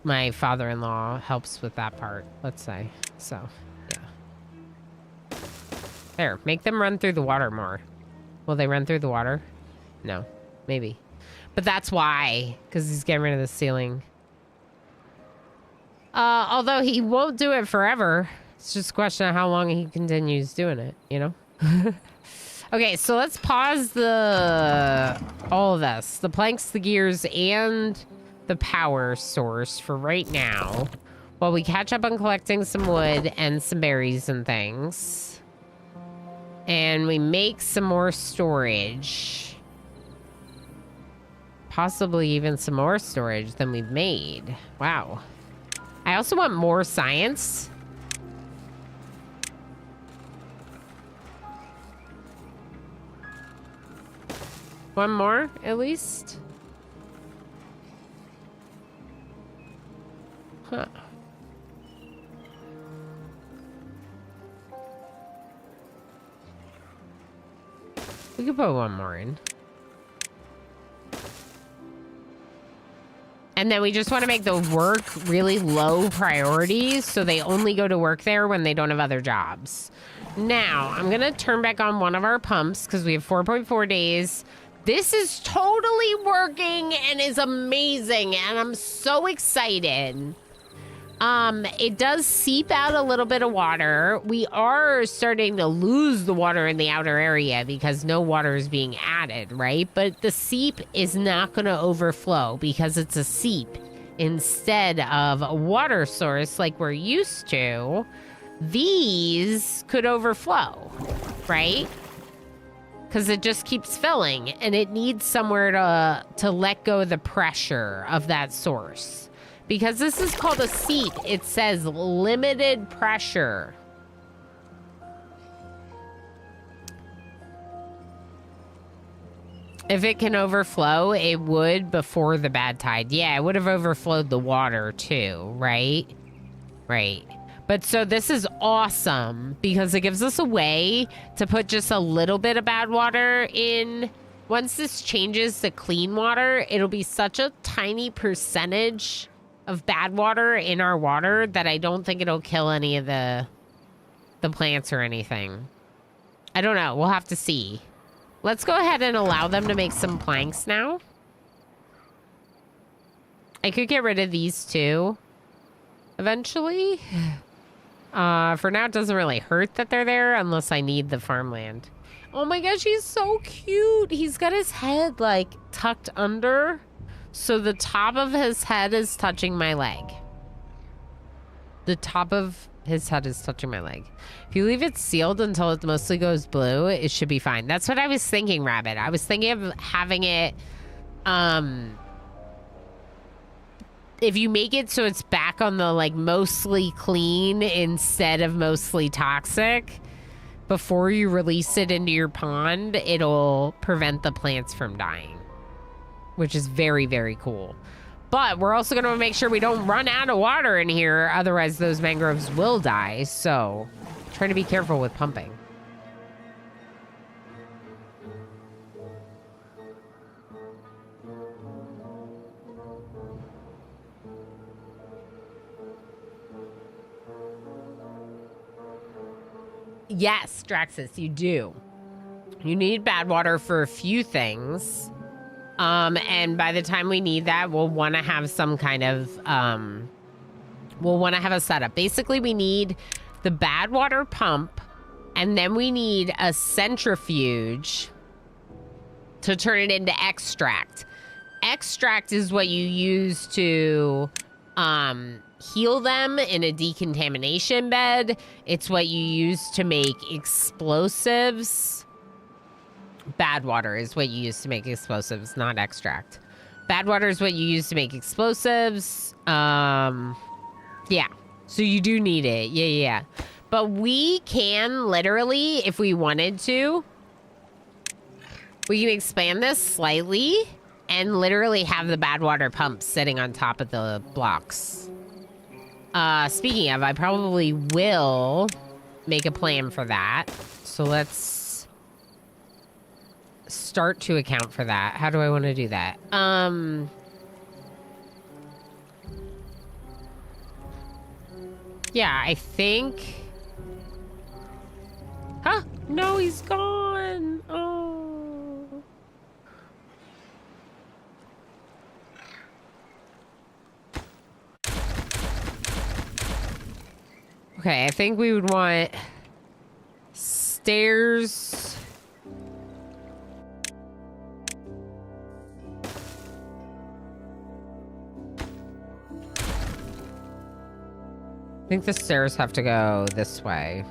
my father-in-law helps with that part, let's say. So, yeah. There, make them run through the water more. Will they run through the water? No, maybe. But that's why, because he's getting rid of the ceiling. Although he won't do it forever. It's just a question of how long he continues doing it, you know? Okay, so let's pause all of this. The planks, the gears, and the power source for right now while we catch up on collecting some wood and some berries and things, and we make some more storage, possibly even some more storage than we've made. Wow. I also want more science. One more at least. Huh. We could put one more in. And then we just want to make the work really low priorities so they only go to work there when they don't have other jobs. Now, I'm going to turn back on one of our pumps because we have 4.4 days. This is totally working and is amazing, and I'm so excited. It does seep out a little bit of water. We are starting to lose the water in the outer area because no water is being added, right? But the seep is not going to overflow because it's a seep instead of a water source like we're used to. These could overflow, right? Because it just keeps filling, and it needs somewhere to let go of the pressure of that source. Because this is called a seep, it says limited pressure. If it can overflow, it would before the bad tide. Yeah, it would have overflowed the water too, right? Right. But so this is awesome because it gives us a way to put just a little bit of bad water in. Once this changes to clean water, it'll be such a tiny percentage of bad water in our water that I don't think it'll kill any of the plants or anything. I don't know. We'll have to see. Let's go ahead and allow them to make some planks now. I could get rid of these too eventually. For now, it doesn't really hurt that they're there unless I need the farmland. Oh my gosh, he's so cute. He's got his head like tucked under. So the top of his head is touching my leg. The top of his head is touching my leg. If you leave it sealed until it mostly goes blue, it should be fine. That's what I was thinking, Rabbit. I was thinking of having it, if you make it so it's back on the like mostly clean instead of mostly toxic, before you release it into your pond, it'll prevent the plants from dying. Which is very, very cool. But we're also going to make sure we don't run out of water in here. Otherwise, those mangroves will die. So, try to be careful with pumping. Yes, Draxus, you do. You need bad water for a few things. And by the time we need that, we'll want to have some kind of, we'll want to have a setup. Basically, we need the bad water pump, and then we need a centrifuge to turn it into extract. Extract is what you use to heal them in a decontamination bed. It's what you use to make explosives. Bad water is what you use to make explosives, not extract. Bad water is what you use to make explosives. Yeah. So you do need it. Yeah. But we can literally, if we wanted to, we can expand this slightly and literally have the bad water pump sitting on top of the blocks. Speaking of, I probably will make a plan for that. So let's start to account for that. How do I want to do that? Yeah, I think... Huh? No, he's gone. Oh. Okay, I think we would want stairs. I think the stairs have to go this way.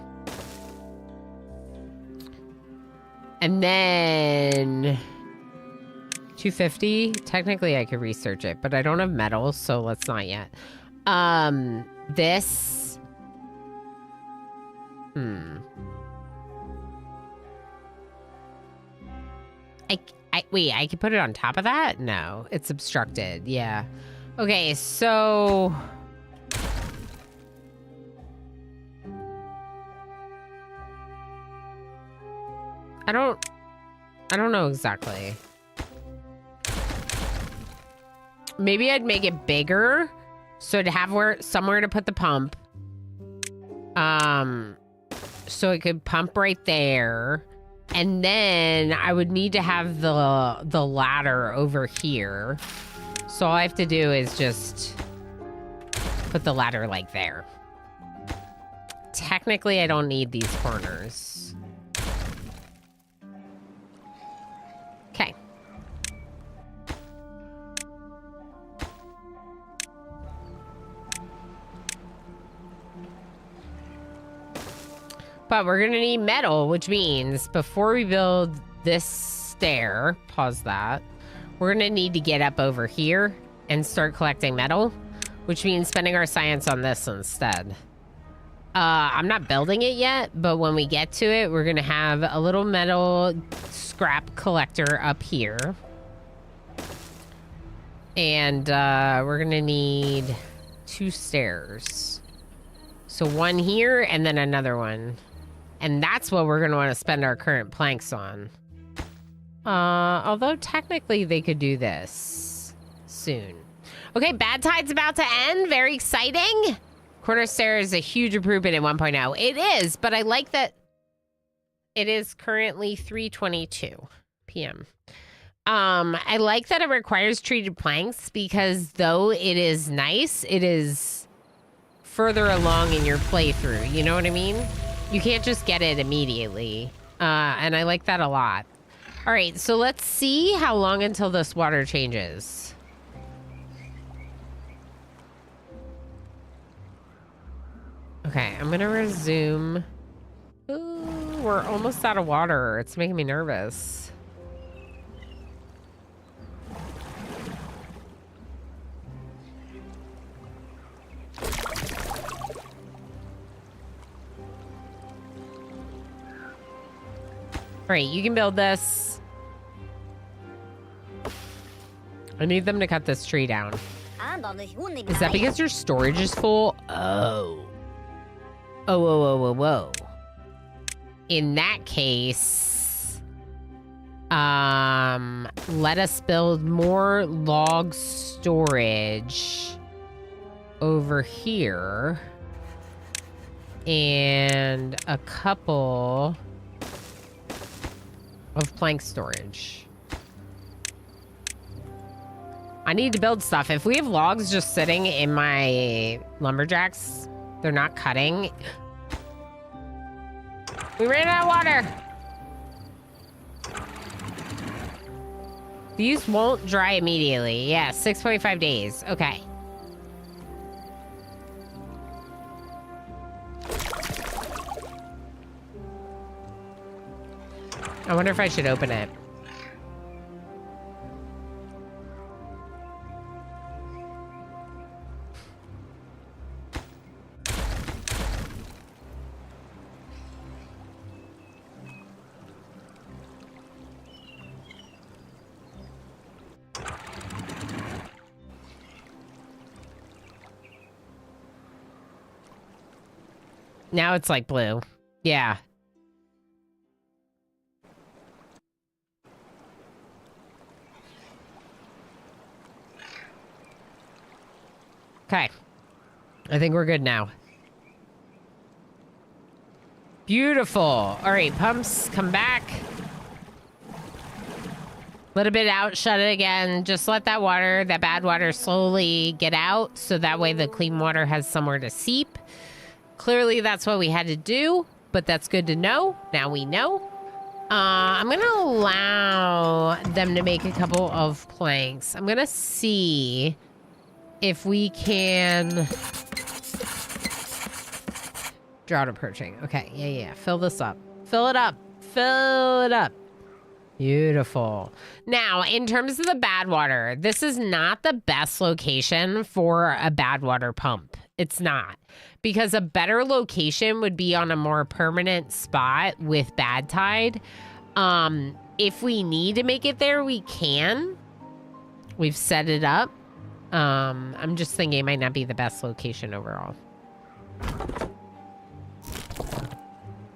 And then 250. Technically, I could research it, but I don't have metal, so let's not yet. This. Wait, I can put it on top of that? No, it's obstructed. Yeah. Okay, so... I don't know exactly. Maybe I'd make it bigger so I'd have somewhere to put the pump. So it could pump right there. And then I would need to have the ladder over here. So all I have to do is just put the ladder like there. Technically, I don't need these corners. Okay. But we're gonna need metal, which means before we build this stair, pause that, we're gonna need to get up over here and start collecting metal, which means spending our science on this instead. I'm not building it yet, but when we get to it, we're gonna have a little metal scrap collector up here. And we're gonna need 2 stairs. So one here and then another one. And that's what we're going to want to spend our current planks on. Although technically they could do this soon. Okay, Bad Tide's about to end. Very exciting. Corner stair is a huge improvement in 1.0. It is, but I like that it is currently 3:22 p.m. I like that it requires treated planks because though it is nice, it is further along in your playthrough. You know what I mean? You can't just get it immediately. And I like that a lot. All right, so let's see how long until this water changes. Okay, I'm gonna resume. Ooh, we're almost out of water. It's making me nervous. All right, you can build this. I need them to cut this tree down. Is that because your storage is full? Oh. Whoa. In that case, let us build more log storage over here. And a couple of plank storage. I need to build stuff. If we have logs just sitting in my lumberjacks, they're not cutting. We ran out of water. These won't dry immediately. Yeah, 6.5 days. Okay. I wonder if I should open it. Now it's like blue. Yeah. Okay. I think we're good now. Beautiful. All right, pumps, come back. Let a bit out, shut it again. Just let that water, that bad water slowly get out so that way the clean water has somewhere to seep. Clearly that's what we had to do, but that's good to know. Now we know. I'm going to allow them to make a couple of planks. I'm going to see if we can... Drought approaching. Okay, yeah. Fill this up. Fill it up. Fill it up. Beautiful. Now, in terms of the bad water, this is not the best location for a bad water pump. It's not. Because a better location would be on a more permanent spot with bad tide. If we need to make it there, we can. We've set it up. I'm just thinking it might not be the best location overall.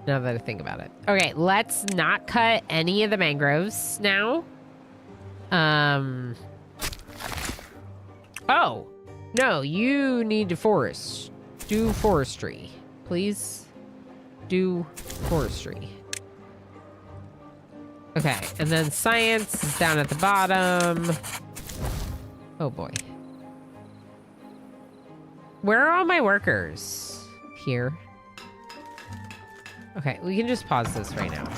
Now that I think about it. Okay, let's not cut any of the mangroves now. Oh, no, you need to forest. Do forestry. Please do forestry. Okay, and then science is down at the bottom. Oh boy. Where are all my workers? Here. Okay, we can just pause this right now.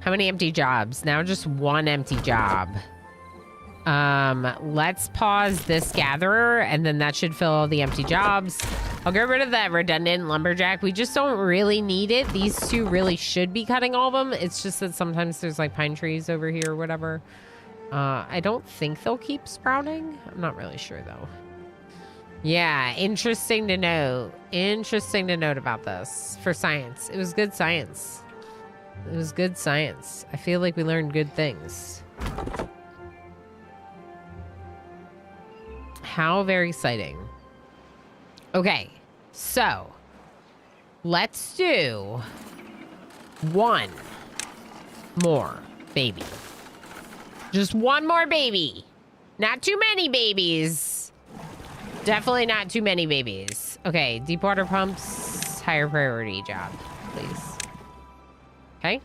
How many empty jobs? Now just one empty job. Let's pause this gatherer, and then that should fill all the empty jobs. I'll get rid of that redundant lumberjack. We just don't really need it. These two really should be cutting all of them. It's just that sometimes there's like pine trees over here or whatever. I don't think they'll keep sprouting. I'm not really sure though. Yeah, interesting to know. Interesting to note about this for science. It was good science. It was good science. I feel like we learned good things. How very exciting. Okay, so let's do one more baby. Just one more baby. Not too many babies. Definitely not too many babies. Okay, deep water pumps, higher priority job, please. Okay.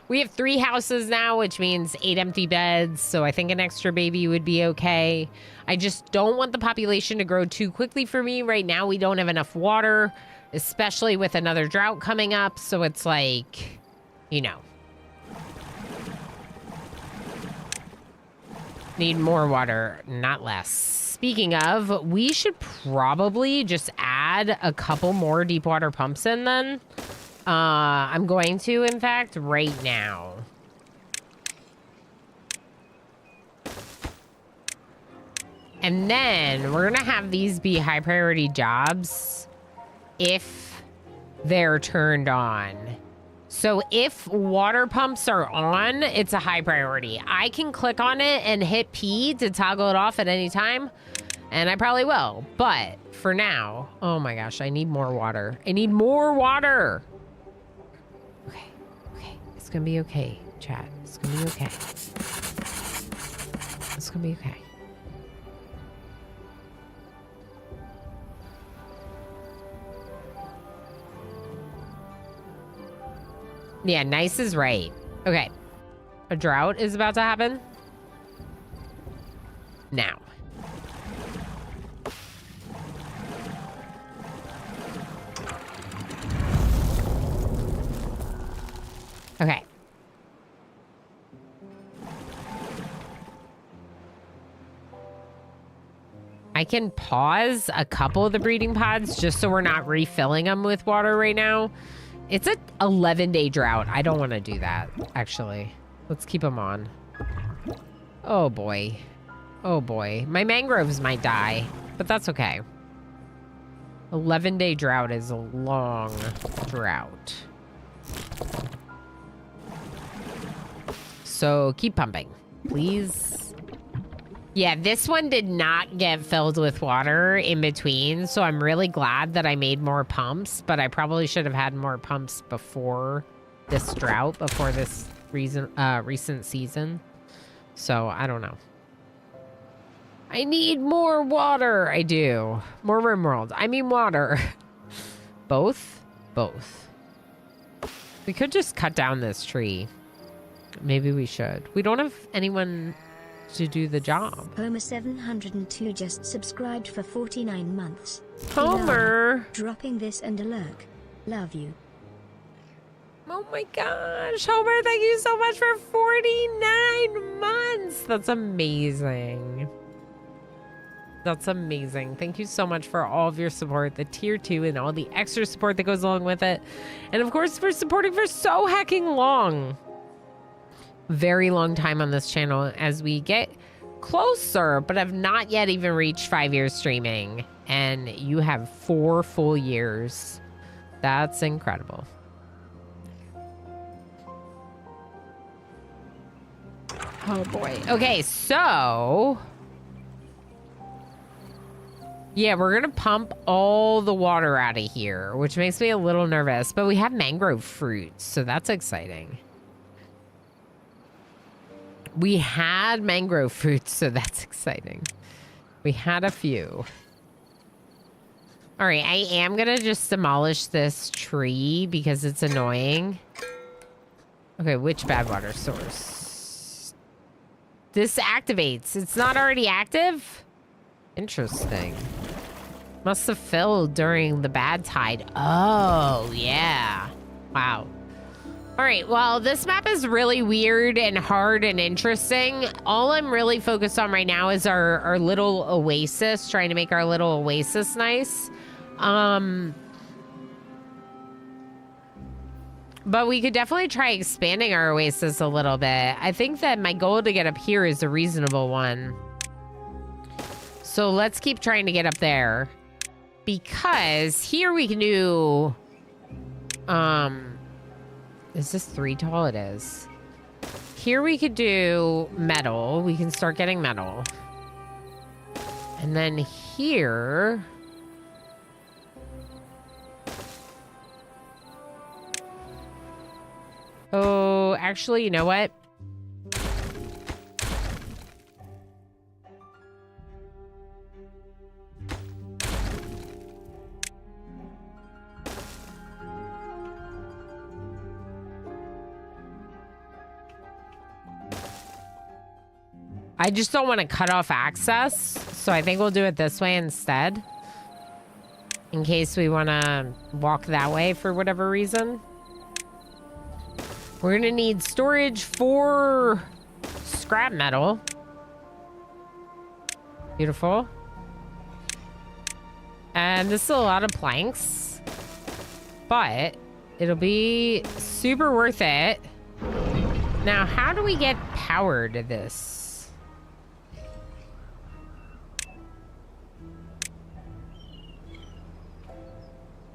We have 3 houses now, which means 8 empty beds. So I think an extra baby would be okay. I just don't want the population to grow too quickly for me. Right now, we don't have enough water, especially with another drought coming up. So it's like, you know. Need more water, not less. Speaking of, we should probably just add a couple more deep water pumps in then. I'm going to, in fact, right now. And then we're going to have these be high priority jobs if they're turned on. So if water pumps are on, it's a high priority. I can click on it and hit P to toggle it off at any time. And I probably will. But for now, oh my gosh, I need more water. I need more water. Okay. It's going to be okay, chat. It's going to be okay. It's going to be okay. Yeah, nice is right. Okay. A drought is about to happen. Now. Okay. I can pause a couple of the breeding pods just so we're not refilling them with water right now. It's a 11-day drought. I don't want to do that, actually. Let's keep them on. Oh, boy. Oh, boy. My mangroves might die, but that's okay. 11-day drought is a long drought. So keep pumping, please. Yeah, this one did not get filled with water in between, so I'm really glad that I made more pumps, but I probably should have had more pumps before this drought, before this recent season. So, I don't know. I need more water. I do. More RimWorld. I mean water. Both? Both. We could just cut down this tree. Maybe we should. We don't have anyone to do the job. Homer 702 just subscribed for 49 months. Homer! Dropping this and a lurk. Love you. Oh my gosh, Homer, thank you so much for 49 months. That's amazing. That's amazing. Thank you so much for all of your support, the tier 2 and all the extra support that goes along with it. And of course, for supporting for so hecking long. Very long time on this channel as we get closer, but have not yet even reached 5 years streaming. And you have 4 full years. That's incredible. Oh boy. Okay, so yeah, we're gonna pump all the water out of here, which makes me a little nervous, but we have mangrove fruits, so that's exciting. We had mangrove fruits, so that's exciting. We had a few. All right, I am gonna just demolish this tree because it's annoying. Okay, which bad water source? This activates. It's not already active? Interesting. Must have filled during the bad tide. Oh, yeah. Wow. All right, well, this map is really weird and hard and interesting. All I'm really focused on right now is our little oasis, trying to make our little oasis nice. But we could definitely try expanding our oasis a little bit. I think that my goal to get up here is a reasonable one. So let's keep trying to get up there. Because here we can do... Is this 3 tall? It is. Here we could do metal. We can start getting metal. And then here... Oh, actually, you know what? I just don't want to cut off access, so I think we'll do it this way instead. In case we want to walk that way for whatever reason. We're gonna need storage for scrap metal. Beautiful. And this is a lot of planks, but it'll be super worth it. Now, how do we get power to this?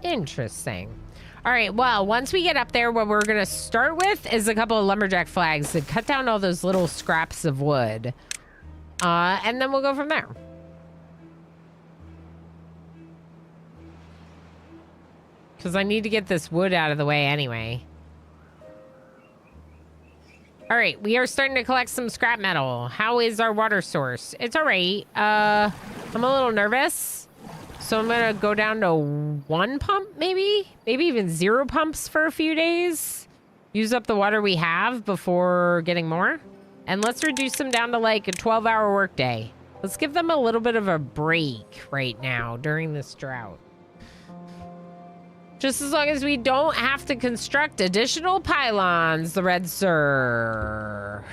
Interesting. All right, well, once we get up there, what we're going to start with is a couple of lumberjack flags to cut down all those little scraps of wood. And then we'll go from there. Because I need to get this wood out of the way anyway. All right, we are starting to collect some scrap metal. How is our water source? It's all right. I'm a little nervous. So I'm going to go down to 1 pump, maybe? Maybe even 0 pumps for a few days. use up the water we have before getting more. And let's reduce them down to like a 12-hour workday. Let's give them a little bit of a break right now during this drought. Just as long as we don't have to construct additional pylons, the Red Sir.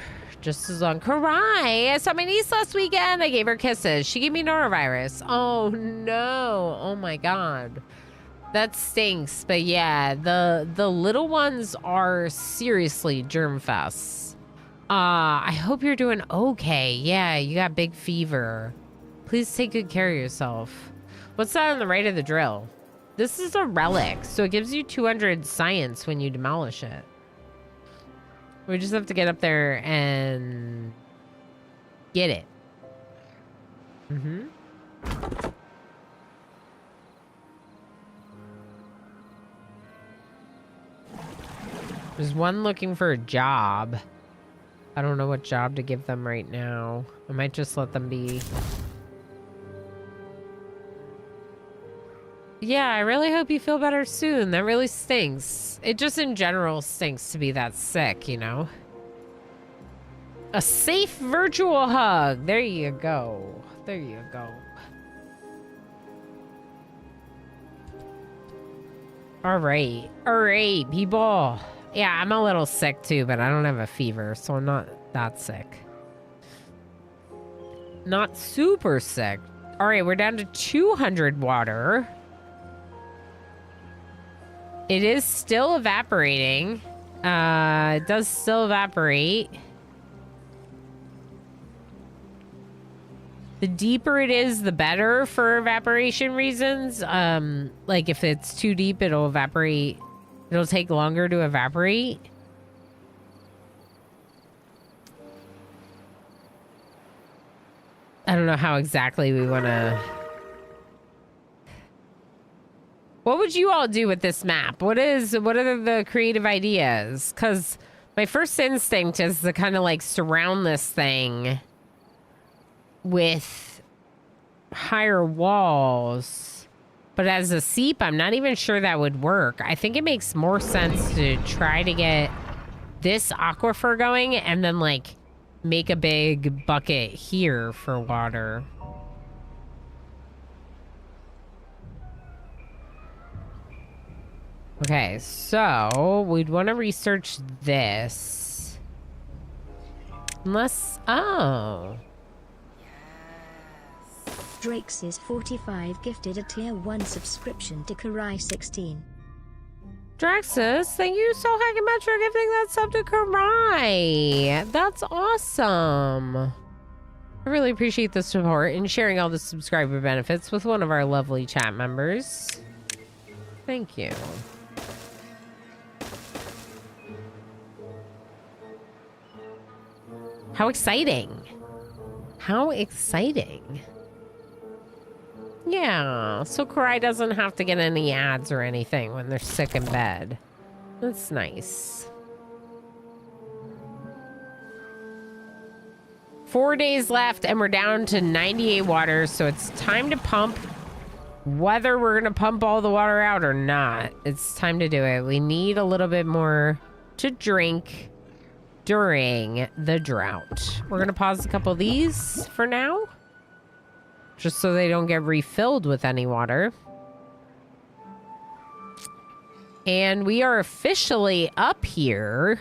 Just as long. Karai, I saw my niece last weekend. I gave her kisses. She gave me norovirus. Oh no. Oh my God. That stinks. But yeah, the little ones are seriously germ fests. I hope you're doing okay. Yeah, you got big fever. Please take good care of yourself. What's that on the right of the drill? This is a relic, so it gives you 200 science when you demolish it. We just have to get up there and get it. Mm-hmm. There's one looking for a job. I don't know what job to give them right now. I might just let them be. Yeah, I really hope you feel better soon. That really stinks. It just in general stinks to be that sick, you know? A safe virtual hug. There you go. There you go. All right. All right, people. Yeah, I'm a little sick too, but I don't have a fever, so I'm not that sick. Not super sick. All right, we're down to 200 water. It is still evaporating. It does still evaporate. The deeper it is, the better for evaporation reasons. Like if it's too deep, it'll evaporate. It'll take longer to evaporate. I don't know how exactly we want to... What would you all do with this map? What are the creative ideas? Because my first instinct is to kind of like surround this thing with higher walls. But as a seep, I'm not even sure that would work. I think it makes more sense to try to get this aquifer going and then like make a big bucket here for water. Okay, so we'd want to research this. Unless, oh. Drake's 45 gifted a tier 1 subscription to Karai 16. Draxus, thank you so heckin' much for gifting that sub to Karai. That's awesome. I really appreciate the support and sharing all the subscriber benefits with one of our lovely chat members. Thank you. How exciting. How exciting. Yeah, so Karai doesn't have to get any ads or anything when they're sick in bed. That's nice. 4 days left and we're down to 98 water, so it's time to pump. Whether we're gonna pump all the water out or not, it's time to do it. We need a little bit more to drink during the drought. We're gonna pause a couple of these for now, just so they don't get refilled with any water. And we are officially up here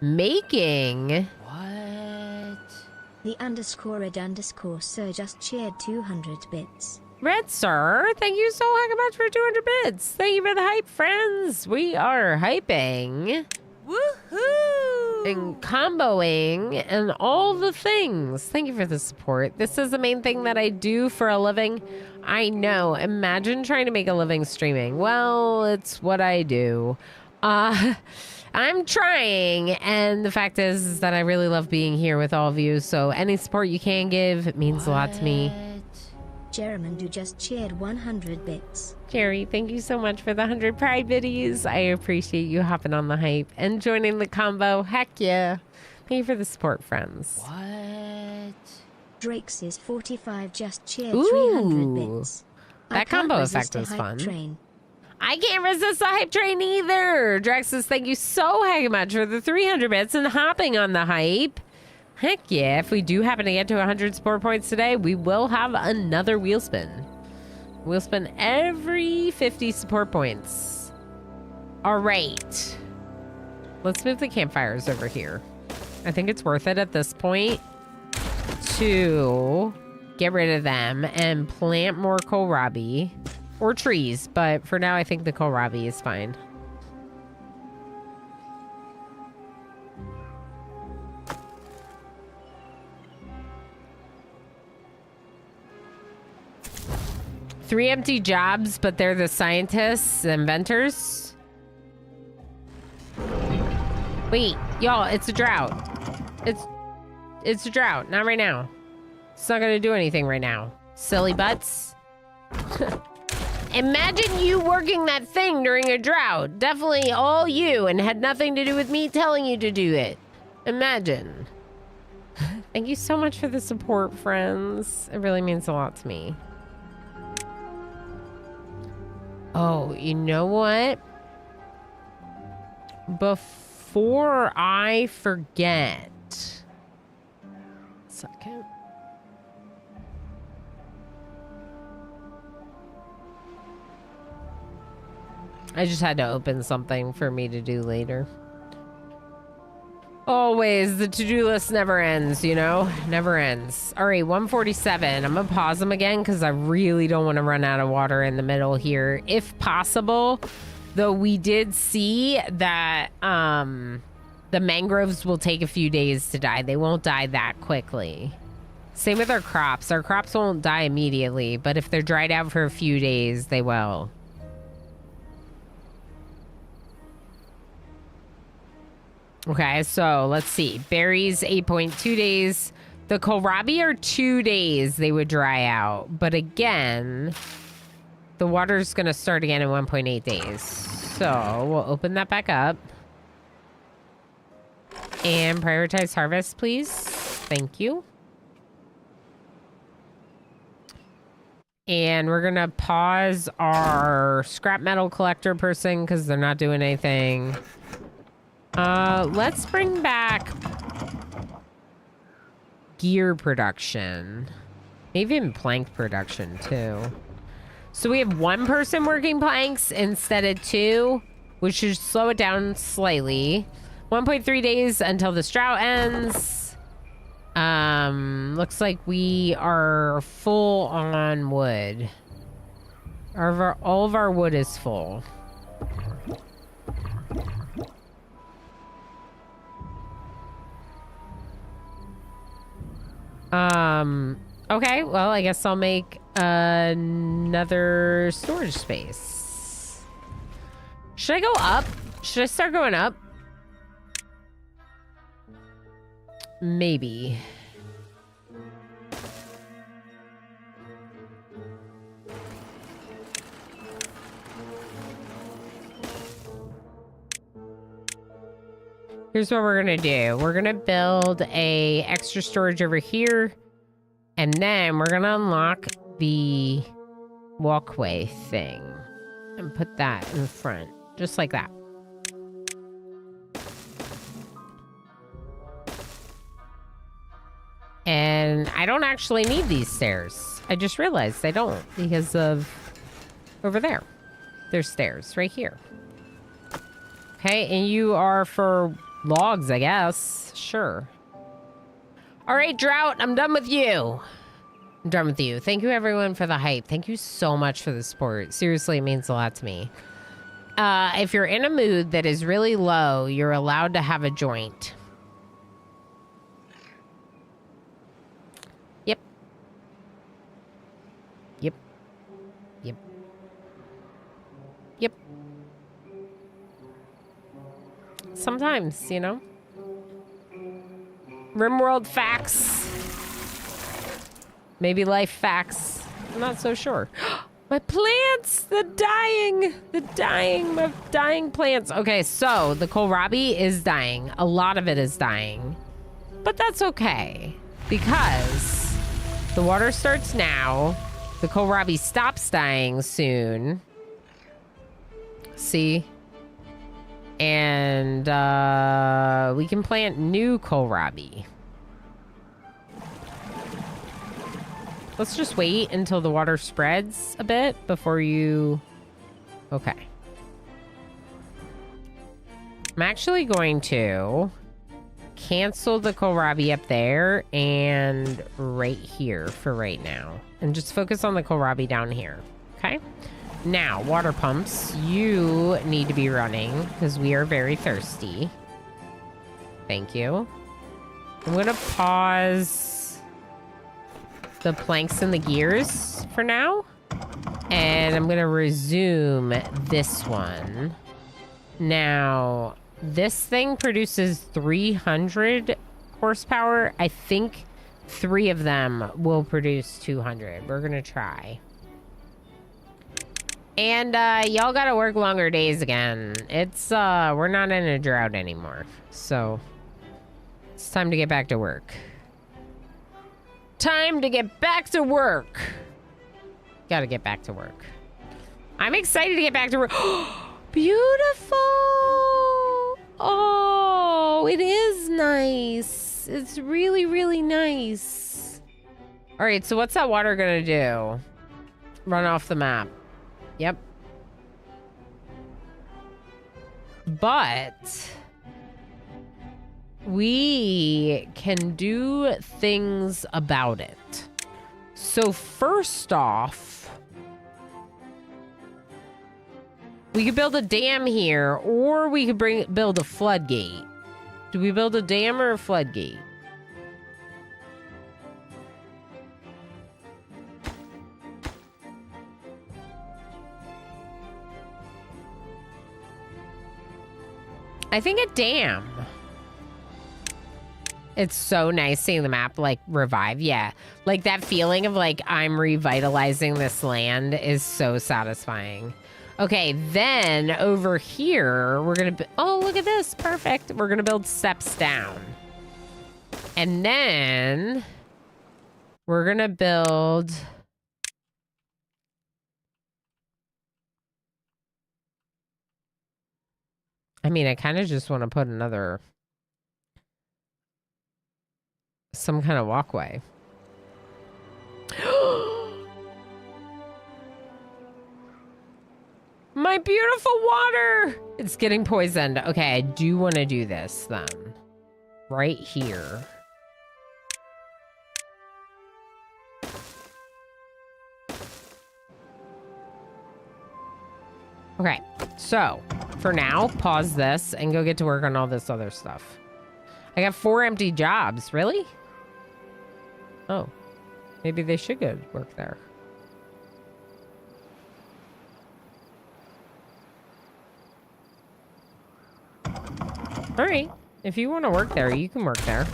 making... What? The _red_ sir just cheered 200 bits. Red Sir, thank you so much for 200 bits. Thank you for the hype, friends. We are hyping. Woohoo! And comboing and all the things. Thank you for the support. This is the main thing that I do for a living. I know. Imagine trying to make a living streaming. Well, it's what I do. I'm trying, and the fact is that I really love being here with all of you, so any support you can give, it means a lot to me. Jerriman just cheered 100 bits. Jerry, thank you so much for the 100 Pride biddies. I appreciate you hopping on the hype and joining the combo. Heck yeah. Thank you for the support, friends. What? Drake's 45 just cheered Ooh, 300 bits. That combo effect was fun. Train. I can't resist the hype train either. Drexus, thank you so heck much for the 300 bits and hopping on the hype. Heck yeah, if we do happen to get to 100 support points today, we will have another wheel spin. We'll spin every 50 support points. All right. Let's move the campfires over here. I think it's worth it at this point to get rid of them and plant more kohlrabi or trees. But for now, I think the kohlrabi is fine. Three empty jobs, but they're the scientists, inventors. Wait, y'all, it's a drought. It's a drought, not right now. It's not gonna do anything right now. Silly butts. Imagine you working that thing during a drought. Definitely all you, and had nothing to do with me telling you to do it. Imagine. Thank you so much for the support, friends. It really means a lot to me. Oh, you know what? Before I forget. Second. I just had to open something for me to do later. Always, the to-do list never ends, you know? Never ends. All right, 147. I'm gonna pause them again because I really don't want to run out of water in the middle here. If possible, though we did see that the mangroves will take a few days to die. They won't die that quickly. Same with our crops. Our crops won't die immediately, but if they're dried out for a few days, they will. Okay, so let's see. Berries, 8.2 days. The kohlrabi are 2 days they would dry out. But again, the water's going to start again in 1.8 days. So we'll open that back up. And prioritize harvest, please. Thank you. And we're going to pause our scrap metal collector person because they're not doing anything. Let's bring back gear production. Maybe even plank production, too. So we have one person working planks instead of two, which should slow it down slightly. 1.3 days until this drought ends. Looks like we are full on wood. All of our wood is full. Okay, well, I guess I'll make another storage space. Should I go up? Should I start going up? Maybe. Here's what we're gonna do. We're gonna build a extra storage over here, and then we're gonna unlock the walkway thing and put that in front, just like that. And I don't actually need these stairs. I just realized I don't because of over there. There's stairs right here. Okay, and you are for logs, I guess. Sure. All right, Drought, I'm done with you. I'm done with you. Thank you, everyone, for the hype. Thank you so much for the support. Seriously, it means a lot to me. If you're in a mood that is really low, you're allowed to have a joint. Yep. Yep. Yep. Yep. Sometimes, you know. Rimworld facts. Maybe life facts. I'm not so sure. My plants! The dying! My dying plants. Okay, so the kohlrabi is dying. A lot of it is dying. But that's okay. Because the water starts now. The kohlrabi stops dying soon. See? And we can plant new kohlrabi. Let's just wait until the water spreads a bit before you... Okay. I'm actually going to cancel the kohlrabi up there and right here for right now. And just focus on the kohlrabi down here. Okay? Now, water pumps, you need to be running because we are very thirsty. Thank you. I'm going to pause the planks and the gears for now. And I'm going to resume this one. Now, this thing produces 300 horsepower. I think 3 of them will produce 200. We're going to try. And y'all gotta work longer days again. It's we're not in a drought anymore. So it's time to get back to work. Time to get back to work. Gotta get back to work. I'm excited to get back to work. Beautiful. Oh, it is nice. It's really, really nice. All right, so what's that water gonna do? Run off the map. Yep. But we can do things about it. So first off, we could build a dam here, or we could build a floodgate. Do we build a dam or a floodgate? I think a dam. It's so nice seeing the map like revive. Yeah. Like that feeling of like I'm revitalizing this land is so satisfying. Okay, then over here, we're going to... Oh, look at this. Perfect. We're going to build steps down. And then we're going to build... I mean, I kind of just want to put another... some kind of walkway. My beautiful water! It's getting poisoned. Okay, I do want to do this then. Right here. Okay, so for now, pause this and go get to work on all this other stuff. I got 4 empty jobs. Really? Oh, maybe they should go work there. All right. If you want to work there, you can work there.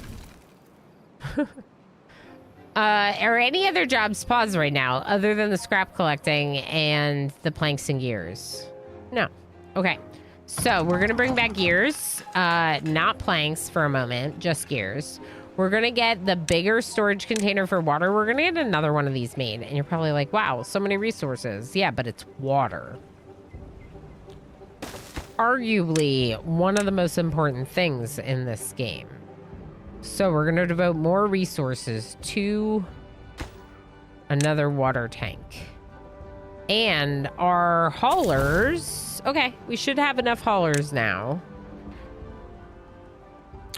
Are any other jobs paused right now other than the scrap collecting and the planks and gears? No. Okay. So we're going to bring back gears, not planks for a moment, just gears. We're going to get the bigger storage container for water. We're going to get another one of these made. And you're probably like, wow, so many resources. Yeah, but it's water. Arguably one of the most important things in this game. So we're going to devote more resources to another water tank. And our haulers... Okay, we should have enough haulers now.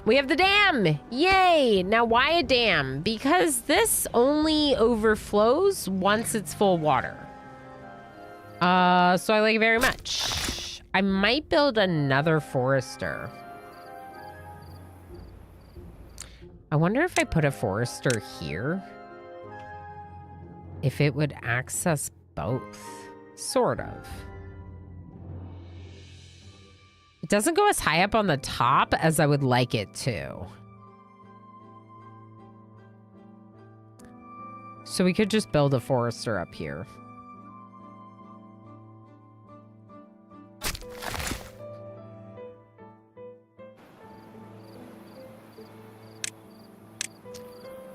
We have the dam! Yay! Now, why a dam? Because this only overflows once it's full water. So I like it very much. I might build another forester. I wonder if I put a forester here, if it would access both. Sort of. It doesn't go as high up on the top as I would like it to. So we could just build a forester up here.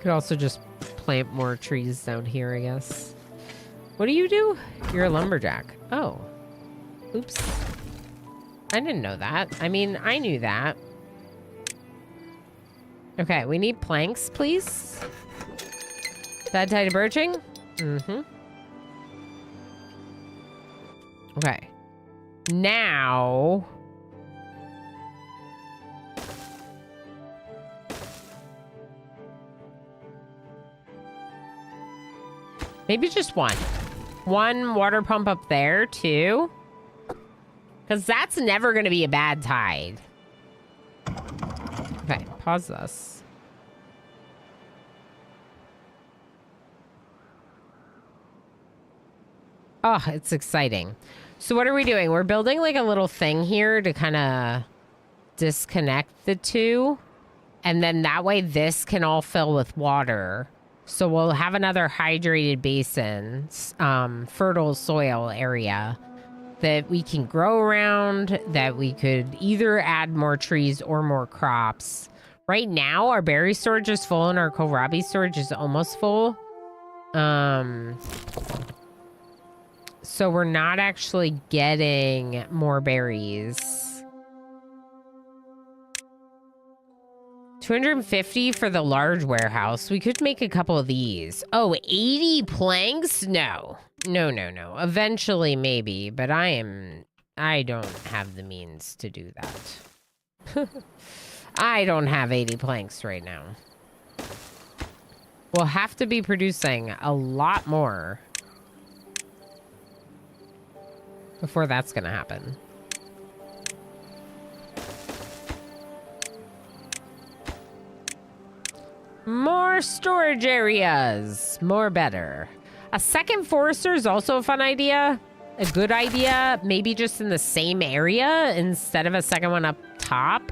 Could also just plant more trees down here, I guess. What do? You're a lumberjack. Oh. Oops. I didn't know that. I mean, I knew that. Okay, we need planks, please. Bad tide approaching? Mm-hmm. Okay. Now... maybe just one. One water pump up there, too. Because that's never going to be a bad tide. Okay, pause this. Oh, it's exciting. So what are we doing? We're building like a little thing here to kind of disconnect the two. And then that way this can all fill with water. So we'll have another hydrated basin, fertile soil area that we can grow around, that we could either add more trees or more crops. Right now, our berry storage is full and our kohlrabi storage is almost full. So we're not actually getting more berries. 250 for the large warehouse. We could make a couple of these. Oh, 80 planks? No. No, no, no. Eventually, maybe, but I don't have the means to do that. I don't have 80 planks right now. We'll have to be producing a lot more before that's gonna happen. More storage areas. More better. A second forester is also a fun idea. A good idea. Maybe just in the same area instead of a second one up top.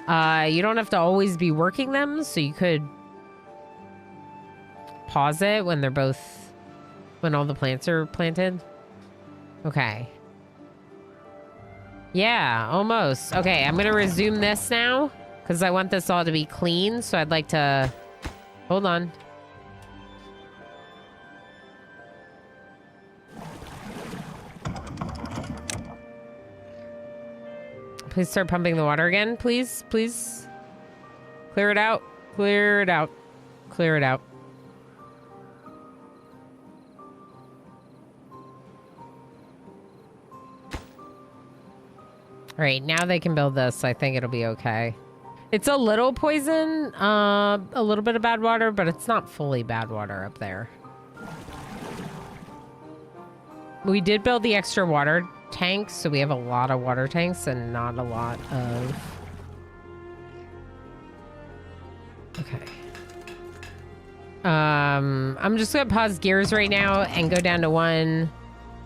You don't have to always be working them, so you could pause it when they're both... when all the plants are planted. Okay. Yeah, almost. Okay, I'm gonna resume this now. Because I want this all to be clean, so I'd like to... hold on. Please start pumping the water again, please, please. Clear it out, clear it out, clear it out. All right, now they can build this. I think it'll be okay. It's a little poison, a little bit of bad water, but it's not fully bad water up there. We did build the extra water tanks, so we have a lot of water tanks and not a lot of... okay. I'm just gonna pause gears right now and go down to 1,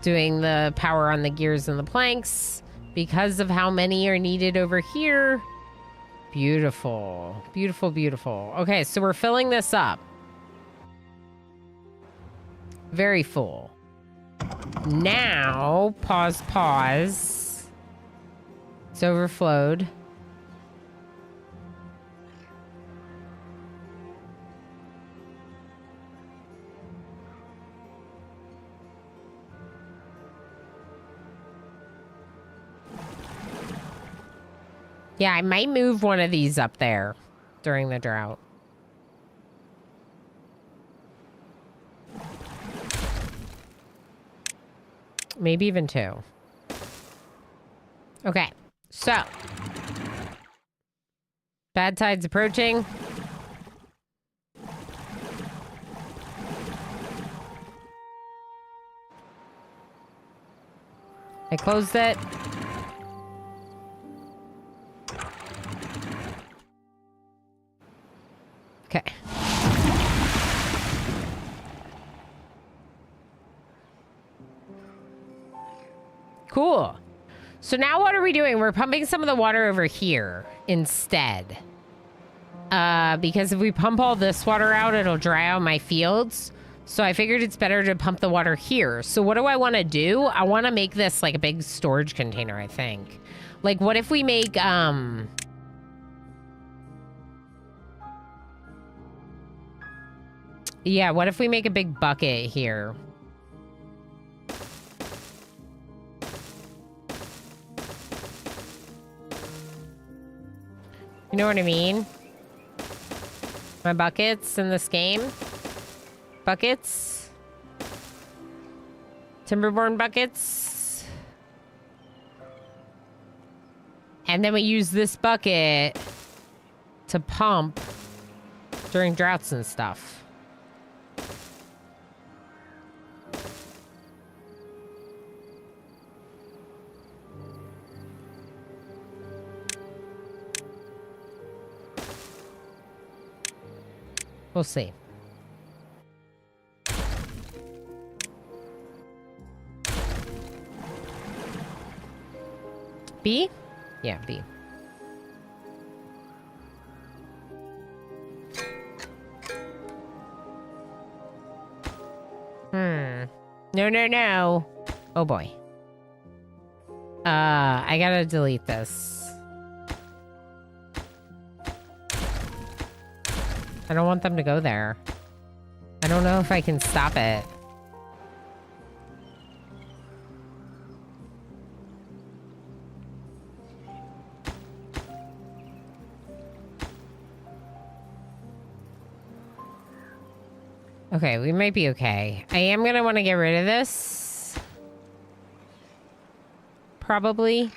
doing the power on the gears and the planks because of how many are needed over here. Beautiful, beautiful, beautiful. Okay, so we're filling this up. Very full. Now, pause. It's overflowed. Yeah, I might move one of these up there during the drought. Maybe even 2. Okay, so. Bad tide's approaching. I closed it. Okay. Cool. So now what are we doing? We're pumping some of the water over here instead. Because if we pump all this water out, it'll dry out my fields. So I figured it's better to pump the water here. So what do I want to do? I want to make this like a big storage container, I think. Like, what if we make, yeah, what if we make a big bucket here? You know what I mean? My buckets in this game. Buckets. Timberborn buckets. And then we use this bucket to pump during droughts and stuff. We'll see. B? Yeah, B. No, no, no. Oh boy. I gotta delete this. I don't want them to go there. I don't know if I can stop it. Okay, we might be okay. I am gonna want to get rid of this. Probably.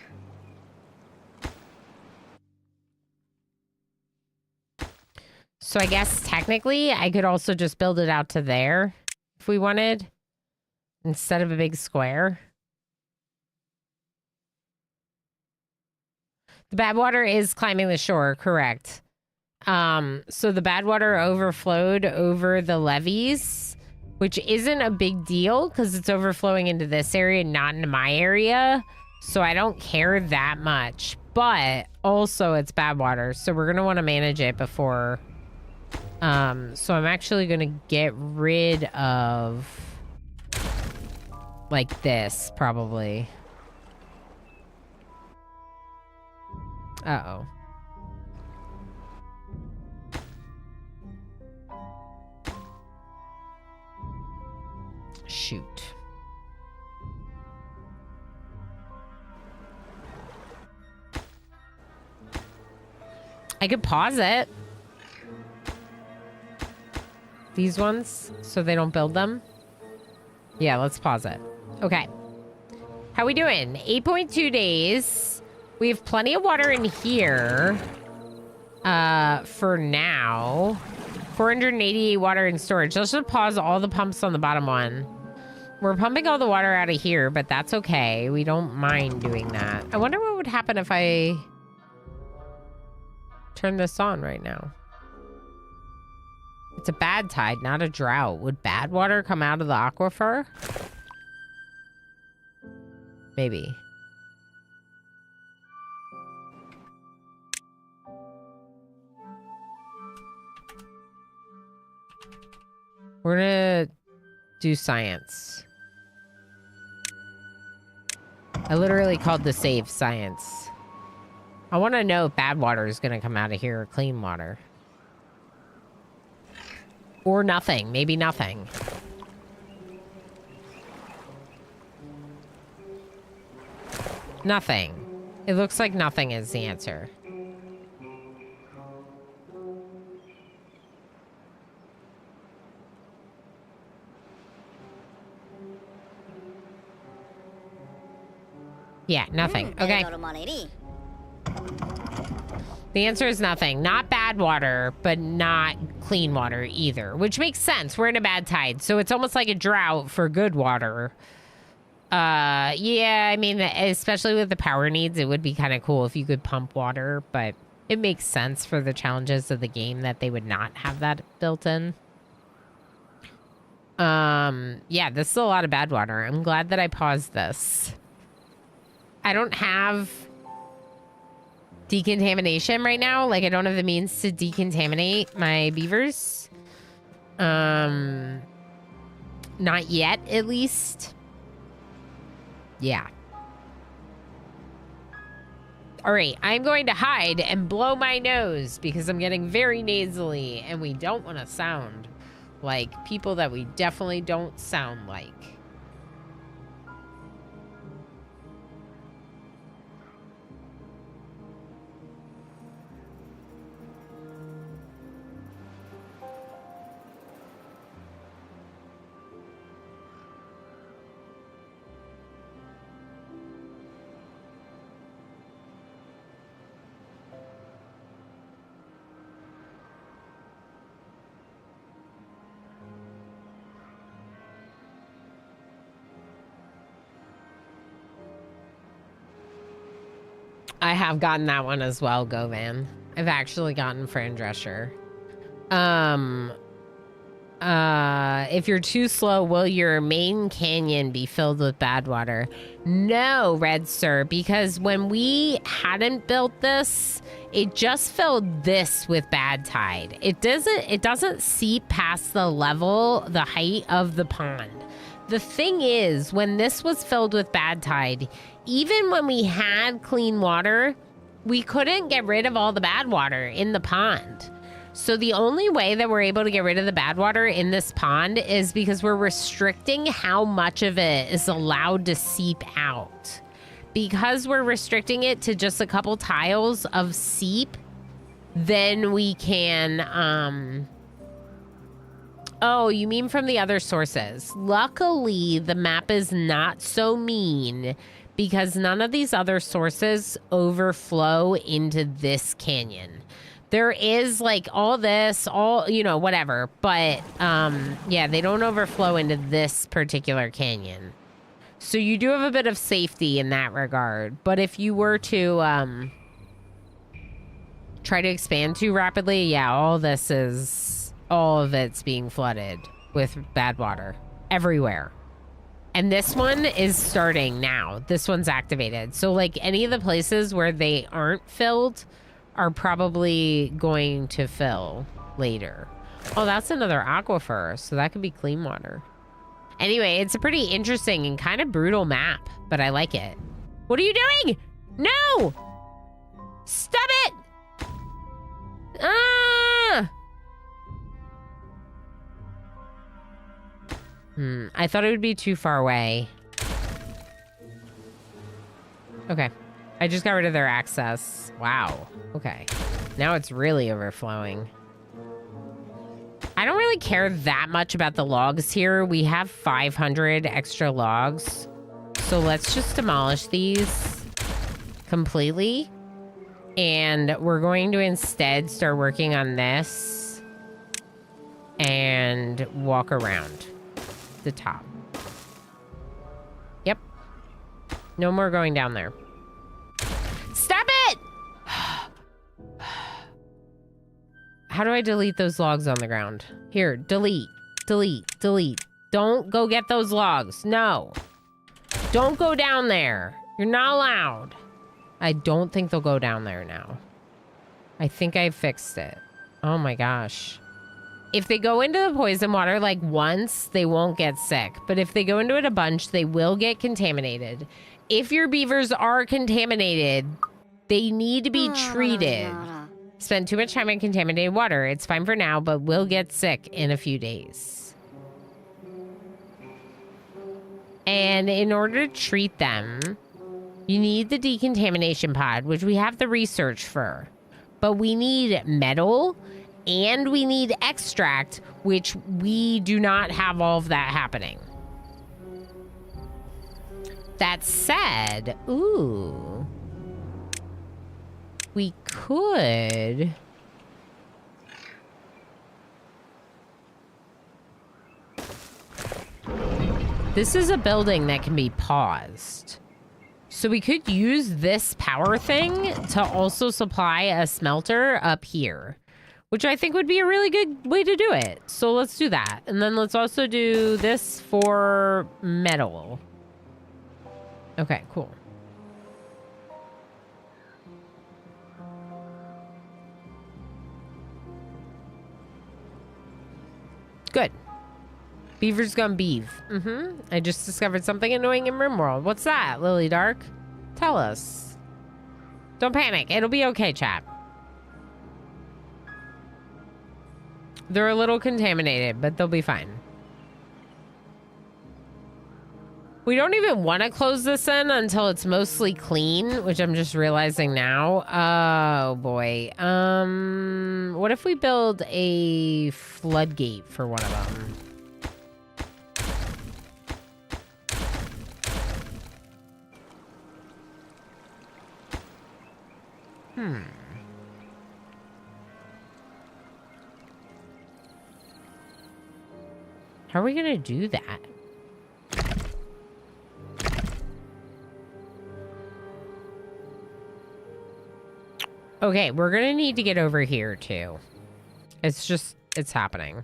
So I guess technically I could also just build it out to there if we wanted, instead of a big square. The bad water is climbing the shore, correct. So the bad water overflowed over the levees, which isn't a big deal because it's overflowing into this area, not into my area. So I don't care that much, but also it's bad water. So we're going to want to manage it before. So I'm actually going to get rid of like this probably. Uh-oh. Shoot. I could pause it. These ones, so they don't build them. Yeah, let's pause it. Okay. How we doing? 8.2 days. We have plenty of water in here. For now. 488 water in storage. Let's just pause all the pumps on the bottom one. We're pumping all the water out of here, but that's okay. We don't mind doing that. I wonder what would happen if I turn this on right now. It's a bad tide, not a drought. Would bad water come out of the aquifer? Maybe. We're gonna do science. I literally called the save science. I want to know if bad water is gonna come out of here or clean water. Or nothing. Maybe nothing. Nothing. It looks like nothing is the answer. Yeah, nothing. Okay. The answer is nothing. Not bad water, but not clean water either, which makes sense. We're in a bad tide, so it's almost like a drought for good water. Yeah, I mean, especially with the power needs, it would be kind of cool if you could pump water, but it makes sense for the challenges of the game that they would not have that built in. Yeah, this is a lot of bad water. I'm glad that I paused this. I don't have decontamination right now. Like, I don't have the means to decontaminate my beavers. Not yet, at least. Yeah. All right, I'm going to hide and blow my nose because I'm getting very nasally and we don't want to sound like people that we definitely don't sound like. I have gotten that one as well, Govan. I've actually gotten Fran Drescher. If you're too slow, will your main canyon be filled with bad water? No, Red Sir, because when we hadn't built this, it just filled this with bad tide. It doesn't seep past the height of the pond. The thing is, when this was filled with bad tide, even when we had clean water, we couldn't get rid of all the bad water in the pond. So the only way that we're able to get rid of the bad water in this pond is because we're restricting how much of it is allowed to seep out. Because we're restricting it to just a couple tiles of seep, then we can, oh, you mean from the other sources. Luckily, the map is not so mean because none of these other sources overflow into this canyon. There is like all this, whatever. But yeah, they don't overflow into this particular canyon. So you do have a bit of safety in that regard. But if you were to try to expand too rapidly, yeah, all of it's being flooded with bad water everywhere. And this one is starting now. This one's activated. So like any of the places where they aren't filled are probably going to fill later. Oh, that's another aquifer, so that could be clean water. Anyway, it's a pretty interesting and kind of brutal map, but I like it. What are you doing? No! Stop it! Ah! I thought it would be too far away. Okay. I just got rid of their access. Wow. Okay. Now it's really overflowing. I don't really care that much about the logs here. We have 500 extra logs. So let's just demolish these completely. And we're going to instead start working on this and walk around the top. Yep. No more going down there. Stop it! How do I delete those logs on the ground? Here, delete, delete, delete. Don't go get those logs. No. Don't go down there. You're not allowed. I don't think they'll go down there now. I think I fixed it. Oh my gosh. If they go into the poison water like once, they won't get sick. But if they go into it a bunch, they will get contaminated. If your beavers are contaminated, they need to be treated. Spend too much time in contaminated water. It's fine for now, but will get sick in a few days. And in order to treat them, you need the decontamination pod, which we have the research for. But we need metal and we need extract, which we do not have all of that happening. That said, ooh, we could... This is a building that can be paused. So we could use this power thing to also supply a smelter up here, which I think would be a really good way to do it. So let's do that. And then let's also do this for metal. Okay, cool. Good. Beaver's gone beeve. I just discovered something annoying in RimWorld. What's that, Lily Dark? Tell us. Don't panic. It'll be okay, chap. They're a little contaminated, but they'll be fine. We don't even want to close this in until it's mostly clean, which I'm just realizing now. Oh, boy. What if we build a floodgate for one of them? How are we gonna do that? Okay, we're gonna need to get over here too. It's happening.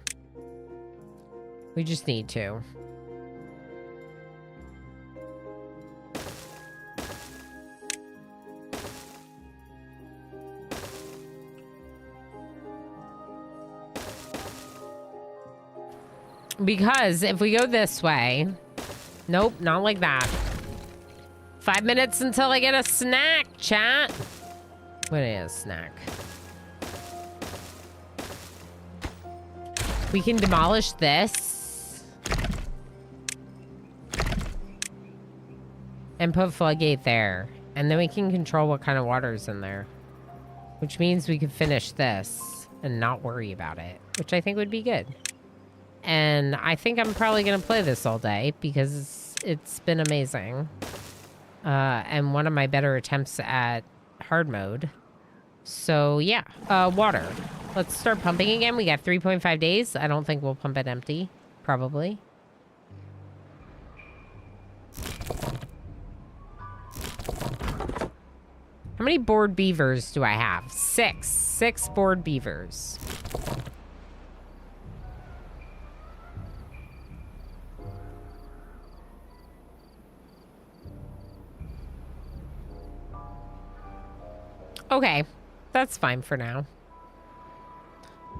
We just need to. Because if we go this way... Nope, not like that. 5 minutes until I get a snack, chat. What is a snack? We can demolish this. And put floodgate there. And then we can control what kind of water's in there. Which means we could finish this and not worry about it. Which I think would be good. And I think I'm probably going to play this all day because it's been amazing. And one of my better attempts at hard mode. So, yeah. Water. Let's start pumping again. We got 3.5 days. I don't think we'll pump it empty. Probably. How many bored beavers do I have? 6. 6 bored beavers. Okay, that's fine for now.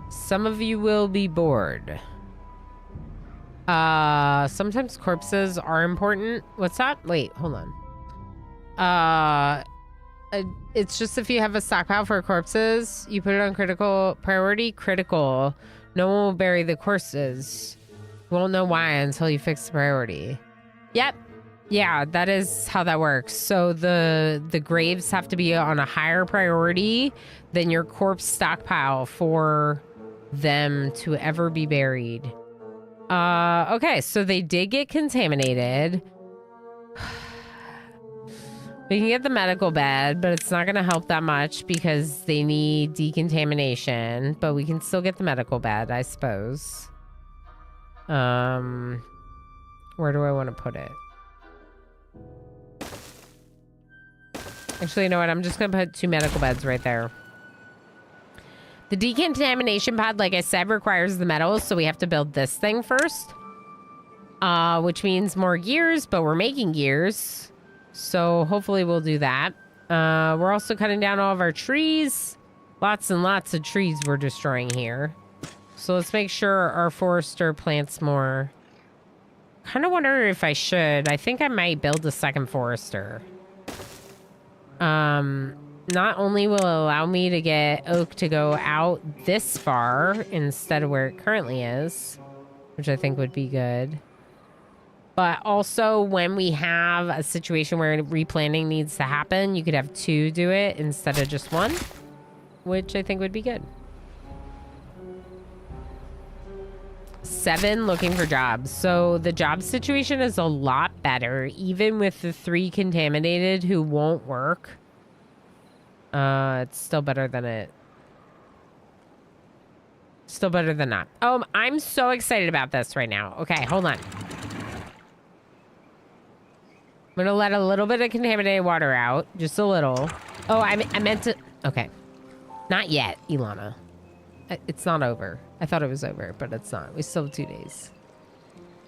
Some of you will be bored. Sometimes corpses are important. What's that? Wait, hold on. It's just if you have a stockpile for corpses, you put it on critical priority. Critical. No one will bury the corpses. You won't know why until you fix the priority. Yep. Yeah, that is how that works. So the graves have to be on a higher priority than your corpse stockpile for them to ever be buried. Okay, so they did get contaminated. We can get the medical bed, but it's not going to help that much because they need decontamination. But we can still get the medical bed, I suppose. Where do I want to put it? Actually, you know what? I'm just going to put 2 medical beds right there. The decontamination pod, like I said, requires the metals, so we have to build this thing first. Which means more gears, but we're making gears. So hopefully we'll do that. We're also cutting down all of our trees. Lots and lots of trees we're destroying here. So let's make sure our forester plants more. Kind of wonder if I should. I think I might build a second forester. Not only will it allow me to get oak to go out this far instead of where it currently is, which I think would be good. But also when we have a situation where replanting needs to happen, you could have 2 do it instead of just 1, which I think would be good. 7 looking for jobs. So the job situation is a lot better, even with the 3 contaminated who won't work. It's still better than it. Still better than not. Oh, I'm so excited about this right now. Okay, hold on. I'm gonna let a little bit of contaminated water out. Just a little. Oh, I meant to... Okay. Not yet, Ilana. It's not over. I thought it was over, but it's not. We still have 2 days.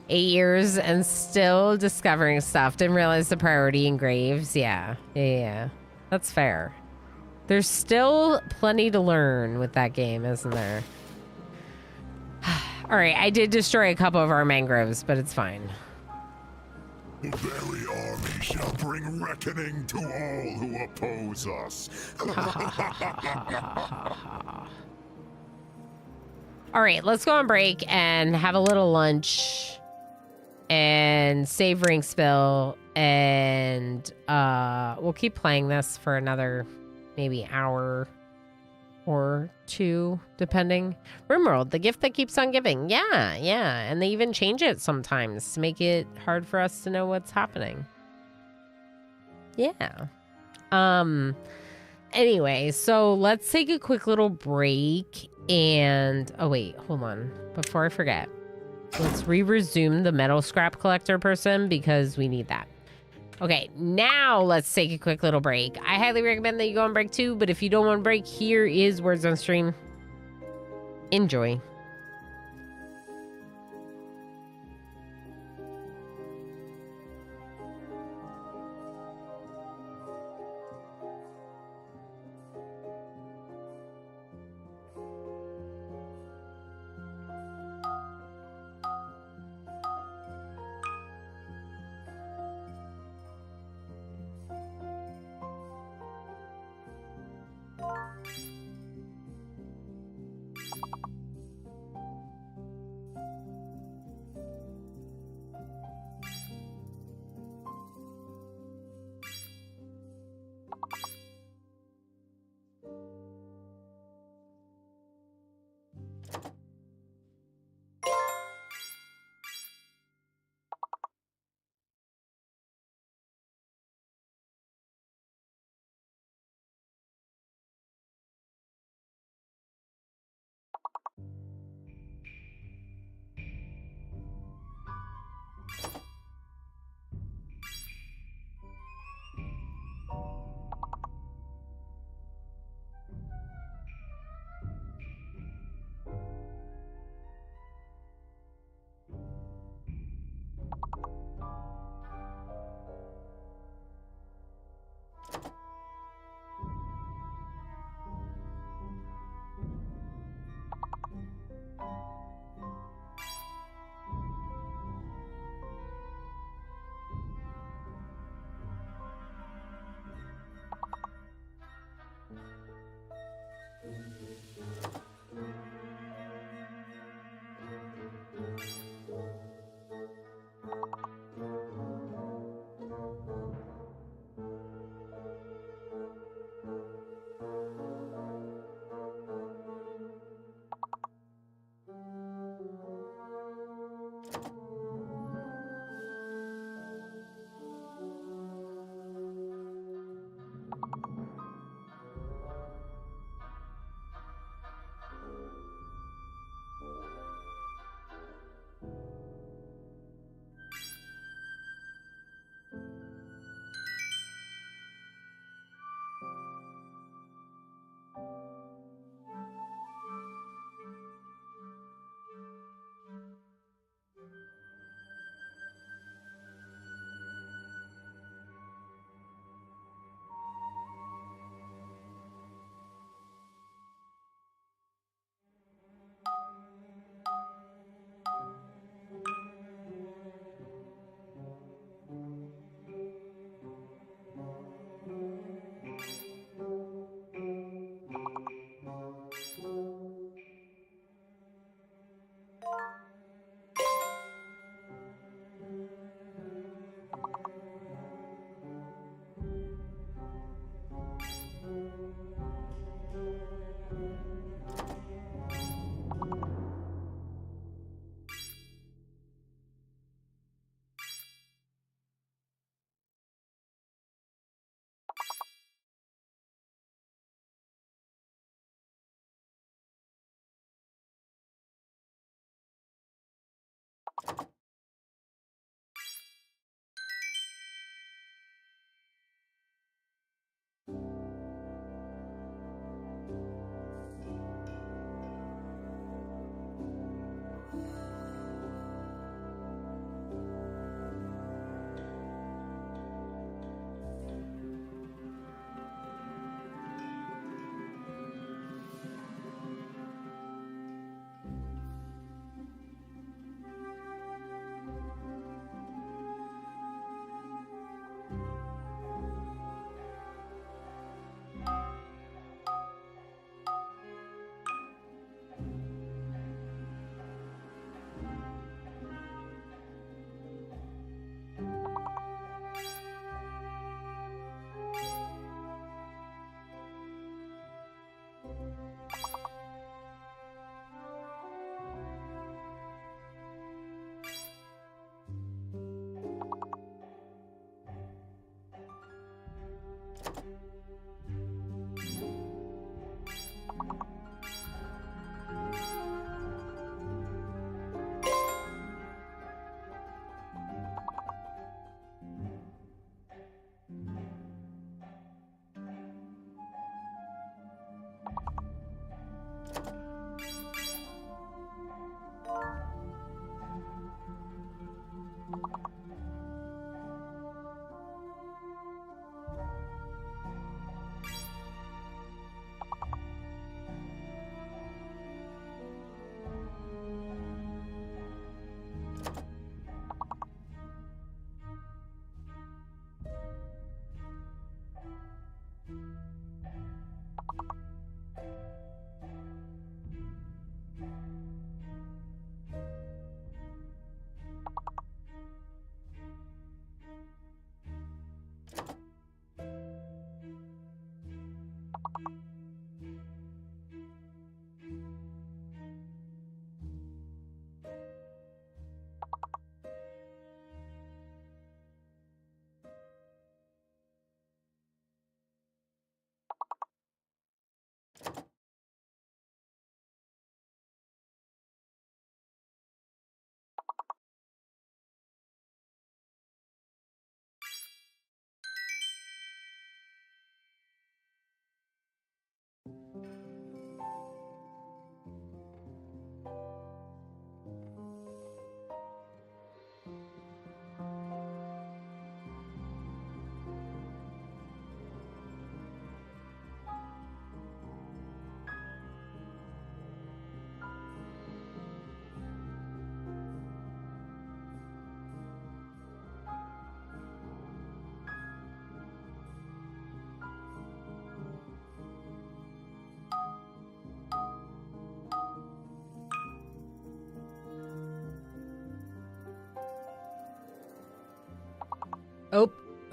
8 years and still discovering stuff. Didn't realize the priority in graves. Yeah. Yeah. That's fair. There's still plenty to learn with that game, isn't there? All right, I did destroy a couple of our mangroves, but it's fine. The very army shall bring reckoning to all who oppose us. All right, let's go on break and have a little lunch and save ring spill, and we'll keep playing this for another maybe hour or 2, depending. Rimworld, the gift that keeps on giving. Yeah, and they even change it sometimes to make it hard for us to know what's happening. Yeah. Anyway, so let's take a quick little break. And oh wait, hold on, before I forget, let's resume the metal scrap collector person because we need that. Okay, now let's take a quick little break. I highly recommend that you go on break too, but if you don't want to break, here is Words on Stream. Enjoy.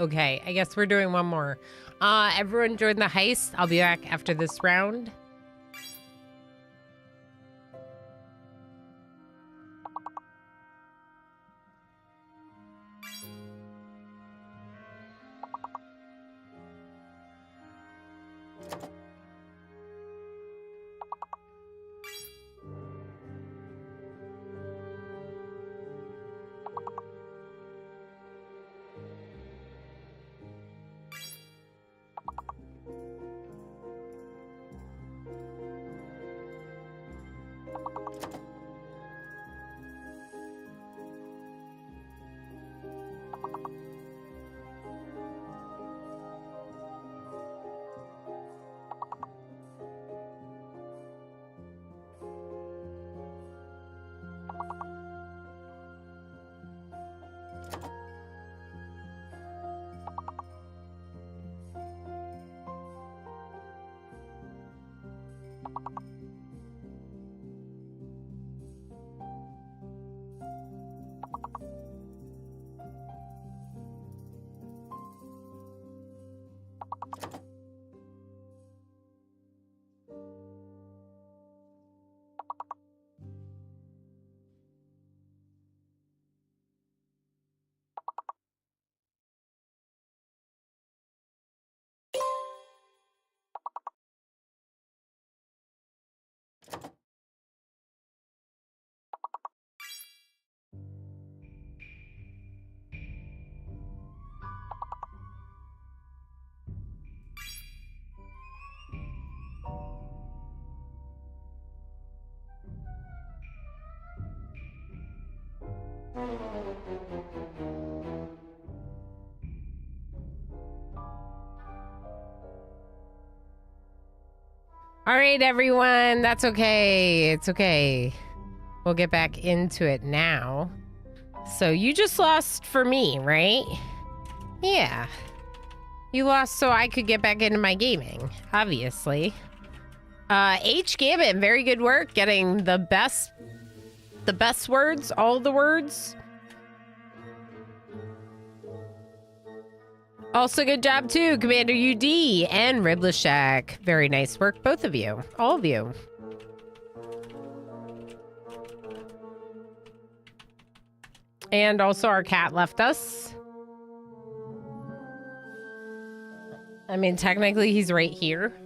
Okay, I guess we're doing one more. Everyone join the heist. I'll be back after this round. All right, everyone. That's okay. It's okay. We'll get back into it now. So you just lost for me, right? Yeah. You lost so I could get back into my gaming, obviously. H. Gambit, very good work getting the best words, all the words. Also, good job too, Commander UD and Riblishak. Very nice work, both of you. All of you. And also our cat left us. I mean, technically he's right here.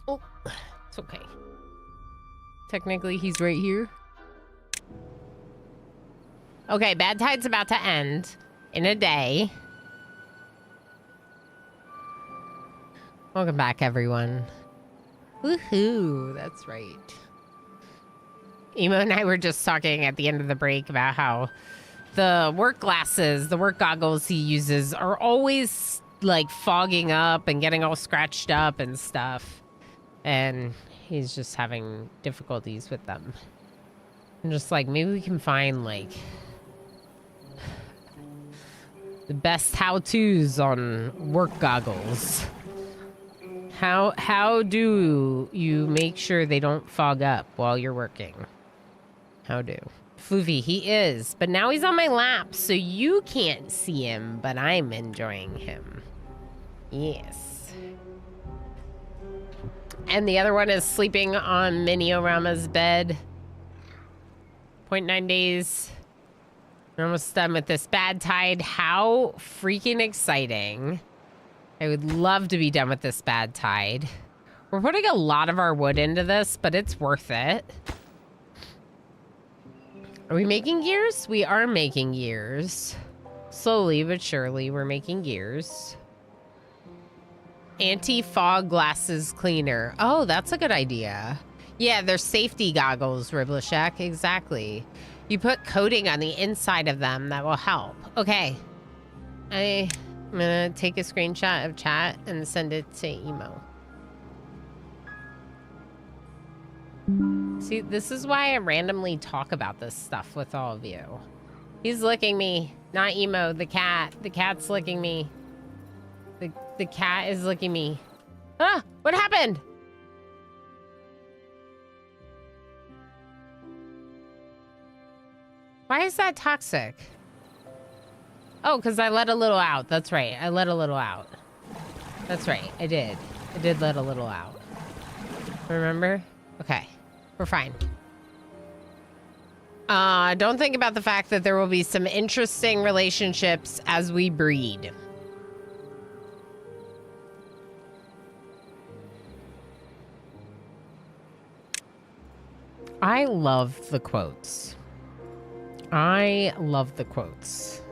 Oh, it's okay. Technically he's right here. Okay, Bad Tide's about to end in a day. Welcome back, everyone. Woohoo, that's right. Emo and I were just talking at the end of the break about how the work glasses, the work goggles he uses are always like fogging up and getting all scratched up and stuff. And he's just having difficulties with them. I'm just like, maybe we can find like the best how-tos on work goggles. How do you make sure they don't fog up while you're working? How do? Floofy, he is, but now he's on my lap, so you can't see him, but I'm enjoying him. Yes. And the other one is sleeping on Miniorama's bed. 0.9 days. We're almost done with this. Bad Tide. How freaking exciting. I would love to be done with this Bad Tide. We're putting a lot of our wood into this, but it's worth it. Are we making gears? We are making gears. Slowly but surely, we're making gears. Anti-fog glasses cleaner. Oh, that's a good idea. Yeah, they're safety goggles, Riblishak. Exactly. You put coating on the inside of them. That will help. Okay. I'm gonna take a screenshot of chat and send it to Emo. See, this is why I randomly talk about this stuff with all of you. He's licking me. Not Emo, the cat. The cat's licking me. The cat is licking me. Ah! What happened? Why is that toxic? Oh, because I let a little out. That's right. I let a little out. That's right. I did. I did let a little out. Remember? Okay. We're fine. Don't think about the fact that there will be some interesting relationships as we breed. I love the quotes. I love the quotes.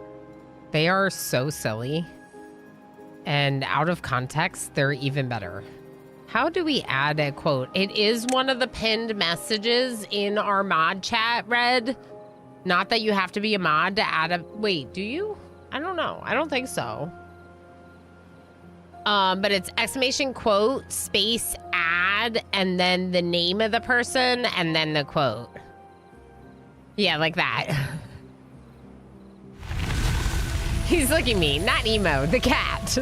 They are so silly. And out of context, they're even better. How do we add a quote? It is one of the pinned messages in our mod chat, Red. Not that you have to be a mod to add a... Wait, do you? I don't know. I don't think so. But it's exclamation quote, space, add, and then the name of the person, and then the quote. Yeah, like that. He's looking at me, not Emo, the cat.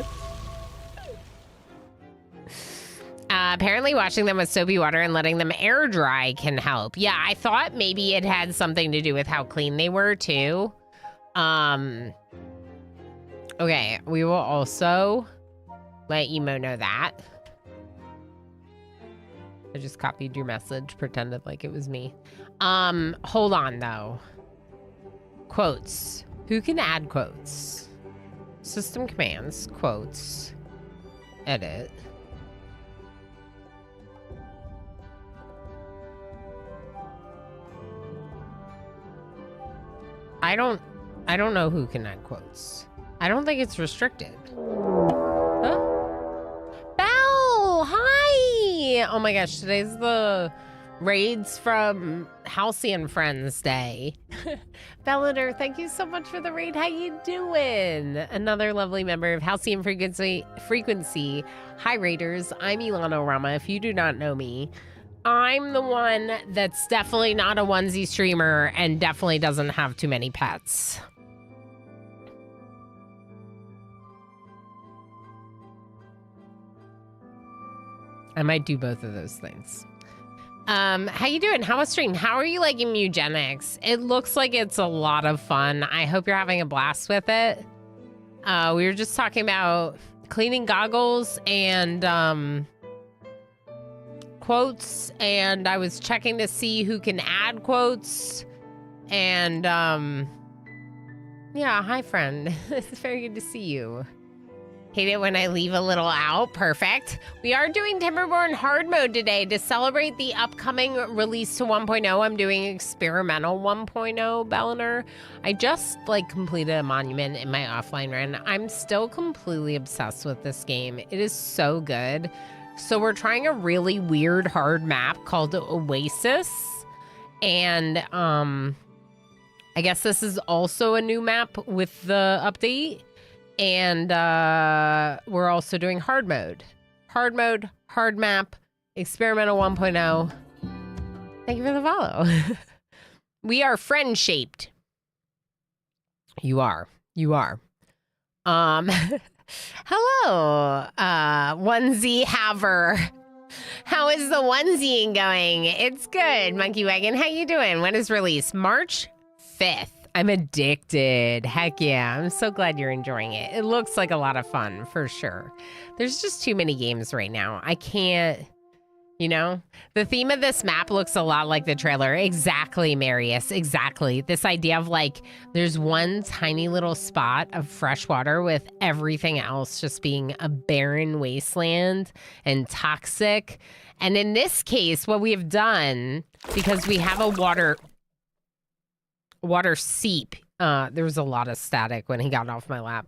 Apparently washing them with soapy water and letting them air dry can help. Yeah, I thought maybe it had something to do with how clean they were too. Okay, we will also let Emo know that. I just copied your message, pretended like it was me. Hold on though. Quotes. Who can add quotes? System commands, quotes, edit. I don't know who can add quotes. I don't think it's restricted. Huh? Belle, hi! Oh my gosh, today's the raids from Halcyon Friends Day. Bellator, thank you so much for the raid. How you doing? Another lovely member of Halcyon Frequency. Hi raiders, I'm Ilana Rama. If you do not know me, I'm the one that's definitely not a onesie streamer and definitely doesn't have too many pets. I might do both of those things. How you doing? How was stream? How are you liking Mugenics? It looks like it's a lot of fun. I hope you're having a blast with it. We were just talking about cleaning goggles and quotes, and I was checking to see who can add quotes. And yeah, hi friend. It's very good to see you. Hate it when I leave a little out. Perfect. We are doing Timberborn hard mode today to celebrate the upcoming release to 1.0. I'm doing experimental 1.0, Belliner. I just completed a monument in my offline run. I'm still completely obsessed with this game. It is so good. So we're trying a really weird hard map called Oasis. And I guess this is also a new map with the update. And we're also doing hard mode. Hard mode, hard map, experimental 1.0. Thank you for the follow. We are friend-shaped. You are. You are. Hello, onesie haver. How is the onesie going? It's good, Monkey Wagon. How you doing? When is release? March 5th. I'm addicted. Heck yeah. I'm so glad you're enjoying it. It looks like a lot of fun, for sure. There's just too many games right now. I can't, the theme of this map looks a lot like the trailer. Exactly, Marius. Exactly. This idea of there's one tiny little spot of fresh water with everything else just being a barren wasteland and toxic. And in this case, what we have done, because we have a water seep. There was a lot of static when he got off my lap.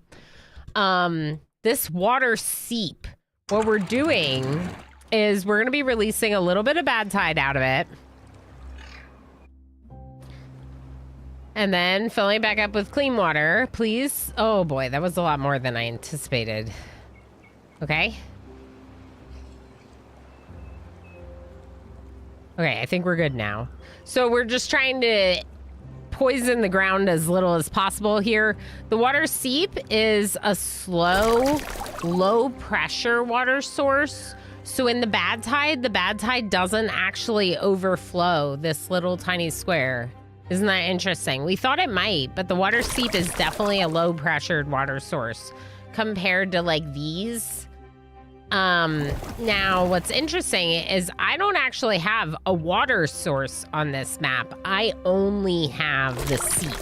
This water seep, what we're doing is we're going to be releasing a little bit of bad tide out of it. And then filling it back up with clean water, please. Oh boy, that was a lot more than I anticipated. Okay. Okay, I think we're good now. So we're just trying to poison the ground as little as possible here. The water seep is a slow, low pressure water source. So in the bad tide doesn't actually overflow this little tiny square. Isn't that interesting? We thought it might, but the water seep is definitely a low-pressured water source compared to, like, these. Now, what's interesting is I don't actually have a water source on this map. I only have the seep.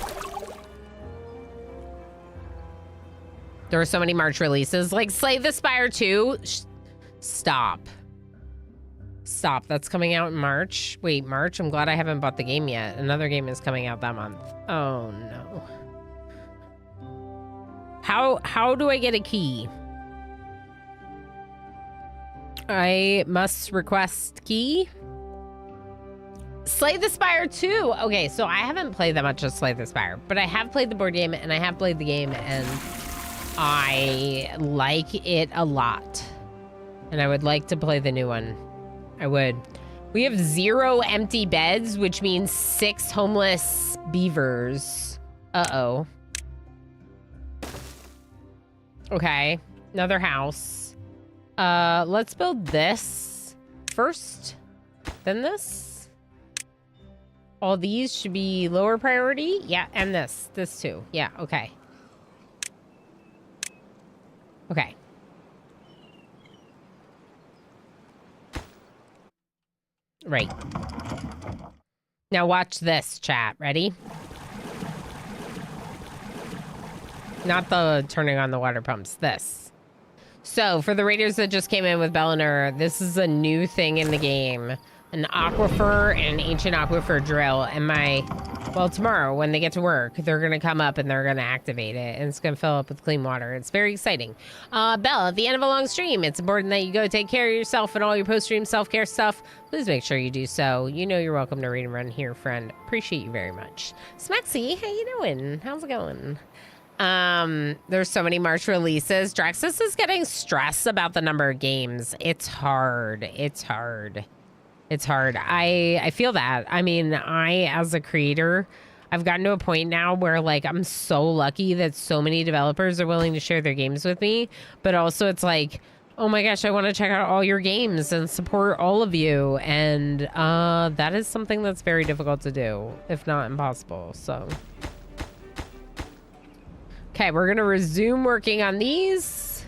There are so many March releases, like Slay the Spire 2. Stop. Stop. That's coming out in March. Wait, March? I'm glad I haven't bought the game yet. Another game is coming out that month. Oh, no. How do I get a key? I must request key. Slay the Spire 2. Okay, so I haven't played that much of Slay the Spire, but I have played the board game, and I have played the game, and I like it a lot. And I would like to play the new one. I would. We have 0 empty beds, which means 6 homeless beavers. Uh-oh. Okay, another house. Let's build this first, then this. All these should be lower priority. Yeah, and this too. Yeah, okay. Okay. Right. Now watch this, chat. Ready? Not the turning on the water pumps. This. So, for the raiders that just came in with Bellinor, this is a new thing in the game. An aquifer and an ancient aquifer drill. And well, tomorrow when they get to work, they're going to come up and they're going to activate it. And it's going to fill up with clean water. It's very exciting. Belle, at the end of a long stream, it's important that you go take care of yourself and all your post-stream self-care stuff. Please make sure you do so. You know you're welcome to Read and Run here, friend. Appreciate you very much. Smexy, how you doing? How's it going? There's so many March releases. Draxus is getting stressed about the number of games. It's hard. It's hard. It's hard. I feel that. I mean, as a creator, I've gotten to a point now where, like, I'm so lucky that so many developers are willing to share their games with me. But also it's like, oh my gosh, I want to check out all your games and support all of you. And that is something that's very difficult to do, if not impossible. So, okay, we're going to resume working on these.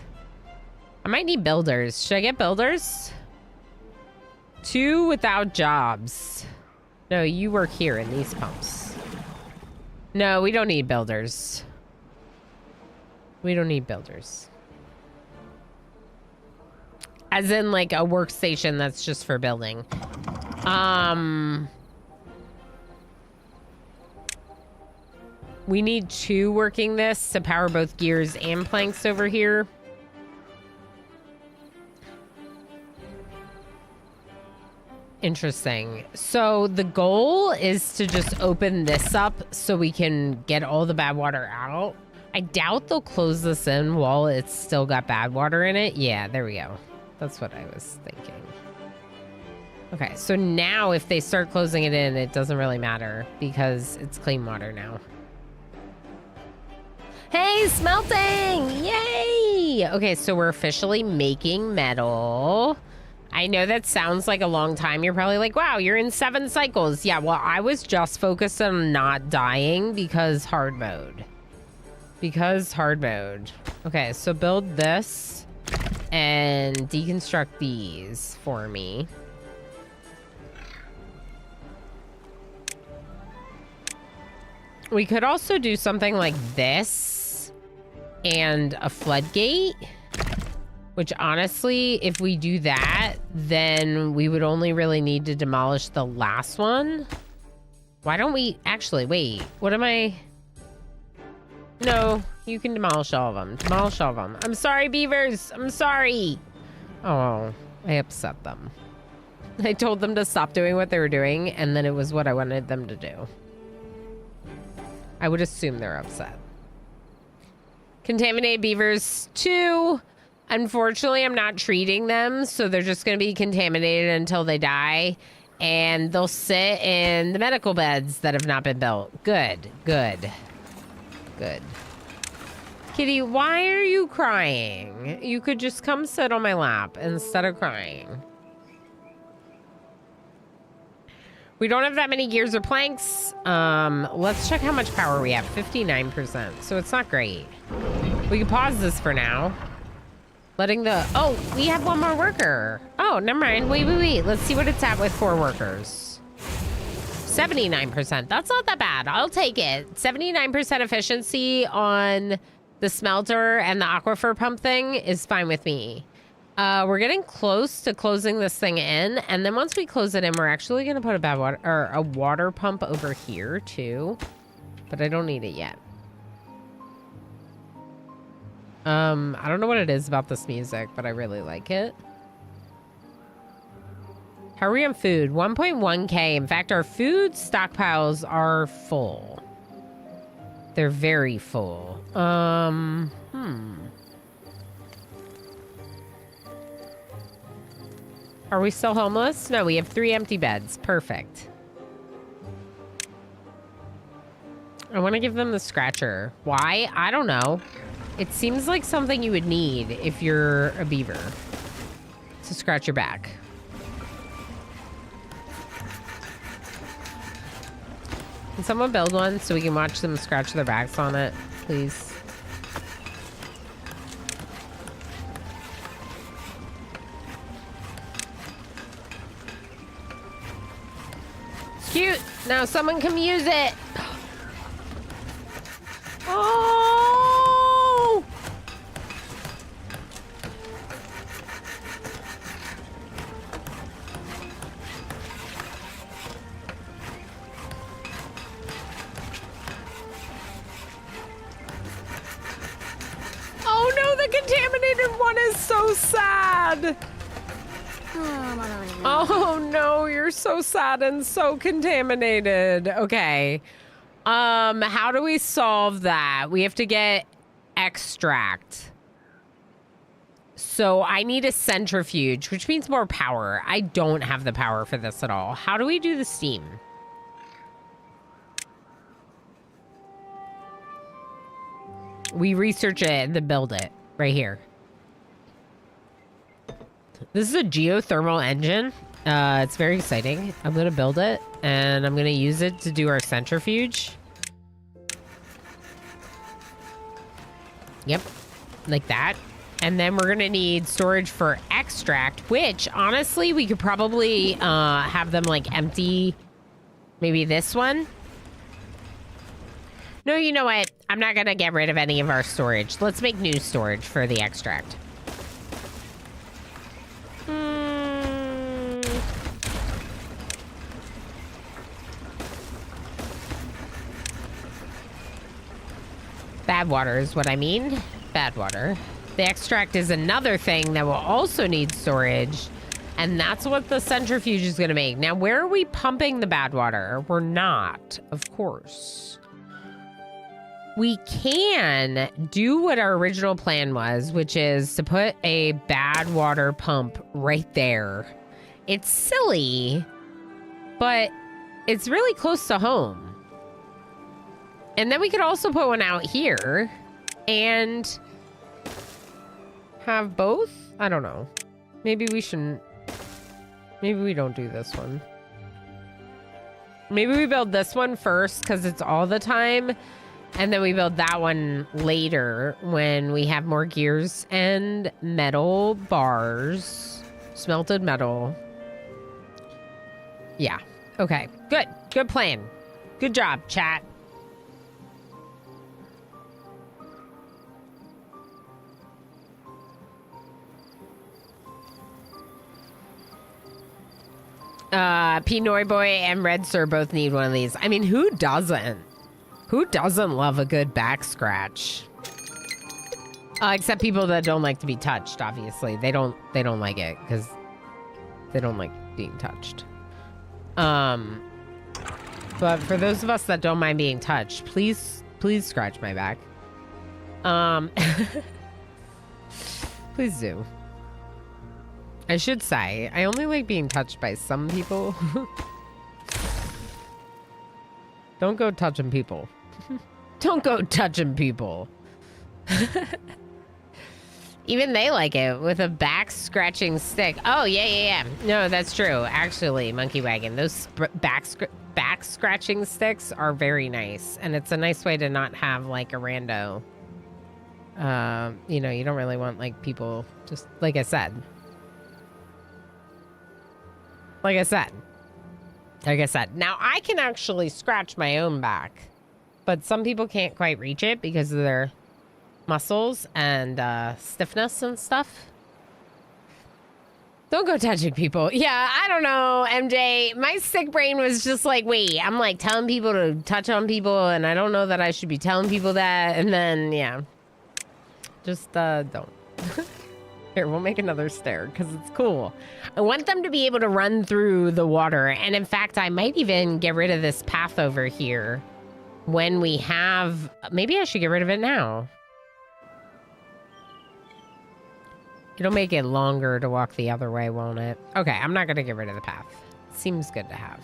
I might need builders. Should I get builders? 2 without jobs. No, you work here in these pumps. No, we don't need builders. We don't need builders. As in, like, a workstation that's just for building. We need 2 working this to power both gears and planks over here. Interesting. So the goal is to just open this up so we can get all the bad water out. I doubt they'll close this in while it's still got bad water in it. Yeah, there we go. That's what I was thinking. Okay, so now if they start closing it in, it doesn't really matter because it's clean water now. Hey, smelting! Yay! Okay, so we're officially making metal. I know that sounds like a long time. You're probably like, wow, you're in 7 cycles. Yeah, well, I was just focused on not dying because hard mode. Because hard mode. Okay, so build this and deconstruct these for me. We could also do something like this and a floodgate. Which honestly, if we do that, then we would only really need to demolish the last one. Why don't we actually wait? What am I? No, you can demolish all of them. Demolish all of them. I'm sorry, beavers. I'm sorry. Oh, I upset them. I told them to stop doing what they were doing, and then it was what I wanted them to do. I would assume they're upset. Contaminated beavers 2. Unfortunately, I'm not treating them, so they're just going to be contaminated until they die, and they'll sit in the medical beds that have not been built. Good, good, good. Kitty, why are you crying? You could just come sit on my lap instead of crying. We don't have that many gears or planks. Let's check how much power we have. 59%. So it's not great. We can pause this for now. Letting the... Oh, we have one more worker. Oh, never mind. Wait. Let's see what it's at with 4 workers. 79%. That's not that bad. I'll take it. 79% efficiency on the smelter and the aquifer pump thing is fine with me. We're getting close to closing this thing in, and then once we close it in, we're actually going to put a water pump over here too, but I don't need it yet. I don't know what it is about this music, but I really like it. How are we on food? 1.1k. In fact, our food stockpiles are full. They're very full. Are we still homeless? No, we have 3 empty beds. Perfect. I want to give them the scratcher. Why? I don't know. It seems like something you would need if you're a beaver. To scratch your back. Can someone build one so we can watch them scratch their backs on it, please? Cute. Now someone can use it. Oh! Oh no, the contaminated one is so sad. Oh no, you're so sad and so contaminated. Okay. How do we solve that? We have to get extract. So I need a centrifuge, which means more power. I don't have the power for this at all. How do we do the steam? We research it and then build it right here. This is a geothermal engine. It's very exciting. I'm going to build it, and I'm going to use it to do our centrifuge. Yep, like that. And then we're going to need storage for extract, which, honestly, we could probably have them, like, empty. Maybe this one. No, you know what? I'm not going to get rid of any of our storage. Let's make new storage for the extract. Bad water is what I mean. Bad water. The extract is another thing that will also need storage. And that's what the centrifuge is going to make. Now, where are we pumping the bad water? We're not, of course. We can do what our original plan was, which is to put a bad water pump right there. It's silly, but it's really close to home. And then we could also put one out here and have both. I don't know. Maybe we shouldn't. Maybe we don't do this one. Maybe we build this one first because it's all the time. And then we build that one later when we have more gears and metal bars. Smelted metal. Yeah. Okay. Good. Good plan. Good job, chat. Pinoy Boy and Red Sir both need one of these. I mean, who doesn't? Who doesn't love a good back scratch? Except people that don't like to be touched, obviously. They don't like it because they don't like being touched. But for those of us that don't mind being touched, please scratch my back. Please do. I should say, I only like being touched by some people. Don't go touching people. Don't go touching people. Even they like it with a back scratching stick. Oh, yeah. No, that's true. Actually, Monkey Wagon, those back scratching sticks are very nice. And it's a nice way to not have like a rando. You know, you don't really want like people just like I said. Like I said. Now I can actually scratch my own back, but some people can't quite reach it because of their muscles and stiffness and stuff. Don't go touching people. Yeah, I don't know, MJ. My sick brain was just like, wait, I'm like telling people to touch on people, and I don't know that I should be telling people that. And then, yeah, just don't. Here, we'll make another stair because it's cool. I want them to be able to run through the water. And in fact, I might even get rid of this path over here when we have... Maybe I should get rid of it now. It'll make it longer to walk the other way, won't it? Okay, I'm not going to get rid of the path. Seems good to have.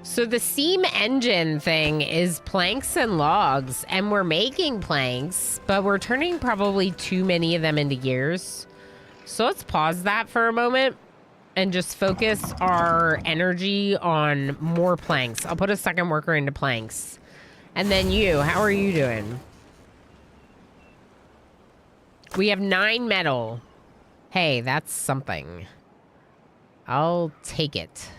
So the steam engine thing is planks and logs, and we're making planks, but we're turning probably too many of them into gears. So let's pause that for a moment and just focus our energy on more planks. I'll put a second worker into planks. And then you, how are you doing? We have 9 metal. Hey, that's something. I'll take it.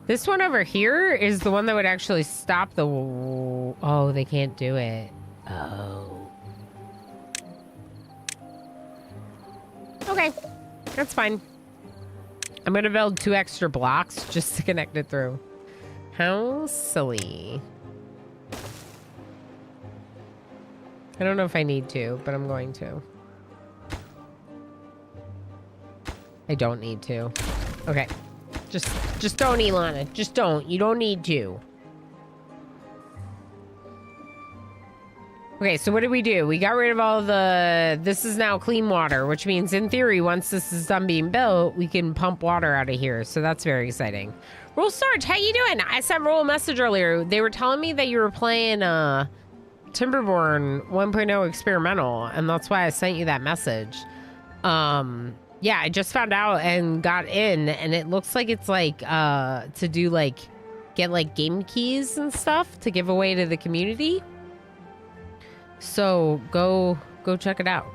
This one over here is the one that would actually stop the... Oh, they can't do it. Oh. Okay, that's fine. I'm gonna build 2 extra blocks just to connect it through. How silly. I don't know if I need to, but I'm going to. I don't need to. Okay. Just don't, Ilana. Just don't. You don't need to. Okay, so what did we do? We got rid of all the... This is now clean water, which means in theory, once this is done being built, we can pump water out of here. So that's very exciting. Roll Sarge, how you doing? I sent Roll a message earlier. They were telling me that you were playing Timberborn 1.0 experimental, and that's why I sent you that message. Yeah, I just found out and got in, and it looks like it's like to do like get like game keys and stuff to give away to the community. So go check it out.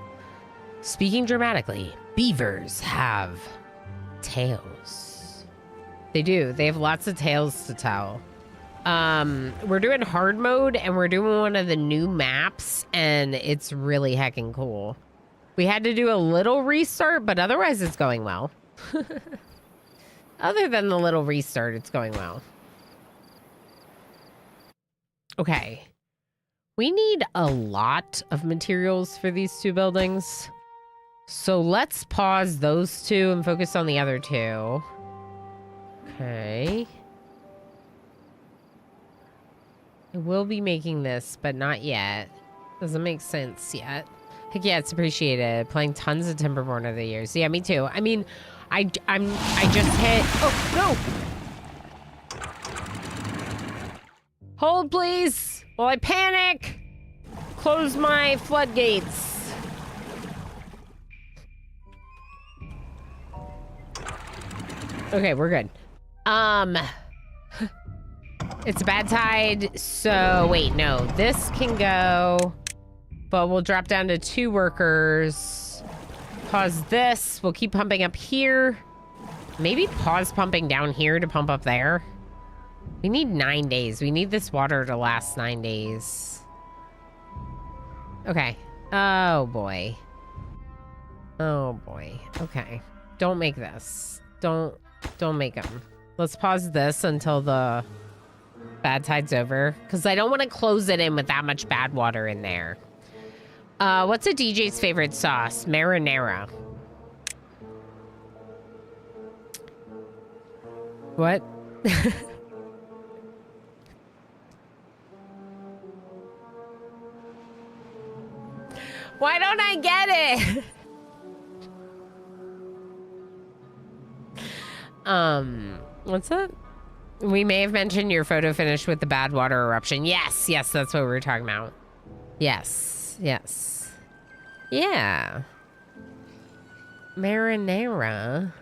Speaking dramatically, beavers have tales. They do. They have lots of tales to tell. We're doing hard mode, and we're doing one of the new maps, and it's really heckin' cool. We had to do a little restart, but otherwise it's going well. Other than the little restart, it's going well. Okay. We need a lot of materials for these 2 buildings. So let's pause those 2 and focus on the other 2. Okay. I will be making this, but not yet. Doesn't make sense yet. Heck yeah, it's appreciated. Playing tons of Timberborn over the years. Yeah, me too. I mean, I just hit... Oh, no! Hold, please! While I panic! Close my floodgates. Okay, we're good. It's a bad tide, so... Wait, no. This can go... But we'll drop down to 2 workers. Pause this. We'll keep pumping up here. Maybe pause pumping down here to pump up there. We need 9 days. We need this water to last 9 days. Okay. Oh, boy. Oh, boy. Okay. Don't make this. Don't make them. Let's pause this until the bad tide's over. Because I don't want to close it in with that much bad water in there. What's a DJ's favorite sauce? Marinara. What? Why don't I get it? What's that? We may have mentioned your photo finish with the bad water eruption. Yes, yes, that's what we were talking about. Yes, yes. Yeah. Marinara.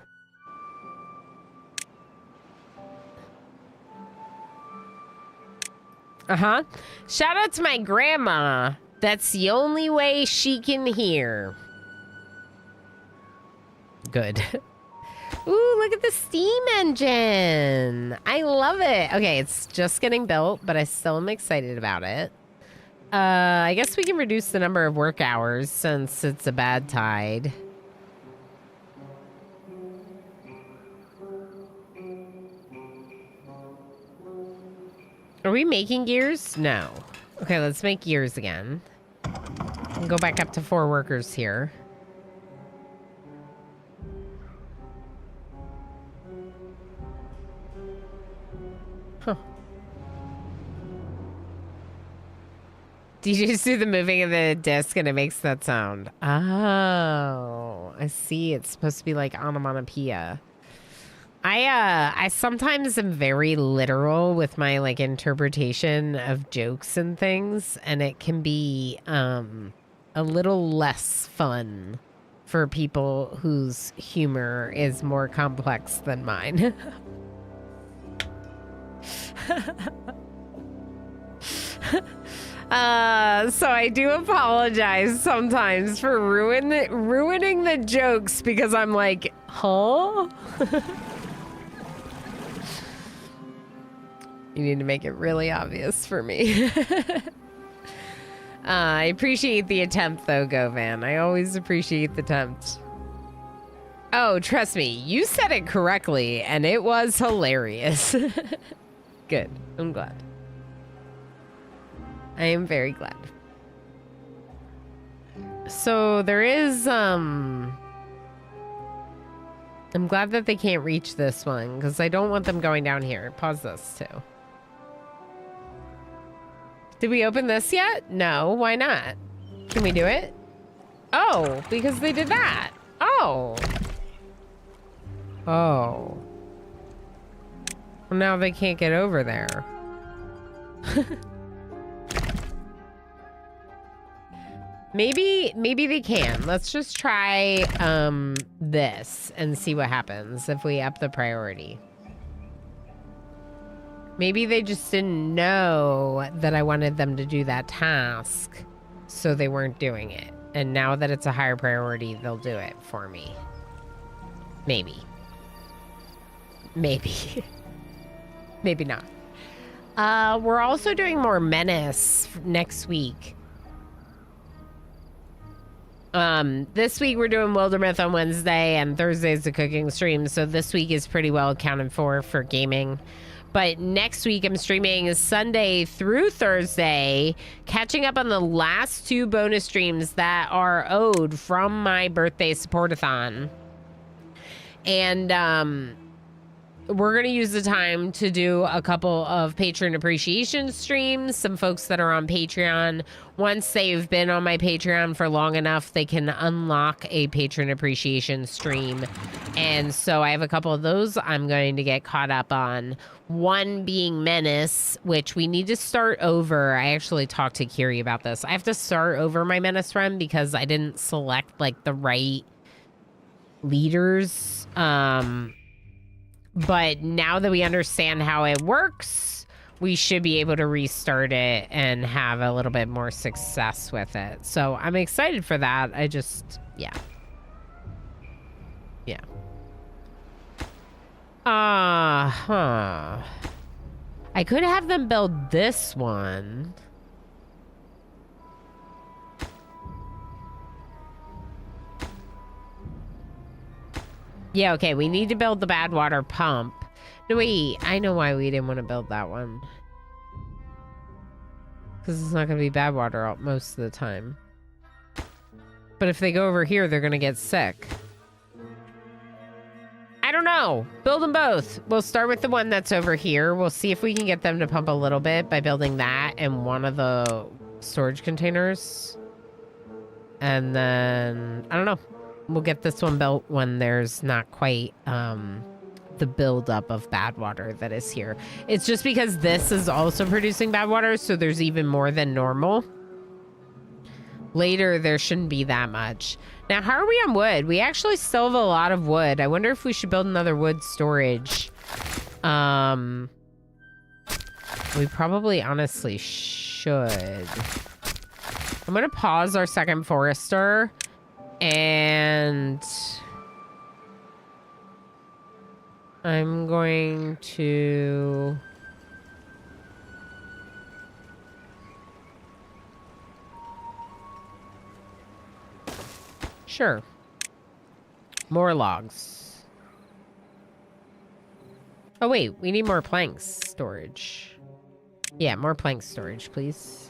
Uh-huh. Shout out to my grandma. That's the only way she can hear. Good. Ooh, look at the steam engine. I love it. Okay, it's just getting built, but I still am excited about it. I guess we can reduce the number of work hours since it's a bad tide. Are we making gears? No. Okay, let's make gears again. And go back up to 4 workers here. Huh. Did you just do the moving of the disc and it makes that sound? Oh, I see. It's supposed to be like onomatopoeia. I sometimes am very literal with my like interpretation of jokes and things, and it can be a little less fun for people whose humor is more complex than mine. So I do apologize sometimes for ruining the jokes because I'm like, huh? You need to make it really obvious for me. I appreciate the attempt though, Govan. I always appreciate the attempt. Oh, trust me, you said it correctly and it was hilarious. Good. I'm glad. I am very glad. So there is, I'm glad that they can't reach this one because I don't want them going down here. Pause this too. Did we open this yet? No, why not? Can we do it? Oh, because they did that. Oh. Oh. Well, now they can't get over there. Maybe they can. Let's just try this and see what happens if we up the priority. Maybe they just didn't know that I wanted them to do that task, so they weren't doing it. And now that it's a higher priority, they'll do it for me. Maybe. Maybe. Maybe not. We're also doing more Menace next week. This week we're doing Wildermyth on Wednesday and Thursday's the cooking stream. So this week is pretty well accounted for gaming. But next week I'm streaming Sunday through Thursday, catching up on the last 2 bonus streams that are owed from my birthday supportathon. And, we're going to use the time to do a couple of patron appreciation streams. Some folks that are on Patreon, once they've been on my Patreon for long enough, they can unlock a patron appreciation stream. And so I have a couple of those I'm going to get caught up on. One being Menace, which we need to start over. I actually talked to Kiri about this. I have to start over my Menace run because I didn't select like the right leaders. But now that we understand how it works, we should be able to restart it and have a little bit more success with it. So I'm excited for that. I just, yeah. Yeah. I could have them build this one. Yeah, okay, we need to build the bad water pump. No, wait, I know why we didn't want to build that one. Because it's not going to be bad water most of the time. But if they go over here, they're going to get sick. I don't know. Build them both. We'll start with the one that's over here. We'll see if we can get them to pump a little bit by building that and one of the storage containers. And then, I don't know. We'll get this one built when there's not quite the buildup of bad water that is here. It's just because this is also producing bad water, so there's even more than normal. Later, there shouldn't be that much. Now, how are we on wood? We actually still have a lot of wood. I wonder if we should build another wood storage. We probably honestly should. I'm gonna pause our second forester and I'm going to sure. More logs. Oh wait, we need more planks storage. Yeah, more plank storage, please.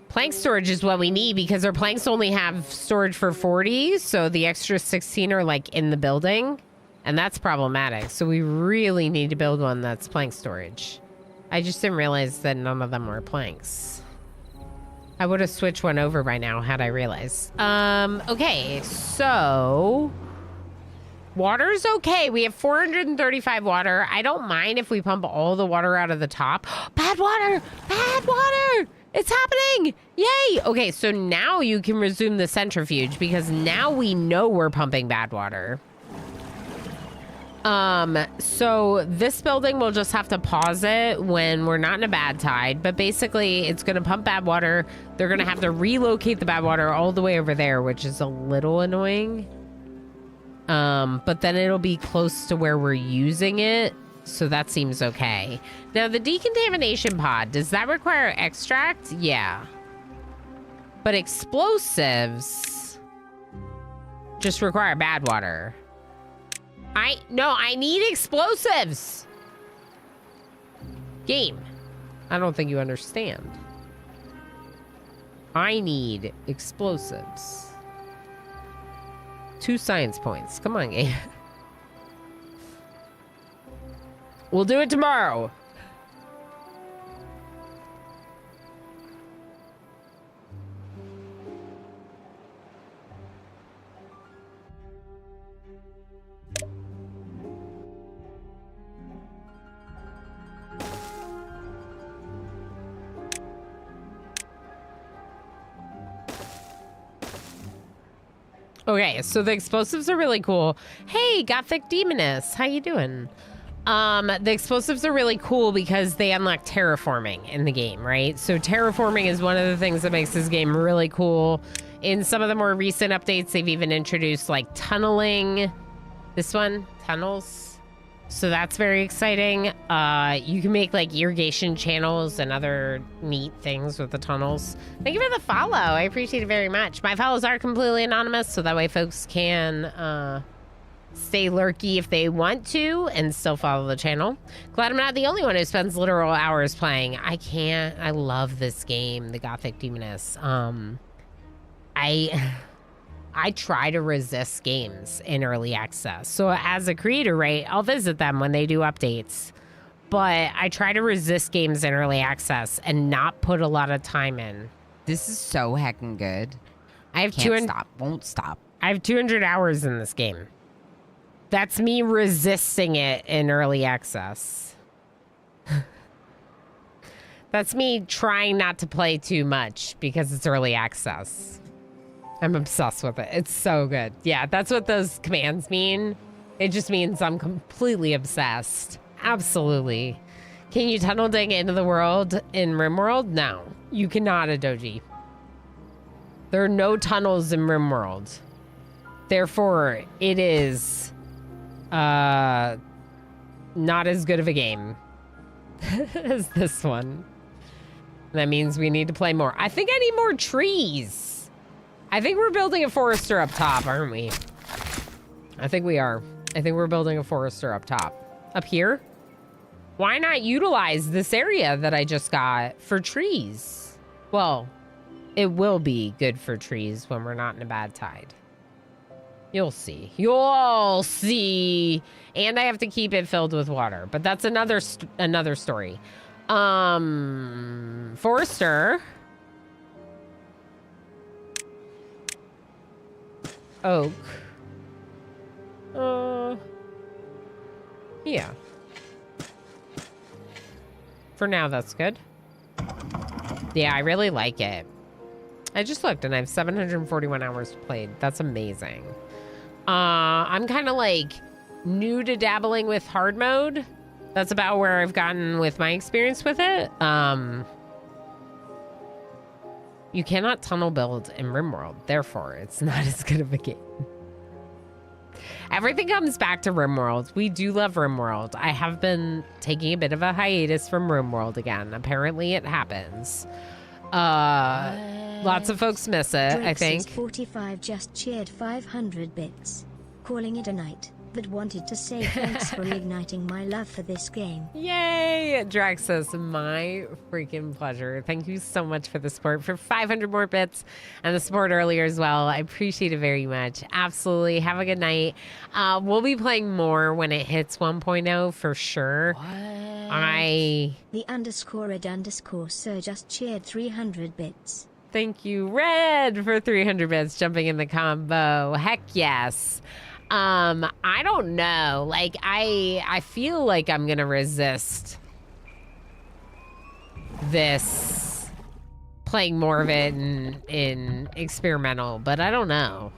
Plank storage is what we need because our planks only have storage for 40, so the extra 16 are like in the building, and that's problematic. So we really need to build one that's plank storage. I just didn't realize that none of them were planks. I would have switched one over by now had I realized. Okay, so water's okay. We have 435 water. I don't mind if we pump all the water out of the top. Bad water! Bad water! It's happening! Yay! Okay, so now you can resume the centrifuge because now we know we're pumping bad water. So this building will just have to pause it when we're not in a bad tide, but basically it's gonna pump bad water. They're gonna have to relocate the bad water all the way over there, which is a little annoying. But then it'll be close to where we're using it. So that seems okay. Now, the decontamination pod, does that require extract? Yeah. But explosives just require bad water. No, I need explosives. Game. I don't think you understand. I need explosives. 2 science points. Come on, game. We'll do it tomorrow. Okay, so the explosives are really cool. Hey, Gothic Demoness, how you doing? The explosives are really cool because they unlock terraforming in the game, right? So terraforming is one of the things that makes this game really cool. In some of the more recent updates, they've even introduced like tunneling. This one, tunnels. So that's very exciting. You can make like irrigation channels and other neat things with the tunnels. Thank you for the follow. I appreciate it very much. My follows are completely anonymous, so that way folks can stay lurky if they want to and still follow the channel. Glad I'm not the only one who spends literal hours playing. I can't. I love this game, the Gothic Demoness. I try to resist games in early access. So as a creator, right, I'll visit them when they do updates. But I try to resist games in early access and not put a lot of time in. This is so heckin' good. I have Can't stop. Won't stop. I have 200 hours in this game. That's me resisting it in early access. That's me trying not to play too much because it's early access. I'm obsessed with it. It's so good. Yeah, that's what those commands mean. It just means I'm completely obsessed. Absolutely. Can you tunnel dig into the world in RimWorld? No, you cannot, Adoji. There are no tunnels in RimWorld. Therefore, it is not as good of a game as this one. That means we need to play more. I think I need more trees. I think we're building a forester up top, aren't we? I think we are. I think we're building a forester up top. Up here? Why not utilize this area that I just got for trees? Well, it will be good for trees when we're not in a bad tide. You'll see. You'll see. And I have to keep it filled with water, but that's another story. Forester. Oak. Yeah. For now, that's good. Yeah, I really like it. I just looked and I have 741 hours played. That's amazing. I'm kind of like new to dabbling with hard mode. That's about where I've gotten with my experience with it. You cannot tunnel build in RimWorld, therefore it's not as good of a game. Everything comes back to RimWorld. We do love RimWorld. I have been taking a bit of a hiatus from RimWorld again. Apparently it happens. Lots of folks miss it, I think. 45 just cheered 500 bits, calling it a night, but wanted to say thanks for reigniting my love for this game. Yay! Drax says, my freaking pleasure. Thank you so much for the support, for 500 more bits, and the support earlier as well. I appreciate it very much. Absolutely. Have a good night. We'll be playing more when it hits 1.0 for sure. The _red_sir just cheered 300 bits. Thank you, Red, for 300 bits jumping in the combo. Heck yes. I don't know. Like, I feel like I'm gonna resist this, playing more of it in experimental, but I don't know.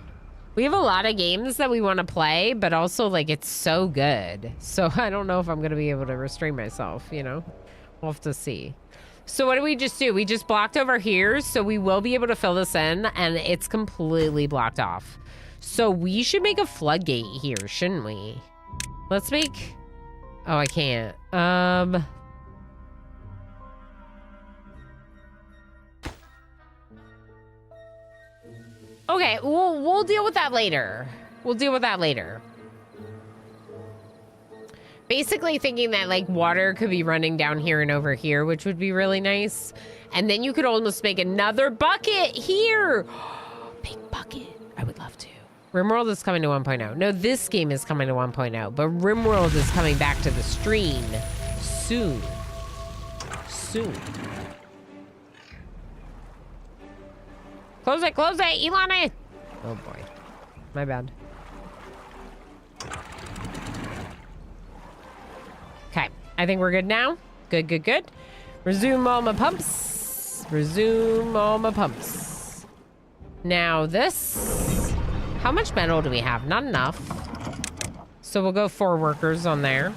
We have a lot of games that we want to play, but also, like, it's so good. So I don't know if I'm gonna be able to restrain myself, you know? We'll have to see. So what did we just do? We just blocked over here, so we will be able to fill this in, and it's completely blocked off. So we should make a floodgate here, shouldn't we? Let's make... Oh, I can't. Okay, we'll deal with that later. We'll deal with that later. Basically thinking that, like, water could be running down here and over here, which would be really nice. And then you could almost make another bucket here. Big bucket. I would love to. RimWorld is coming to 1.0. No, this game is coming to 1.0, but RimWorld is coming back to the stream soon. Soon. Close it, Ilana! Oh boy. My bad. Okay, I think we're good now. Good, good, good. Resume all my pumps. Resume all my pumps. Now this... How much metal do we have? Not enough. So we'll go 4 workers on there.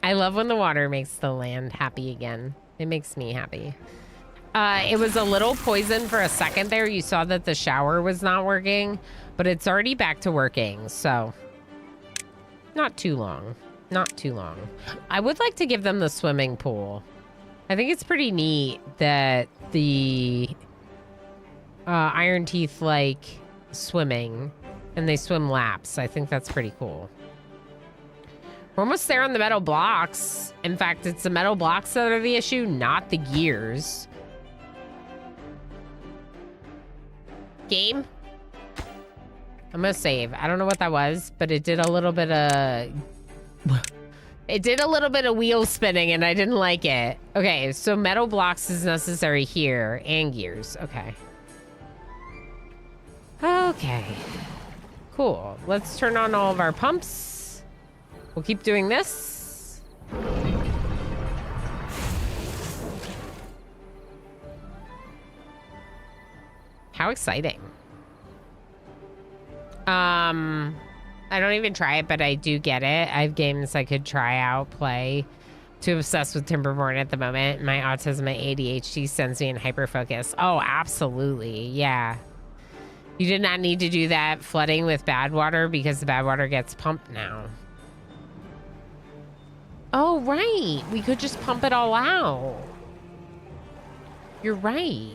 I love when the water makes the land happy again. It makes me happy. It was a little poisoned for a second there. You saw that the shower was not working, but it's already back to working, so not too long. Not too long. I would like to give them the swimming pool. I think it's pretty neat that the Iron Teeth like swimming and they swim laps. I think that's pretty cool. We're almost there on the metal blocks. In fact, it's the metal blocks that are the issue, not the gears. Game? I'm gonna save. I don't know what that was, but it did a little bit of... It did a little bit of wheel spinning and I didn't like it. Okay, so metal blocks is necessary here and gears. Okay. Okay. Cool. Let's turn on all of our pumps. We'll keep doing this. How exciting. I don't even try it, but I do get it. I have games I could try out, play. Too obsessed with Timberborn at the moment. My autism and ADHD sends me in hyperfocus. Oh, absolutely. Yeah. You did not need to do that flooding with bad water because the bad water gets pumped now. Oh, right. We could just pump it all out. You're right.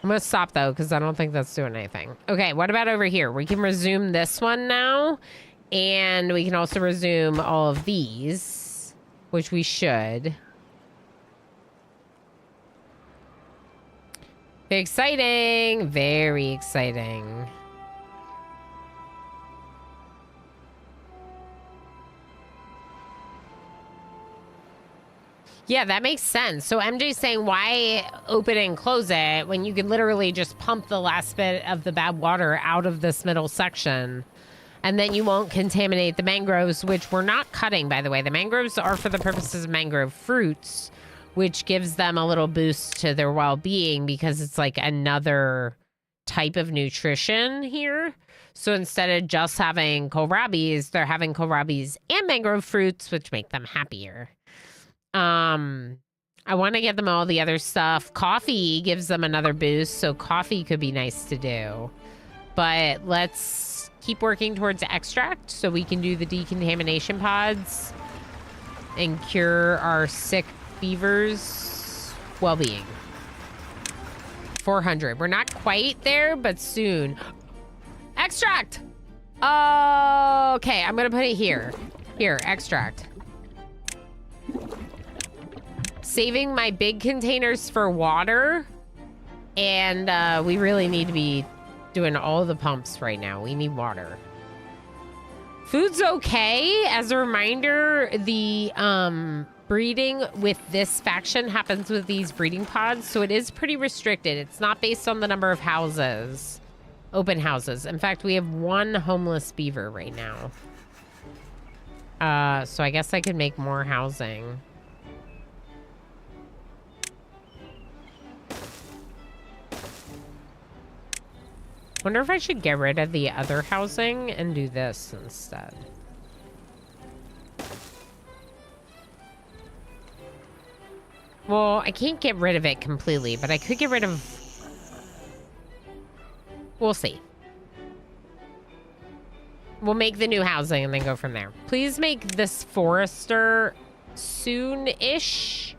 I'm gonna stop though, because I don't think that's doing anything. Okay, what about over here? We can resume this one now, and we can also resume all of these, which we should. Very exciting, very exciting. Yeah, that makes sense. So MJ's saying, why open and close it when you could literally just pump the last bit of the bad water out of this middle section, and then you won't contaminate the mangroves, which we're not cutting, by the way. The mangroves are for the purposes of mangrove fruits, which gives them a little boost to their well-being because it's like another type of nutrition here. So instead of just having kohlrabis, they're having kohlrabis and mangrove fruits, which make them happier. I want to get them all the other stuff. Coffee gives them another boost, so coffee could be nice to do. But let's keep working towards extract so we can do the decontamination pods and cure our sick beavers' well-being. 400. We're not quite there, but soon. Extract! Okay, I'm gonna put it here. Here, extract. Saving my big containers for water. And we really need to be doing all the pumps right now. We need water. Food's okay. As a reminder, the breeding with this faction happens with these breeding pods, so it is pretty restricted. It's not based on the number of houses, open houses. In fact, we have one homeless beaver right now. So I guess I could make more housing. Wonder if I should get rid of the other housing and do this instead. Well, I can't get rid of it completely, but I could get rid of... We'll see. We'll make the new housing and then go from there. Please make this forester soon-ish.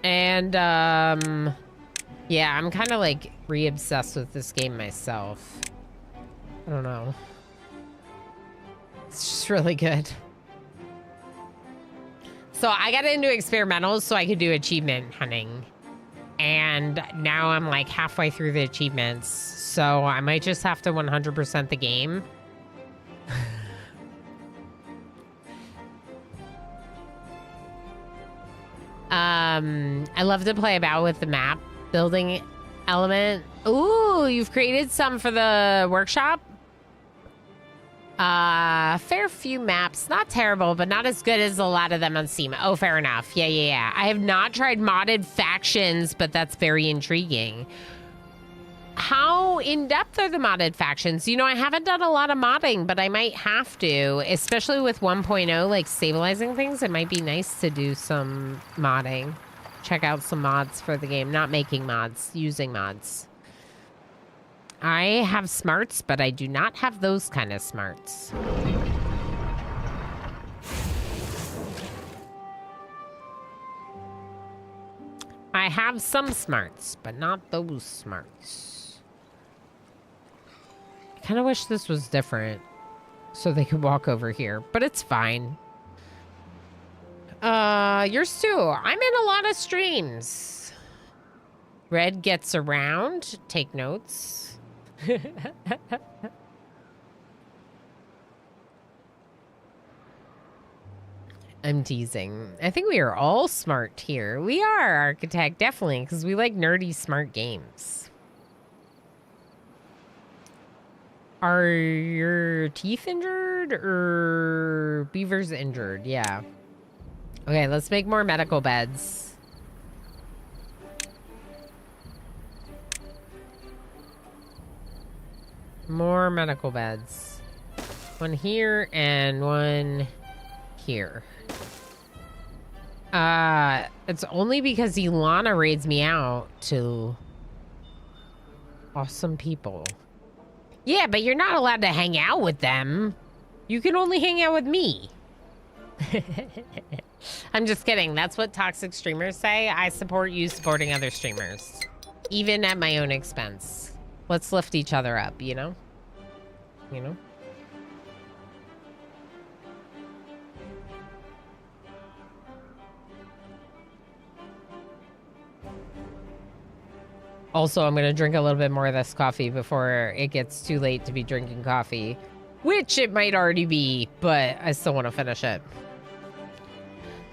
And, yeah, I'm kind of, like, re-obsessed with this game myself. I don't know. It's just really good. So I got into experimentals so I could do achievement hunting. And now I'm, like, halfway through the achievements. So I might just have to 100% the game. I love to play about with the map building element. Ooh, you've created some for the workshop? Fair few maps. Not terrible, but not as good as a lot of them on Steam. Oh, fair enough. Yeah. I have not tried modded factions, but that's very intriguing. How in-depth are the modded factions? You know, I haven't done a lot of modding, but I might have to, especially with 1.0, like stabilizing things. It might be nice to do some modding. Check out some mods for the game. Not making mods, using mods. I have smarts, but I do not have those kind of smarts. I have some smarts, but not those smarts. I kind of wish this was different so they could walk over here, but it's fine. Yours too. I'm in a lot of streams. Red gets around. Take notes. I'm teasing. I think we are all smart here. We are, Architect, definitely, because we like nerdy smart games. Are your teeth injured or Beaver's injured? Yeah. Okay, let's make more medical beds. More medical beds. One here and one here. It's only because Ilana raids me out to awesome people. Yeah, but you're not allowed to hang out with them. You can only hang out with me. I'm just kidding. That's what toxic streamers say. I support you supporting other streamers. Even at my own expense. Let's lift each other up, you know? You know? Also, I'm going to drink a little bit more of this coffee before it gets too late to be drinking coffee. which it might already be, but I still want to finish it.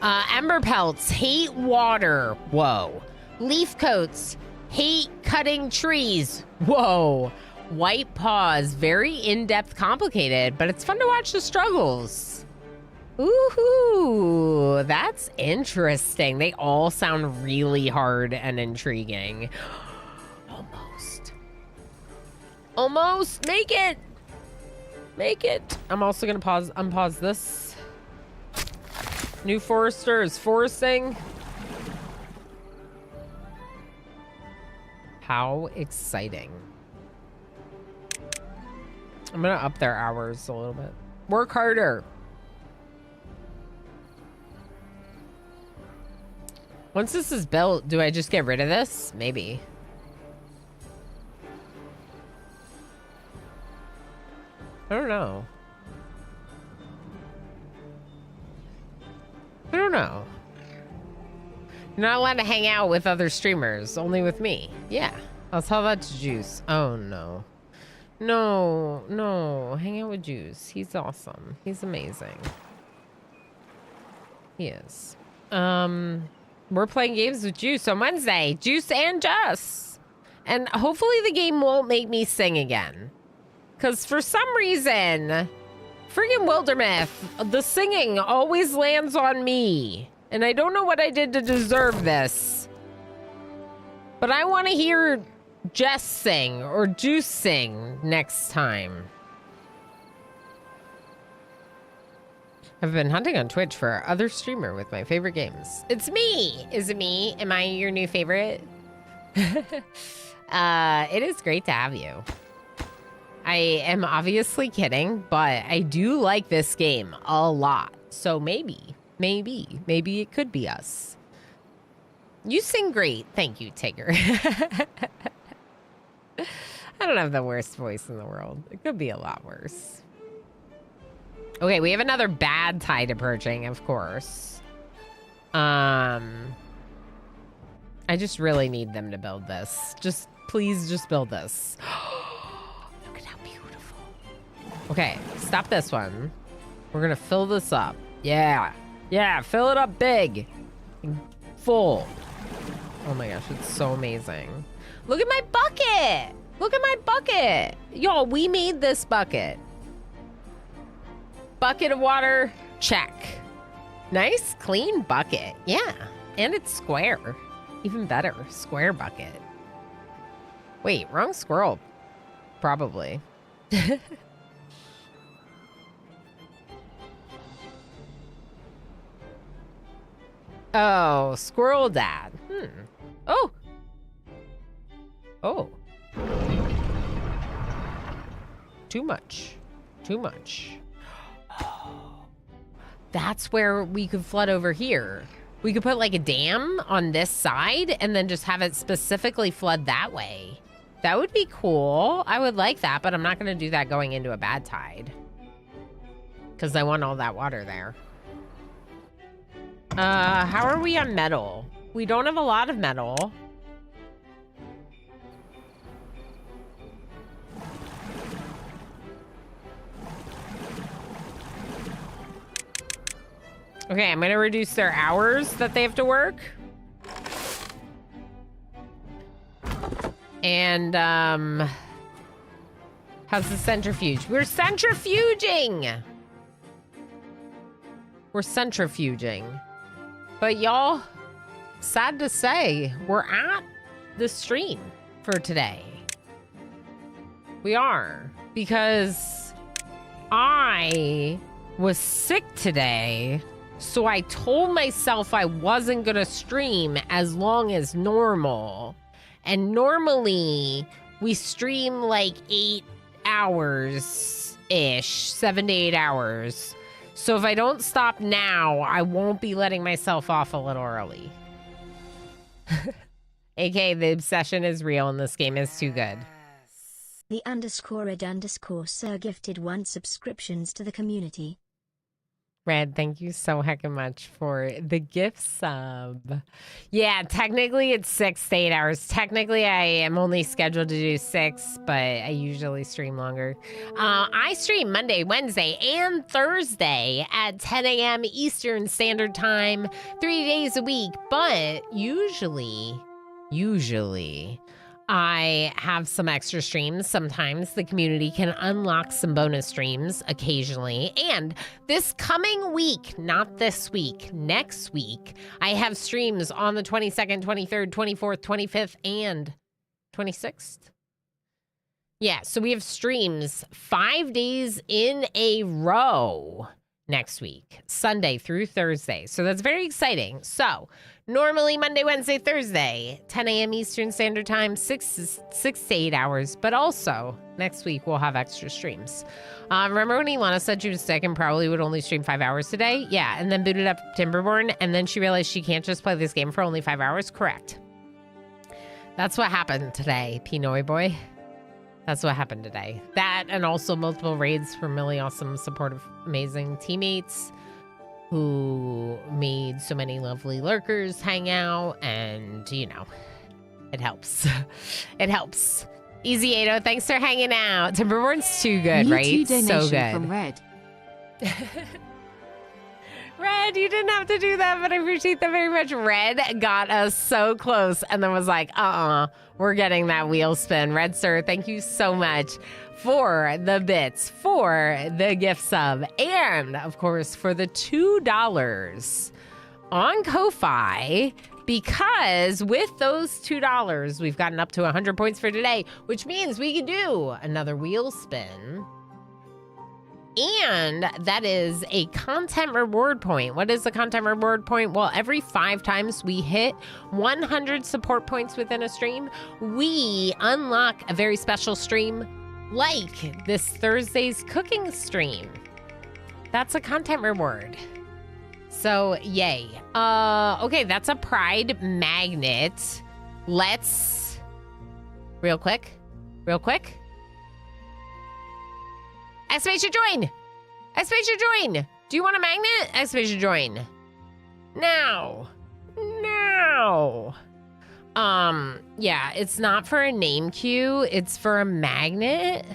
Ember pelts hate water. Whoa. Leaf coats hate cutting trees. Whoa. White paws, very in-depth, complicated, but it's fun to watch the struggles. Ooh, that's interesting. They all sound really hard and intriguing. Almost. Almost. Make it. Make it. I'm also gonna unpause this. New Forester is foresting. How exciting. I'm gonna up their hours a little bit. Work harder. Once this is built, do I just get rid of this? Maybe. I don't know. I don't know. You're not allowed to hang out with other streamers, only with me. Yeah, I'll tell that to Juice. Oh no. No, no, hang out with Juice. He's awesome. He's amazing. He is. We're playing games with Juice on Wednesday. Juice and Jess. And hopefully the game won't make me sing again. Because for some reason, friggin' Wildermyth, the singing always lands on me. And I don't know what I did to deserve this. But I want to hear Jess sing or Juice sing next time. I've been hunting on Twitch for other streamer with my favorite games. It's me! Is it me? Am I your new favorite? It is great to have you. I am obviously kidding, but I do like this game a lot. So maybe it could be us. You sing great. Thank you, Tigger. I don't have the worst voice in the world. It could be a lot worse. Okay, we have another bad tide approaching, of course. I just really need them to build this. Please just build this. Look at how beautiful. Okay, stop this one. We're gonna fill this up. Yeah, fill it up big. Full. Oh my gosh, it's so amazing. Look at my bucket. Look at my bucket. Y'all, we made this bucket. Bucket of water, check. Nice, clean bucket. Yeah, and it's square. Even better, square bucket. Wait, wrong squirrel. Probably. Oh, squirrel dad. Oh. Oh. Too much. Too much. That's where we could flood over here. We could put like a dam on this side and then just have it specifically flood that way. That would be cool. I would like that, but I'm not going to do that going into a bad tide. Because I want all that water there. How are we on metal? We don't have a lot of metal. Okay, I'm gonna reduce their hours that they have to work. And, how's the centrifuge? We're centrifuging! We're centrifuging. But y'all, sad to say, we're at the stream for today. We are. Because I was sick today. So I told myself I wasn't gonna stream as long as normal. And normally we stream like 8 hours-ish, 7 to 8 hours. So if I don't stop now, I won't be letting myself off a little early. AKA the obsession is real and this game is too good. The _red_sir gifted 1 subscriptions to the community. Red, thank you so heckin' much for the gift sub. Yeah, technically it's 6 to 8 hours. Technically, I am only scheduled to do 6, but I usually stream longer. I stream Monday, Wednesday, and Thursday at 10 a.m. Eastern Standard Time, 3 days a week. But usually, I have some extra streams. Sometimes the community can unlock some bonus streams occasionally. And this coming week, not this week, next week, I have streams on the 22nd, 23rd, 24th, 25th, and 26th. Yeah, so we have streams 5 days in a row next week, Sunday through Thursday. So that's very exciting. So normally Monday, Wednesday, Thursday, 10 a.m. Eastern Standard Time, 6 to 8 hours. But also next week we'll have extra streams. Remember when Ilana said she was sick and probably would only stream 5 hours today? Yeah, and then booted up Timberborn, and then she realized she can't just play this game for only 5 hours? Correct. That's what happened today, Pinoy boy. That's what happened today. That and also multiple raids from really awesome, supportive, amazing teammates who made so many lovely lurkers hang out, and, you know, it helps. It helps. Easy Ado, thanks for hanging out. Timberborn's too good, right? So good. From Red. Red, you didn't have to do that, but I appreciate that very much. Red got us so close and then was like, we're getting that wheel spin. Red Sir, thank you so much for the bits, for the gift sub, and, of course, for the $2 on Ko-Fi, because with those $2, we've gotten up to 100 points for today, which means we can do another wheel spin. And that is a content reward point. What is the content reward point? Well, every 5 times we hit 100 support points within a stream, we unlock a very special stream like this Thursday's cooking stream. That's a content reward. So, yay. Okay, that's a Pride magnet. Let's... Real quick. Exclamation join! Exclamation join! Do you want a magnet? Exclamation join. Now. Yeah, it's not for a name queue, it's for a magnet.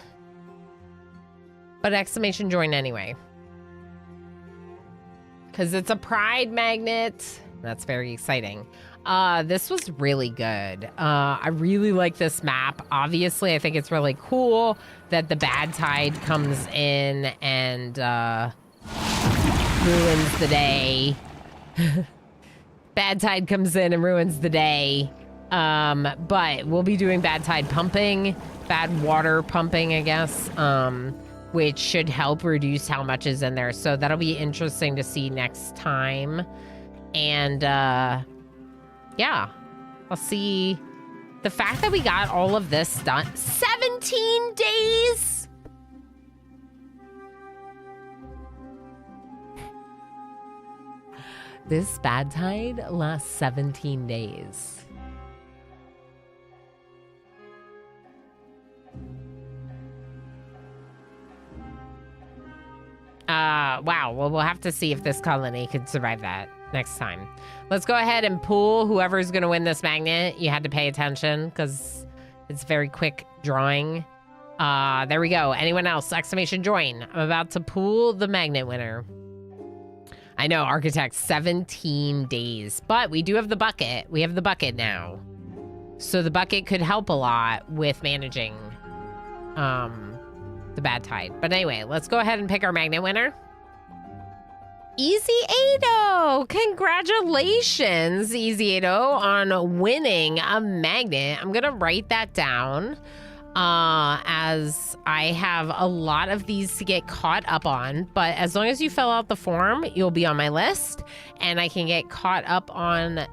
But exclamation join anyway. Because it's a Pride magnet. That's very exciting. This was really good. I really like this map. Obviously, I think it's really cool that the bad tide comes in and ruins the day. Bad tide comes in and ruins the day. But we'll be doing bad tide pumping, bad water pumping, I guess, which should help reduce how much is in there. So that'll be interesting to see next time. And, yeah, I'll see. The fact that we got all of this done, 17 days? This bad tide lasts 17 days. Wow, well, we'll have to see if this colony could survive that next time. Let's go ahead and pull whoever's going to win this magnet. You had to pay attention because it's very quick drawing. There we go. Anyone else? Exclamation join. I'm about to pull the magnet winner. I know, Architect, 17 days. But we do have the bucket. We have the bucket now. So the bucket could help a lot with managing the bad tide. But anyway, let's go ahead and pick our magnet winner. Easy Ado! Congratulations, Easy Ado, on winning a magnet. I'm gonna write that down as I have a lot of these to get caught up on. But as long as you fill out the form, you'll be on my list, and I can get caught up on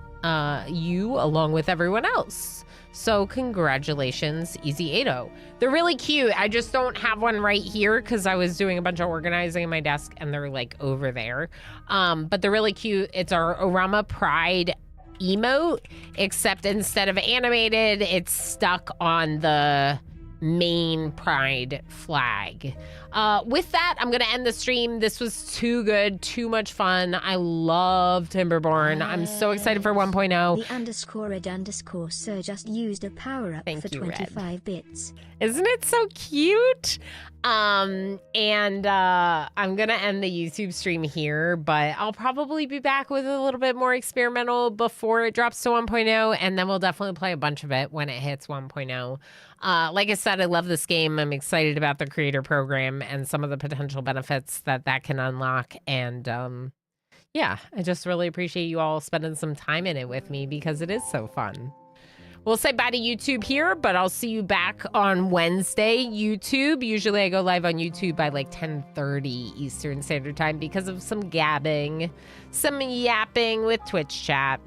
you along with everyone else. So congratulations, Easy Ado. They're really cute. I just don't have one right here because I was doing a bunch of organizing in my desk and they're like over there. But they're really cute. It's our Orama Pride emote, except instead of animated, it's stuck on the main Pride flag. With that, I'm going to end the stream. This was too good, too much fun. I love Timberborn. I'm so excited for 1.0. The _red_ sir just used a power-up for you, 25 bits. Isn't it so cute? I'm gonna end the YouTube stream here, but I'll probably be back with a little bit more experimental before it drops to 1.0, and then we'll definitely play a bunch of it when it hits 1.0. Like I said, I love this game. I'm excited about the creator program and some of the potential benefits that can unlock. And yeah, I just really appreciate you all spending some time in it with me because it is so fun. We'll say bye to YouTube here, but I'll see you back on Wednesday, YouTube. Usually I go live on YouTube by like 10:30 Eastern Standard Time because of some gabbing, some yapping with Twitch chat.